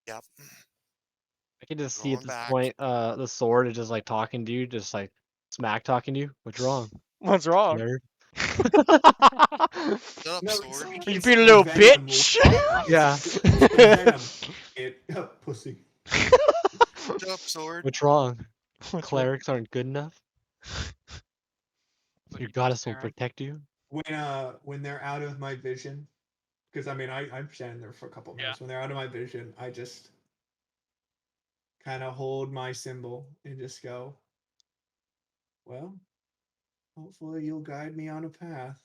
Yep. I can just see at Going this back. point, the sword is just like talking to you, just like smack talking to you. What's wrong? What's wrong? Nerd. Shut up, No, sword. You being a little bitch. Yeah. Pussy. Shut up, sword. What's wrong? What's wrong? Clerics aren't good enough. What Your are you goddess will preparing? protect you. When they're out of my vision, because I mean I'm standing there for a couple minutes. Yeah. When they're out of my vision, I just kind of hold my symbol and just go, well, hopefully you'll guide me on a path.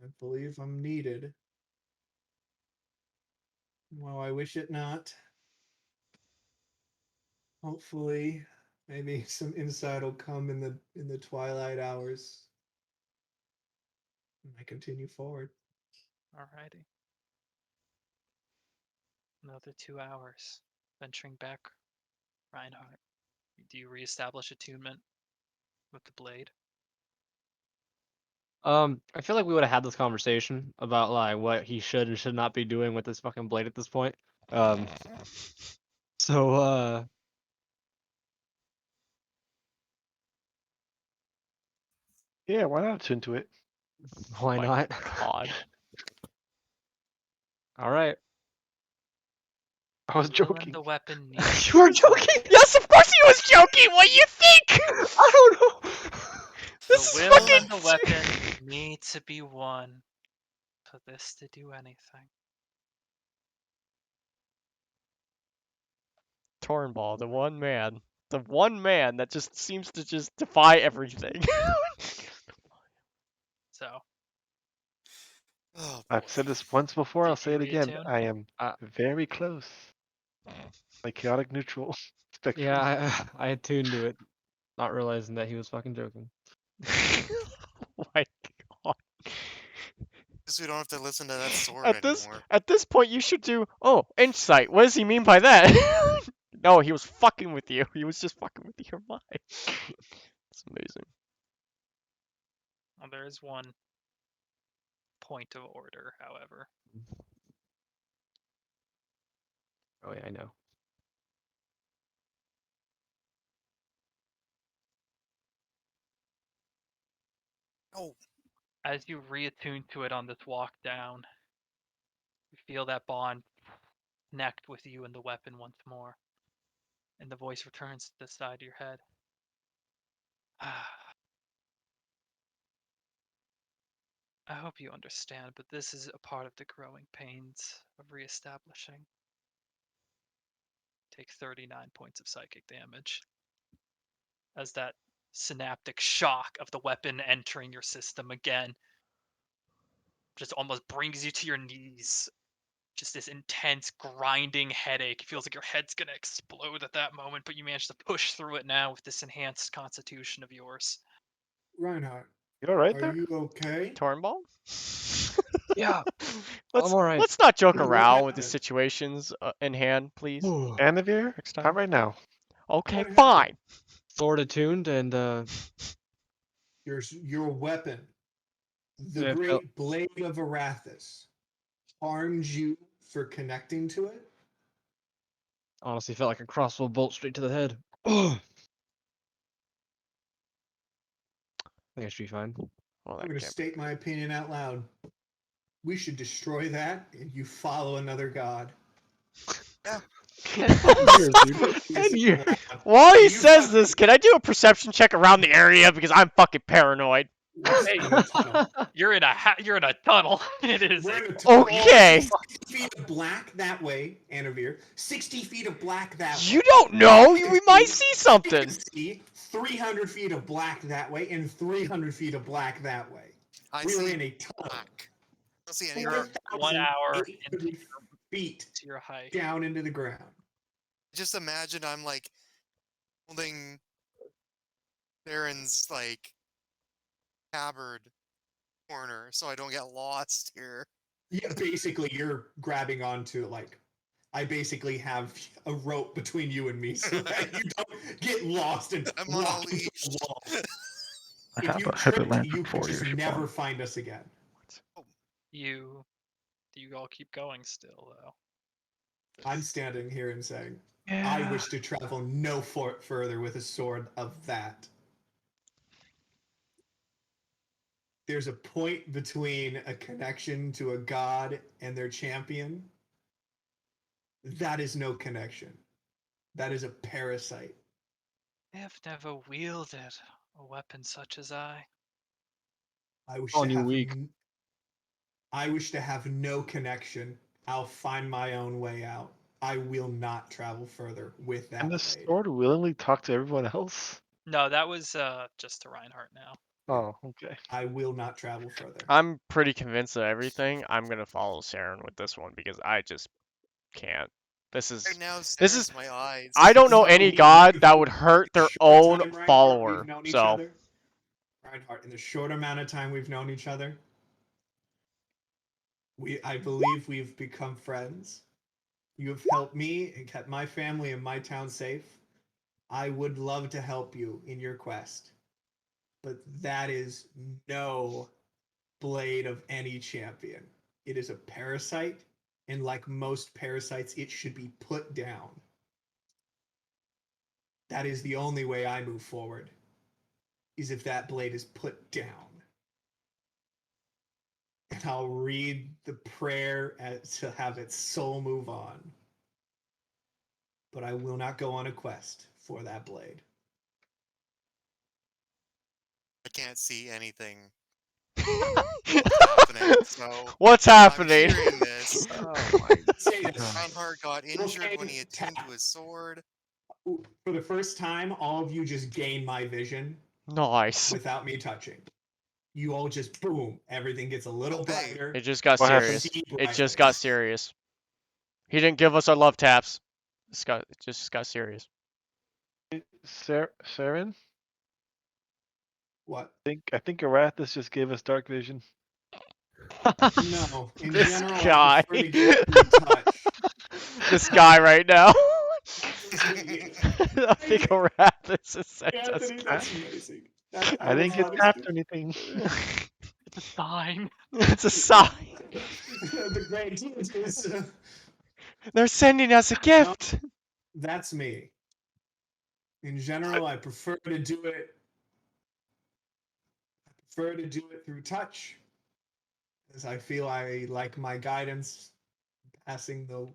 I believe I'm needed. Well, I wish it not. Hopefully, maybe some insight will come in the twilight hours. And I continue forward. Alrighty. Another 2 hours. Venturing back, Reinhardt. Do you reestablish attunement with the blade? I feel like we would have had this conversation about like what he should and should not be doing with this fucking blade at this point. So Yeah, why not tune to it? why My not? God. All right. I was The will and joking. the weapon needs You were joking. Yes, of course he was joking. What do you think? I don't know. This the is will fucking. and the weapon need to be one for this to do anything. Tornball, the one man that just seems to just defy everything. So, Oh, I've boy. said this once before, I'll Did say you it again. reattune? I am very close. Like chaotic neutral spectrum. Yeah, I attuned to it, not realizing that he was fucking joking. Oh my God. guess we don't have to listen to that sword At this anymore. at this point, you should do. Oh, insight. What does he mean by that? No, he was fucking with you. He was just fucking with your mind. It's amazing. Well, there is one point of order, however. Oh yeah, I know. Oh, As you reattune to it on this walk down, you feel that bond connect with you and the weapon once more. And the voice returns to the side of your head. I hope you understand, but this is a part of the growing pains of reestablishing. Take 39 points of psychic damage. As that synaptic shock of the weapon entering your system again just almost brings you to your knees. Just this intense grinding headache. It feels like your head's gonna explode at that moment, but you manage to push through it now with this enhanced constitution of yours. Reinhardt, You all right are there? you okay? Tornball? Yeah, let's I'm alright. let's not joke What around with the happened? situations in hand, please. Anavir? Next time. Not right now. Okay, What happened? fine. Sword attuned and Your weapon, the it felt, great blade of Arathis, harmed you for connecting to it? honestly felt like a crossbow bolt straight to the head. I think I should be fine. Well, I'm that going to can't state my opinion out loud. We should destroy that and you follow another god. yeah. 10 years, dude. 10 years. While he You says fucking- this, can I do a perception check around the area because I'm fucking paranoid? We're in a tunnel. You're in a tunnel. It is We're a in a tunnel. Okay. 60 feet of black that way, Anavir. 60 feet of black that way. You don't know. You We can might see- see something. You can see 300 feet of black that way and 300 feet of black that way. I We are see in a tunnel. black. I don't see any. You're 1 hour 4,800 feet to your height. down into the ground. Just imagine I'm like holding Baron's like tabard corner so I don't get lost here. Yeah, basically, you're grabbing onto like. I basically have a rope between you and me so that you don't get lost and I'm on a walk into leash. the wall. I If have you a heavy tripped, lantern you for could you just if you never want. find us again. You all keep going still though. I'm standing here and saying, I wish to travel no further with a sword of that. There's a point between a connection to a god and their champion. That is no connection. That is a parasite. I have never wielded a weapon such as I. I wish Calling to you have. weak. I wish to have no connection. I'll find my own way out. I will not travel further with that And the blade. sword willingly talk to everyone else? No, that was just to Reinhardt now. Oh, okay. I will not travel further. I'm pretty convinced of everything. I'm gonna follow Saren with this one because I just can't. This is Right now, this is. stares my eyes. I don't know So, any we- god that would hurt their short own time, Reinhardt, follower. we've known each So other. Reinhardt, in the short amount of time we've known each other, I believe we've become friends. You have helped me and kept my family and my town safe. I would love to help you in your quest. But that is no blade of any champion. It is a parasite, and like most parasites, it should be put down. That is the only way I move forward, is if that blade is put down. And I'll read the prayer to have its soul move on. But I will not go on a quest for that blade. I can't see anything happening, so what's I'm happening? hearing this. Oh my Say this. Reinhardt got injured Okay, when he attuned to his sword. For the first time, all of you just gain my vision Nice. without me touching. You all just boom, everything gets a little Okay. brighter. It just got What happened? serious. See It just brightly. got serious. He didn't give us our love taps. It just got serious. Saren? What? I think Arathis just gave us dark vision. No, in This general, guy. I prefer to get through touch. This guy right now. Anthony, I think a rat is a sent us. that's amazing. I didn't get tapped or anything. It's a sign. It's a sign. The great is They're sending us a gift. that's me. In general, I prefer to do it. I prefer to do it through touch, as I feel I like my guidance, passing the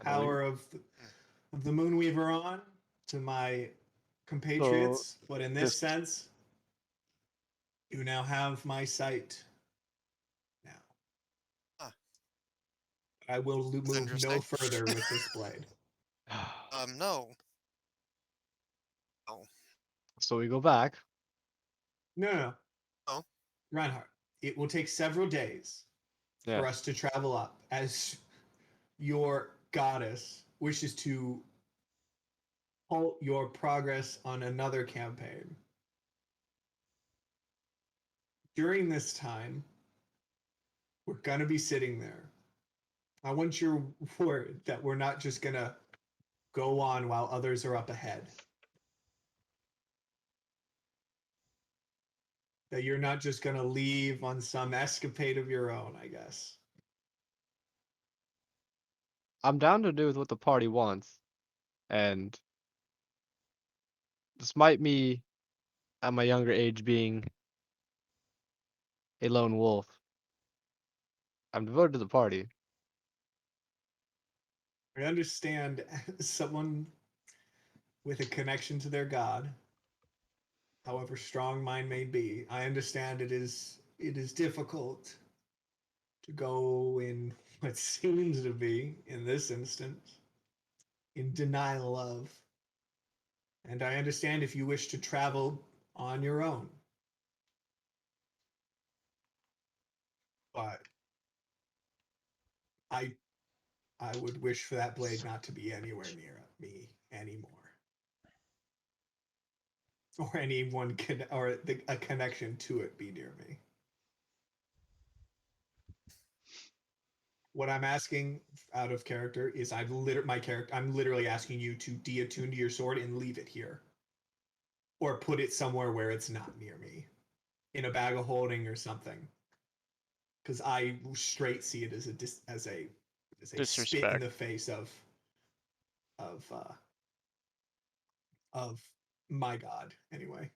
power of the Moonweaver on to my compatriots. But in this this- sense, you now have my sight. Now, Huh. I will move no interesting. further with this blade. No. So we go back. No. Oh. Reinhardt, it will take several days Yeah. for us to travel up as your goddess wishes to halt your progress on another campaign. During this time, we're going to be sitting there. I want your word that we're not just going to go on while others are up ahead. That you're not just going to leave on some escapade of your own, I guess. I'm down to do with what the party wants. And despite me at my younger age being a lone wolf, I'm devoted to the party. I understand someone with a connection to their god, however strong mine may be. I understand it is difficult to go in what seems to be, in this instance, in denial of. And I understand if you wish to travel on your own. But I would wish for that blade not to be anywhere near me anymore. Or anyone a connection to it be near me. What I'm asking out of character is I'm literally asking you to deattune to your sword and leave it here. Or put it somewhere where it's not near me. In a bag of holding or something. Because I straight see it as a spit in the face of my god, anyway.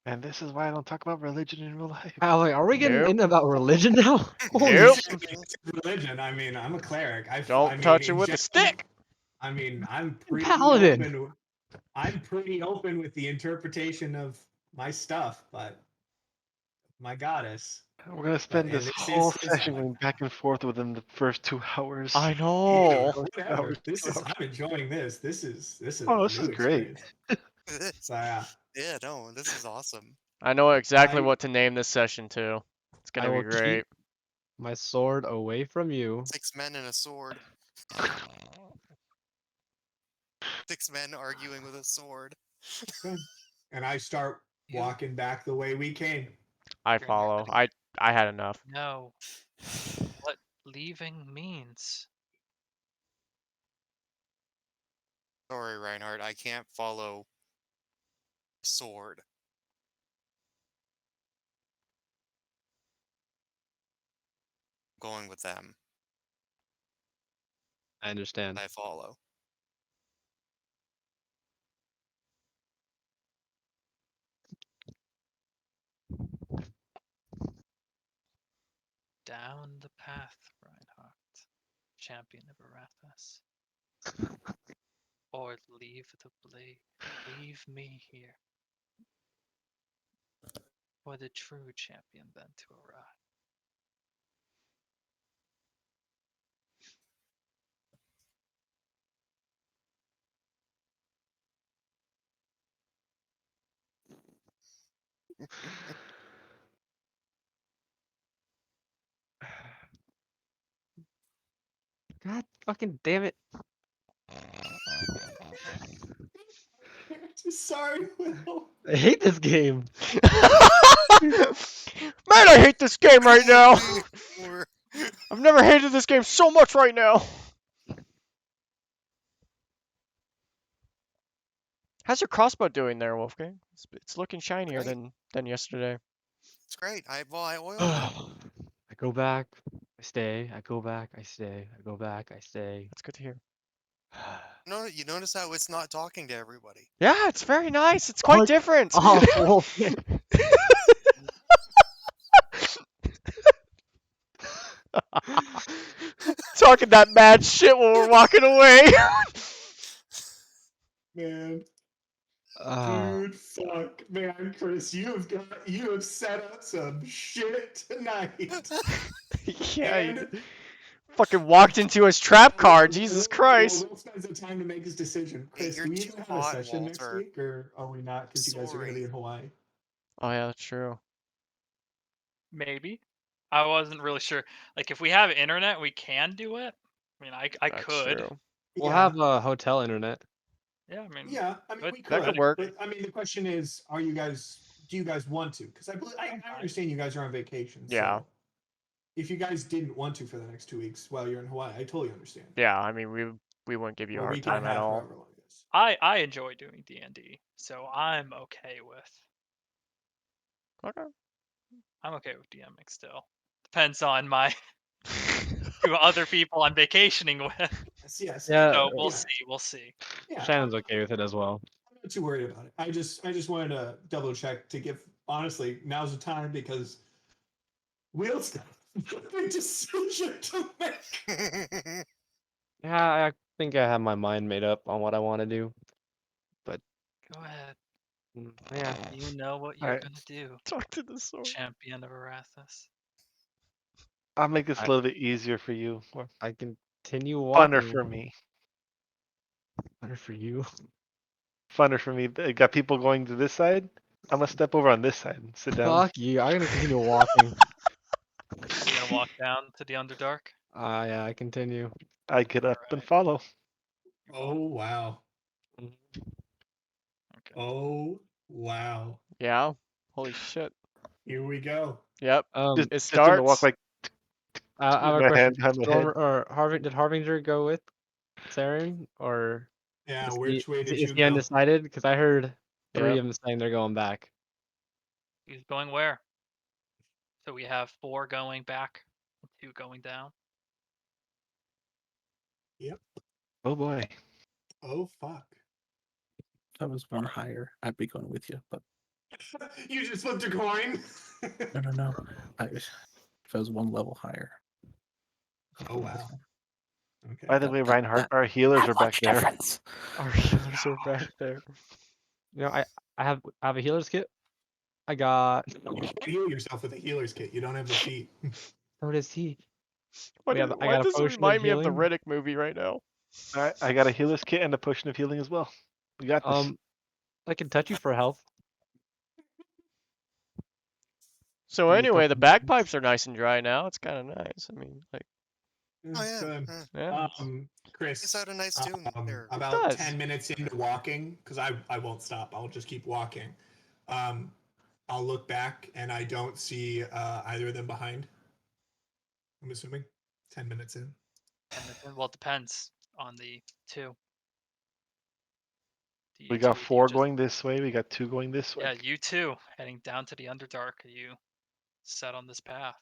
And this is why I don't talk about religion in real life. I was like, are we getting Nope. in about religion now? Holy Nope. shit. Religion. I mean, I'm a cleric. Don't touch it with a stick. I mean, I'm pretty Paladin. open. I'm pretty open with the interpretation of my stuff, but my goddess. We're gonna spend in this this whole instance, session going back and forth within the first 2 hours. I know. Whatever. I'm enjoying this. This is Oh, a this new is great. experience. So yeah. Yeah, no, this is awesome. I know exactly what to name this session to. It's I gonna be will great. keep my sword away from you. 6 men and a sword. 6 men arguing with a sword. And I start walking back the way we came. I follow. I had enough. No. What leaving means. Sorry, Reinhardt, I can't follow sword. Going with them. I understand. I follow. Down the path, Reinhardt, champion of Arathas. Or leave the blade. Leave me here. For the true champion then to arrive. God fucking damn it. Sorry, Will. I hate this game. Man, I hate this game right now. Or- I've never hated this game so much right now. How's your crossbow doing there, Wolfgang? It's looking shinier Great. than yesterday. It's great. I oiled it. I go back, I stay, I go back, I stay, I go back, I stay. That's good to hear. No, you notice how it's not talking to everybody. Yeah, it's very nice. It's quite Oh, different. Oh, Wolfgang. Talking that mad shit while we're walking away. Man, Ah, dude, fuck, man, Chris, you have set up some shit tonight. Yeah, And fucking walked into his trap car. Jesus Will Christ. spends the time to make his decision. Hey, Chris, you're do we too even have a hot, session next Walter. week, or are we not? Because you guys are going to be Sorry. in Hawaii. Oh yeah, that's true. Maybe. I wasn't really sure. Like, if we have internet, we can do it. I mean, I That's could. true. we'll Yeah, have a hotel internet. Yeah, I mean, yeah. I mean, But we that could. could work. But I mean, the question is, are you guys? Do you guys want to? Because I understand you guys are on vacation. Yeah. So if you guys didn't want to for the next 2 weeks while you're in Hawaii, I totally understand. Yeah, I mean we wouldn't give you a Or we hard can time at have all. however long it is. I enjoy doing D&D, so I'm okay with Okay. DMing still. Depends on my who other people I'm vacationing with. Yes. Yeah, So we'll yeah. see. We'll see. Yeah, Shannon's okay with it as well. I'm not too worried about it. I just wanted to double check to give. Honestly, now's the time because Wheels got a big decision to make. Yeah, I think I have my mind made up on what I want to do. Go ahead. Yeah, You know what you're Alright. gonna do, Talk to the sword. champion of Arathis. I'll make this I- a little bit easier for you, or I continue funner walking. for me. Funner for you. Funner for me. I got people going to this side. I'm gonna step over on this side and sit down. Fuck you. I'm gonna continue walking. You're gonna walk down to the Underdark. Yeah, I continue. I get up and Alright. follow. Oh wow! Okay. Oh wow! Yeah. Holy shit. Here we go. Yep. Um, It Just doing the walk starts. like I have a my question. hand behind my head. Did Harbinger go with Saren, or Yeah, is which way did is you he go? undecided? Because I heard 3 Yep. of them saying they're going back. He's going where? So we have 4 going back, 2 going down. Oh boy. Oh fuck! If I was one higher, I'd be going with you. But You just flipped a coin. no. If I was one level higher. Oh wow! Okay. By the way, Reinhardt, our healers are back there. Our healers are back there. You know, I have a healer's kit. I got. You can't heal yourself with a healer's kit. You don't have the feet. So does he. Why, I why got a does it potion of remind me of the healing. Riddick movie right now? Alright, I got a healer's kit and a potion of healing as well. We got this. I can touch you for health. So Give me a anyway, the couple bagpipes are nice and dry now. It's kind of nice. I mean, like, Oh yeah. Good. yeah. Chris, It's out a nice tune there. about does. 10 minutes into walking, because I won't stop. I'll just keep walking. I'll look back and I don't see either of them behind. I'm assuming 10 minutes in. And well, it depends on the 2. Do We you got two- do you 4 just- going this way. We got 2 going this way. Yeah, you 2 heading down to the Underdark. Are you set on this path?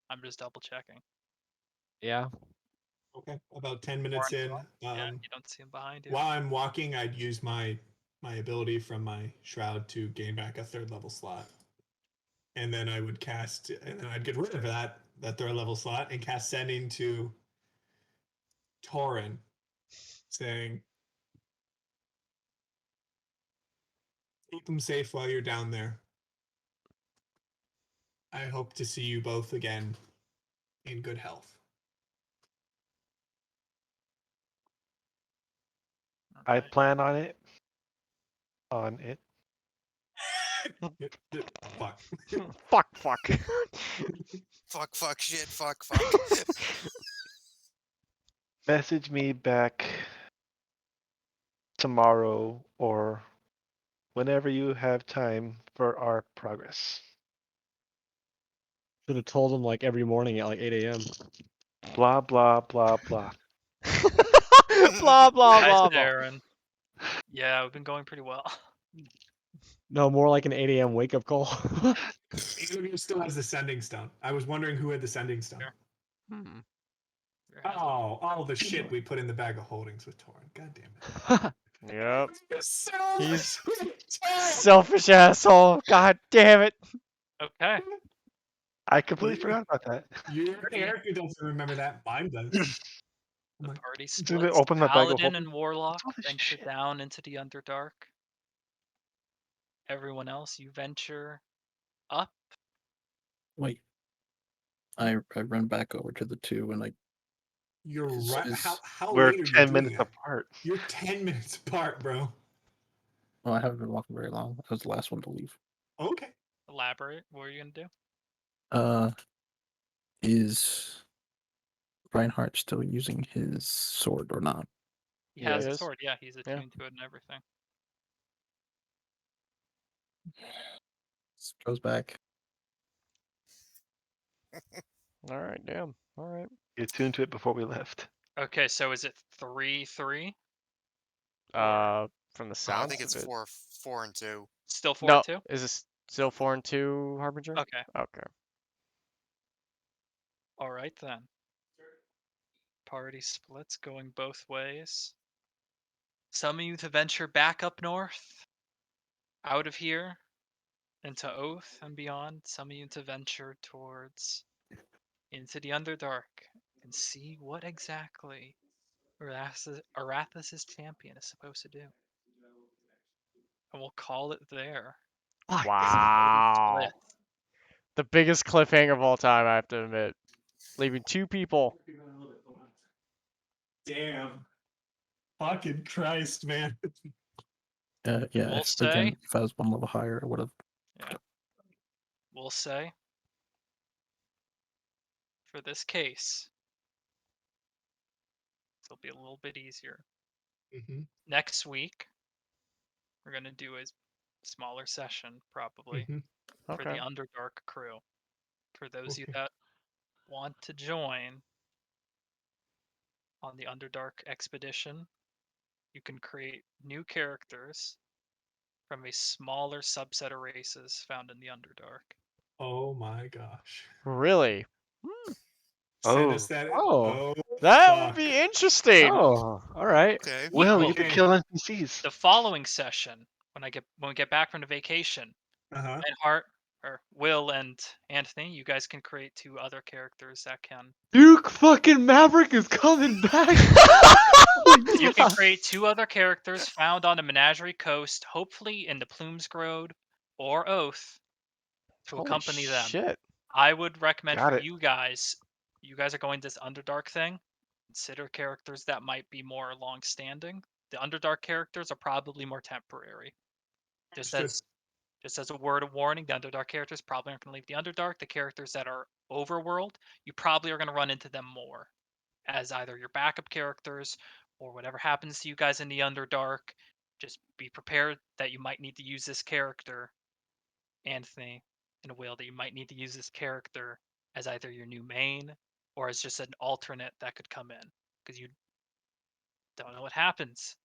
I'm just double checking. Yeah. Okay. About 10 minutes in. Yeah, you don't see him behind you. While I'm walking, I'd use my ability from my shroud to gain back a 3rd level slot. And then I would cast, and then I'd get rid of that 3rd level slot and cast sending to Torin, saying, keep them safe while you're down there. I hope to see you both again in good health. I Okay. plan on it. On it. Fuck. Fuck. Fuck, shit, fuck. Message me back tomorrow or whenever you have time for our progress. Should have told him like every morning at like 8 a.m. Blah blah blah blah. Blah blah Hi, blah blah. Darren. Yeah, we've been going pretty well. No, more like an 8 a.m. wake up call. Alien still has the sending stone. I was wondering who had the sending stone. Sure. Hmm. There has Oh, all the shit we put in the bag of holdings with Torin. God damn it. Yep. He's Selfish asshole. God damn it. been. Okay. I completely forgot about that. Your character doesn't remember that. Mine does. The Like, party Did they splits. open the bag of Paladin holding? and Warlock Holy venture shit. down into the Underdark. Everyone else, you venture up. Wait. I run back over to the 2 and you're Is- right. is- How We're late are you 10 doing minutes that? apart. You're 10 minutes apart, bro. well, I haven't been walking very long. I was the last one to leave. Okay. Elaborate. What are you gonna do? Is Reinhardt still using his sword or not? He Yeah, has he a is. sword. Yeah, he's Yeah. attuned to it and everything. Goes back. All right, damn. All right. You tuned to it before we left. Okay, so is it 3-3? From the I sounds think it's of it. 4 and 2. Still 4 No, and 2? is this still 4 and 2, Harbinger? Okay. Okay. All right then. Party splits going both ways. Some of you to venture back up north, out of here, into Oath and beyond. Some of you to venture towards into the Underdark and see what exactly Arathis' champion is supposed to do. And we'll call it there. Wow. Split. The biggest cliffhanger of all time, I have to admit. Leaving 2 people. Damn. Fucking Christ, man. Yeah. We'll If say. if I was one level higher, I would have. Yeah. We'll say. For this case, it'll be a little bit easier. Mm-hmm. Next week, we're going to do a smaller session, probably, Mm-hmm. for the Okay. Underdark crew. For those of you Okay. that want to join on the Underdark expedition, you can create new characters from a smaller subset of races found in the Underdark. Oh my gosh. Really? Send Oh. us that. Oh. That fuck. would be interesting. Oh, all right. Okay. Well, we Equally, get to Okay. kill NPCs. the following session, when we get back from the vacation, Uh-huh. Reinhardt or Will and Anthony, you guys can create 2 other characters that can. Duke fucking Maverick is coming back. You can create 2 other characters found on the Menagerie Coast, hopefully in the Plumesgrove or Oath, to Holy accompany them. shit. I would recommend Got for it. you guys are going this Underdark thing, consider characters that might be more long-standing. The Underdark characters are probably more temporary. Just as a word of warning, the Underdark characters probably aren't going to leave the Underdark. The characters that are Overworld, you probably are going to run into them more as either your backup characters or whatever happens to you guys in the Underdark. Just be prepared that you might need to use this character, Anthony and Will, that you might need to use this character as either your new main or as just an alternate that could come in because you don't know what happens.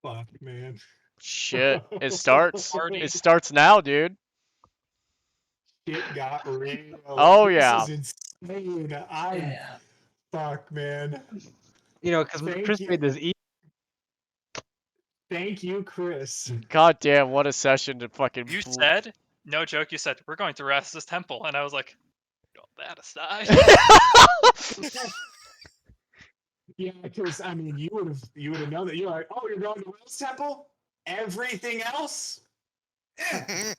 Fuck, man. Shit. It starts. Party. It starts now, dude. Shit got real. Oh, This yeah. is insane. Fuck, man. You know, because Thank Chris you. made this easy. Thank you, Chris. God damn, what a session to fucking. You said, no joke, you said, we're going to Rastus Temple. And I was like, all that aside. Yeah, because I mean, you would have known that. You're like, oh, you're going to Will's Temple. Everything else. Eh.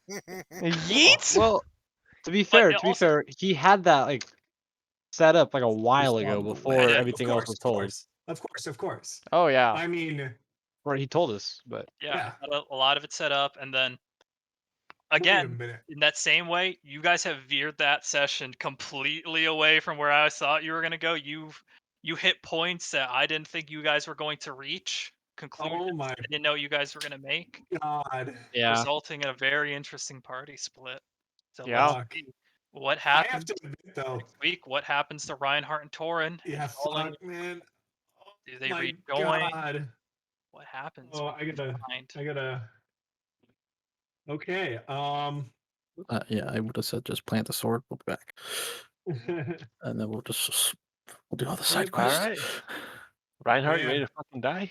Yeet? Well, to be But fair, he had that like set up like a while Just ago on the before way. everything else was told. Of course. Oh, yeah. I mean, Right, he told us, but yeah, a lot of it set up. And then, wait a again, minute. in that same way, you guys have veered that session completely away from where I thought you were going to go. You hit points that I didn't think you guys were going to reach. conclusions my I didn't know you guys were gonna make, God. Yeah. resulting in a very interesting party split. So Yeah. let's Fuck. see what I have happens to admit though. next week. What happens to Reinhardt and Torin? Yeah, Fallen, fuck, man. Oh do they my rejoin? God. What happens? Oh, What I gotta. find? Okay. Yeah, I would have said just plant the sword, we'll be back, and then we'll do all the side All quests. right. Reinhardt, you Man. ready to fucking die?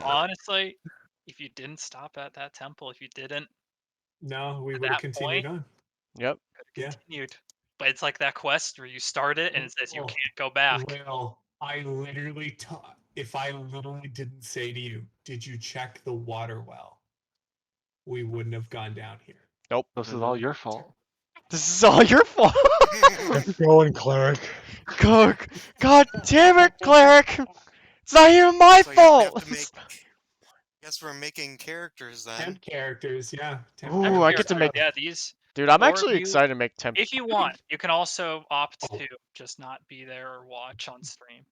Honestly, if you didn't stop at that temple, if you didn't, No, we at would have that continued point, on. Yep. could have Yeah. continued. But it's like that quest where you start it and it says you Oh, can't go back. Well, if I literally didn't say to you, did you check the water well? We wouldn't have gone down here. Nope. This is all your fault. This is all your fault. Going, cleric. God damn it, cleric! It's not even my So I guess we have fault. to make. Guess we're making characters then. Temp characters, yeah. Temp Ooh, characters. I get to make. Yeah, these. Dude, I'm Or actually you- excited to make temp. If you want, you can also opt Oh. to just not be there or watch on stream.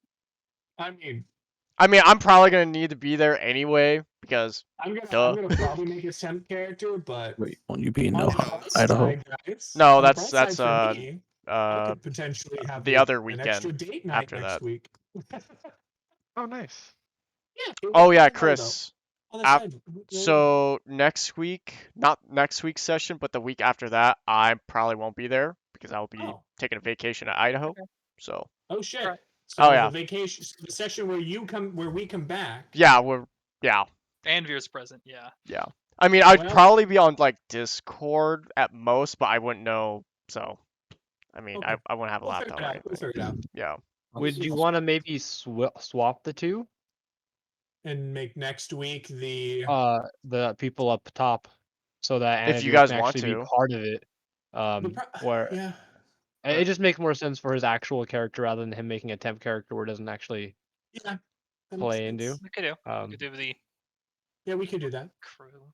I mean, I'm probably gonna need to be there anyway because I'm Duh. gonna probably make a temp character, but Wait, won't you be in on no the plus Idaho? side, guys, No, on the that's- plus side for me, I uh could potentially have the like other an extra weekend date night after next that. week. Oh, nice. Yeah. Oh yeah, on the Chris. On the Ap- side. So next week, not next week's session, but the week after that, I probably won't be there because I'll be Oh. taking a vacation at Idaho. Okay. So Oh shit. Alright. So Oh, yeah. the vacation, the session where we come back. yeah, And Veer's present, yeah. I mean, I'd Well- probably be on like Discord at most, but I wouldn't know. So, I mean, Okay. I wouldn't have a We'll figure laptop it or out. We'll anything. figure it out. Yeah. Would you want to maybe swap the two? And make next week the. The people up top, so that If you Anavir guys can want actually be to. part of it. Where Yeah. it just makes more sense for his actual character rather than him making a temp character where it doesn't actually Yeah. that makes play into. sense. We could do. We Um, could do the Yeah, we could do that. crew.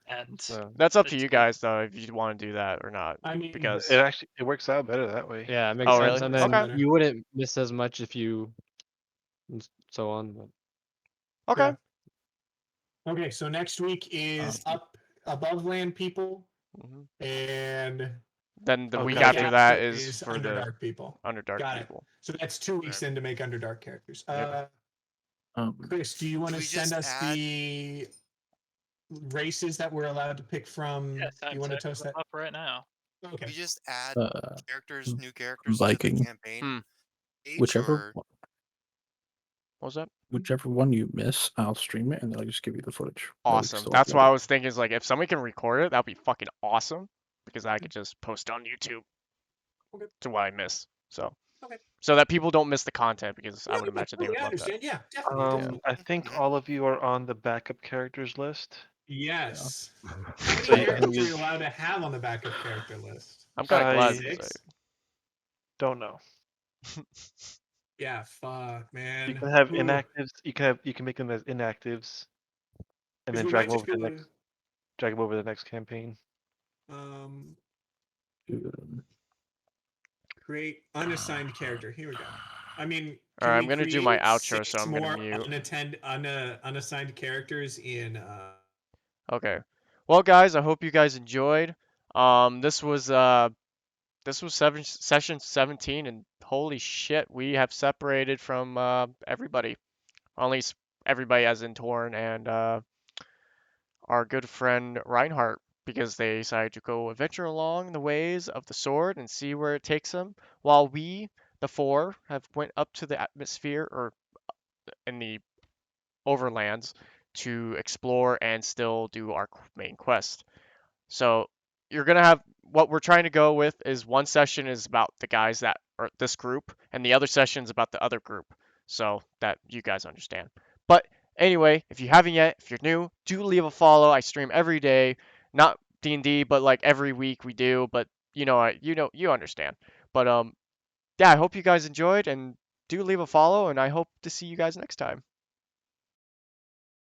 And so, That's up the to you two- guys though, if you want to do that or not. I mean, Because It works out better that way. yeah, it makes Oh, sense. really? And then Okay. you wouldn't miss as much if you and so on. But okay. Yeah. Okay, so next week is up above land people, Mhm. and Then the week Okay. after that is for the Underdark people. Underdark Got it. people. So that's 2 weeks in to make Underdark characters. Yep. Chris, do you want Do to we send just us add- the races that we're allowed to pick from? Yes, You want to toast that? up right now. Okay. We just add characters, mm, new characters Viking. to the campaign. Hmm. page, Whichever or- What was that? whichever one you miss, I'll stream it and then I'll just give you the footage. That we can Awesome. still That's upload what I it. was thinking is like if somebody can record it, that'd be fucking awesome. Because I could just post on YouTube Okay. to what I miss. So Okay. so that people don't miss the content because I Yeah, would imagine they totally, would I love that. understand. Yeah, definitely. definitely. I think all of you are on the backup characters list. Yes. How So many you can characters are use- you allowed to have on the backup character list? I'm kind of I- glad. Six? It's Don't know. Yeah, fuck, man. You can have Ooh. inactives. You can make them as inactives, and 'Cause then we drag might them just over be the able next. Drag them over the next campaign. to, Dude, create unassigned character. Here we go. I mean, All right, can I'm we gonna do my create outro, so 6 I'm gonna more mute. unassigned characters in. Okay. Well, guys, I hope you guys enjoyed. This was session 17, and holy shit, we have separated from everybody. Or at least everybody as in Torn and our good friend Reinhardt, because they decided to go adventure along the ways of the sword and see where it takes them, while we, the four, have went up to the atmosphere or in the overlands to explore and still do our main quest. So you're gonna have what we're trying to go with is one session is about the guys that are this group, and the other session is about the other group, so that you guys understand. But anyway, if you haven't yet, if you're new, do leave a follow. I stream every day, not D&D, but like every week we do. But you understand. But yeah, I hope you guys enjoyed, and do leave a follow, and I hope to see you guys next time.